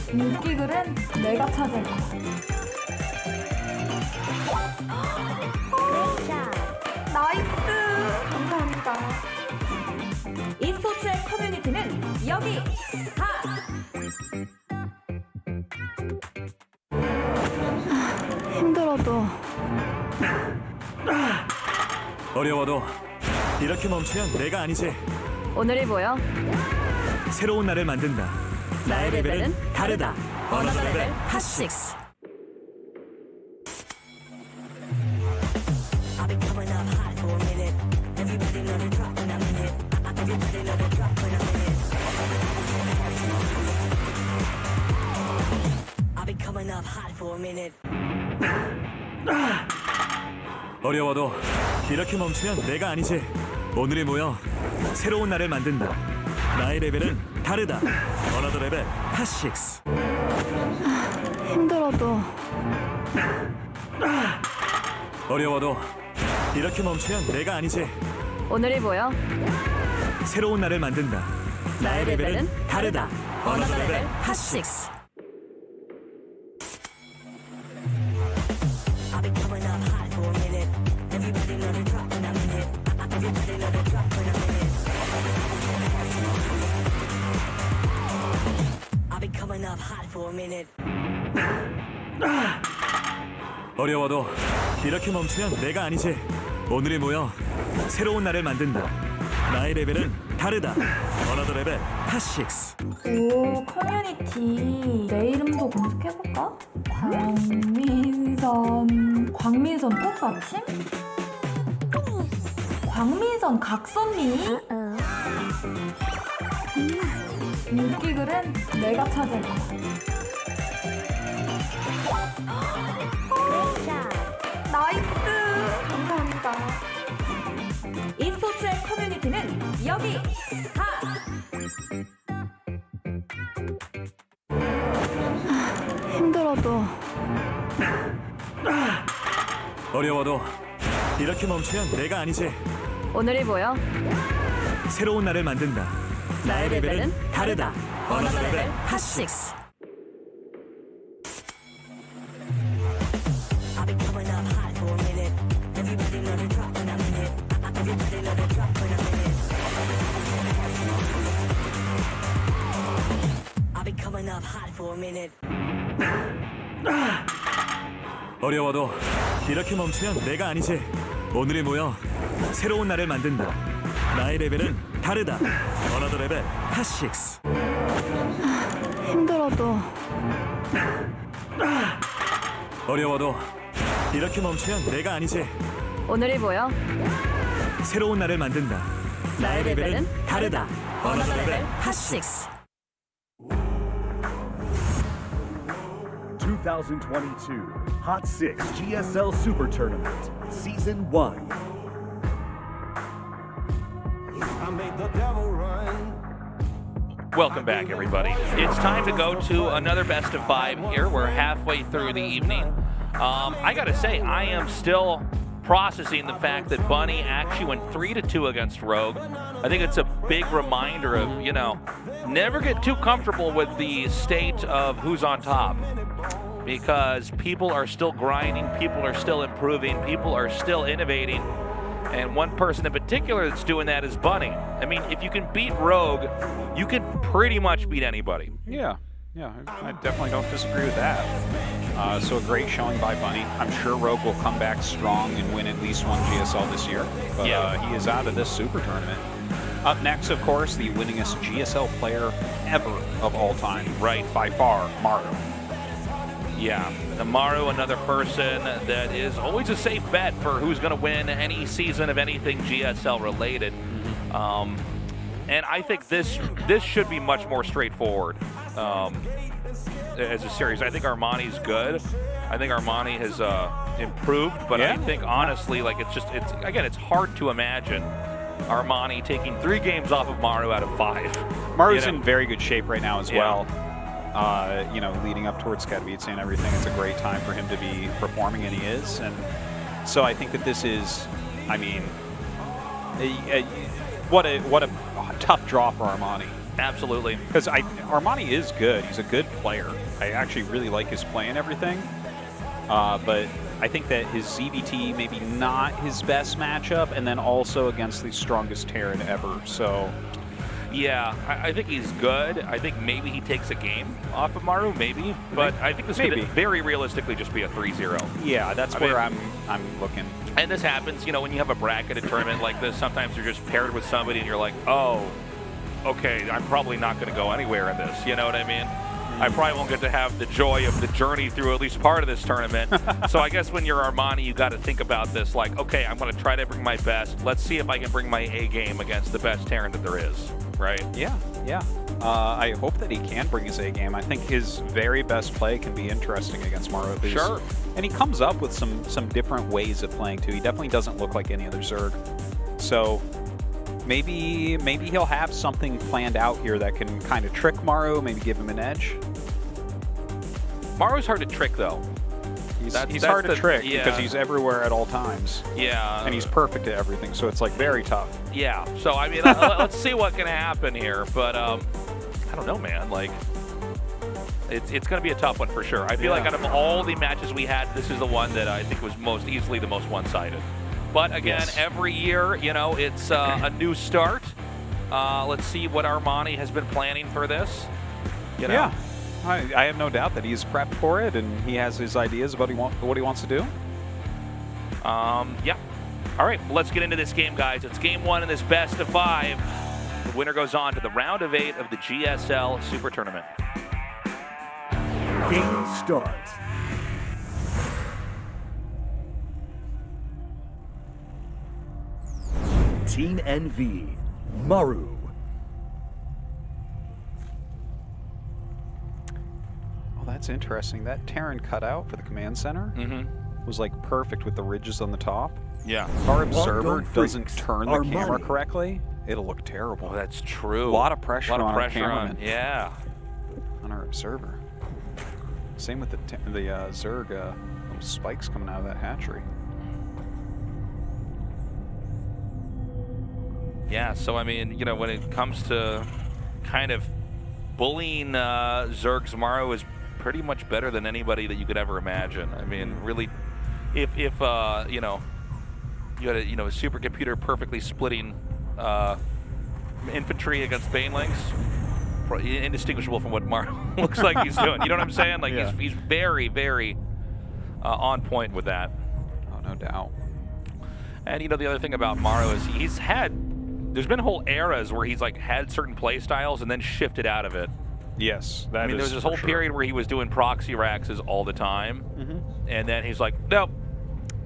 인기글은 내가 찾을 거야. 나이스! 감사합니다. e스포츠의 커뮤니티는 여기! 힘들어도 어려워도 이렇게 멈추면 내가 아니지. 오늘이 뭐야? 새로운 날을 만든다. 나의 레벨은 다르다. 어나더 레벨 핫식스. I'll be coming up hot for a minute. Everybody know the drop when I'm in it. Everybody know the drop when I'm in it. I'll be coming up hot for a minute. 어려워도 이렇게 멈추면 내가 아니지. 오늘이 모여 새로운 날을 만든다. 나의 레벨은 다르다. 어나더 레벨 핫식스. 힘들어도 어려워도 이렇게 멈추면 내가 아니지. 오늘이 뭐야? 새로운 날을 만든다. 나의 레벨은 다르다. 어나더 레벨 핫식스. I'll be coming up hot for a minute. Everybody know the drop when I'm in it. Everybody know the drop when I'm in it. I'll be coming up hot for a minute. 어려워도 이렇게 멈추면 내가 아니지. 오늘이 모여 새로운 날을 만든다. 나의 레벨은 다르다. 어나더 레벨 핫식스. 오, 커뮤니티. 내 이름도 검색해볼까? 광민선 꽃받침? 광민선 각선미? 인기글은 내가 찾을 거야. 나이스! 감사합니다. e스포츠의 커뮤니티는 여기! 힘들어도 어려워도 이렇게 멈추면 내가 아니지. 오늘이 뭐야? 새로운 날을 만든다. 나의 레벨은 다르다. 어나더 레벨 핫식스. I'll be coming up up hot for a minute. Everybody let it drop when I'm in it. Everybody let it drop when I'm in it. I'll be coming up hot for a minute. 어려워도 이렇게 멈추면 내가 아니지. 오늘이 모여 새로운 날을 만든다. 나의 레벨은 다르다. 어나더 레벨 핫6. 힘들어도 어려워도 이렇게 멈추면 내가 아니지. 오늘이 뭐야? 새로운 날을 만든다. 나의 레벨은 다르다. 어나더 레벨 핫6. 2022 Hot 6 GSL SuperTournament Season 1. I made the devil run. Welcome back, everybody. It's time to go to another best of 5 here. We're halfway through the evening. I gotta say, I am still processing the fact that Bunny actually went 3-2 against Rogue. I think it's a big reminder of, you know, never get too comfortable with the state of who's on top, because people are still grinding, people are still improving, people are still innovating. And one person in particular that's doing that is Bunny. I mean, if you can beat Rogue, you can pretty much beat anybody. Yeah, I definitely don't disagree with that. So a great showing by Bunny. I'm sure Rogue will come back strong and win at least one GSL this year. But he is out of this Super Tournament. Up next, of course, the winningest GSL player ever of all time. Right, by far, Maru. Yeah, the Maru, another person that is always a safe bet for who's going to win any season of anything GSL related. And I think this should be much more straightforward as a series. I think Armani's good. I think Armani has improved, but I think honestly, like it's hard to imagine Armani taking 3 games off of Maru out of 5. Maru's in very good shape right now as well. You know, leading up towards Katowice and everything, it's a great time for him to be performing, and he is. And so I think that this is, I mean, what a tough draw for Armani. Absolutely. Because Armani is good. He's a good player. I actually really like his play and everything. But I think that his ZBT maybe not his best matchup, and then also against the strongest Terran ever. So. Yeah, I think he's good. I think maybe he takes a game off of Maru, maybe. But I think this could very realistically just be a 3-0. Yeah, that's where I'm looking. And this happens, you know, when you have a bracketed tournament like this, sometimes you're just paired with somebody and you're like, oh, okay, I'm probably not going to go anywhere in this. You know what I mean? I probably won't get to have the joy of the journey through at least part of this tournament. So I guess when you're Armani, you got to think about this like, okay, I'm going to try to bring my best. Let's see if I can bring my A game against the best Terran that there is, right? Yeah. I hope that he can bring his A game. I think his very best play can be interesting against Maru. Sure. And he comes up with some different ways of playing too. He definitely doesn't look like any other Zerg. So maybe he'll have something planned out here that can kind of trick Maru, maybe give him an edge. Maru's hard to trick, though. He's hard to trick because he's everywhere at all times. Yeah. And he's perfect at everything, so it's like very tough. Yeah. So, I mean, let's see what can happen here. But I don't know, man. Like, it's going to be a tough one for sure. I feel like out of all the matches we had, this is the one that I think was most easily the most one-sided. But again, every year, you know, it's a new start. Let's see what Armani has been planning for this. You know? Yeah, I have no doubt that he's prepped for it, and he has his ideas about what he wants to do. Yeah. All right, let's get into this game, guys. It's game 1 in this best of 5. The winner goes on to the round of 8 of the GSL SuperTournament. Game start. Team NV, Maru. Oh, that's interesting. That Terran cutout for the command center was like perfect with the ridges on the top. Yeah. If our observer doesn't turn the camera correctly, it'll look terrible. Oh, that's true. A lot of pressure on our cameraman. Yeah. On our observer. Same with the Zerg, those spikes coming out of that hatchery. Yeah, so I mean, you know, when it comes to kind of bullying Zerg's, Maru is pretty much better than anybody that you could ever imagine. I mean, really if you know, you had a supercomputer perfectly splitting infantry against banelings, indistinguishable from what Maru looks like he's doing. You know what I'm saying? Like he's very, very on point with that. Oh, no doubt. And the other thing about Maru is there's been whole eras where he's like had certain play styles and then shifted out of it. Yes, that I mean, there was this whole period where he was doing proxy Raxes all the time, and then he's like, nope,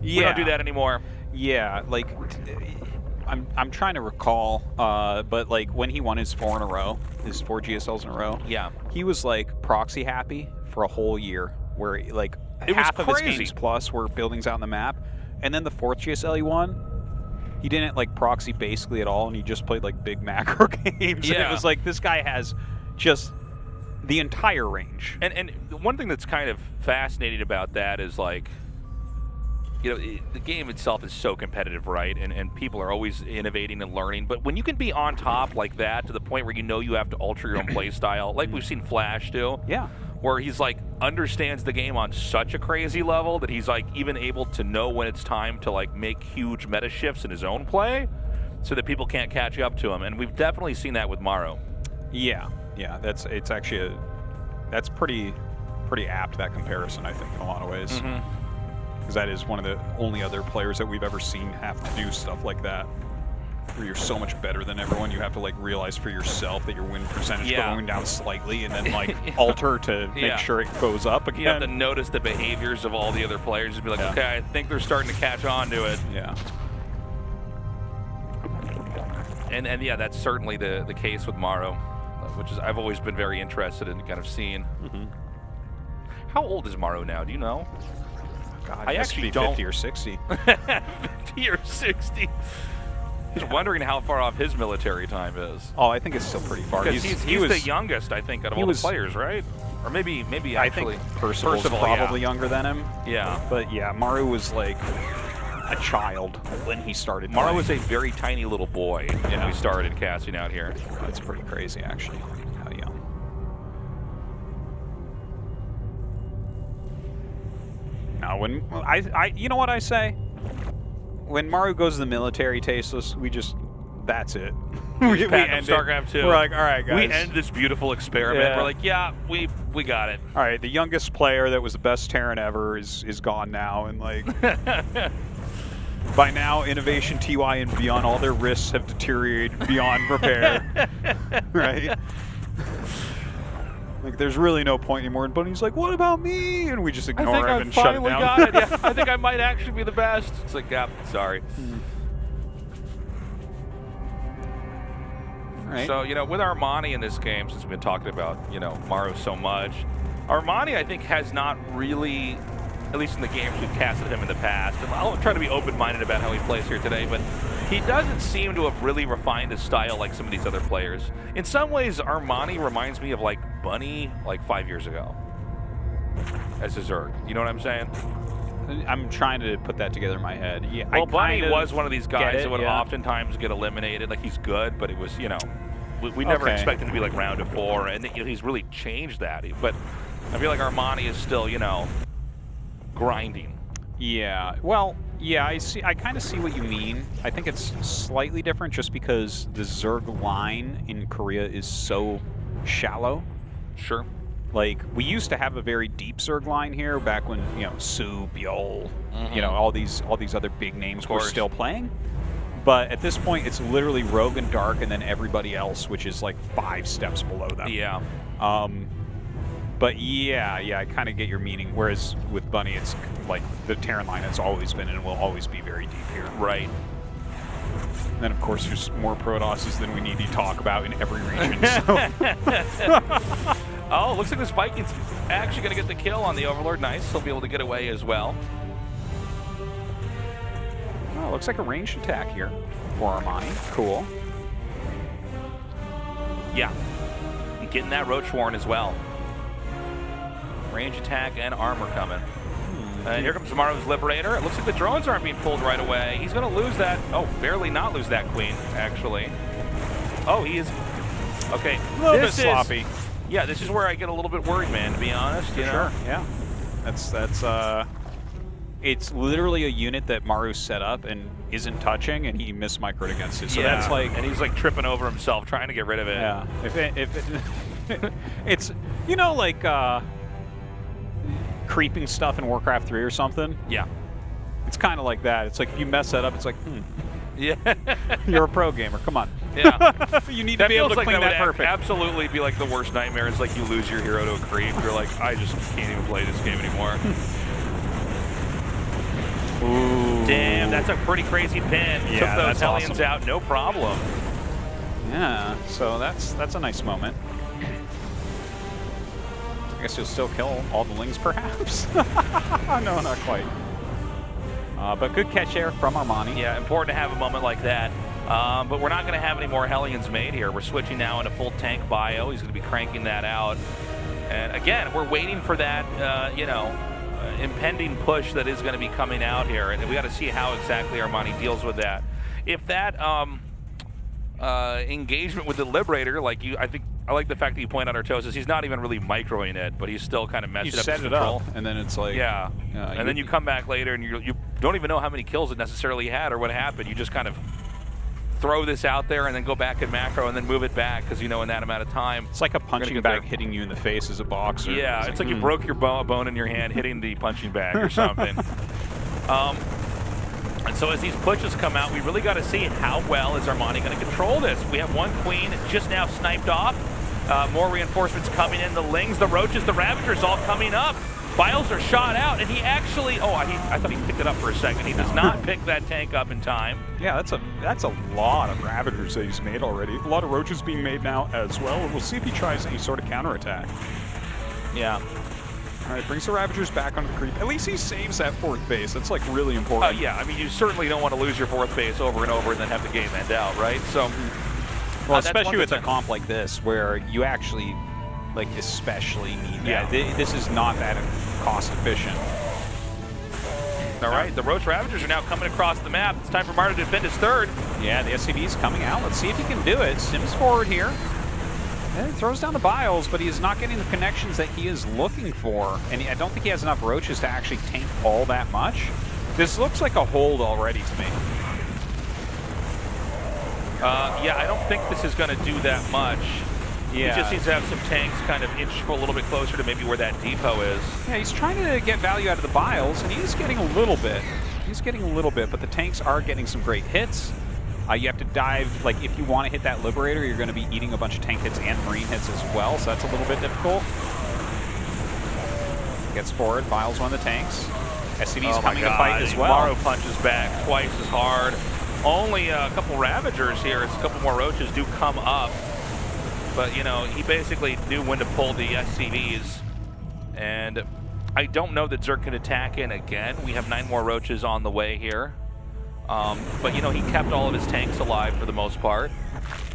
we don't do that anymore. Yeah, like I'm trying to recall, but like when he won his 4 in a row, his 4 GSLs in a row, he was like proxy happy for a whole year, where like half of his games plus were buildings out on the map, and then the 4th GSL he won, he didn't like proxy basically at all, and he just played like big macro games. And it was like, this guy has just the entire range. And one thing that's kind of fascinating about that is like, the game itself is so competitive, right? And people are always innovating and learning. But when you can be on top like that to the point where you have to alter your own play style, like we've seen Flash do, where he's like understands the game on such a crazy level that he's like even able to know when it's time to like make huge meta shifts in his own play, so that people can't catch up to him. And we've definitely seen that with Maru. Yeah, that's pretty apt, that comparison, I think, in a lot of ways. Because that is one of the only other players that we've ever seen have to do stuff like that, where you're so much better than everyone. You have to like realize for yourself that your win percentage going down slightly, and then like alter to make sure it goes up again. You have to notice the behaviors of all the other players and be like, okay, I think they're starting to catch on to it. Yeah. And yeah, that's certainly the case with Maru, which is I've always been very interested in kind of seeing. How old is Maru now? Do you know? God, I actually don't. 50 or 60. 50 or 60. Just wondering how far off his military time is. Oh, I think it's still pretty far. He's the youngest, I think, out of all the players, right? Or maybe actually. I think Percival's probably younger than him. Yeah. But yeah, Maru was like a child when he started. Maru was a very tiny little boy when we started casting out here. That's pretty crazy, actually. How young. Now, when you know what I say? When Maru goes to the military tasteless, that's it. we end StarCraft 2. We're like, all right, guys. We end this beautiful experiment. We're like, yeah, we got it. All right, the youngest player that was the best Terran ever is gone now, and like by now, Innovation, TY, and beyond, all their risks have deteriorated beyond repair. Right? Like, there's really no point anymore. And Bunny's like, what about me? And we just ignore him and shut him down. I think I finally got it. Yeah, I think I might actually be the best. It's like, yeah, sorry. Right. So, with Armani in this game, since we've been talking about, Maru so much, Armani, I think, has not really, at least in the games we've casted him in the past, and I'll try to be open-minded about how he plays here today, but he doesn't seem to have really refined his style like some of these other players. In some ways, Armani reminds me of, like, Bunny, like, 5 years ago as a Zerg. You know what I'm saying? I'm trying to put that together in my head. Yeah, well, Bunny was one of these guys that would oftentimes get eliminated. Like, he's good, but it was, we never expected him to be, like, round of 4, and he's really changed that. But I feel like Armani is still, grinding. Yeah. Well, yeah, I kind of see what you mean. I think it's slightly different just because the Zerg line in Korea is so shallow. Sure. Like, we used to have a very deep Zerg line here back when, Su, Byol, all these other big names were still playing. But at this point, it's literally Rogue and Dark and then everybody else, which is like 5 steps below them. Yeah. But yeah, I kind of get your meaning. Whereas with Bunny, it's like the Terran line has always been and will always be very deep here. Right. And then, of course, there's more Protosses than we need to talk about in every region. So. Oh, looks like this Viking's actually going to get the kill on the Overlord. Nice. He'll be able to get away as well. Oh, looks like a ranged attack here for Armani. Cool. Yeah. And getting that Roach Warren as well. Range attack and armor coming. And here comes Maru's Liberator. It looks like the drones aren't being pulled right away. He's going to lose that. Oh, barely not lose that Queen, actually. Oh, he is. Okay. A little bit sloppy. Yeah, this is where I get a little bit worried, man, to be honest. Sure, yeah. That's it's literally a unit that Maru set up and isn't touching, and he mismicroed against it. So yeah, that's like, and he's like tripping over himself trying to get rid of it. Yeah, it's like creeping stuff in Warcraft 3 or something. Yeah, it's kind of like that. It's like if you mess that up, it's like, yeah, you're a pro gamer. Come on. Yeah, you need to be able to clean that perfect. Absolutely, be like the worst nightmare. It's like you lose your hero to a creep. You're like, I just can't even play this game anymore. Ooh. Damn, that's a pretty crazy pin. Yeah, Took those that's Hellions awesome. out, no problem. Yeah, so that's a nice moment. I guess you'll still kill all the Lings, perhaps? No, not quite. But good catch there from Armani. Yeah, important to have a moment like that. But we're not going to have any more Hellions made here. We're switching now into full tank bio. He's going to be cranking that out. And again, we're waiting for that, impending push that is going to be coming out here. And we got to see how exactly Armani deals with that. If that engagement with the Liberator, like I like the fact that you point out Artosis, he's not even really microing it, but he's still kind of messing up his control. And then it's like... Yeah, and then you come back later and you don't even know how many kills it necessarily had or what happened. You just kind of throw this out there and then go back and macro and then move it back because in that amount of time. It's like a punching bag hitting you in the face as a boxer. Yeah, it's like you broke your bone in your hand hitting the punching bag or something. And so as these pushes come out, we really got to see how well is Armani going to control this. We have one queen just now sniped off. More reinforcements coming in. The Lings, the Roaches, the Ravagers all coming up. Biles are shot out, and he actually... Oh, I thought he picked it up for a second. He does not pick that tank up in time. Yeah, that's a lot of Ravagers that he's made already. A lot of Roaches being made now as well. And we'll see if he tries any sort of counterattack. Yeah. All right, brings the Ravagers back onto the creep. At least he saves that fourth base. That's like really important. Yeah, I mean, you certainly don't want to lose your fourth base over and over and then have the game end out, right? So, well, especially with a comp like this where you actually, especially need that. Yeah. This is not that cost efficient. All right, the Roach Ravagers are now coming across the map. It's time for Maru to defend his third. Yeah, the SCV's coming out. Let's see if he can do it. Sims forward here. And throws down the Biles, but he is not getting the connections that he is looking for. And I don't think he has enough Roaches to actually tank all that much. This looks like a hold already to me. Yeah, I don't think this is going to do that much. Yeah. He just needs to have some tanks kind of inch a little bit closer to maybe where that depot is. Yeah, he's trying to get value out of the Biles, and he's getting a little bit. He's getting a little bit, but the tanks are getting some great hits. You have to dive, if you want to hit that Liberator, you're going to be eating a bunch of tank hits and Marine hits as well, so that's a little bit difficult. Gets forward, Biles one of the tanks. SCV's coming to fight as well. Maru punches back twice as hard. Only a couple Ravagers here, as a couple more Roaches do come up. But, he basically knew when to pull the SCVs. And I don't know that Zerk can attack in again. We have 9 more Roaches on the way here. But, he kept all of his tanks alive for the most part.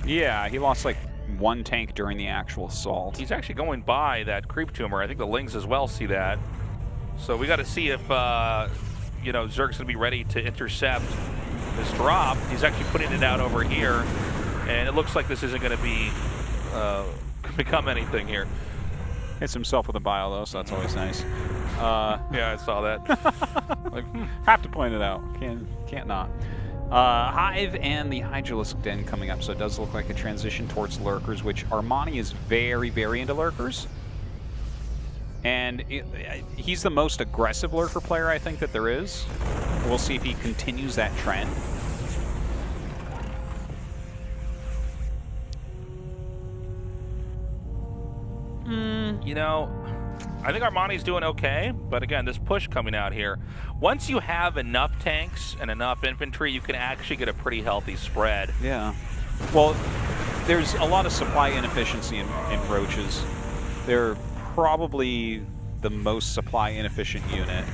Yeah, he lost, 1 tank during the actual assault. He's actually going by that creep tumor. I think the Lings as well see that. So we got to see if, Zerk's going to be ready to intercept this drop. He's actually putting it out over here. And it looks like this isn't going to be become anything here. Hits himself with a Bile, though, so that's always nice. Yeah, I saw that. Have to point it out. Can't not. Hive and the Hydralisk Den coming up, so it does look like a transition towards Lurkers, which Armani is very, very into Lurkers. And he's the most aggressive Lurker player, I think, that there is. We'll see if he continues that trend. I think Armani's doing okay, but again, this push coming out here. Once you have enough tanks and enough infantry, you can actually get a pretty healthy spread. Yeah. Well, there's a lot of supply inefficiency in Roaches. They're probably the most supply inefficient unit,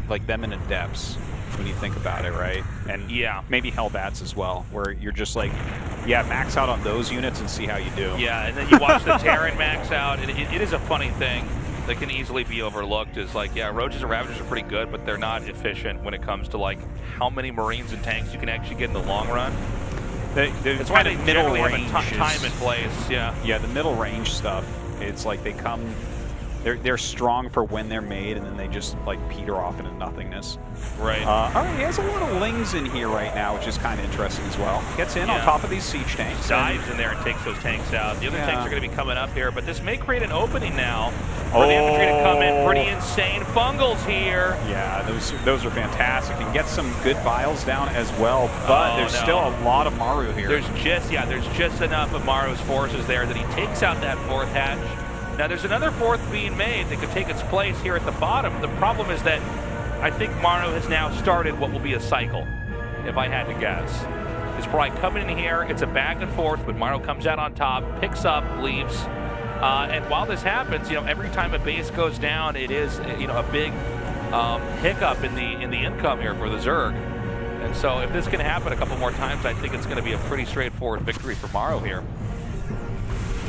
like them in Adepts, when you think about it, right? And yeah, maybe Hellbats as well, where you're just max out on those units and see how you do. Yeah, and then you watch the Terran max out. It is a funny thing that can easily be overlooked is Roaches and Ravagers are pretty good, but they're not efficient when it comes to how many Marines and tanks you can actually get in the long run. That's why they generally have a time and place. Yeah. Yeah, the middle range stuff. It's like they come They're strong for when they're made, and then they just like peter off into nothingness. Right. All right, he has a lot of lings in here right now, which is kind of interesting as well. Gets in on top of these siege tanks. Dives in there and takes those tanks out. The other tanks are going to be coming up here, but this may create an opening now for the infantry to come in. Pretty insane fungals here. Yeah, those are fantastic. And get some good vials down as well, but there's still a lot of Maru here. There's just enough of Maru's forces there that he takes out that fourth hatch. Now there's another fourth being made that could take its place here at the bottom. The problem is that I think Maru has now started what will be a cycle, if I had to guess. It's probably coming in here, it's a back and forth, but Maru comes out on top, picks up, leaves. And while this happens, every time a base goes down, it is, a big hiccup in the income here for the Zerg. And so if this can happen a couple more times, I think it's going to be a pretty straightforward victory for Maru here.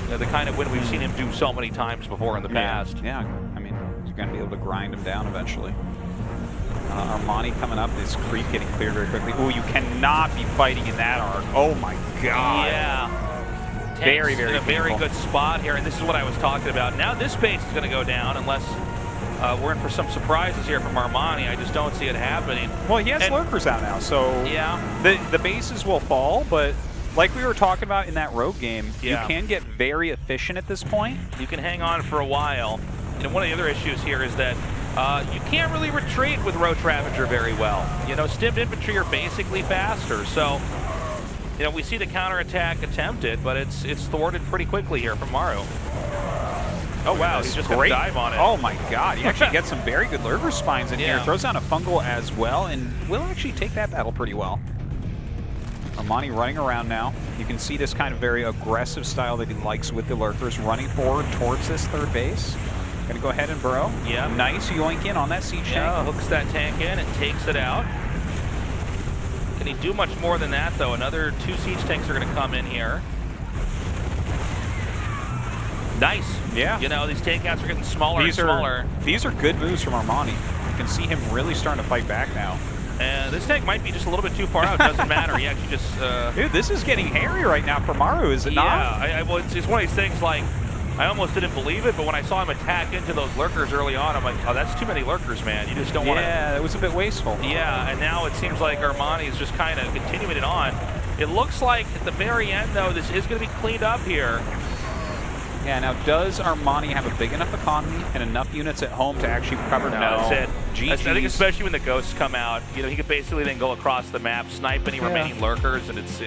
The kind of win we've seen him do so many times before in the past. Yeah, I mean, you're going to be able to grind him down eventually. Armani coming up, this creep getting cleared very quickly. Oh, you cannot be fighting in that arc. Oh my god. Yeah. Very, Tanks very in a very painful. good spot here, and this is what I was talking about. Now this base is going to go down unless we're in for some surprises here from Armani. I just don't see it happening. Well, he has lurkers out now, so the bases will fall, but like we were talking about in that rogue game, you can get very efficient at this point. You can hang on for a while. One of the other issues here is that you can't really retreat with Roach Ravager very well. Stimmed infantry are basically faster, so we see the counterattack attempted, but it's thwarted pretty quickly here from Maru. Oh wow, he's just going to dive on it. Oh my god, he actually gets some very good lurker spines in here. Throws down a fungal as well, and will actually take that battle pretty well. Armani running around now. You can see this kind of very aggressive style that he likes with the lurkers, running forward towards this third base. Gonna go ahead and burrow. Yeah. Nice yoink in on that siege tank. Hooks that tank in and takes it out. Can he do much more than that, though? Another 2 siege tanks are going to come in here. Nice. Yeah. These takeouts are getting smaller and smaller. These are good moves from Armani. You can see him really starting to fight back now. And this tank might be just a little bit too far out. Doesn't matter. He actually just... Dude, this is getting hairy right now for Maru, is it not? Yeah. Well, it's one of these things like... I almost didn't believe it, but when I saw him attack into those lurkers early on, I'm like, oh, that's too many lurkers, man. You just don't want to... Yeah, it was a bit wasteful. Yeah, and now it seems like Armani is just kind of continuing it on. It looks like at the very end, though, this is going to be cleaned up here. Yeah, now does Armani have a big enough economy and enough units at home to actually cover? No, that's it. I think especially when the ghosts come out, he could basically then go across the map, snipe any remaining lurkers, and it's...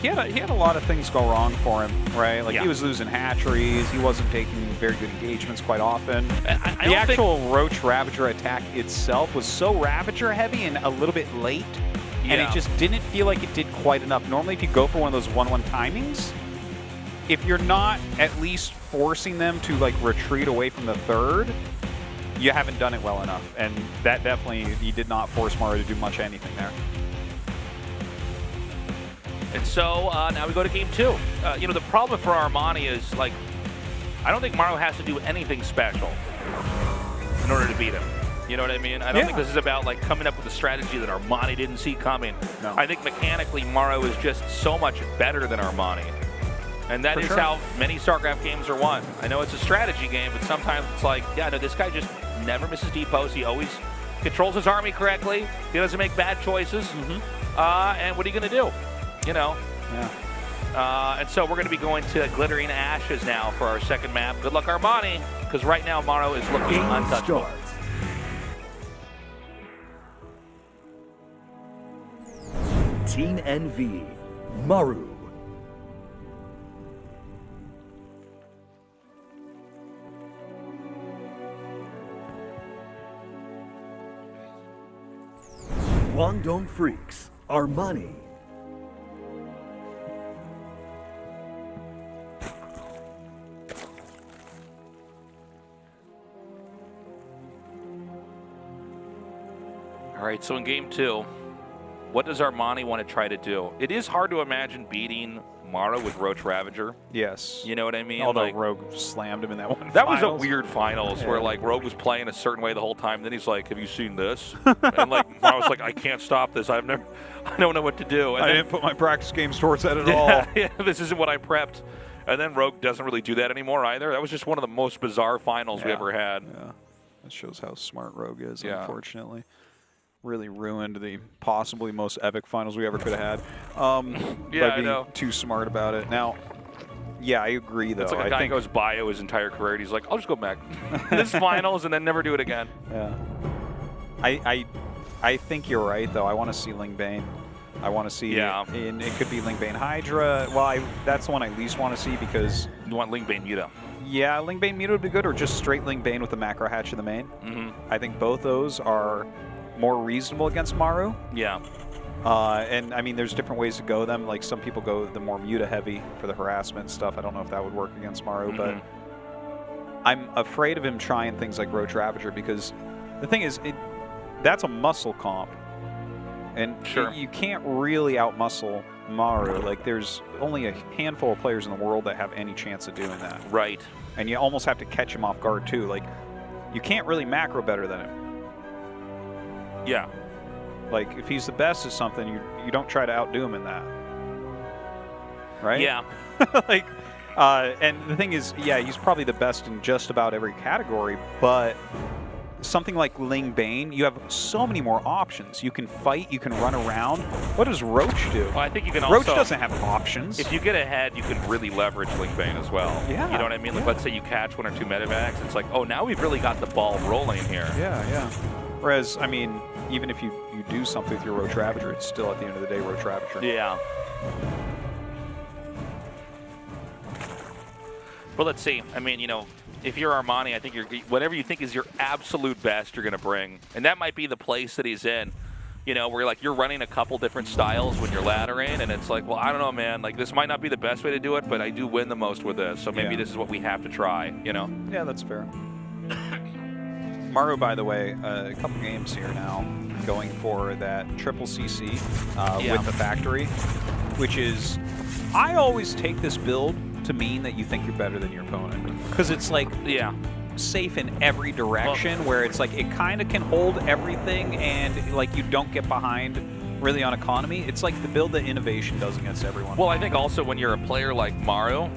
He had a lot of things go wrong for him, right? Like he was losing hatcheries, he wasn't taking very good engagements quite often. The actual Roach Ravager attack itself was so Ravager heavy and a little bit late, and it just didn't feel like it did quite enough. Normally if you go for one of those 1-1 timings, if you're not at least forcing them to like retreat away from the third, you haven't done it well enough. And that definitely, he did not force Maru to do much anything there. And so now we go to game 2. The problem for Armani is, like, I don't think Maru has to do anything special in order to beat him. You know what I mean? I don't think this is about, like, coming up with a strategy that Armani didn't see coming. No. I think mechanically Maru is just so much better than Armani. And that is how many StarCraft games are won. I know it's a strategy game, but sometimes it's like, yeah, no, this guy just never misses depots. He always controls his army correctly. He doesn't make bad choices. And what are you going to do? And so we're going to be going to Glittering Ashes now for our second map. Good luck, Armani, because right now Maru is looking untouchable. Team NV, Maru. Guangdong Freaks, Armani. All right, so in game 2, what does Armani want to try to do? It is hard to imagine beating Maru with Roach Ravager. Yes. You know what I mean? Although like, Rogue slammed him in that one. That was a weird finals where like Rogue was playing a certain way the whole time. Then he's like, "Have you seen this?" And like Maru was like, "I can't stop this. I don't know what to do." And I didn't put my practice games towards that at all. Yeah, this isn't what I prepped. And then Rogue doesn't really do that anymore either. That was just one of the most bizarre finals we ever had. Yeah, that shows how smart Rogue is, unfortunately. Really ruined the possibly most epic finals we ever could have had by being too smart about it. Now, yeah, I agree, though. It's like a guy goes bio his entire career, and he's like, I'll just go back. This finals and then never do it again. Yeah. I think you're right, though. I want to see Ling Bane. I want to see, and it could be Ling Bane Hydra. Well, that's the one I least want to see because... You want Ling Bane Muta. Yeah, Ling Bane Muta would be good, or just straight Ling Bane with the macro hatch in the main. I think both those are more reasonable against Maru. Yeah. And I mean, there's different ways to go them. Like some people go the more Muta heavy for the harassment stuff. I don't know if that would work against Maru, but I'm afraid of him trying things like Roach Ravager because the thing is, that's a muscle comp. And you can't really out-muscle Maru. Like, there's only a handful of players in the world that have any chance of doing that. Right. And you almost have to catch him off guard, too. Like, you can't really macro better than him. Yeah. Like, if he's the best at something, you don't try to outdo him in that. Right? Yeah. Like, and the thing is, yeah, he's probably the best in just about every category, but... something like Ling Bane, you have so many more options. You can fight, you can run around. What does Roach do? Well, I think you can Roach also... doesn't have options. If you get ahead, you can really leverage Ling Bane as well. Yeah. You know what I mean? Like, let's say you catch 1 or 2 medevacs. It's like, oh, now we've really got the ball rolling here. Yeah. Whereas, I mean, even if you do something with your Roach Ravager, it's still, at the end of the day, Roach Ravager. Yeah. But let's see. I mean, you know, if you're Armani, I think whatever you think is your absolute best, you're going to bring. And that might be the place that he's in, you know, where you're running a couple different styles when you're laddering, and it's like, well, I don't know, man. Like, this might not be the best way to do it, but I do win the most with this. So maybe this is what we have to try, you know? Yeah, that's fair. Maru, by the way, a couple games here now, going for that triple CC with the factory, which is, I always take this build to mean that you think you're better than your opponent. Because it's like safe in every direction, where it's like it kind of can hold everything and like you don't get behind really on economy. It's like the build that innovation does against everyone. Well, I think also when you're a player like Maru,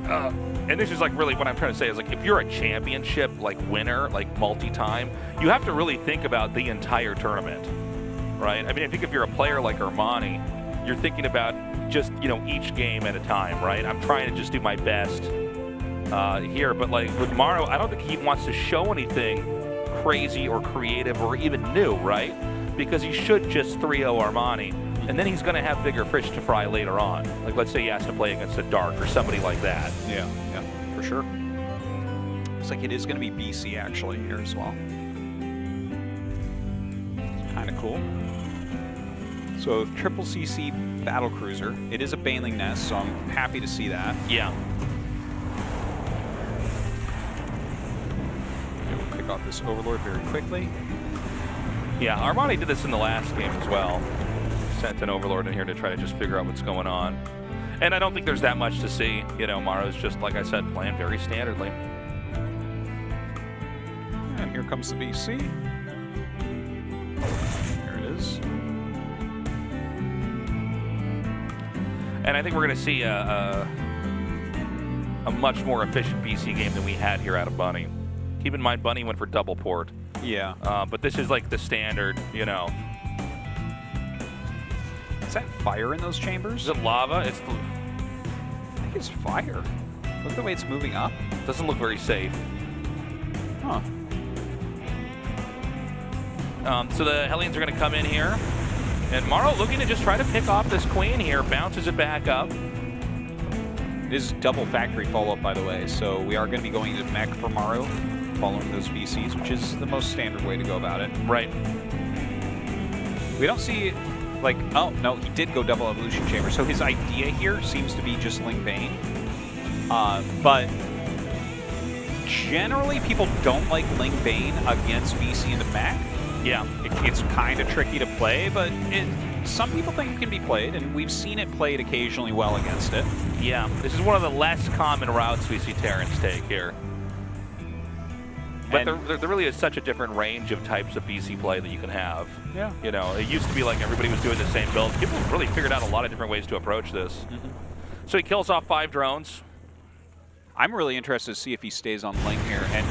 and this is like really what I'm trying to say is like if you're a championship like winner, like multi-time, you have to really think about the entire tournament, right? I mean, I think if you're a player like Armani, you're thinking about just, you know, each game at a time, right? I'm trying to just do my best here, but like with Maru, I don't think he wants to show anything crazy or creative or even new, right? Because he should just 3-0 Armani, and then he's going to have bigger fish to fry later on. Like, let's say he has to play against a Dark or somebody like that. Yeah, for sure. Looks like it is going to be BC actually here as well. Kind of cool. So triple CC battle cruiser. It is a Baneling Nest, so I'm happy to see that. Yeah. We'll pick off this Overlord very quickly. Yeah, Armani did this in the last game as well. Sent an Overlord in here to try to just figure out what's going on. And I don't think there's that much to see. You know, Maru's just, like I said, playing very standardly. And here comes the BC. Here it is. And I think we're going to see a much more efficient BC game than we had here out of Bunny. Keep in mind, Bunny went for double port. Yeah. But this is like the standard, you know. Is that fire in those chambers? Is it lava? I think it's fire. Look at the way it's moving up. Doesn't look very safe. Huh. So the Hellions are going to come in here. And Maru looking to just try to pick off this queen here. Bounces it back up. It is double factory follow-up, by the way. So we are going to be going to mech for Maru, following those BCs, which is the most standard way to go about it. Right. We don't see, like, oh, no, he did go double evolution chamber. So his idea here seems to be just Ling Bane. But generally, people don't like Ling Bane against BC in the mech. Yeah. It's kind of tricky to play, but some people think it can be played, and we've seen it played occasionally well against it. Yeah, this is one of the less common routes we see Terrence take here. But there really is such a different range of types of BC play that you can have. Yeah. You know, it used to be like everybody was doing the same build. People really figured out a lot of different ways to approach this. So he kills off 5 drones. I'm really interested to see if he stays on Ling here. And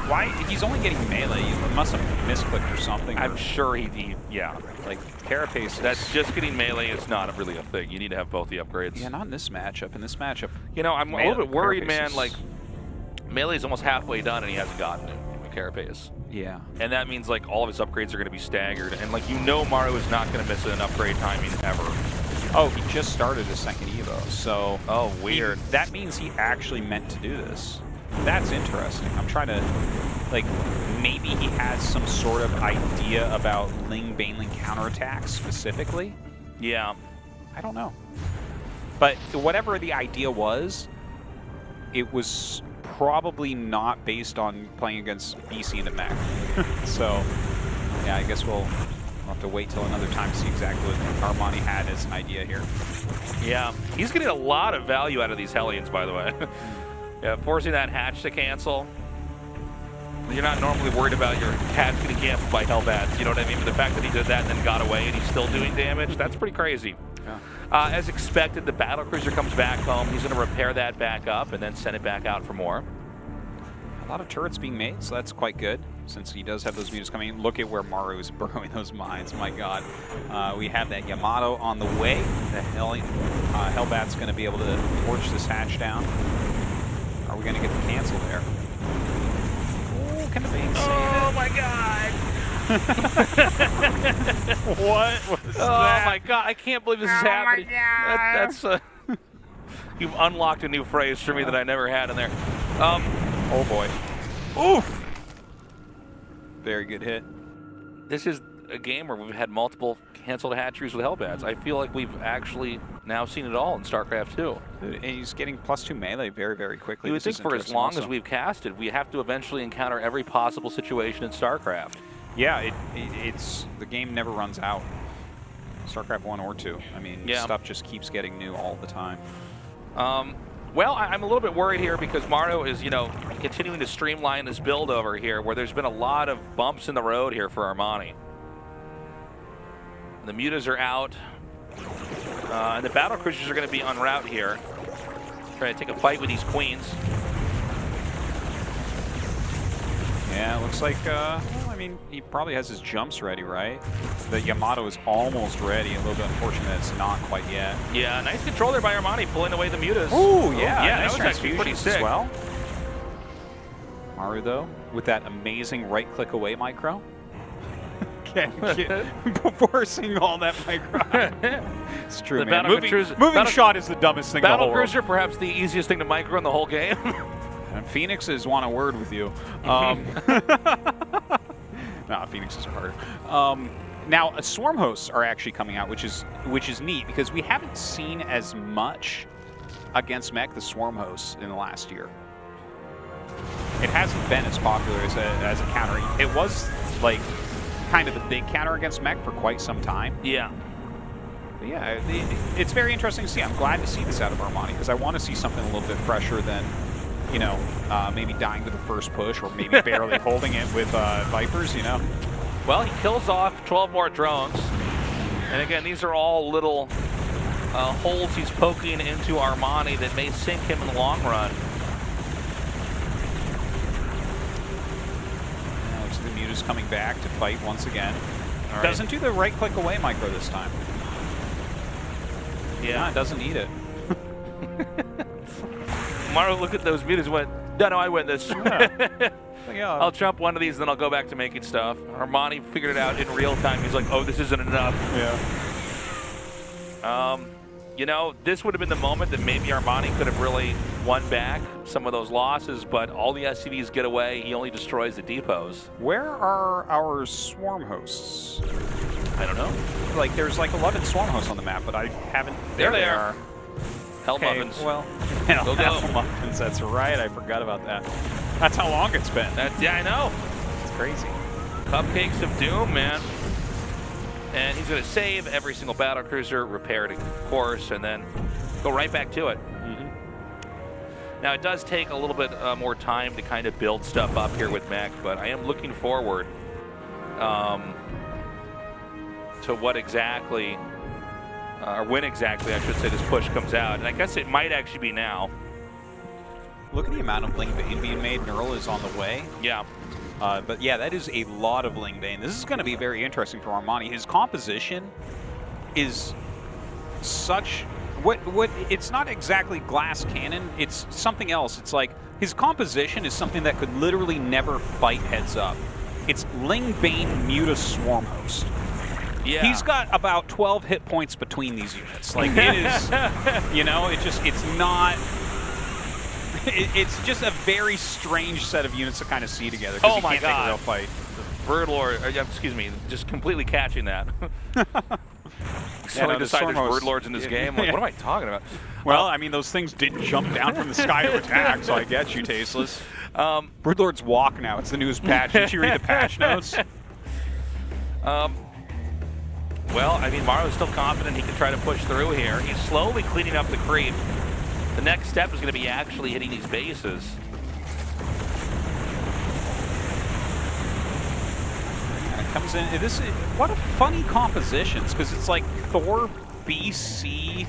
why he's only getting melee? He must have misclicked or something. I'm sure he yeah. Like Carapace. That's just getting melee is not really a thing. You need to have both the upgrades. Yeah, not in this matchup. In this matchup, you know, I'm a little bit worried, man. Like melee is almost halfway done, and he hasn't gotten it with Carapace. Yeah. And that means like all of his upgrades are going to be staggered, and like Maru is not going to miss an upgrade timing ever. Oh, he just started his second Evo, so... Oh, weird. That means he actually meant to do this. That's interesting. I'm trying to... Like, maybe he has some sort of idea about Ling Baneling counterattacks specifically? Yeah. I don't know. But whatever the idea was, it was probably not based on playing against BC in the mech. So, yeah, I guess we'll have to wait till another time to see exactly what Armani had as an idea here. Yeah, he's getting a lot of value out of these Hellions, by the way. Yeah, forcing that hatch to cancel. You're not normally worried about your hatch getting canceled by Hellbats, you know what I mean? But the fact that he did that and then got away and he's still doing damage, that's pretty crazy. Yeah. As expected, the battlecruiser comes back home. He's going to repair that back up and then send it back out for more. A lot of turrets being made, so that's quite good, since he does have those mutas coming in. Look at where Maru is burrowing those mines, my god. We have that Yamato on the way. The Hellbat's going to be able to torch this hatch down. Are we going to get the cancel there? Oh, can the Bane save it? Oh my god! What was that? Oh my god, I can't believe this is happening. That's you've unlocked a new phrase for me that I never had in there. Oh boy. Oof! Very good hit. This is a game where we've had multiple canceled hatcheries with Hellbats. I feel like we've actually now seen it all in StarCraft 2. And he's getting +2 melee very, very quickly. You would think for as long as we've casted, we have to eventually encounter every possible situation in StarCraft. Yeah, it's the game never runs out. StarCraft 1 or 2. I mean, stuff just keeps getting new all the time. Well, I'm a little bit worried here because Maru is, continuing to streamline this build over here where there's been a lot of bumps in the road here for Armani. The mutas are out, and the battle cruisers are going to be en route here. Trying to take a fight with these queens. Yeah, it looks like, well, I mean, he probably has his jumps ready, right? The Yamato is almost ready. A little bit unfortunate that it's not quite yet. Yeah, nice control there by Armani, pulling away the mutas. Oh, yeah, yeah, nice that was actually pretty sick. as well. Maru, though, with that amazing right-click away micro. Before seeing all that micro. It's true, man. Moving shot is the dumbest thing in the whole world. Battlecruiser, perhaps the easiest thing to micro in the whole game. And Phoenixes want a word with you. No, Phoenixes are harder. Now, Swarm hosts are actually coming out, which is neat because we haven't seen as much against mech the Swarm hosts in the last year. It hasn't been as popular as a counter. It was like kind of the big counter against mech for quite some time. Yeah. But yeah, it's very interesting to see. I'm glad to see this out of Armani because I want to see something a little bit fresher than, maybe dying to the first push or maybe barely holding it with Vipers, Well, he kills off 12 more drones. And again, these are all little holes he's poking into Armani that may sink him in the long run. Looks like the Muta's coming back to fight once again. Right. Doesn't do the right-click away micro this time. Yeah, it doesn't need it. Maru looked at those mutas and went, no, I win this. Yeah. I'll jump one of these, then I'll go back to making stuff. Armani figured it out in real time. He's like, oh, this isn't enough. Yeah. This would have been the moment that maybe Armani could have really won back some of those losses, but all the SCVs get away. He only destroys the depots. Where are our Swarm hosts? I don't know. Like, there's like 11 Swarm hosts on the map, but I haven't... There they are. Hell muffins. Well, Hell muffins, that's right. I forgot about that. That's how long it's been. Yeah, I know. It's crazy. Cupcakes of Doom, man. And he's going to save every single battlecruiser, repair it, of course, and then go right back to it. Now, it does take a little bit more time to kind of build stuff up here with mech, but I am looking forward to what exactly, or when exactly, I should say, this push comes out. And I guess it might actually be now. Look at the amount of Ling Bane being made. Neural is on the way. Yeah. But yeah, that is a lot of Ling Bane. This is going to be very interesting for Armani. His composition is such... It's not exactly glass cannon, it's something else. It's like his composition is something that could literally never fight heads up. It's Ling Bane Muta Swarm Host. Yeah. He's got about 12 hit points between these units. Like it is, you know, it's not... It's just a very strange set of units to kind of see together. Oh you my can't god. Take a real fight. Birdlord, excuse me, just completely catching that. Yeah, no, decided there's Stormhost- Birdlords in this game. Like, what am I talking about? Well, I mean, those things didn't jump down from the sky to attack, so I get you, Tasteless. Broodlords walk now. It's the newest patch. Did you read the patch notes? Well, I mean, Maru's still confident he can try to push through here. He's slowly cleaning up the creep. The next step is going to be actually hitting these bases. Comes in. What a funny compositions, because it's like Thor, BC,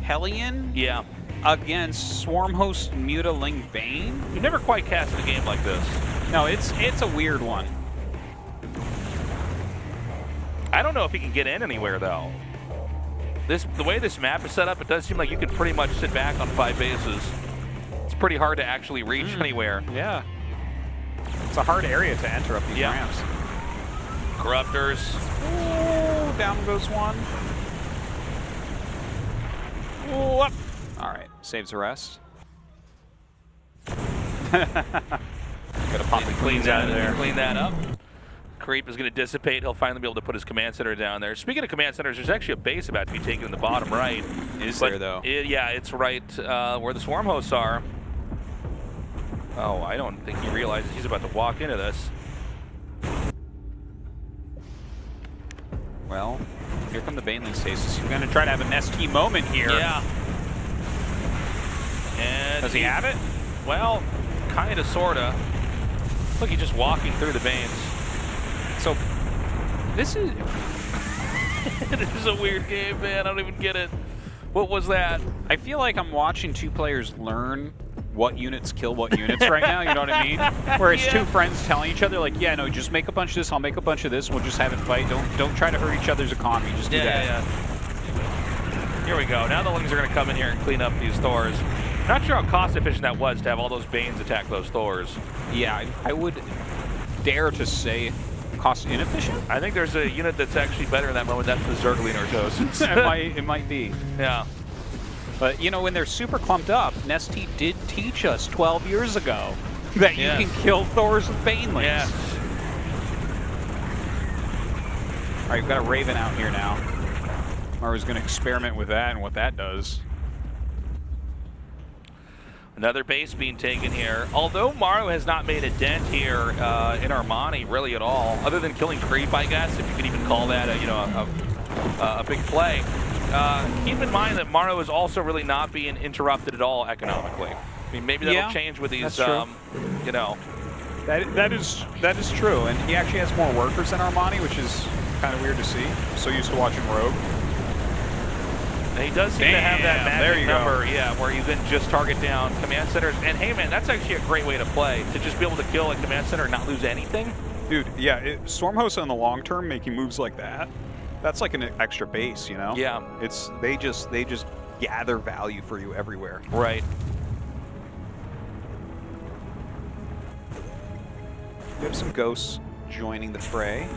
Hellion. Yeah. Against Swarm Host, Muta, Ling Bane. You've never quite casted a game like this. No, it's a weird one. I don't know if he can get in anywhere though. The way this map is set up, it does seem like you could pretty much sit back on 5 bases. It's pretty hard to actually reach anywhere. Yeah. It's a hard area to enter up these ramps. Corruptors. Oh, down goes one. Oh, up. All right, saves the rest. Gotta pop the cleans out of there. Clean that up. Creep is going to dissipate. He'll finally be able to put his command center down there. Speaking of command centers, there's actually a base about to be taken in the bottom right. Is there, though? Yeah, it's right where the swarm hosts are. Oh, I don't think he realizes he's about to walk into this. Well, here come the Baneling Stasis. We're going to try to have a Nesty moment here. Yeah. And does he have it? Well, kind of, sort of. Look, he's just walking through the Banes. So, this is... This is a weird game, man. I don't even get it. What was that? I feel like I'm watching two players learn what units kill what units right now, you know what I mean? Whereas two friends telling each other, like, yeah, no, just make a bunch of this, I'll make a bunch of this, we'll just have it fight. Don't try to hurt each other's economy, just do that. Yeah. Here we go. Now the Lings are going to come in here and clean up these Thors. Not sure how cost efficient that was to have all those Banes attack those Thors. Yeah, I would dare to say cost inefficient? I think there's a unit that's actually better in that moment. That's the Zergling Orthos. It might be. Yeah. But, you know, when they're super clumped up, Nesty did teach us 12 years ago that you can kill Thors with Banelings. Yeah. All right, we've got a Raven out here now. Maru's going to experiment with that and what that does. Another base being taken here. Although Maru has not made a dent here in Armani really at all, other than killing creep, I guess, if you could even call that a big play. Keep in mind that Maru is also really not being interrupted at all economically. I mean, maybe that'll change with these, you know. That is true, and he actually has more workers than Armani, which is kind of weird to see. I'm so used to watching Rogue. And he does seem to have that magic number, where you can just target down command centers. And hey, man, that's actually a great way to play, to just be able to kill a command center and not lose anything. Dude, yeah, Stormhost in the long term making moves like that, that's like an extra base, you know? Yeah. They just gather value for you everywhere. Right. We have some ghosts joining the fray.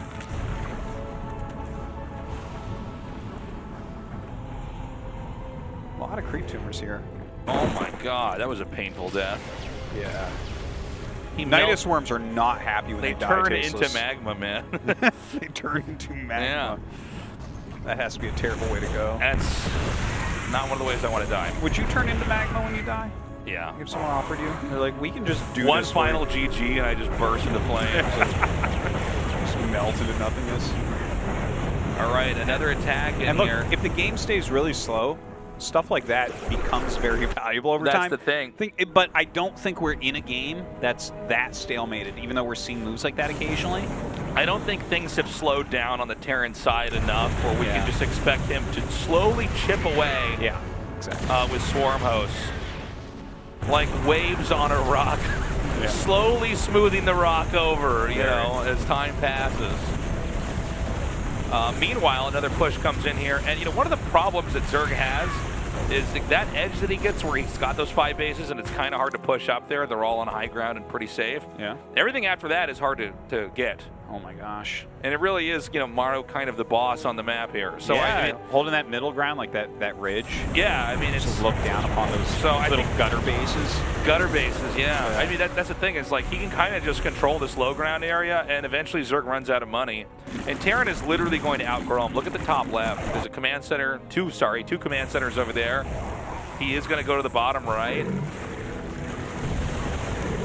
A lot of creep tumors here. Oh my god, that was a painful death. Yeah. Nidus worms are not happy when they die. They turn into magma, man. They turn into magma. Yeah. That has to be a terrible way to go. That's not one of the ways I want to die. Would you turn into magma when you die? Yeah. If someone offered you, they're like, we can just do one this final GG and I just burst into flames. Just melted in nothingness. All right, another attack in and look, here. If the game stays really slow, stuff like that becomes very valuable over time. That's the thing. But I don't think we're in a game that's that stalemated, even though we're seeing moves like that occasionally. I don't think things have slowed down on the Terran side enough where we can just expect him to slowly chip away exactly. with Swarm Hosts. like waves on a rock, slowly smoothing the rock over, you know, as time passes. Meanwhile, another push comes in here, and you know, one of the problems that Zerg has is that edge that he gets where he's got those 5 bases and it's kind of hard to push up there. They're all on high ground and pretty safe. Yeah. Everything after that is hard to get. Oh my gosh. And it really is, you know, Maru kind of the boss on the map here. So yeah, I mean, holding that middle ground, like that ridge. Yeah, I mean, it's just look down upon those little gutter bases. Gutter bases, yeah. I mean, that's the thing, is like he can kind of just control this low ground area, and eventually Zerg runs out of money. And Terran is literally going to outgrow him. Look at the top left. There's a command center, two command centers over there. He is going to go to the bottom right.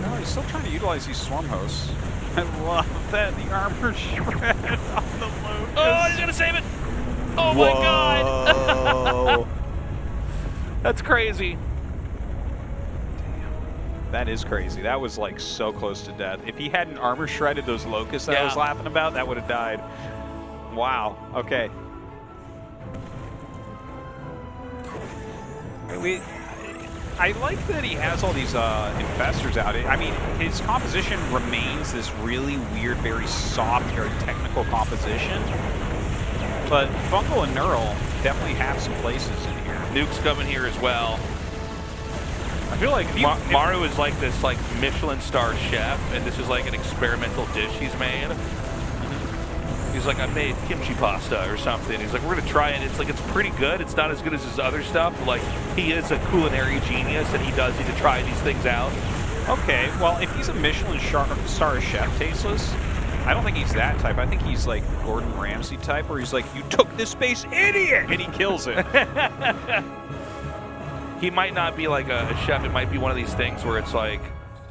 No, he's still trying to utilize these swarm hosts. I love that, the armor shred on the Locust. Oh, he's going to save it. Oh my God. That's crazy. Damn. That is crazy. That was like so close to death. If he hadn't armor shredded those Locusts that I was laughing about, that would have died. Wow. Okay. I like that he has all these infestors out. I mean, his composition remains this really weird, very soft, very technical composition. But Fungal and Neural definitely have some places in here. Nuke's coming here as well. I feel like Maru is like this Michelin star chef, and this is like an experimental dish he's made. He's like, I made kimchi pasta or something. He's like, we're gonna try it. It's like, it's pretty good. It's not as good as his other stuff, but like, he is a culinary genius, and he does need to try these things out. Okay, well, if he's a Michelin star chef, Tasteless, I don't think he's that type. I think he's like Gordon Ramsay type, where he's like, you took this space, idiot! And he kills it. He might not be like a chef. It might be one of these things where it's like,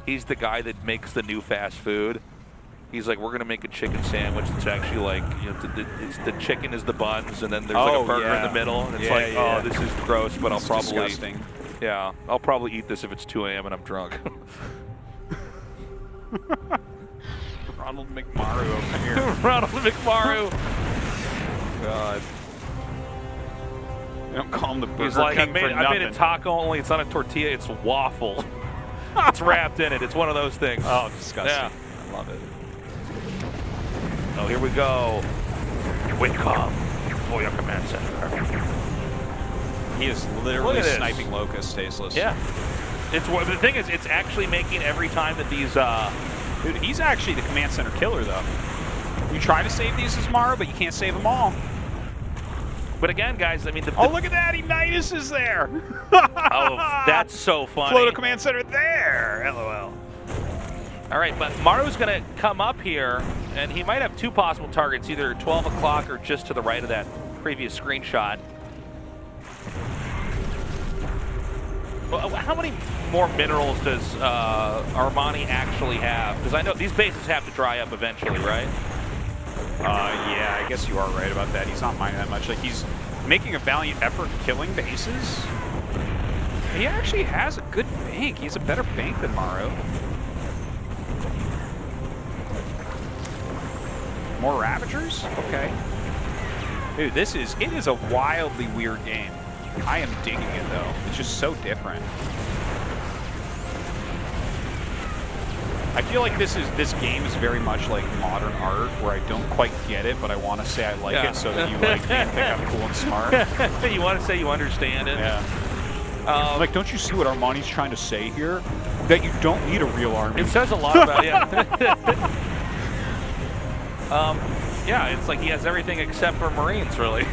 he's the guy that makes the new fast food. He's like, we're going to make a chicken sandwich. It's actually like, you know, the chicken is the buns, and then there's like a burger in the middle. And it's oh, this is gross, but I'll probably, I'll probably eat this if it's 2 a.m. and I'm drunk. Ronald McMaru over here. Ronald McMaru. God. They don't call him the Burger He's like, King for nothing. I made a taco, only it's not a tortilla, it's waffle. It's wrapped in it. It's one of those things. Oh, disgusting. Yeah. I love it. Oh, here we go. Welcome for your command center. He is literally sniping Locust, Tasteless. Yeah. The thing is, it's actually making every time that these... Dude, he's actually the command center killer, though. You try to save these as Maru, but you can't save them all. But again, guys, I mean... Oh, look at that! Ignitus is there! Oh, that's so funny. Floater command center there! LOL. All right, but Maru's going to come up here, and he might have two possible targets, either 12 o'clock or just to the right of that previous screenshot. Well, how many more minerals does Armani actually have? Because I know these bases have to dry up eventually, right? Yeah, I guess you are right about that. He's not mining that much. Like, he's making a valiant effort killing bases. He actually has a good bank. He has a better bank than Maru. More Ravagers? Okay. Dude, it is a wildly weird game. I am digging it, though. It's just so different. I feel like this game is very much like modern art, where I don't quite get it, but I want to say I like it so that you like me and think I'm cool and smart. You want to say you understand it? Yeah. Like, don't you see what Armani's trying to say here? That you don't need a real army. It says a lot about yeah, it's like he has everything except for Marines, really.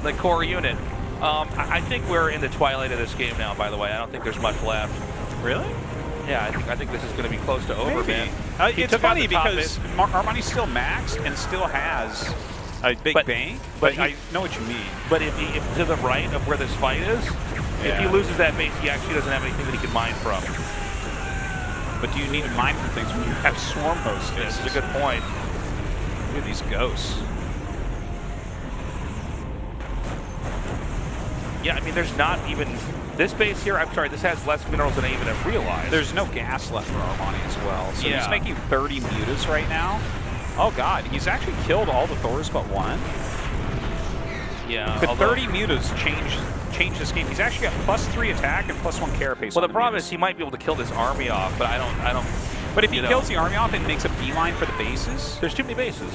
The core unit. I think we're in the twilight of this game now, by the way. I don't think there's much left. Really? Yeah, I think this is going to be close to over, man. It's funny because Armani's still maxed and still has a big bank, but I know what you mean. But if to the right of where this fight is, if he loses that base, he actually doesn't have anything that he can mine from. But do you need to mine from things when you have swarm hosts? That's a good point. Look at these ghosts. Yeah, I mean, there's not even... This base here, I'm sorry, this has less minerals than I even have realized. There's no gas left for Armani as well. So he's making 30 mutas right now. Oh, God. He's actually killed all the Thors but one. Yeah. Could 30 mutas change change this game. He's actually got +3 attack and +1 carapace. Well, the problem is he might be able to kill this army off, but I don't. But if he kills the army off and makes a beeline for the bases, there's too many bases.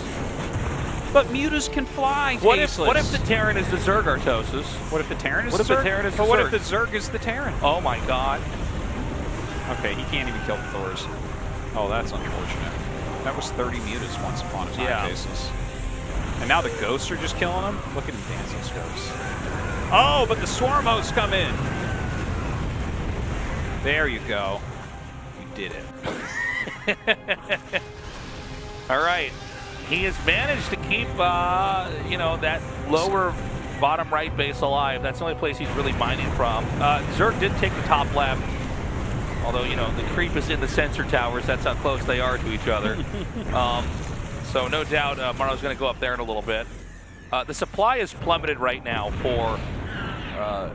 But mutas can fly. What if the Terran is the Zerg, Artosis? What if the Terran is what the if Zerg? the Terran is the Or what Zerg? if the Zerg is the Terran? Oh my God. Okay, he can't even kill the Thors. Oh, that's unfortunate. That was 30 mutas once upon a time basis. And now the ghosts are just killing them? Look at him dancing scopes. Oh, but the swarm hosts come in. There you go. You did it. All right. He has managed to keep, that lower bottom right base alive. That's the only place he's really mining from. Zerg did take the top left. Although, the creep is in the sensor towers. That's how close they are to each other. So no doubt Maru's going to go up there in a little bit. The supply is plummeted right now for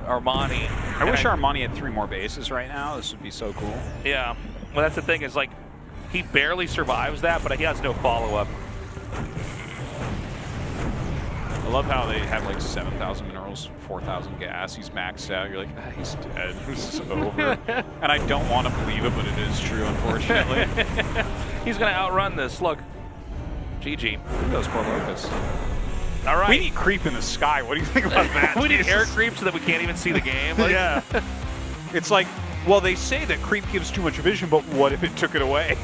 Armani. I wish Armani had 3 more bases right now. This would be so cool. Yeah. Well, that's the thing is, he barely survives that, but he has no follow-up. I love how they have 7,000 minerals, 4,000 gas. He's maxed out. You're like, he's dead. This is over. And I don't want to believe it, but it is true, unfortunately. He's going to outrun this. Look. GG. Those poor locusts. All right. We need creep in the sky. What do you think about that? We need air creep so that we can't even see the game. Yeah. It's like, well, they say that creep gives too much vision, but what if it took it away?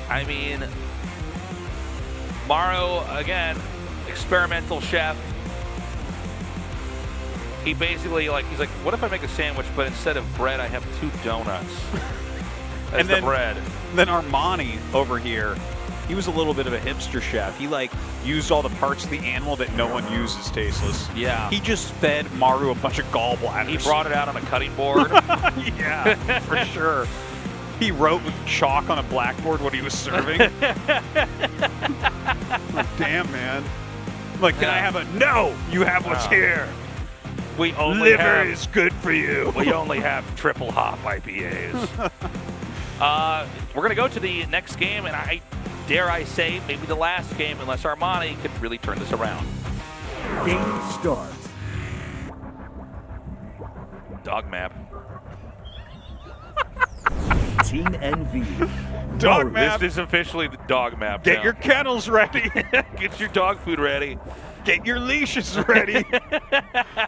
I mean, Maru, again, experimental chef. He basically, he's like, what if I make a sandwich, but instead of bread, I have 2 donuts? That's the bread. Then Armani over here, he was a little bit of a hipster chef. He used all the parts of the animal that no one uses, tasteless. Yeah. He just fed Maru a bunch of gallbladders. He brought it out on a cutting board. Yeah, for sure. He wrote with chalk on a blackboard what he was serving. Damn, man. Can I have a no? You have what's here. We only Liver is good for you. We only have triple hop IPAs. We're going to go to the next game, and dare I say, maybe the last game, unless Armani could really turn this around. Game starts. Dog map. Team NV. Dog map. This is officially the dog map. Get now. your kennels ready. Get your dog food ready. Get your leashes ready.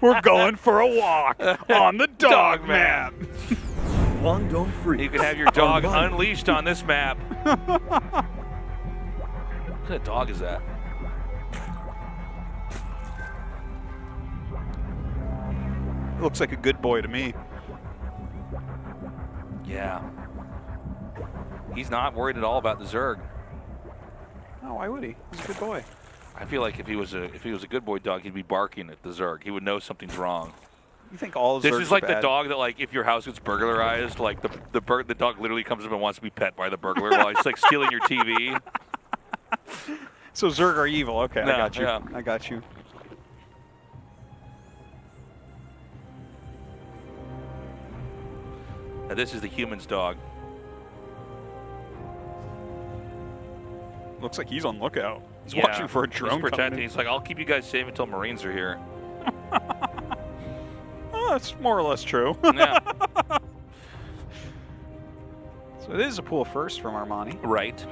We're going for a walk on the dog map. Guangdong Free. You can have your dog unleashed on this map. What kind of dog is that? Looks like a good boy to me. Yeah. He's not worried at all about the Zerg. Oh, why would he? He's a good boy. I feel like if he was a good boy dog, he'd be barking at the Zerg. He would know something's wrong. You think all Zergs This is like are the bad? dog that, if your house gets burglarized, the dog literally comes up and wants to be pet by the burglar while he's stealing your TV. So Zerg are evil. Okay, No, I got you. yeah. I got you. Now this is the human's dog. Looks like he's on lookout. He's Yeah, watching for a drone He's protecting. coming in. He's like, I'll keep you guys safe until Marines are here. Oh, that's more or less true. Yeah. So it is a pool first from Armani. Right.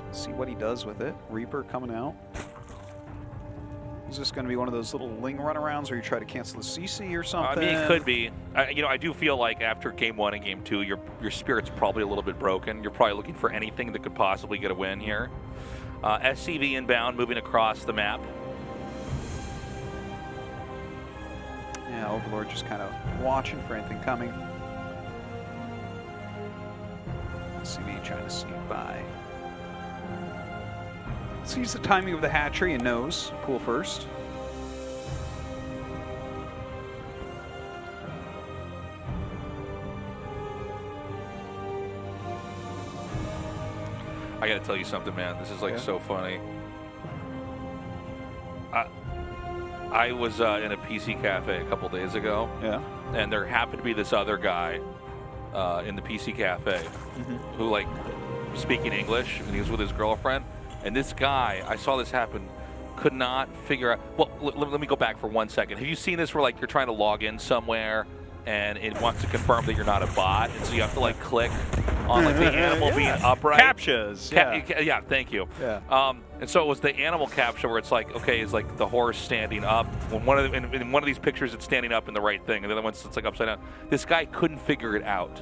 Let's see what he does with it. Reaper coming out. Is this going to be one of those little Ling runarounds where you try to cancel the CC or something? I mean, it could be. I do feel like after Game 1 and Game 2, your spirit's probably a little bit broken. You're probably looking for anything that could possibly get a win here. SCV inbound, moving across the map. Yeah, Overlord just kind of watching for anything coming. SCV trying to sneak by. Sees the timing of the hatchery and knows pool first. I gotta tell you something, man. This is so funny. I was in a PC cafe a couple days ago. Yeah. And there happened to be this other guy in the PC cafe who, speaking English, and he was with his girlfriend. And this guy, I saw this happen, could not figure out. Well, let me go back for 1 second. Have you seen this where like you're trying to log in somewhere and it wants to confirm that you're not a bot, and so you have to like click on like the animal being upright? Captchas. Yeah, thank you. Yeah. And so it was the animal captcha where it's like, okay, is like the horse standing up. When in one of these pictures, it's standing up in the right thing, and the other one's it's like upside down. This guy couldn't figure it out.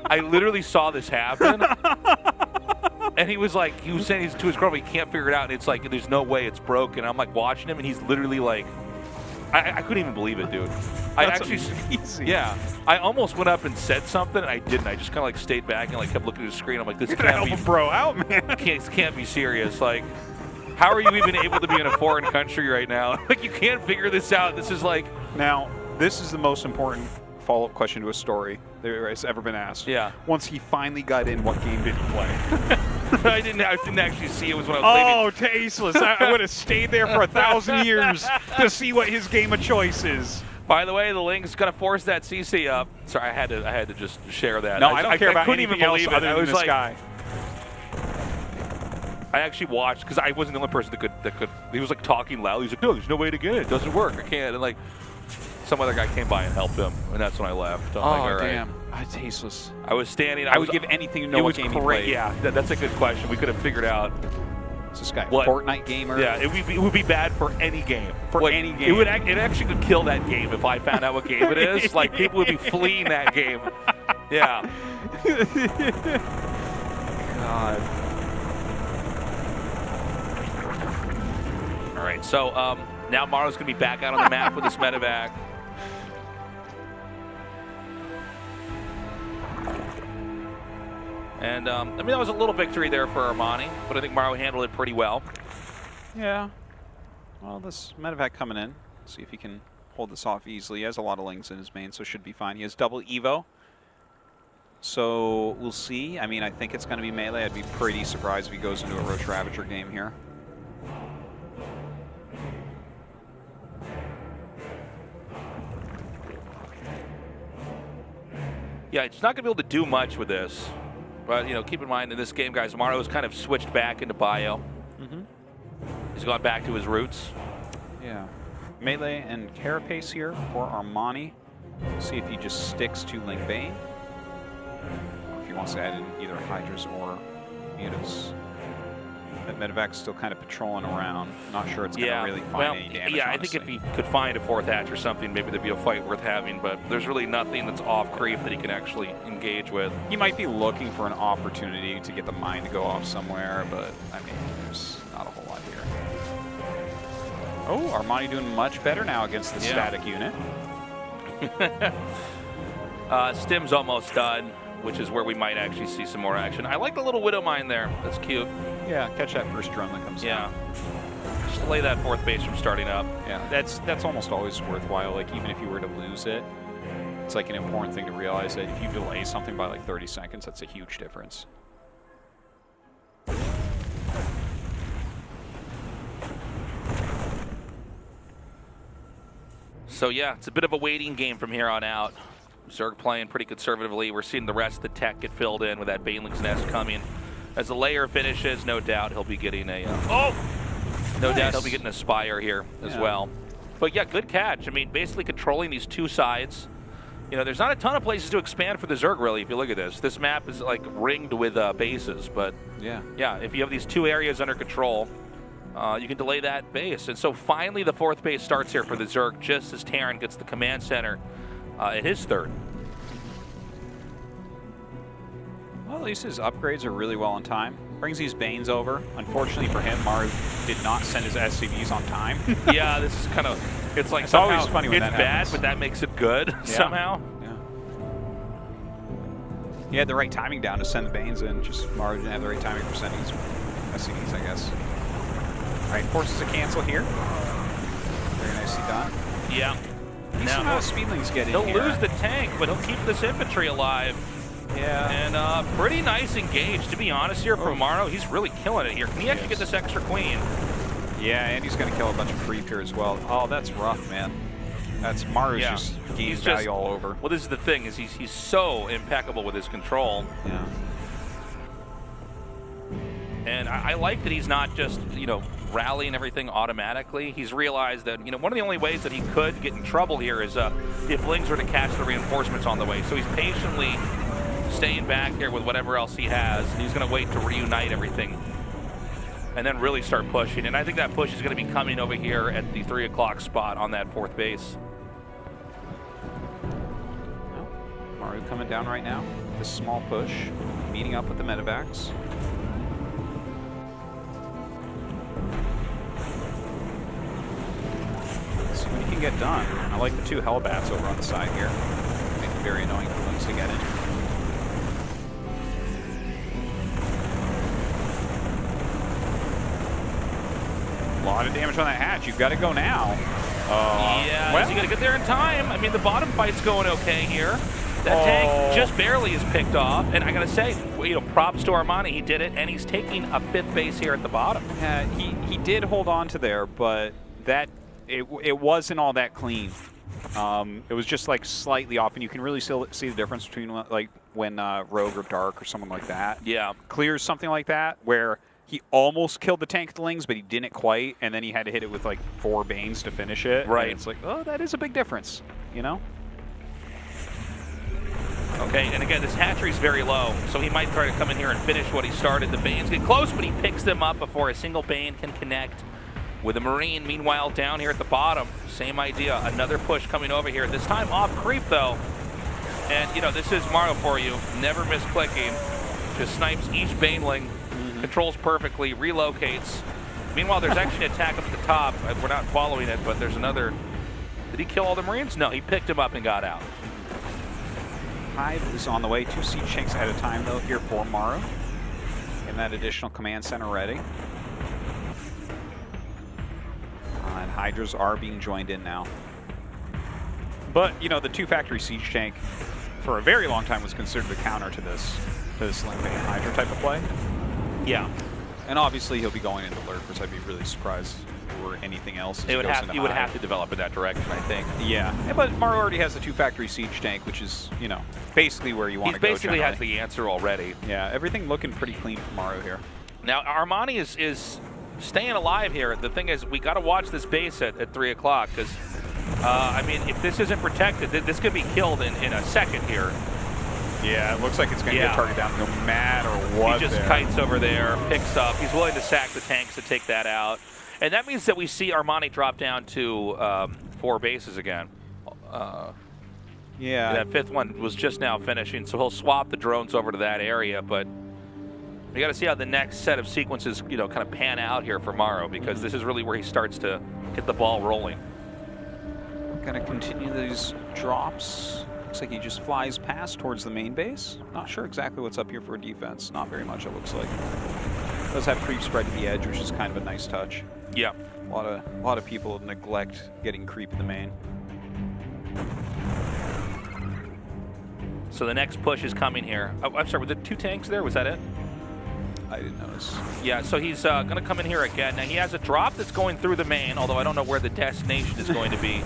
I literally saw this happen. And he was saying to his girlfriend, he can't figure it out, and it's like, there's no way it's broken. I'm like watching him, and he's literally like, I couldn't even believe it, dude. That's amazing. Yeah, I almost went up and said something, and I didn't. I just kind of like stayed back and like kept looking at the screen. I'm like, this can't be, bro out, man. This can't be serious. Like, how are you even able to be in a foreign country right now? Like, you can't figure this out. This is like. Now, this is the most important follow-up question to a story that's ever been asked. Yeah. Once he finally got in, what game did he play? I didn't actually see it. Was when I was leaving. Tasteless. I would have stayed there for 1,000 years to see what his game of choice is. By the way, the link's gonna force that CC up. Sorry, I had to just share that. No, I don't care about couldn't anything even believe else it. other than this guy. I actually watched because I wasn't the only person that could. He was like talking loud. He's like, "No, there's no way to get it. It doesn't work. I can't." And like, some other guy came by and helped him, and that's when I left. I'm like, all right. Damn. Tasteless. I was standing. I would give anything to know what game he played. Yeah, that's a good question. We could have figured out. Is this guy a Fortnite gamer? Yeah, it would be bad for any game. Any game. It actually could kill that game if I found out what game it is. Like, people would be fleeing that game. Yeah. God. All right, so now Maru's going to be back out on the map with his medevac. And, I mean, that was a little victory there for Armani, but I think Maru handled it pretty well. Yeah. Well, this medevac coming in. See if he can hold this off easily. He has a lot of lings in his main, so should be fine. He has double Evo. So we'll see. I mean, I think it's going to be melee. I'd be pretty surprised if he goes into a Roach Ravager game here. Yeah, it's not going to be able to do much with this. But, you know, keep in mind in this game, guys, Maru's kind of switched back into bio. He's gone back to his roots. Yeah. Melee and Carapace here for Armani. See if he just sticks to Ling Bane. Or if he wants to add in either Hydras or Mutas. That medevac's still kind of patrolling around. Not sure it's going to really find any damage. Yeah, honestly. I think if he could find a fourth hatch or something, maybe there'd be a fight worth having, but there's really nothing that's off creep that he can actually engage with. He might be looking for an opportunity to get the mine to go off somewhere, but I mean, there's not a whole lot here. Oh, Armani doing much better now against the static unit. Stim's almost done, which is where we might actually see some more action. I like the little Widow Mine there. That's cute. Yeah, catch that first drone that comes down. Just delay that fourth base from starting up. Yeah, that's almost always worthwhile. Like, even if you were to lose it, it's like an important thing to realize that if you delay something by like 30 seconds, that's a huge difference. So yeah, it's a bit of a waiting game from here on out. Zerg playing pretty conservatively. We're seeing the rest of the tech get filled in with that Baneling's Nest coming. As the layer finishes, no doubt he'll be getting a... No doubt he'll be getting a Spire here as well. But yeah, good catch. I mean, basically controlling these two sides. You know, there's not a ton of places to expand for the Zerg, really, if you look at this. This map is, like, ringed with bases. But, yeah, if you have these two areas under control, you can delay that base. And so finally the fourth base starts here for the Zerg, just as Terran gets the command center at his third. Well, at least his upgrades are really well on time. Brings these Banes over. Unfortunately for him, Maru did not send his SCVs on time. Yeah, this is kind of, it's like it's always funny when it's that bad, happens. but that makes it good somehow. Yeah. He had the right timing down to send the Banes in, just Maru didn't have the right timing for sending his SCVs, I guess. All right, forces a cancel here. Very nicely done. Yeah. Now how Speedlings get in He'll here. lose the tank, but he'll keep this infantry alive. Yeah. And pretty nice engage, to be honest here from Maru. He's really killing it here. Can he actually get this extra queen? Yeah, and he's going to kill a bunch of creep here as well. Oh, that's rough, man. That's Maru's just gains value all over. Well, this is the thing, is he's so impeccable with his control. Yeah. And And I like that he's not just, rallying everything automatically. He's realized that, one of the only ways that he could get in trouble here is if Lings were to catch the reinforcements on the way. So he's patiently staying back here with whatever else he has, and he's going to wait to reunite everything and then really start pushing. And I think that push is going to be coming over here at the 3 o'clock spot on that 4th base. Maru coming down right now. This small push, meeting up with the medevacs. See what he can get done. I like the 2 Hellbats over on the side here. Make it very annoying for Lings to get in. A lot of damage on that hatch. You've got to go now. Yeah, well, you got to get there in time. I mean, the bottom fight's going okay here. That tank just barely is picked off, and I got to say, props to Armani. He did it, and he's taking a 5th base here at the bottom. Yeah, he did hold on to there, but it wasn't all that clean. It was just like slightly off, and you can really still see the difference between like when Rogue or Dark or someone like that clears something like that, where he almost killed the tank with Lings, but he didn't quite, and then he had to hit it with like 4 Banes to finish it. Right. And it's like, oh, that is a big difference, Okay, and again, this hatchery's very low, so he might try to come in here and finish what he started. The Banes get close, but he picks them up before a single Bane can connect with a Marine. Meanwhile, down here at the bottom, same idea. Another push coming over here, this time off creep, though. And, this is Maru for you. Never miss clicking. Just snipes each Baneling, controls perfectly, relocates. Meanwhile, there's actually an attack up at the top. We're not following it, but there's another. Did he kill all the Marines? No, he picked him up and got out. Hive is on the way. 2 Siege Tanks at a time, though, here for Maru. Getting that additional command center ready. And Hydras are being joined in now. But, the 2 factory Siege Tank, for a very long time, was considered the counter to this Sling Bane Hydra type of play. Yeah. And obviously, he'll be going into Lurkers. I'd be really surprised or anything else. He would have to develop in that direction, I think. Yeah, but Maru already has the 2 factory Siege Tank, which is, basically where you want to go. He basically has the answer already. Yeah, everything looking pretty clean for Maru here. Now, Armani is staying alive here. The thing is, we got to watch this base at 3 o'clock, because, I mean, if this isn't protected, this could be killed in a second here. Yeah, it looks like it's going to get target down no matter what. He just kites over there, picks up. He's willing to sack the tanks to take that out. And that means that we see Armani drop down to 4 bases again. Yeah. That 5th one was just now finishing, so he'll swap the drones over to that area. But we got to see how the next set of sequences, kind of pan out here for Maru, because this is really where he starts to get the ball rolling. Going to continue these drops. Looks like he just flies past towards the main base. Not sure exactly what's up here for defense. Not very much, it looks like. Does have creep spread to the edge, which is kind of a nice touch. Yeah. A lot of people neglect getting creep in the main. So the next push is coming here. Oh, I'm sorry, were there 2 tanks there? Was that it? I didn't notice. Yeah, so he's going to come in here again. Now, he has a drop that's going through the main, although I don't know where the destination is going to be.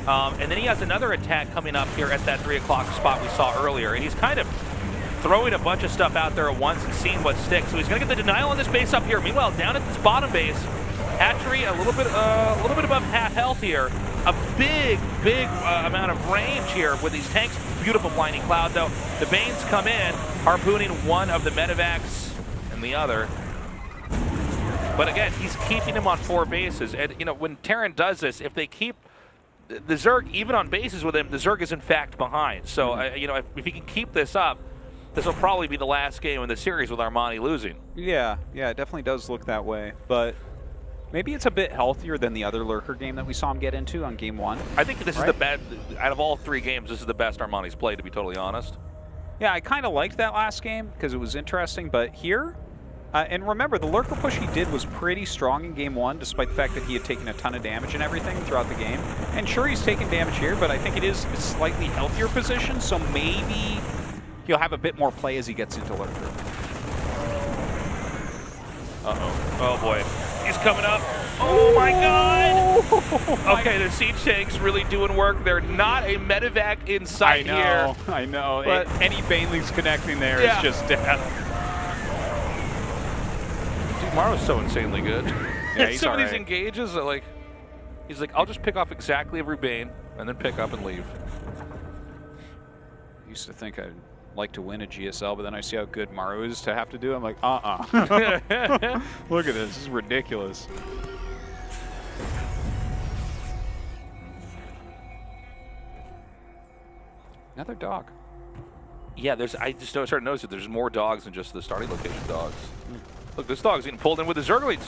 And then he has another attack coming up here at that 3 o'clock spot we saw earlier. And he's kind of throwing a bunch of stuff out there at once and seeing what sticks. So he's going to get the denial on this base up here. Meanwhile, down at this bottom base, hatchery a little bit above half health here. A big amount of range here with these tanks. Beautiful blinding cloud, though. The Banes come in, harpooning one of the medevacs and the other. But again, he's keeping him on 4 bases. And, when Terran does this, if they keep the Zerg even on bases with him, the Zerg is in fact behind. So, if he can keep this up, this will probably be the last game in the series with Armani losing. Yeah, it definitely does look that way. But maybe it's a bit healthier than the other Lurker game that we saw him get into on game 1. I think this is the best, out of all 3 games, this is the best Armani's played, to be totally honest. Yeah, I kind of liked that last game because it was interesting, but here, and remember, the Lurker push he did was pretty strong in game 1, despite the fact that he had taken a ton of damage and everything throughout the game. And sure, he's taking damage here, but I think it is a slightly healthier position, so maybe he'll have a bit more play as he gets into Lurker. Uh-oh. Oh, boy. He's coming up. Oh, my God! Okay, the siege tanks really doing work. They're not a medevac in sight here. I know. But any Banelings connecting there is just death. Dude, Maru's so insanely good. Yeah, he's some of all these right. engages are like, he's like, I'll just pick off exactly every Bane and then pick up and leave. I used to think I'd like to win a GSL, but then I see how good Maru is to have to do. I'm like, Look at this. This is ridiculous. Another dog. Yeah, I just started to notice that there's more dogs than just the starting location dogs. Look, this dog's getting pulled in with the Zerglings.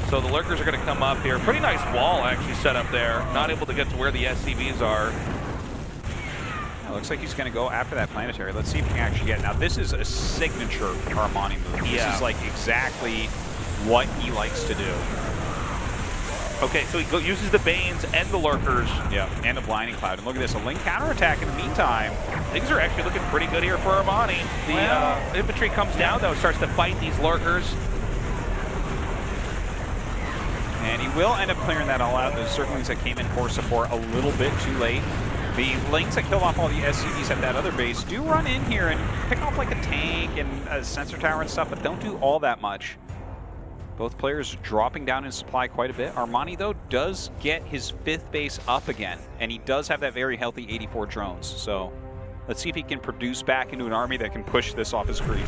So the lurkers are going to come up here. Pretty nice wall actually set up there. Not able to get to where the SCVs are. It looks like he's going to go after that planetary. Let's see if he can actually get it. Now, this is a signature Armani move. Yeah. This is like exactly what he likes to do. Okay, so he uses the Banes and the lurkers. Yeah, and a blinding cloud. And look at this, a link counterattack in the meantime. Things are actually looking pretty good here for Armani. The infantry comes down, though, starts to fight these lurkers. And he will end up clearing that all out. Those Zerglings that came in for support a little bit too late. The links that killed off all the SCVs at that other base do run in here and pick off like a tank and a sensor tower and stuff, but don't do all that much. Both players dropping down in supply quite a bit. Armani, though, does get his 5th base up again, and he does have that very healthy 84 drones. So let's see if he can produce back into an army that can push this off his creep.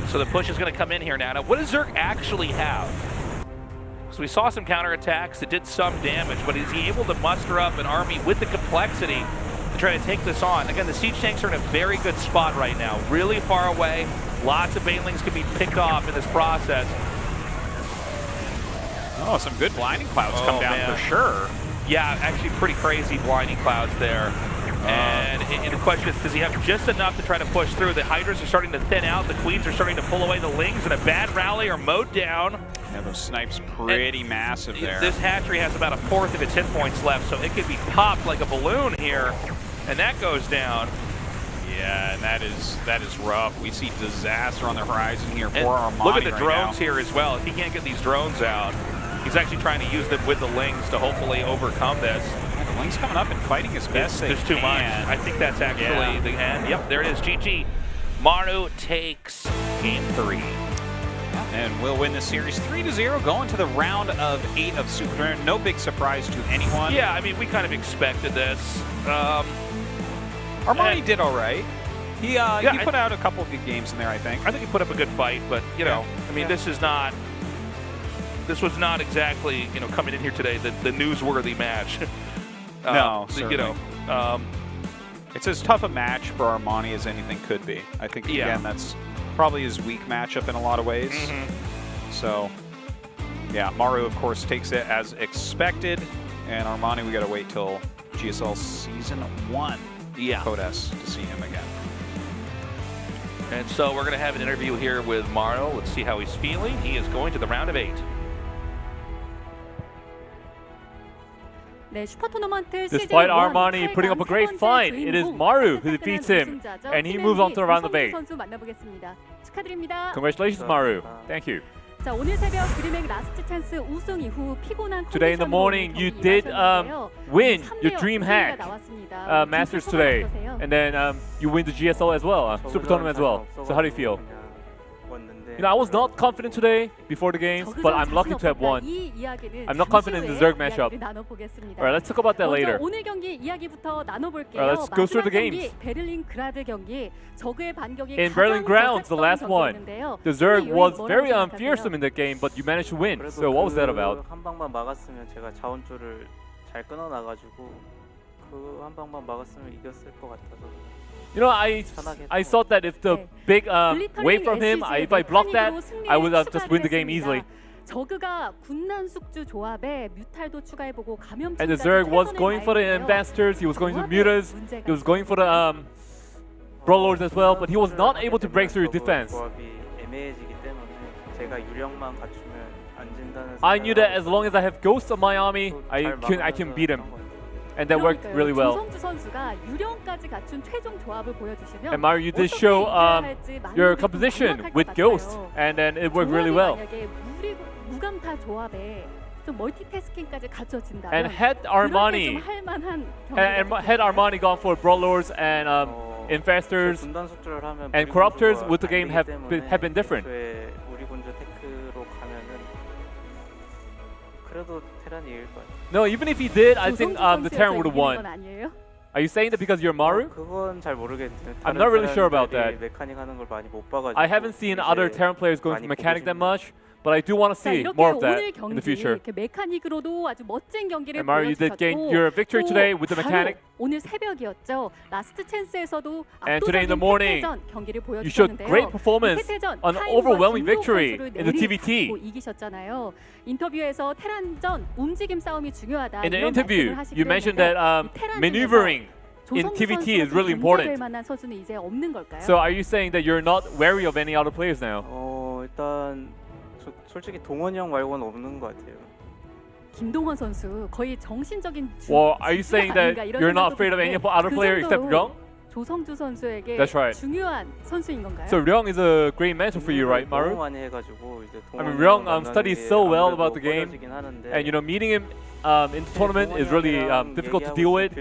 So the push is going to come in here now. Now, what does Zerg actually have? So we saw some counterattacks that did some damage, but is he able to muster up an army with the complexity to try to take this on? Again, the siege tanks are in a very good spot right now. Really far away. Lots of Banelings can be picked off in this process. Oh, some good blinding clouds come down for sure. Yeah, actually pretty crazy blinding clouds there. And the question is, does he have just enough to try to push through? The Hydras are starting to thin out. The Queens are starting to pull away. The Lings and a bad rally are mowed down. Yeah, those snipes pretty massive there. This hatchery has about 1/4 of its hit points left, so it could be popped like a balloon here. And that goes down. Yeah, and that is rough. We see disaster on the horizon here for Armani. Look at the drones here as well. If he can't get these drones out, he's actually trying to use them with the Lings to hopefully overcome this. Yeah, the Lings coming up and fighting as best they can. There's too much. I think that's actually the end. Yep, there it is. GG. Maru takes game 3. And will win the series 3-0, going to the round of 8 of Super Tournament. No big surprise to anyone. Yeah, I mean, we kind of expected this. Armani did all right. He put out a couple of good games in there, I think. I think he put up a good fight, but, you know, I mean, this was not exactly, you know, coming in here today, the newsworthy match. No, you know. It's as tough a match for Armani as anything could be. I think, again, that's probably his weak matchup in a lot of ways. So, yeah, Maru, of course, takes it as expected. And Armani, we got to wait till GSL Season 1. Code S to see him again. And so we're going to have an interview here with Maru. Let's see how he's feeling. He is going to the round of 8. Despite Armani putting up a great fight, it is Maru who defeats him, and he moves on to the round of 8. Congratulations, Maru. Thank you. Today in the morning, you did win your Dream Hack Masters today, and then you win the GSL as well, Super Tournament as well. So how do you feel? You know, I was not confident today before the games, but I'm lucky to have won. I'm not confident in the Zerg matchup. All right, let's talk about that later. All right, let's go through the games. In Berlin Grounds, the last one, the Zerg was very fearsome in that game, but you managed to win. So what was that about? 한 방만 막았으면 제가 자원줄을 잘 끊어놔가지고 그 한 방만 막았으면 이겼을 것 같아서. You know, I thought that if the big wave from him, if I blocked that, I would just win the game easily. And the Zerg was going for the ambassadors, he was going to mutas, he was going for the brawlers as well, but he was not able to break through defense. I knew that as long as I have ghosts on my army, I can beat him. And that worked really well. And Maru, you did show your composition with Ghost, and then it worked really well. And had Armani gone for Brawlers and infestors, 분단 숙주를 하면 and corruptors with the game have been different. 우리 군주 테크로 가면은 그래도 테란이 이길 거야. No, even if he did, I think the Terran would have won. 아니에요? Are you saying that because you're Maru? 그건 잘 모르겠는데. I'm not really sure about that. 메카닉 하는 걸 많이 못 봐가지고. I haven't seen other Terran players going for mechanic that much, but I do want to see more of that in the future. 이렇게 메카닉으로도 아주 멋진 경기를 And Maru, you did gain your victory today with the mechanic. 오늘 새벽이었죠. 라스트 찬스에서도 And today in the morning, 경기를 you showed 보여주셨는데요. great performance, an overwhelming victory in the TVT. 이기셨잖아요. 인터뷰에서 테란전 움직임 싸움이 중요하다. In the interview, you mentioned that maneuvering in TVT is really important. So are you saying that you're not wary of any other players now? 일단 솔직히 동원이 형 말고는 없는 것 같아요. 김동원 선수 거의 정신적인 Well, are you saying that you're not afraid of any other player except Ryung? 조성주 선수에게 That's right. 중요한 선수인 건가요? So Ryung is a great mentor for you, right, Maru? 너무 많이 해가지고 이제 I mean, Ryung studies so well about the game, and meeting him in the tournament is really difficult to deal with.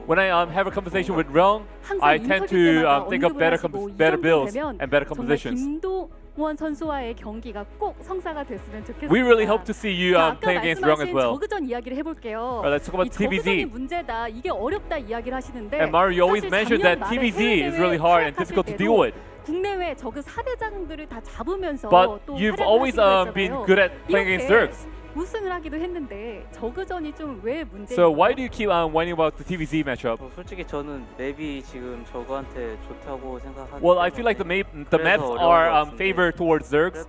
When I have a conversation with Ryung, I tend to think of better builds and better compositions. 김동원 선수와의 경기가 꼭 성사가 됐으면 좋겠습니다. We really hope to see you playing against Ryung as well. 저그전 이야기를 해볼게요. Let's talk about 저그전이 TVZ. 문제다. 이게 어렵다 이야기를 하시는데 And Maru, you always mentioned that TVZ is really hard and difficult to deal with. 국내외 저그 4대장들을 다 잡으면서 But 또 you've 활약을 always 하시고 been 있잖아요. good at playing against Zergs. 우승을 하기도 했는데 저그전이 좀 왜 문제인가요? So why do you keep whining about the TVZ matchup? 솔직히 저는 맵이 지금 저거한테 좋다고 생각하기 Well, I feel like the maps are favored towards Zergs,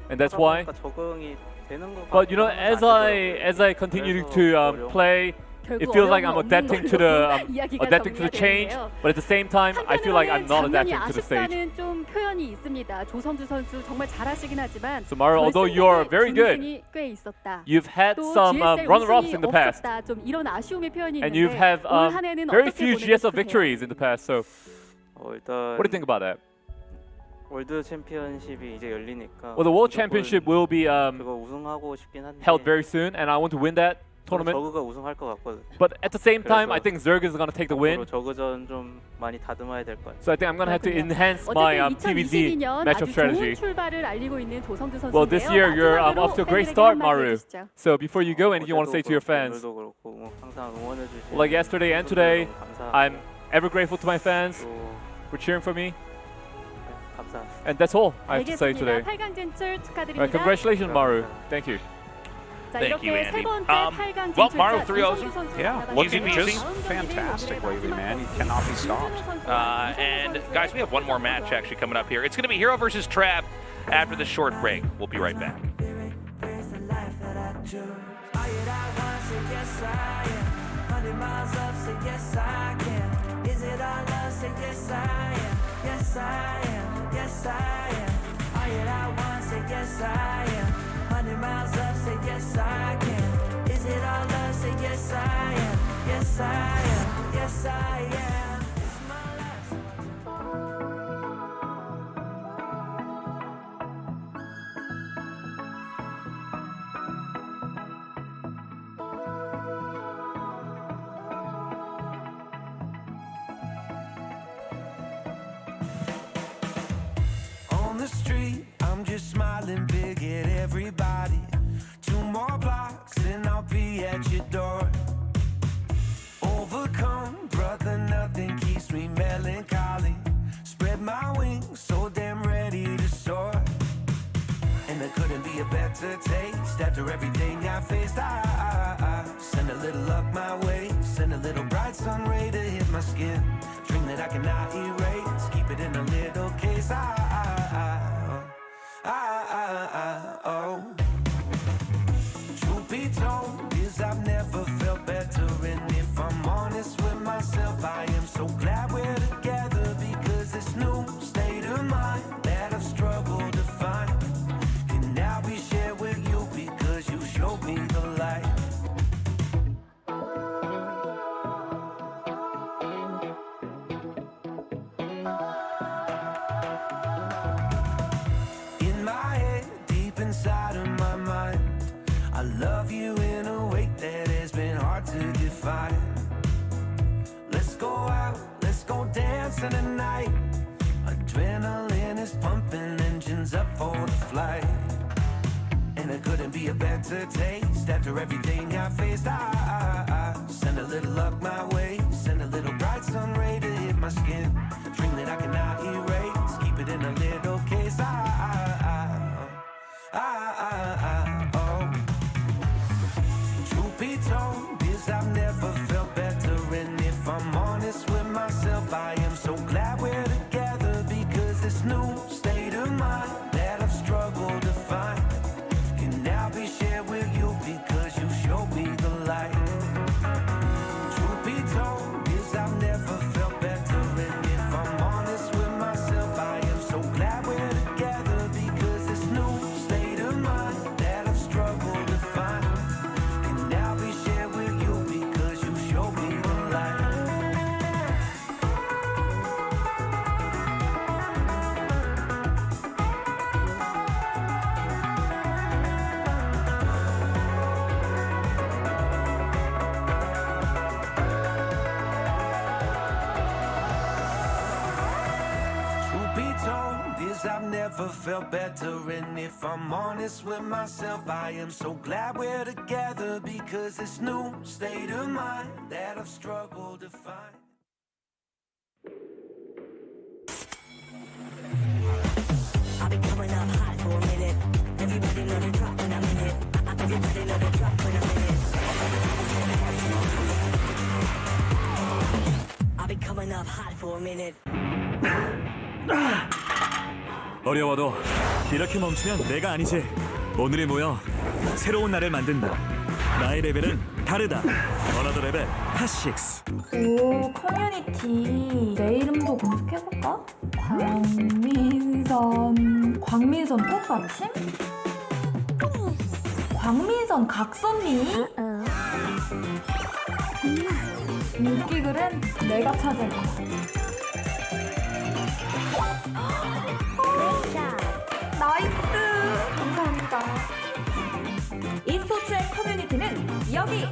and that's why. 적응이 되는 것 But as I continue to play, it feels like I'm adapting to the change. But at the same time, I feel like I'm not adapting to the stage. 아쉽다는 좀 표현이 있습니다. 조성주 선수 정말 잘하시긴 하지만 So Maru, although you're very good, 꽤 있었다. you've had some runner-ups in the past, 좀 이런 아쉬움의 표현이 and 있는데 you've had 올 한 해는 very 어떻게 few GSL victories in the past. So 일단 what do you think about that? 월드 챔피언십이 이제 열리니까. Well, the World Championship will be 그거 우승하고 싶긴 한데. held very soon, and I want to win that tournament. 저그가 우승할 것 같거든. But at the same time, I think Zerg is going to take the win. 저그전 좀 많이 다듬어야 될 것 같아. So I think I'm going to have to enhance my TVZ matchup strategy. Well, this year you're off to a great start, Maru. So before you go, anything you want to say to your fans? Like yesterday and today, I'm ever grateful to my fans for cheering for me. And that's all I have to say today. Right, congratulations, Maru. Thank you. Thank you, Andy. well, Maru 3-0. Yeah, looking just fantastic lately, man. He cannot be stopped. And guys, we have one more match actually coming up here. It's going to be Hero versus Trap after the short break. We'll be right back. On the street, I'm just smiling big at everybody. 2 more blocks and I'll be at your door. Overcome, brother, nothing keeps me melancholy. Spread my wings, so damn ready to soar. And there couldn't be a better taste after everything I faced. I send a little luck my way, send a little bright sun ray to hit my skin. Dream that I cannot erase, keep it in a little case. Oh. Truth be told, is I've never felt better. And if I'm honest with myself, I am so glad we're together. Because this new state of mind that I've struggled to find can now be shared with you because you showed me the light. dance in the night. Adrenaline is pumping, engines up for the flight. And it couldn't be a better taste. After everything I faced, I send a little luck my way. Send a little bright sun ray to hit my skin. Dream that I cannot erase. Keep it in a little case. Truth be told, is I've never felt better. And if I'm honest with myself, I am so glad we're together. Because this new state of mind that I've struggled to find can now be shared with you because you showed me the light. Truth be told, is I've never felt better. And if I'm honest with myself, I am so glad we're together. Because this new state of mind that I've struggled to find can now be shared with you because you showed me the light. Truth be told, is I've never felt better. And if I'm honest with myself, I am so glad we're together. Because this new state of mind that I've struggled to find. I've been coming up hot for a minute. Everybody let it drop when I'm in it. Everybody let it drop when I'm in it. I've been coming up hot for a minute. 어려워도 이렇게 멈추면 내가 아니지. 오늘이 모여 새로운 날을 만든다. 나의 레벨은 다르다. 어나더 레벨 핫식스. 오, 커뮤니티. 내 이름도 검색해볼까? 광민선 꽃받침? 광민선 각선미? 물기글은 내가 찾을 거야. 나이스! 감사합니다. e스포츠의 커뮤니티는 여기!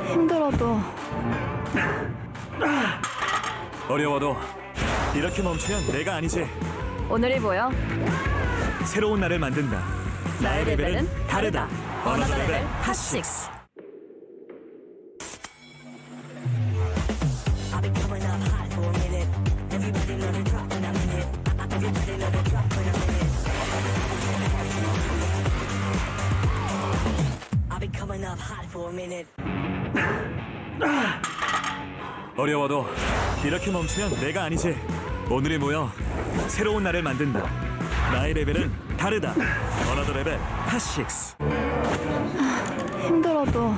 힘들어도 어려워도 이렇게 멈추면 내가 아니지. 오늘이 뭐야? 새로운 날을 만든다. 나의 레벨은 다르다. 어나더 레벨 핫식스. I've been coming up hot for a minute. Everybody let it drop when I'm in it. Everybody let it drop when I'm in it. I've been coming up hot for a minute. 어려워도 이렇게 멈추면 내가 아니지. 오늘이 모여 새로운 날을 만든다. 나의 레벨은 다르다. 어나더 레벨 핫식스. 힘들어도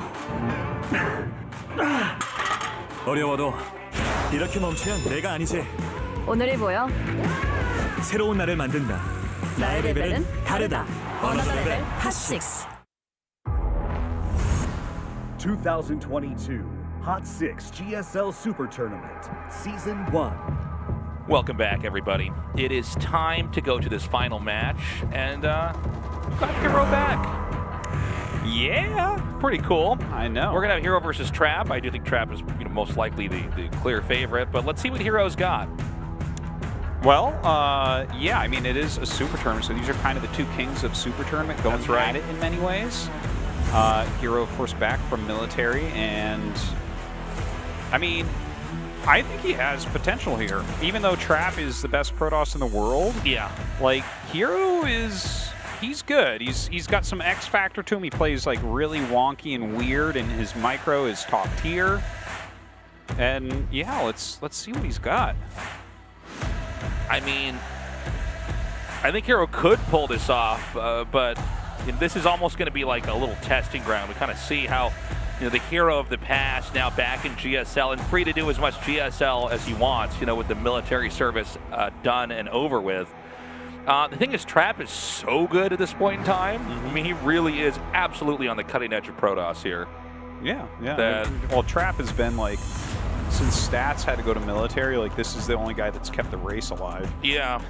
어려워도 이렇게 멈추면 내가 아니지. 오늘이 뭐야? 새로운 날을 만든다. 나의 레벨은 다르다. 어나더 레벨 핫식스. 2022 Hot 6 GSL SuperTournament Season 1. Welcome back, everybody. It is time to go to this final match, and we've got Hero back. Yeah, pretty cool. I know. We're gonna have Hero versus Trap. I do think Trap is most likely the clear favorite, but let's see what Hero's got. Well, yeah, I mean, it is a super tournament, so these are kind of the two kings of super tournament going at it in many ways. Hero, of course, back from military, and I mean, I think he has potential here. Even though Trap is the best Protoss in the world, yeah, like Hero he's good. He's got some X factor to him. He plays like really wonky and weird, and his micro is top tier. And yeah, let's see what he's got. I mean, I think Hero could pull this off, but this is almost going to be like a little testing ground. We kind of see how the Hero of the past now back in GSL and free to do as much GSL as he wants, with the military service done and over with. The thing is, Trap is so good at this point in time. I mean, he really is absolutely on the cutting edge of Protoss here. Yeah, yeah. Well, Trap has been like since Stats had to go to military, like this is the only guy that's kept the race alive. Yeah.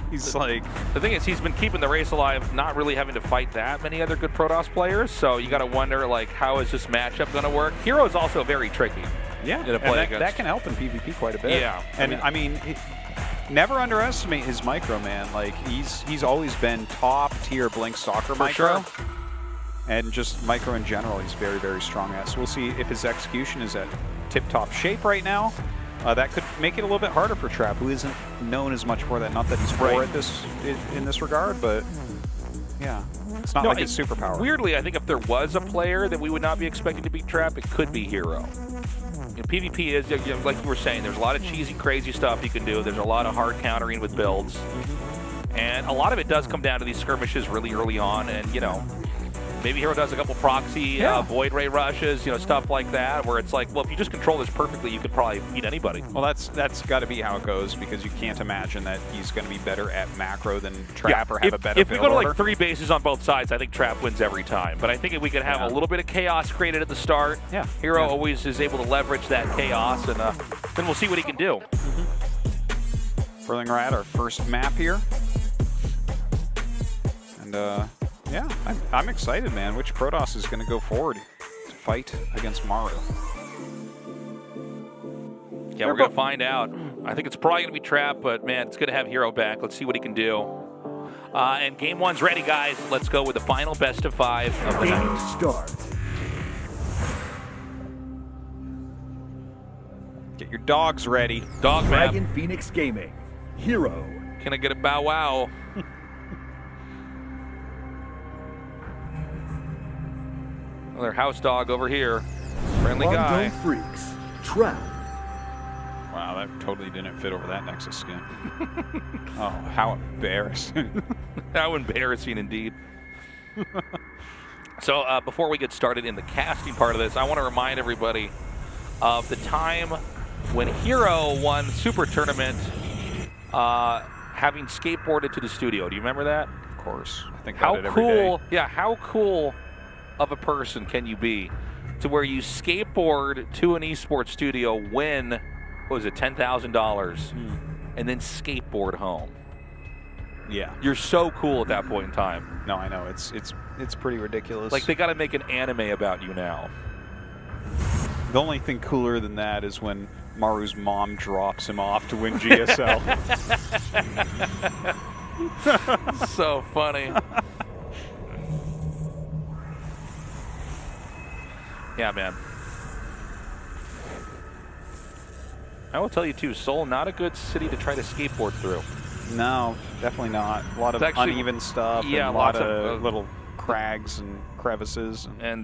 He's like... The thing is, he's been keeping the race alive, not really having to fight that many other good Protoss players, so you got to wonder, like, how is this matchup going to work? Hero is also very tricky. Yeah, to play and that can help in PvP quite a bit. Yeah. And I mean never underestimate his micro, man. Like, he's always been top-tier Blink Stalker micro. Sure. And just micro in general, he's very, very strong at. So we'll see if his execution is at tip-top shape right now. That could make it a little bit harder for Trap, who isn't known as much for that. Not that he's poor at this in this regard, but yeah, it's not like his superpower. Weirdly, I think if there was a player that we would not be expecting to beat Trap, it could be Hero. You know, PvP is, you know, like you were saying, there's a lot of cheesy, crazy stuff you can do. There's a lot of hard countering with builds. And a lot of it does come down to these skirmishes really early on, and, you know, maybe Hero does a couple proxy Void Ray rushes, you know, stuff like that, where it's like, well, if you just control this perfectly, you could probably beat anybody. Well, that's got to be how it goes, because you can't imagine that he's going to be better at macro than Trap or have a better If we go to order. like 3 bases on both sides, I think Trap wins every time. But I think if we could have a little bit of chaos created at the start, Hero always is able to leverage that chaos, and then we'll see what he can do. Furling Rat, our first map here. And yeah, I'm excited, man. Which Protoss is going to go forward to fight against Maru? Yeah, we're going to find out. I think it's probably going to be Trap, but man, it's good to have Hero back. Let's see what he can do. And game one's ready, guys. Let's go with the final best of 5 of the night. Start. Get your dogs ready. Dog map. Dragon Phoenix Gaming. Hero. Can I get a bow wow? Another house dog over here. Friendly guy. Freaks. Trap. Wow, that totally didn't fit over that Nexus skin. Oh, how embarrassing. How embarrassing indeed. So before we get started in the casting part of this, I want to remind everybody of the time when Hero won Super Tournament having skateboarded to the studio. Do you remember that? Of course. I think how about it every cool, day. yeah, how cool of a person can you be to where you skateboard to an esports studio, win, what was it, $10,000, and then skateboard home? Yeah. You're so cool at that point in time. No, I know. It's pretty ridiculous. Like, they got to make an anime about you now. The only thing cooler than that is when Maru's mom drops him off to win GSL. So funny. Yeah, man. I will tell you, too, Seoul, not a good city to try to skateboard through. No, definitely not. A lot of uneven stuff, yeah, and a lot of little crags and crevices. And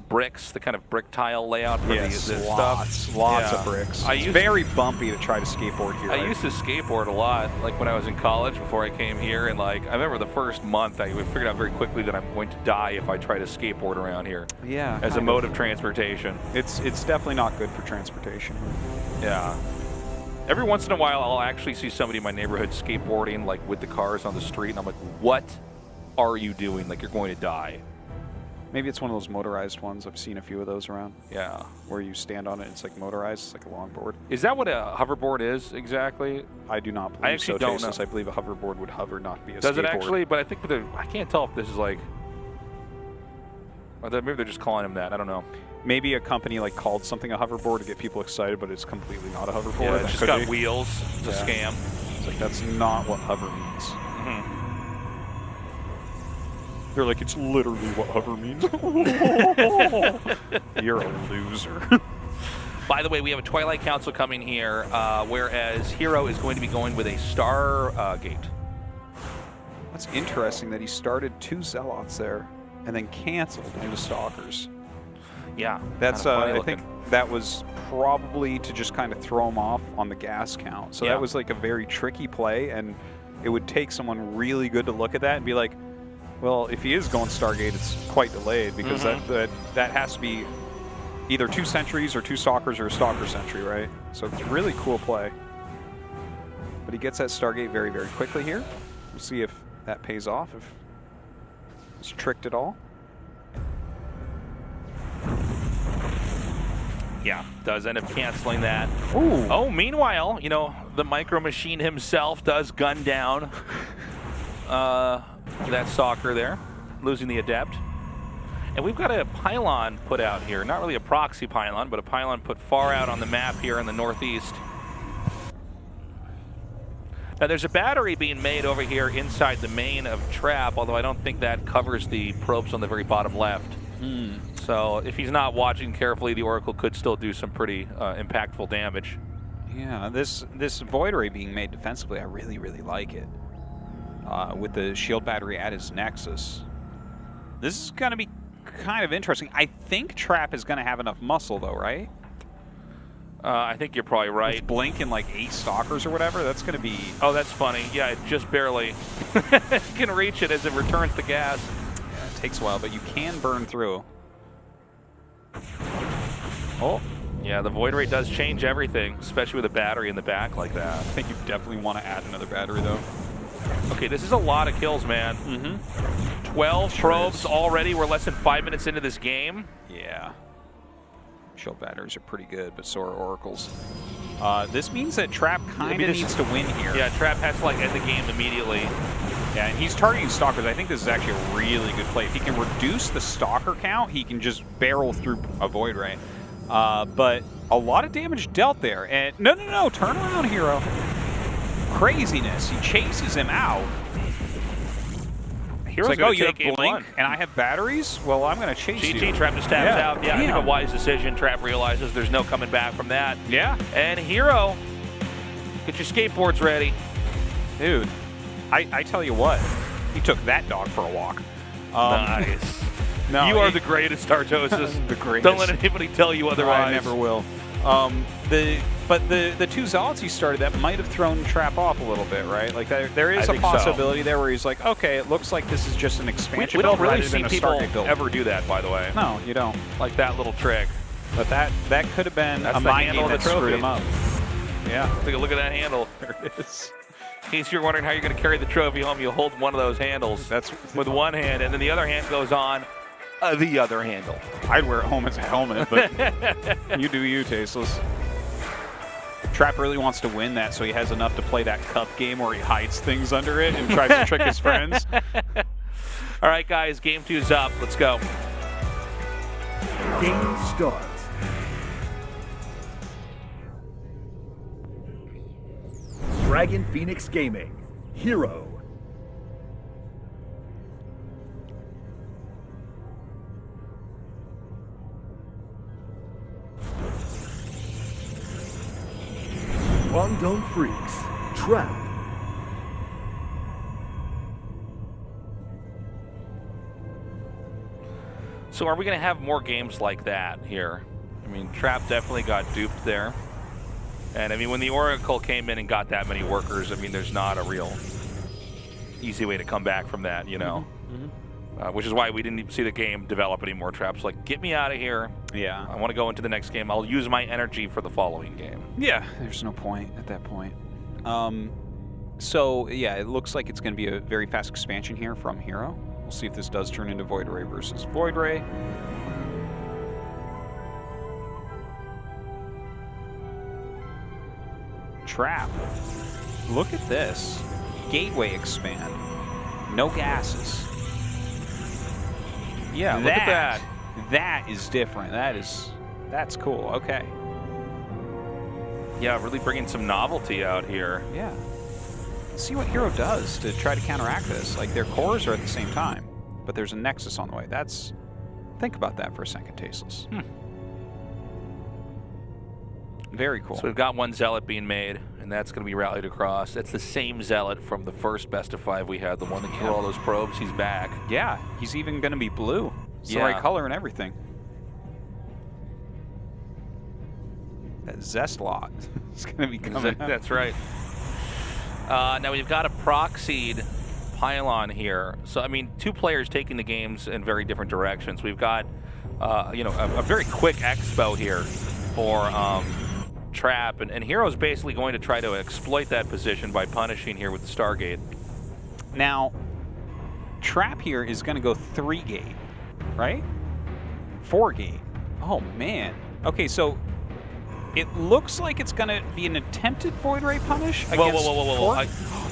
bricks, the kind of brick tile layout for the stuff. Lots of bricks. It's very bumpy to try to skateboard here. I used to skateboard a lot, like when I was in college before I came here, and like I remember the first month I figured out very quickly that I'm going to die if I try to skateboard around here. Yeah. As a mode of transportation. It's definitely not good for transportation. Yeah. Every once in a while I'll actually see somebody in my neighborhood skateboarding like with the cars on the street, and I'm like, what are you doing? Like, you're going to die. Maybe it's one of those motorized ones. I've seen a few of those around. Yeah. Where you stand on it, it's like motorized, it's like a longboard. Is that what a hoverboard is exactly? I do not believe I actually don't know. I believe a hoverboard would hover, not be a skateboard. Does it actually? But I think I can't tell if this is like, or maybe they're just calling them that. I don't know. Maybe a company like called something a hoverboard to get people excited, but it's completely not a hoverboard. Yeah, it's just got wheels. It's a scam. It's like, that's not what hover means. They're like, it's literally what hover means. You're a loser. By the way, we have a Twilight Council coming here, whereas Hero is going to be going with a Stargate. That's interesting that he started 2 Zealots there and then canceled due to Stalkers. Yeah. That's I think that was probably to just kind of throw him off on the gas count. So that was like a very tricky play, and it would take someone really good to look at that and be like, well, if he is going Stargate, it's quite delayed, because that has to be either 2 sentries or 2 stalkers or a stalker sentry, right? So it's a really cool play. But he gets that Stargate very, very quickly here. We'll see if that pays off, if he's tricked at all. Yeah, does end up canceling that. Ooh. Oh, meanwhile, you know, the Micro Machine himself does gun down that stalker there, losing the Adept. And we've got a pylon put out here. Not really a proxy pylon, but a pylon put far out on the map here in the northeast. Now, there's a battery being made over here inside the main of Trap, although I don't think that covers the probes on the very bottom left. So if he's not watching carefully, the Oracle could still do some pretty impactful damage. Yeah, this Void Ray being made defensively, I really, really like it. With the shield battery at his Nexus. This is going to be kind of interesting. I think Trap is going to have enough muscle, though, right? I think you're probably right. With Blink and like 8 stalkers or whatever, that's going to be... Oh, that's funny. Yeah, it just barely can reach it as it returns the gas. Yeah, it takes a while, but you can burn through. Oh. Yeah, the Void Ray does change everything, especially with a battery in the back like that. I think you definitely want to add another battery, though. Okay, this is a lot of kills, man. 12 probes already. We're less than 5 minutes into this game. Yeah. Shield batteries are pretty good, but so are Oracles. This means that Trap kind of needs to win here. Yeah, Trap has to like end the game immediately. Yeah, and he's targeting Stalkers. I think this is actually a really good play. If he can reduce the Stalker count, he can just barrel through a Void Ray. But a lot of damage dealt there. And no, turn around, Hero. Craziness. He chases him out. Hero's like, oh, you have Blink, and I have batteries? Well, I'm going to chase you. GG, Trap just taps out. Yeah, I think a wise decision. Trap realizes there's no coming back from that. Yeah. And Hero, get your skateboards ready. Dude, I tell you what, he took that dog for a walk. Nice. No, you are the greatest, Artosis. The greatest. Don't let anybody tell you otherwise. I never will. But the 2 Zealots he started, that might have thrown Trap off a little bit, right? Like there is a possibility there where he's like, okay, it looks like this is just an expansion we don't build really rather see than a people Stargate build. ever do that, by the way. No, you don't. Like that little trick. But that could have been That's a the mind handle game of that the trophy. screwed him up. Yeah. Take a look at that handle. There it is. In case you're wondering how you're going to carry the trophy home, you hold one of those handles. That's with one hand, and then the other hand goes on the other handle. I'd wear it home as a helmet, but you do you, Tasteless. Trap really wants to win that, so he has enough to play that cup game where he hides things under it and tries to trick his friends. All right, guys, game 2's up. Let's go. Game starts. Dragon Phoenix Gaming, Hero. Guangdong Freaks, Trap. So are we going to have more games like that here? I mean, Trap definitely got duped there. And I mean, when the Oracle came in and got that many workers, I mean, there's not a real easy way to come back from that, you know? Which is why we didn't even see the game develop anymore. Trap's like, get me out of here. Yeah. I want to go into the next game. I'll use my energy for the following game. Yeah, there's no point at that point. So, yeah, it looks like it's going to be a very fast expansion here from Hero. We'll see if this does turn into Void Ray versus Void Ray. Trap. Look at this. Gateway expand. No gases. Yeah, look at that. That is different. That's cool. Okay. Yeah, really bringing some novelty out here. Yeah. Let's see what Hero does to try to counteract this. Like, their cores are at the same time, but there's a Nexus on the way. Think about that for a second, Tasteless. Very cool. So we've got one Zealot being made, and that's going to be rallied across. That's the same Zealot from the first best of 5 we had, the one that threw all those probes. He's back. Yeah, he's even going to be blue. It's the right color and everything. That Zest lot is going to be coming out. That's right. Now we've got a proxied pylon here. So, I mean, 2 players taking the games in very different directions. We've got, you know, a very quick expo here for Trap, and Hero's basically going to try to exploit that position by punishing here with the Stargate. Now, Trap here is going to go 3 gate, right? 4 gate. Oh, man. Okay, so It looks like it's going to be an attempted Void Ray punish. Whoa.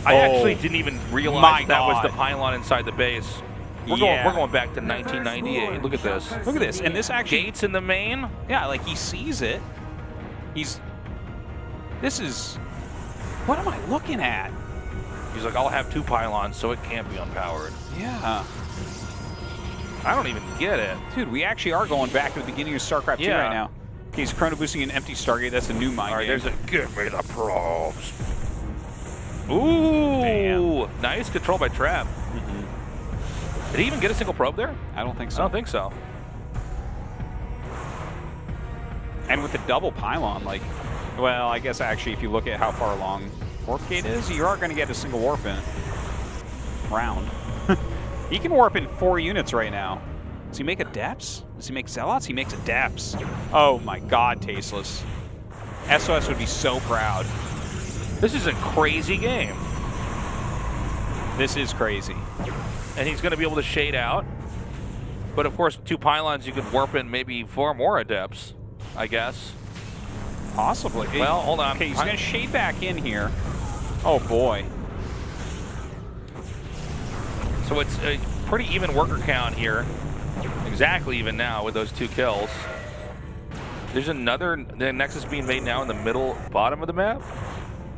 I actually didn't even realize that was the pylon inside the base. We're going back to 1998. Look at this. Look at this. And this actually... Gates in the main? Yeah, like he sees it. This is... What am I looking at? He's like, I'll have 2 pylons, so it can't be unpowered. Yeah. I don't even get it. Dude, we actually are going back to the beginning of StarCraft 2 right now. Okay, he's chrono boosting an empty Stargate. That's a new mind game. All right, there's a... Give me the probes. Ooh. Damn. Nice control by Trap. Did he even get a single probe there? I don't think so. I don't think so. And with the double pylon, like... Well, I guess actually if you look at how far along Warp Gate is, you are going to get a single warp in round. He can warp in 4 units right now. Does he make Adepts? Does he make Zealots? He makes Adepts. Oh my god, Tasteless. SOS would be so proud. This is a crazy game. This is crazy. And he's going to be able to shade out. But of course, 2 pylons, you could warp in maybe 4 more Adepts, I guess. Possibly. Well, hold on. Okay, he's going to shade back in here. Oh boy. So it's a pretty even worker count here. Exactly even now with those 2 kills. There's another Nexus being made now in the middle bottom of the map.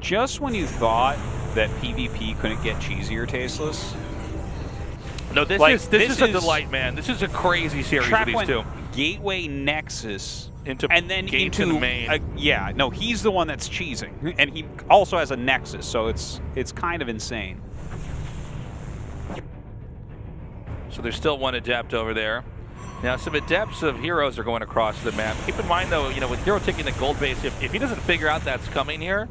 Just when you thought that PvP couldn't get cheesier, Tasteless. No, this is a delight, man. This is a crazy series of these 2. Gateway Nexus and then into the main. Yeah, no, he's the one that's cheesing, and he also has a Nexus, so it's kind of insane. So there's still 1 Adept over there. Now some Adepts of Heroes are going across the map. Keep in mind though, with Hero taking the gold base, if he doesn't figure out that's coming here,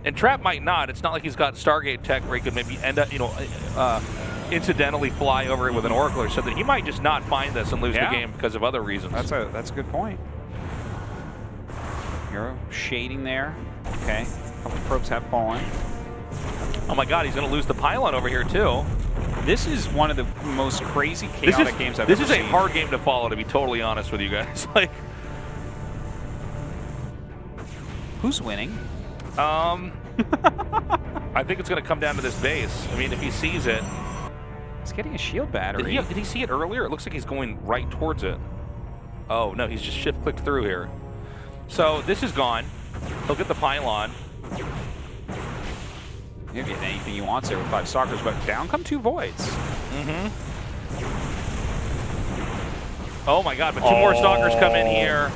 and Trap might not. It's not like he's got Stargate tech where he could maybe end up, incidentally fly over it with an Oracle or something. He might just not find this and lose the game because of other reasons. That's a good point. Hero shading there. Okay, a couple probes have fallen. Oh my god, he's going to lose the pylon over here too. This is one of the most crazy chaotic games I've ever seen. This is a hard game to follow, to be totally honest with you guys. Like, who's winning? I think it's going to come down to this base. I mean, if he sees it. He's getting a shield battery. Did he see it earlier? It looks like he's going right towards it. Oh, no, he's just shift-clicked through here. So this is gone. He'll get the pylon. He'll get anything he wants there with 5 Stalkers, but down come 2 Voids. Oh my god, but 2 more Stalkers come in here.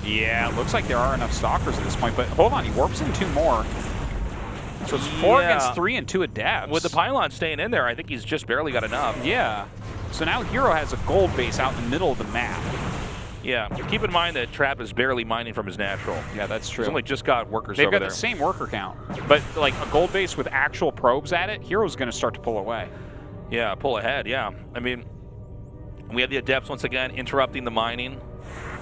Yeah, looks like there are enough Stalkers at this point, but hold on, he warps in 2 more. So it's 4 against 3 and 2 Adepts. With the pylon staying in there, I think he's just barely got enough. Yeah. So now Hero has a gold base out in the middle of the map. Yeah. Keep in mind that Trap is barely mining from his natural. Yeah, that's true. He's only just got workers They've over there. got the same worker count. But like a gold base with actual probes at it, Hero's going to start to pull away. Yeah, pull ahead, yeah. I mean, we have the Adepts once again interrupting the mining.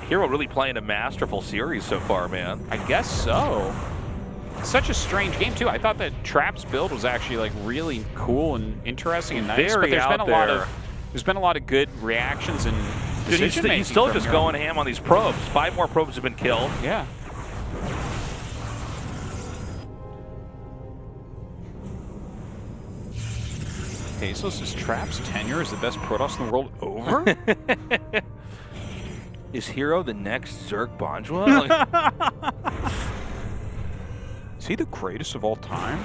Hero really playing a masterful series so far, man. I guess so. Such a strange game too. I thought that Trap's build was actually like really cool and interesting and nice, but there's been a lot of good reactions and decision making. He's still just going ham on these probes. 5 more probes have been killed. Yeah. Tasteless, is Trap's tenure as the best Protoss in the world over? Is Hero the next Zerg Bonjwa? Is he the greatest of all time?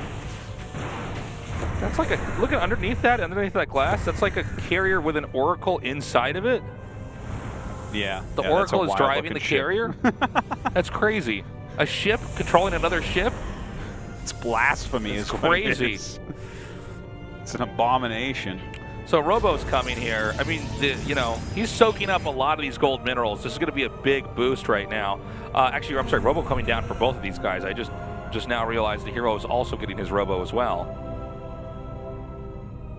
That's like a, look at underneath that glass, that's like a carrier with an Oracle inside of it. Yeah. The Oracle is driving the carrier? That's crazy. A ship controlling another ship? It's blasphemy. It's crazy. It's an abomination. So Robo's coming here. I mean, he's soaking up a lot of these gold minerals. This is going to be a big boost right now. Actually, I'm sorry, Robo coming down for both of these guys. I just now realized the Hero is also getting his Robo as well.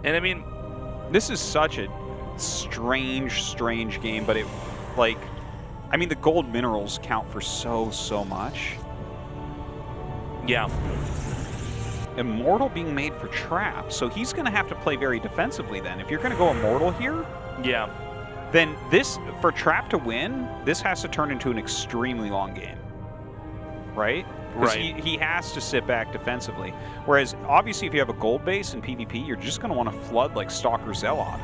And I mean, this is such a strange game, but I mean, the gold minerals count for so much. Yeah. Immortal being made for Trap, so he's going to have to play very defensively then. If you're going to go Immortal here, yeah, then for Trap to win, this has to turn into an extremely long game. right? Because he has to sit back defensively. Whereas, obviously, if you have a gold base in PvP, you're just going to want to flood like Stalker Zealot.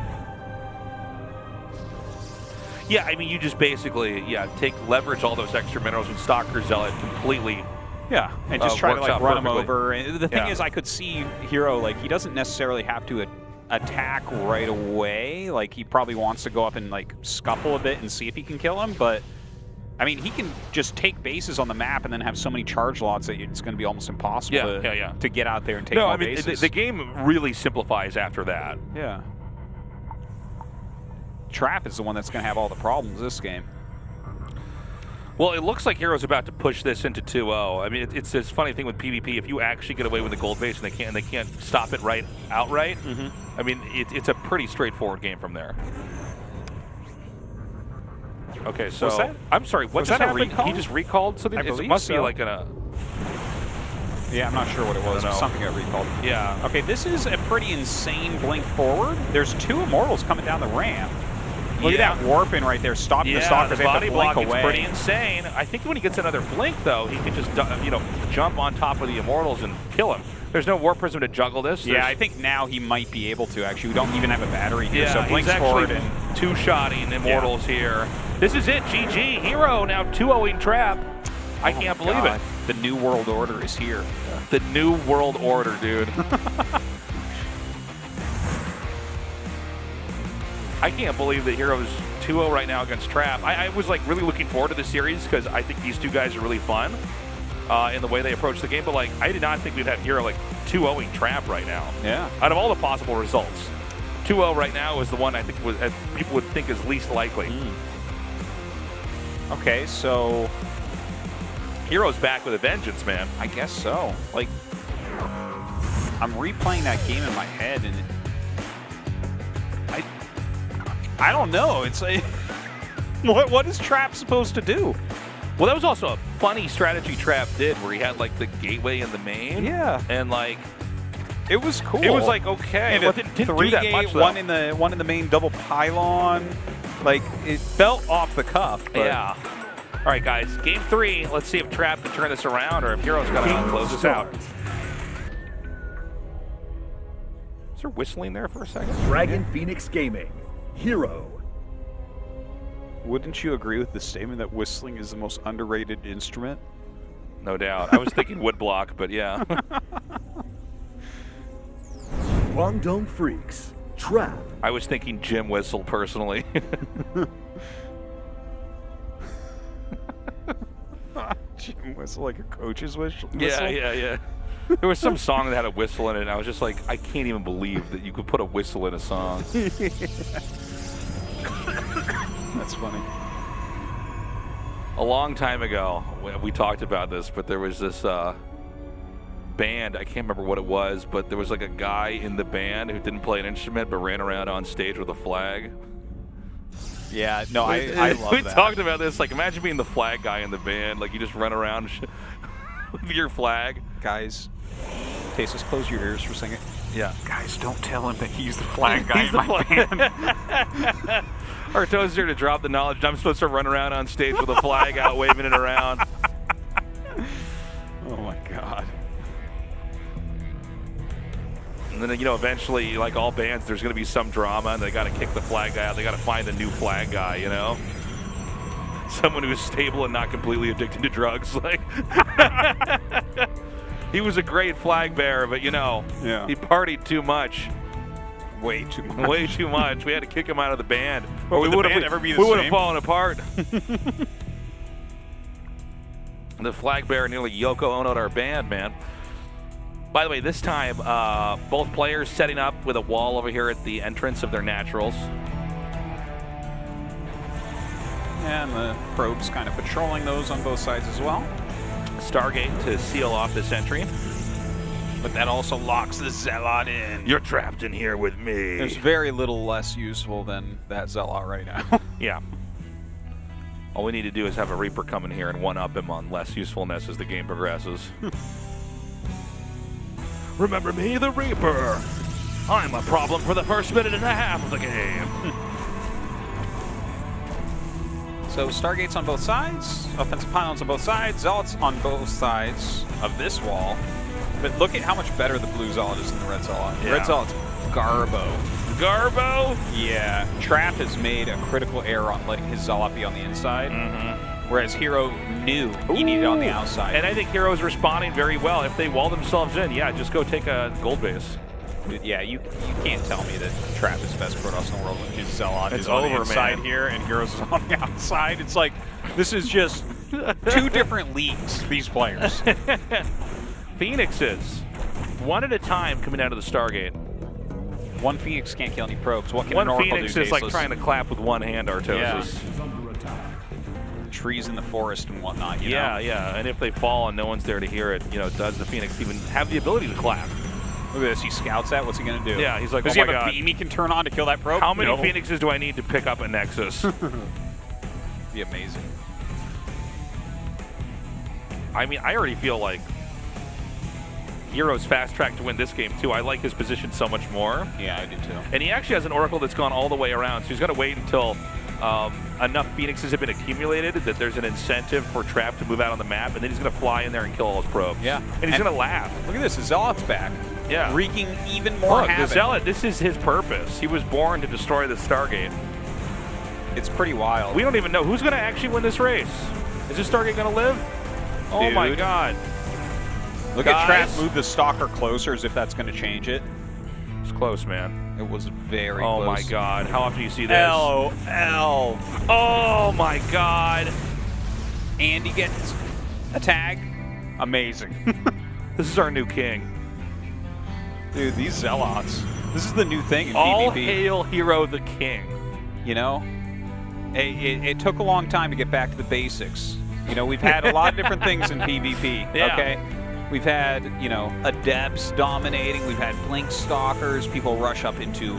Yeah, I mean, you just basically, leverage all those extra minerals and Stalker Zealot completely. Yeah, and just try to like run him over. And the thing is, I could see Hero, like, he doesn't necessarily have to attack right away. Like, he probably wants to go up and like scuffle a bit and see if he can kill him. But I mean, he can just take bases on the map and then have so many charge lots that it's going to be almost impossible to get out there and take more bases. The game really simplifies after that. Yeah. Trap is the one that's going to have all the problems this game. Well, it looks like Hero's about to push this into 2-0. I mean, it's this funny thing with PvP. If you actually get away with the gold base and they can't stop it outright, I mean, it's a pretty straightforward game from there. Okay, so I'm sorry. What just happened? He just recalled something. It must be like Yeah, I'm not sure what it was. Something got recalled. Yeah. Okay, this is a pretty insane blink forward. There's 2 Immortals coming down the ramp. Look at that warping right there, stopping the Stalkers. The body block is away. pretty insane. I think when he gets another blink, though, he can just jump on top of the Immortals and kill him. There's no Warp Prism to juggle this. I think now he might be able to, actually. We don't even have a battery here, so blinks he's forward. And two-shotting Immortals here. This is it, GG. Hero now 2-0ing Trap. I can't believe it. The New World Order is here. The New World Order, dude. I can't believe that Hero's 2-0 right now against Trap. I was like really looking forward to this series because I think these two guys are really fun in the way they approach the game. But like, I did not think we'd have Hero like 2-0ing Trap right now. Yeah. Out of all the possible results, 2-0 right now is the one I think people would think is least likely. Okay, so Hero's back with a vengeance, man. I guess so. Like, I'm replaying that game in my head, and I don't know. It's like, what is Trap supposed to do? Well, that was also a funny strategy Trap did, where he had like the gateway in the main. Yeah. And like, it was cool. It was like okay. And Well, it didn't do that much, though. one in the main double pylon. Like, it felt off the cuff. But yeah. All right, guys. Game 3. Let's see if Trap can turn this around, or if Hero's got to close this out. Is there whistling there for a second? Dragon Phoenix Gaming. Hero. Wouldn't you agree with the statement that whistling is the most underrated instrument? No doubt. I was thinking woodblock, but yeah. Guangdong Freaks. Trap. I was thinking Jim Whistle, personally. Jim Whistle, like a coach's whistle? Yeah. There was some song that had a whistle in it, and I was just like, I can't even believe that you could put a whistle in a song. That's funny. A long time ago, we talked about this, but there was this band, I can't remember what it was, but there was like a guy in the band who didn't play an instrument but ran around on stage with a flag. Yeah, no, I love we that. talked about this, like imagine being the flag guy in the band, like you just run around with your flag. Guys, Tasus, close your ears for a second. Yeah. Guys, don't tell him that he's the flag guy in my band. Arto's here to drop the knowledge. I'm supposed to run around on stage with a flag out, waving it around. Oh my God. And then, eventually, like all bands, there's going to be some drama, and they got to kick the flag guy out. They got to find a new flag guy, Someone who's stable and not completely addicted to drugs. Like, he was a great flag bearer, but, he partied too much. Way too much. Way too much. We had to kick him out of the band. Or we would have fallen apart. The flag bearer nearly Yoko Ono'd our band, man. By the way, this time, both players setting up with a wall over here at the entrance of their naturals. And the probes kind of patrolling those on both sides as well. Stargate to seal off this entry. But that also locks the Zealot in. You're trapped in here with me. There's very little less useful than that Zealot right now. Yeah. All we need to do is have a Reaper come in here and one-up him on less usefulness as the game progresses. Remember me, the Reaper. I'm a problem for the first minute and a half of the game. So Stargates on both sides, offensive pylons on both sides, Zealots on both sides of this wall. But look at how much better the blue Zealot is than the red Zealot. Yeah. Red Zealot's Garbo. Garbo? Yeah. Trap has made a critical error on letting his Zealot be on the inside, whereas Hero knew he needed it on the outside. And I think Hero's responding very well. If they wall themselves in, yeah, just go take a gold base. Yeah, you can't tell me that Trap is the best Protoss in the world when his Zealot is on the over, inside man. here and Heroes is on the outside. It's like, this is just two different leagues, these players. Phoenixes, one at a time coming out of the Stargate. One Phoenix can't kill any probes. What can one an Oracle Phoenix do, is like Tasteless? trying to clap with one hand, Artosis. Yeah. Trees in the forest and whatnot, you know? Yeah. And if they fall and no one's there to hear it, does the Phoenix even have the ability to clap? Look at this, he scouts that, what's he gonna do? Yeah, he's like, does oh he my have God. a beam he can turn on to kill that probe? How many No. Phoenixes do I need to pick up a Nexus? Be amazing. I mean, I already feel like Hero's fast track to win this game too. I like his position so much more. Yeah, I do too. And he actually has an Oracle that's gone all the way around, so he's going to wait until enough Phoenixes have been accumulated that there's an incentive for Trap to move out on the map, and then he's going to fly in there and kill all his probes. Yeah. And he's going to laugh. Look at this, the Zealot's back. Yeah. Wreaking even more Look, havoc. the Zealot, this is his purpose. He was born to destroy the Stargate. It's pretty wild. We don't even know who's going to actually win this race. Is this Stargate going to live? Oh my Dude. God. Look at Trap move the Stalker closer as if that's going to change it. It's close, man. It was very Oh close. my God. How often do you see this? LOL. Oh my God. And he gets a tag. Amazing. This is our new king. Dude, these Zealots. This is the new thing in All PvP. hail Hero the King. You know? It took a long time to get back to the basics. We've had a lot of different things in PvP, Yeah. okay? We've had, Adepts dominating. We've had Blink Stalkers. People rush up into,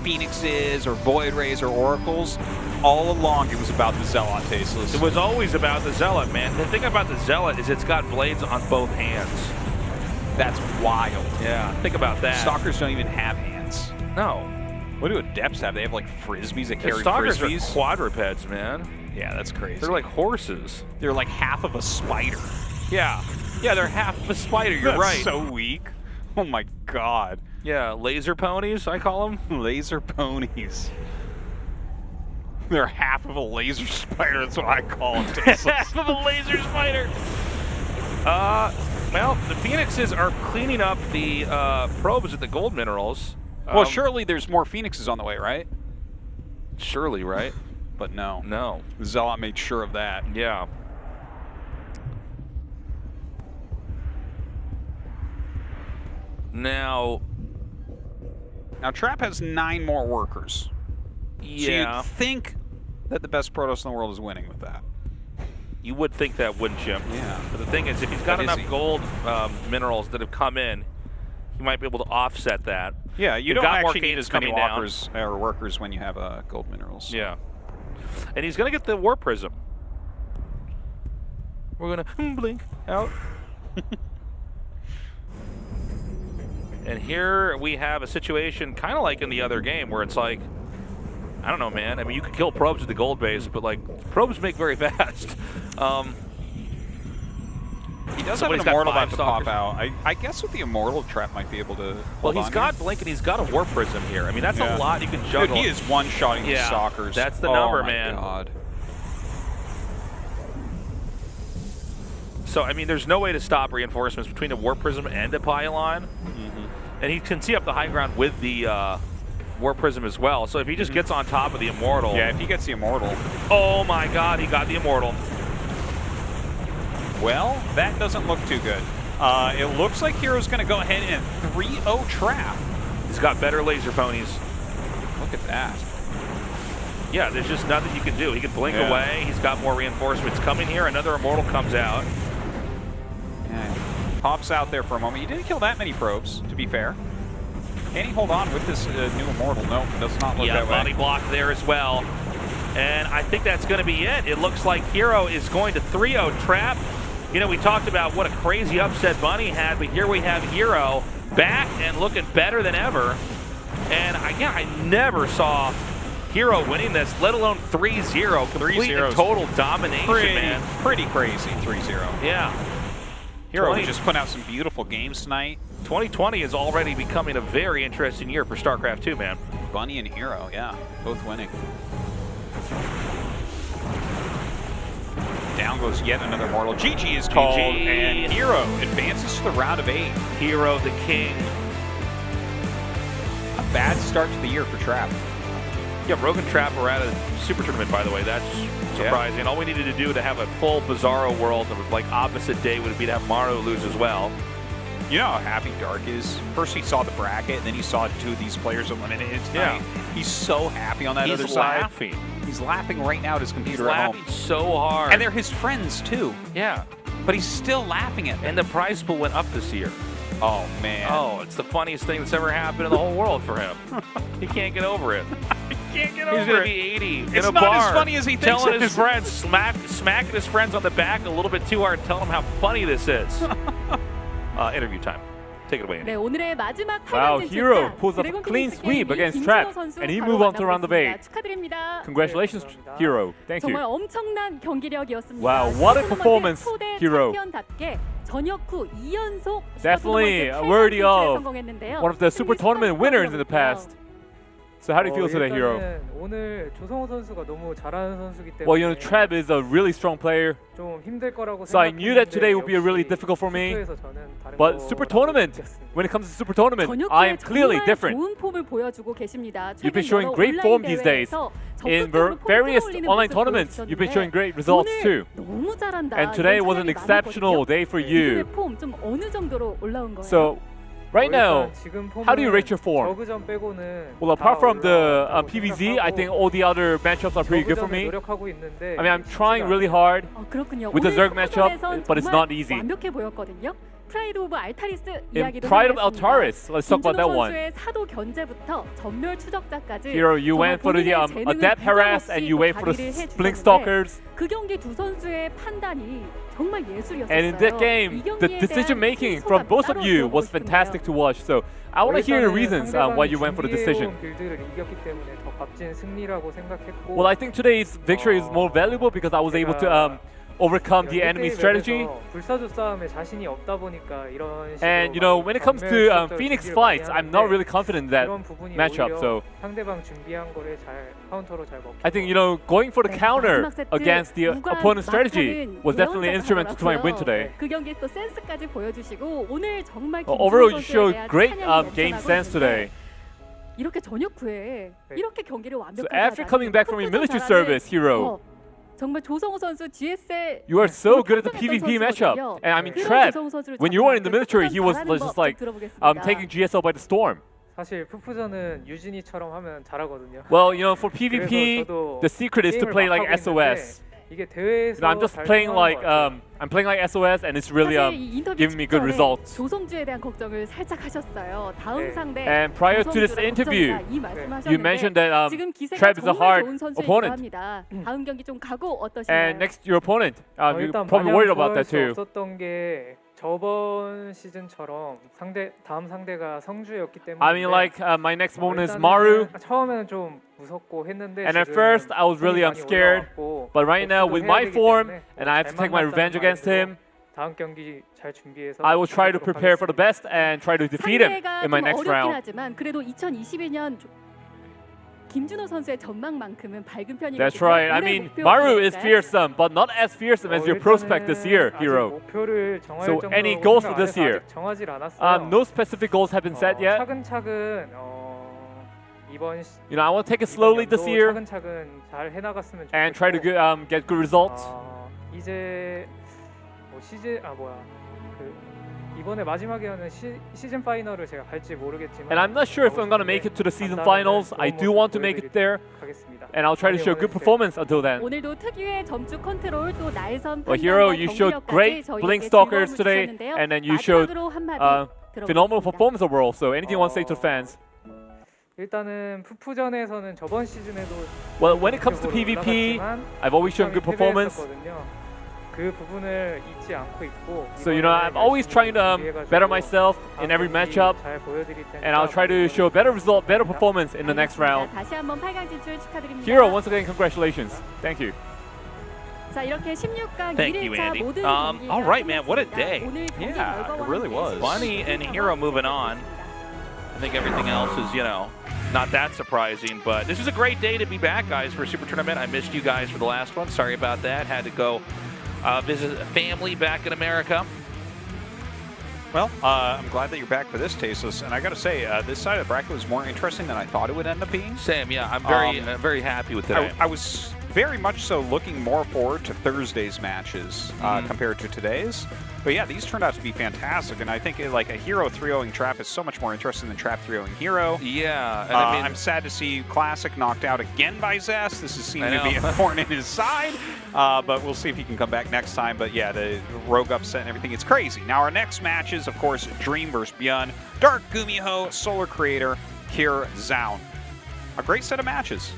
Phoenixes or Void Rays or Oracles. All along, it was about the Zealot, Tasteless. It was always about the Zealot, man. The thing about the Zealot is it's got blades on both hands. That's wild. Yeah, think about that. Stalkers don't even have hands. No. What do Adepts have? They have, like, Frisbees that The carry Stalkers Frisbees? are quadrupeds, man. Yeah, that's crazy. They're like horses. They're like half of a spider. Yeah. Yeah, they're half of a spider. You're That's right. so weak. Oh my God. Yeah, laser ponies, I call them. Laser ponies. They're half of a laser spider. That's what I call them. Half of a laser spider. Well, the Phoenixes are cleaning up the probes at the gold minerals. Well, surely there's more Phoenixes on the way, right? Surely, right? But no. No. The Zealot made sure of that. Yeah. Now, Trap has 9 more workers. yeah. So you'd think that the best Protoss in the world is winning with that. You would think that, wouldn't you? Yeah. But the thing is, if he's got But is enough he? gold minerals that have come in, he might be able to offset that. Yeah, you We've don't got more actually need cadence as many coming down. walkers or workers when you have gold minerals. Yeah. And he's going to get the War Prism. We're going to blink out. And here we have a situation kind of like in the other game where it's like, I don't know, man. I mean, you could kill probes with the gold base, but like probes make very fast. He does have Somebody's an got Immortal 5 about to pop stalkers. out. I guess with the Immortal, Trap might be able to Well, hold he's on got here. Blink and he's got a War Prism here. I mean, that's Yeah. a lot you can juggle. Dude, he is one-shotting the Yeah, Stalkers. that's the Oh number, my man. God. So, I mean, there's no way to stop reinforcements between a War Prism and a Pylon. And he can see up the high ground with the War Prism as well. So if he just gets on top of the Immortal. Yeah, if he gets the Immortal. Oh my God, he got the Immortal. Well, that doesn't look too good. It looks like Hero's going to go ahead and 3-0 Trap. He's got better laser ponies. Look at that. Yeah, there's just nothing you can do. He can blink Yeah. away. He's got more reinforcements coming here. Another Immortal comes out. Yeah, pops out there for a moment. He didn't kill that many probes, to be fair. Can he hold on with this new Immortal? No, does not look Yeah, that way. body block there as well. And I think that's going to be it. It looks like Hero is going to 3-0 Trap. You know, we talked about what a crazy upset Bunny had, but here we have Hero back and looking better than ever. And again, I never saw Hero winning this, let alone 3-0. Complete and total domination, man. Pretty crazy, 3-0. Yeah. Hero just put out some beautiful games tonight. 2020 is already becoming a very interesting year for StarCraft 2, man. Bunny and Hero, yeah, both winning. Down goes yet another mortal. GG is called, and Hero advances to the round of 8. Hero the king. A bad start to the year for Trap. Yeah, Rogue and Trap are at a super tournament, by the way. That's surprising. Yeah. All we needed to do to have a full Bizarro world that was like opposite day would be to have Maru lose as well. You know how happy Dark is? First he saw the bracket, and then he saw 2 of these players eliminated tonight. Yeah. He's so happy on that other side. He's laughing right now at his computer at home. He's laughing so hard. And they're his friends, too. Yeah. But he's still laughing at them. And the prize pool went up this year. Oh, man. Oh, it's the funniest thing that's ever happened in the whole world for him. He can't get over it. Can't get over He's going to be 80 in it's a not bar, as funny as he thinks. Telling his friends, smacking his friends on the back a little bit too hard, telling them how funny this is. Interview time. Take it away, Andy. 네, 오늘의 마지막 Wow, 8라운드 Hero 출전. pulls off a clean sweep against Trap, and he moves on to round of 8. 축하드립니다. Congratulations, Hero. Thank you. 정말 엄청난 경기력이었습니다. Wow, what a performance, 초대 Hero. 챔피언답게 전역 후 2연속 Definitely worthy of one of the Super Tournament winners in the past. So how do you feel today, Hero? 오늘 조성호 선수가 너무 잘하는 선수기 때문에 Well, you know, Trap is a really strong player. 좀 힘들 거라고 So I knew that today would be really difficult for me. But Super Tournament, when it comes to Super Tournament, I am clearly different. 좋은 폼을 보여주고 계십니다. You've been showing great form these days. In various online tournaments, you've been showing great results too. 너무 잘한다. And today was an exceptional day for you. 폼좀 어느 정도로 올라온 거예요? So right now, how do you rate your form? Well, apart from the PVZ, I think all the other matchups are pretty good for me. I mean, I'm trying really hard with the Zerg matchup, but it's not easy. 완벽해 보였거든요. Pride of Altaris In Pride of Altaris, let's talk about that one. 사도 견제부터 전멸 추적자까지 Hero, you went for the Adept Harass and you went for the Blink Stalkers. 그 경기 두 선수의 판단이 정말 예술이었어요. And in that game, the decision making from both of you was fantastic to watch. So I want to hear the reasons why you went for the decision. Well, I think today's victory is more valuable because I was able to overcome the enemy strategy. And you know, when it comes to Phoenix fights, I'm not really confident in that matchup. So I think, you know, going for the counter against the opponent's strategy was definitely instrumental to my win today. Overall, you showed great game sense today. 이렇게 전역 후에 이렇게 경기를 So after coming back from your military service, Hero, 정말 조성호 선수 GSL you are so good at the PvP matchup. And I mean, Trap, when you were in the military, he was just like taking GSL by the storm. 사실 푸푸전은 유진이처럼 하면 잘하거든요. Well, you know, for PvP, the secret is to play like SOS. 이게 대회에서 I'm just playing like I'm playing like SOS, and it's really giving me good results. 조성주에 대한 걱정을 살짝 하셨어요. 다음 상대. And prior to this interview, you mentioned that Trap is a hard opponent. 다음 경기 좀 각오 어떠신가요? And next, your opponent, you're probably worried about that too. 없었던 게 저번 시즌처럼 다음 상대가 성주였기 때문에. I mean, like my next opponent is Maru. 처음에는 좀 무섭고 했는데. And at first, I was really scared. But right now, with my form, and I have to take my revenge against him, 다음 경기 잘 준비해서 I will try to prepare for the best and try to defeat him in my next round. 하지만 그래도 2022년 김준호 선수의 전망만큼은 밝은 편이거든요. That's right. I mean, Maru is fearsome, but not as fearsome as your prospect this year, Hero. So any goals for this year? No specific goals have been set yet. 차근차근 You know, I want to take it slowly this year 차근차근 잘 해나갔으면 좋겠고. and try to get good results. 이제 이번에 마지막에 시즌 파이널을 제가 갈지 모르겠지만. And I'm not sure if I'm gonna make it to the season finals. I do want to make it there, and I'll try to show good performance until then. 오늘도 특유의 점수 컨트롤 또 날선 But Hero, you showed great Blink Stalkers today, and then you showed phenomenal performance overall. So anything you want to say to the fans? 일단은 푸푸전에서는 저번 시즌에도 Well, when it comes to PvP, I've always shown good performance. So, you know, I'm always trying to better myself in every matchup, and I'll try to show better result, better performance in the next round. 다시 한번 8강 진출 축하드립니다. Hero, once again, congratulations. Thank you. 자, 이렇게 16강 Thank you, 1일차 Andy. 모든 All right, man, what a day. 오늘 경기 Yeah, 결과와 it really was. Bunny and Hero moving on. I think everything else is, you know, not that surprising, but this is a great day to be back, guys, for Super Tournament. I missed you guys for the last one. Sorry about that. Had to go visit family back in America. Well, I'm glad that you're back for this, Tasteless. And I got to say, this side of the bracket was more interesting than I thought it would end up being. Same, yeah. I'm very happy with today. I was very much so looking more forward to Thursday's matches compared to today's. But yeah, these turned out to be fantastic, and I think like a Hero 3-0ing Trap is so much more interesting than Trap 3-0ing Hero. Yeah, and I mean, I'm sad to see Classic knocked out again by Zest. This is seeming to be a thorn in his side, but we'll see if he can come back next time. But yeah, the Rogue upset and everything, it's crazy. Now our next match is, of course, Dream vs. Beyond, Dark Gumiho, Solar Creator, Kier Zaun. A great set of matches.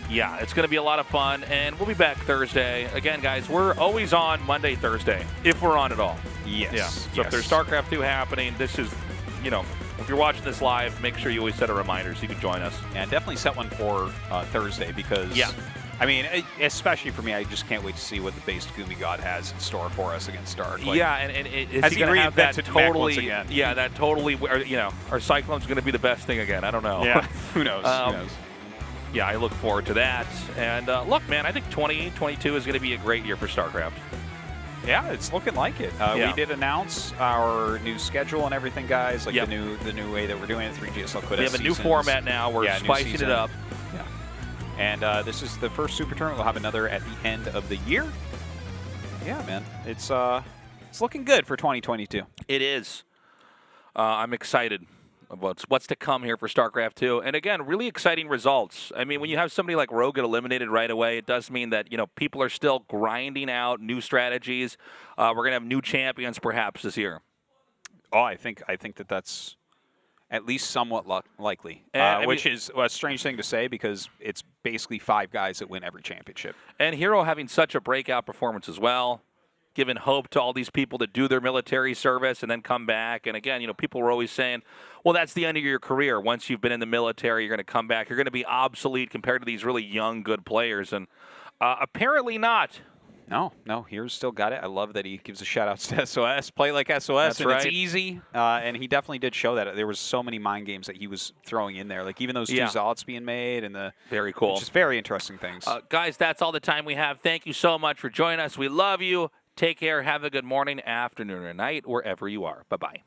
Yeah, it's going to be a lot of fun, and we'll be back Thursday. Again, guys, we're always on Monday, Thursday, if we're on at all. Yes. Yeah. So if there's StarCraft 2 happening, this is, you know, if you're watching this live, make sure you always set a reminder so you can join us. And definitely set one for Thursday because, I mean, especially for me, I just can't wait to see what the based Gumi God has in store for us against Dark. Like, yeah, and is has he going to have that totally, again? Yeah, that totally, you know, our Cyclone's going to be the best thing again. I don't know. Yeah, who knows? Who knows? Yeah, I look forward to that. And look, man, I think 2022 is going to be a great year for StarCraft. Yeah, it's looking like it. We did announce our new schedule and everything, guys. Like the new way that we're doing it. 3 GSL Quid. We have a new format now. We're spicing it up. Yeah. And this is the first Super Tournament. We'll have another at the end of the year. Yeah, man, it's looking good for 2022. It is. I'm excited about what's to come here for StarCraft 2. And again, really exciting results. I mean, when you have somebody like Rogue get eliminated right away, it does mean that, you know, people are still grinding out new strategies. We're going to have new champions perhaps this year. Oh, I think that's at least somewhat likely, which is a strange thing to say because it's basically 5 guys that win every championship. And Hero having such a breakout performance as well, giving hope to all these people that do their military service and then come back. And again, you know, people were always saying, well, that's the end of your career. Once you've been in the military, you're going to come back. You're going to be obsolete compared to these really young, good players. And apparently not. No, Hero's still got it. I love that he gives a shout out to SOS. Play like SOS, That's and right. It's easy. And he definitely did show that. There was so many mind games that he was throwing in there. Like even those 2 Zealots being made and the very cool. Just very interesting things. Guys, that's all the time we have. Thank you so much for joining us. We love you. Take care. Have a good morning, afternoon, or night, wherever you are. Bye-bye.